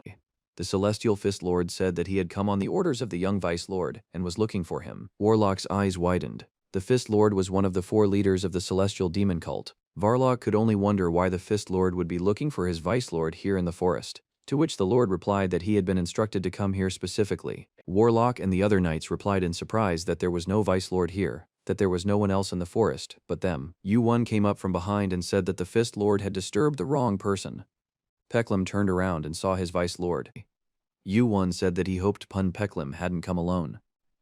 The Celestial Fist Lord said that he had come on the orders of the young Vice Lord and was looking for him. Warlock's eyes widened. The Fist Lord was one of the 4 leaders of the Celestial Demon Cult. Warlock could only wonder why the Fist Lord would be looking for his Vice Lord here in the forest, to which the Lord replied that he had been instructed to come here specifically. Warlock and the other knights replied in surprise that there was no Vice Lord here, that there was no one else in the forest but them. Yu-Won came up from behind and said that the Fist Lord had disturbed the wrong person. Peklim turned around and saw his Vice Lord. Yu-Won said that he hoped Pun Peklim hadn't come alone.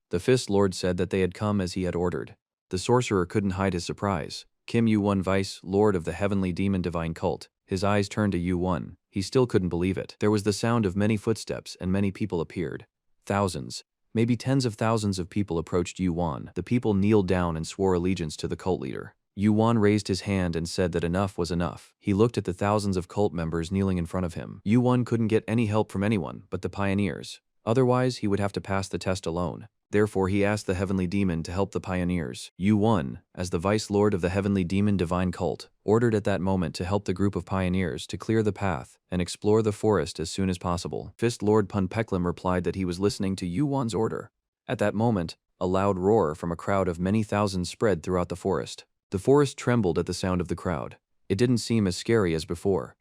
The Fist Lord said that they had come as he had ordered. The sorcerer couldn't hide his surprise. Kim Yu-Won, Vice Lord of the Heavenly Demon Divine Cult. His eyes turned to Yu-Won. He still couldn't believe it. There was the sound of many footsteps and many people appeared. Thousands, maybe tens of thousands of people approached Yu-Won. The people kneeled down and swore allegiance to the cult leader. Yu-Won raised his hand and said that enough was enough. He looked at the thousands of cult members kneeling in front of him. Yu-Won couldn't get any help from anyone but the pioneers. Otherwise, he would have to pass the test alone. Therefore, he asked the Heavenly Demon to help the pioneers. Yu-Won, as the Vice Lord of the Heavenly Demon Divine Cult, ordered at that moment to help the group of pioneers to clear the path and explore the forest as soon as possible. Fist Lord Pun Peklim replied that he was listening to Yu-Won's order. At that moment, a loud roar from a crowd of many thousands spread throughout the forest. The forest trembled at the sound of the crowd. It didn't seem as scary as before.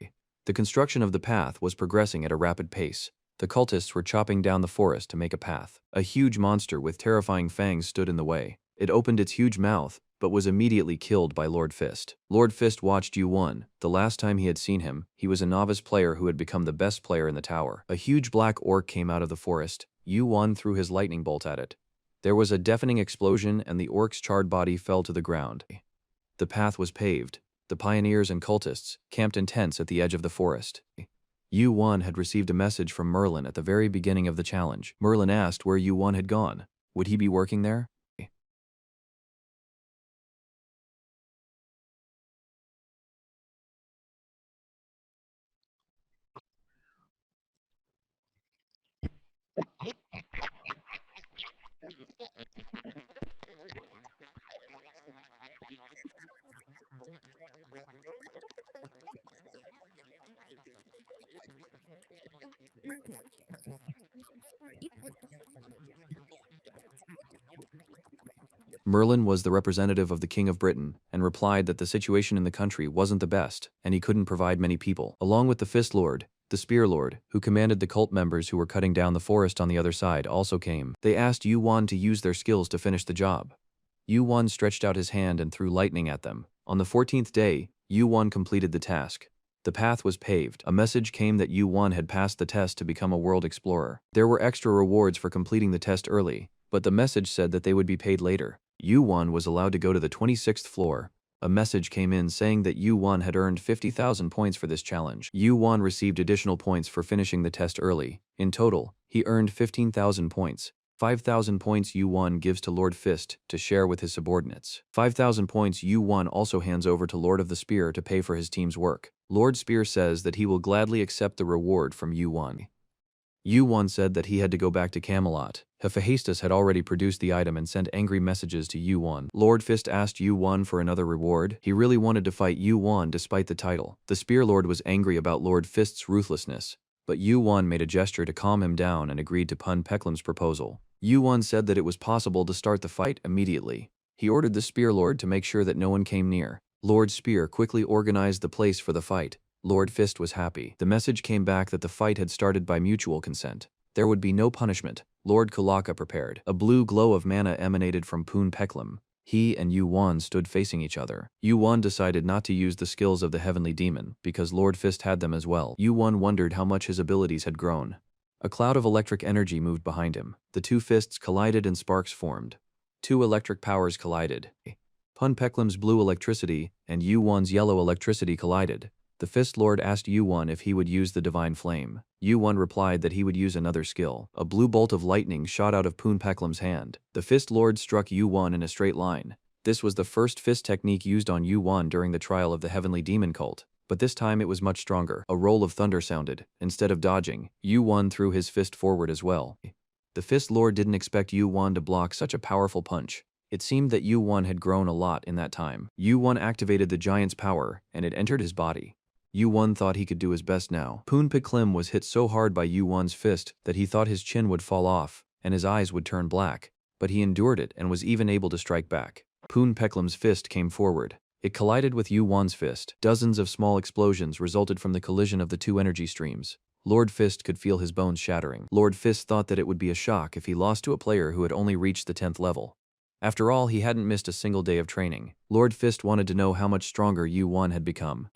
The construction of the path was progressing at a rapid pace. The cultists were chopping down the forest to make a path. A huge monster with terrifying fangs stood in the way. It opened its huge mouth, but was immediately killed by Lord Fist. Lord Fist watched Yu-Won. The last time he had seen him, he was a novice player who had become the best player in the tower. A huge black orc came out of the forest. Yu-Won threw his lightning bolt at it. There was a deafening explosion and the orc's charred body fell to the ground. The path was paved. The pioneers and cultists camped in tents at the edge of the forest. Yu-Won had received a message from Merlin at the very beginning of the challenge. Merlin asked where Yu-Won had gone. Would he be working there? Merlin was the representative of the King of Britain and replied that the situation in the country wasn't the best and he couldn't provide many people. Along with the Fist Lord, the Spear Lord, who commanded the cult members who were cutting down the forest on the other side, also came. They asked Yu-Won to use their skills to finish the job. Yu-Won stretched out his hand and threw lightning at them. On the 14th day, Yu-Won completed the task. The path was paved. A message came that Yu-Won had passed the test to become a world explorer. There were extra rewards for completing the test early, but the message said that they would be paid later. Yu-Won was allowed to go to the 26th floor. A message came in saying that Yu-Won had earned 50,000 points for this challenge. Yu-Won received additional points for finishing the test early. In total, he earned 15,000 points. 5,000 points Yu-Won gives to Lord Fist to share with his subordinates. 5,000 points Yu-Won also hands over to Lord of the Spear to pay for his team's work. Lord Spear says that he will gladly accept the reward from Yu-Won. Yuan said that he had to go back to Camelot. Hephaestus had already produced the item and sent angry messages to Yuan. Lord Fist asked Yuan for another reward. He really wanted to fight Yuan despite the title. The Spear Lord was angry about Lord Fist's ruthlessness, but Yuan made a gesture to calm him down and agreed to Pun Peklim's proposal. Yuan said that it was possible to start the fight immediately. He ordered the Spear Lord to make sure that no one came near. Lord Spear quickly organized the place for the fight. Lord Fist was happy. The message came back that the fight had started by mutual consent. There would be no punishment. Lord Kulaka prepared. A blue glow of mana emanated from Pun Peklim. He and Yuan stood facing each other. Yuan decided not to use the skills of the Heavenly Demon, because Lord Fist had them as well. Yuan wondered how much his abilities had grown. A cloud of electric energy moved behind him. The two fists collided and sparks formed. Two electric powers collided. Pun Peklim's blue electricity and Yuan's yellow electricity collided. The Fist Lord asked Yuan if he would use the Divine Flame. Yuan replied that he would use another skill. A blue bolt of lightning shot out of Pun Peklim's hand. The Fist Lord struck Yuan in a straight line. This was the first fist technique used on Yuan during the trial of the Heavenly Demon Cult, but this time it was much stronger. A roll of thunder sounded. Instead of dodging, Yuan threw his fist forward as well. The Fist Lord didn't expect Yuan to block such a powerful punch. It seemed that Yuan had grown a lot in that time. Yuan activated the giant's power, and it entered his body. Yuan thought he could do his best now. Pun Peklim was hit so hard by Yuan's fist that he thought his chin would fall off, and his eyes would turn black, but he endured it and was even able to strike back. Pun Peklim's fist came forward. It collided with Yuan's fist. Dozens of small explosions resulted from the collision of the two energy streams. Lord Fist could feel his bones shattering. Lord Fist thought that it would be a shock if he lost to a player who had only reached the 10th level. After all, he hadn't missed a single day of training. Lord Fist wanted to know how much stronger Yuan had become.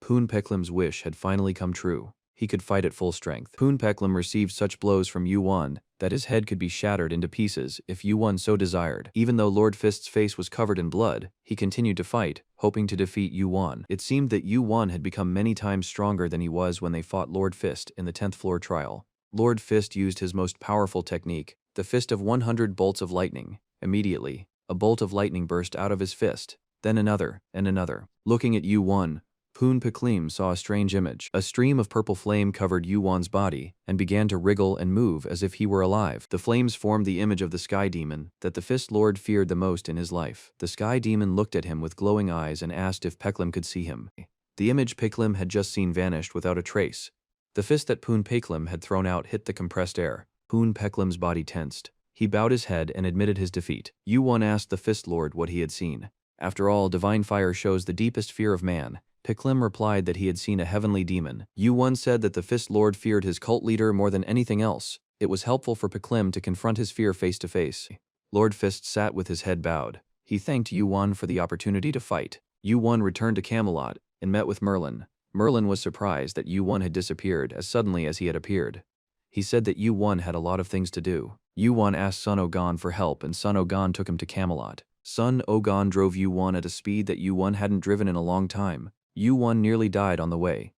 Pun Peklim's wish had finally come true. He could fight at full strength. Pun Peklim received such blows from Yuan that his head could be shattered into pieces if Yuan so desired. Even though Lord Fist's face was covered in blood, he continued to fight, hoping to defeat Yuan. It seemed that Yuan had become many times stronger than he was when they fought Lord Fist in the 10th floor trial. Lord Fist used his most powerful technique, the Fist of 100 bolts of lightning. Immediately, a bolt of lightning burst out of his fist, then another, and another. Looking at Yuan, Pun Peklim saw a strange image. A stream of purple flame covered Yuan's body and began to wriggle and move as if he were alive. The flames formed the image of the Sky Demon that the Fist Lord feared the most in his life. The Sky Demon looked at him with glowing eyes and asked if Peklim could see him. The image Peklim had just seen vanished without a trace. The fist that Pun Peklim had thrown out hit the compressed air. Pun Peklim's body tensed. He bowed his head and admitted his defeat. Yuan asked the Fist Lord what he had seen. After all, divine fire shows the deepest fear of man. Peklim replied that he had seen a heavenly demon. Yuan said that the Fist Lord feared his cult leader more than anything else. It was helpful for Peklim to confront his fear face to face. Lord Fist sat with his head bowed. He thanked Yuan for the opportunity to fight. Yuan returned to Camelot and met with Merlin. Merlin was surprised that Yuan had disappeared as suddenly as he had appeared. He said that Yuan had a lot of things to do. Yuan asked Sun Ogan for help and Sun Ogan took him to Camelot. Sun Ogan drove Yuan at a speed that Yuan hadn't driven in a long time. Yuan nearly died on the way.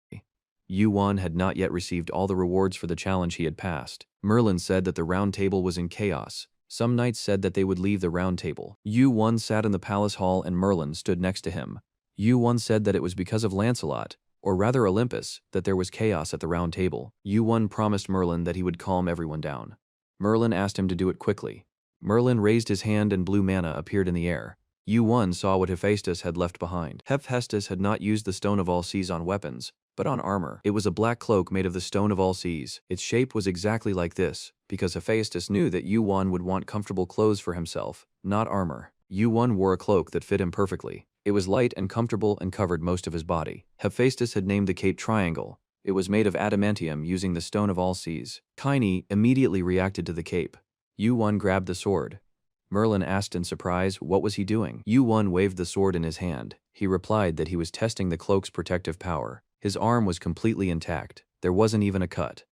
Yuan had not yet received all the rewards for the challenge he had passed. Merlin said that the round table was in chaos. Some knights said that they would leave the round table. Yuan sat in the palace hall and Merlin stood next to him. Yuan said that it was because of Lancelot, or rather Olympus, that there was chaos at the round table. Yuan promised Merlin that he would calm everyone down. Merlin asked him to do it quickly. Merlin raised his hand and blue mana appeared in the air. Yuan saw what Hephaestus had left behind. Hephaestus had not used the Stone of All Seas on weapons, but on armor. It was a black cloak made of the Stone of All Seas. Its shape was exactly like this, because Hephaestus knew that Yuan would want comfortable clothes for himself, not armor. Yuan wore a cloak that fit him perfectly. It was light and comfortable and covered most of his body. Hephaestus had named the cape Triangle. It was made of adamantium using the Stone of All Seas. Kaini immediately reacted to the cape. Yuan grabbed the sword. Merlin asked in surprise what was he doing. Yuan waved the sword in his hand. He replied that he was testing the cloak's protective power. His arm was completely intact. There wasn't even a cut.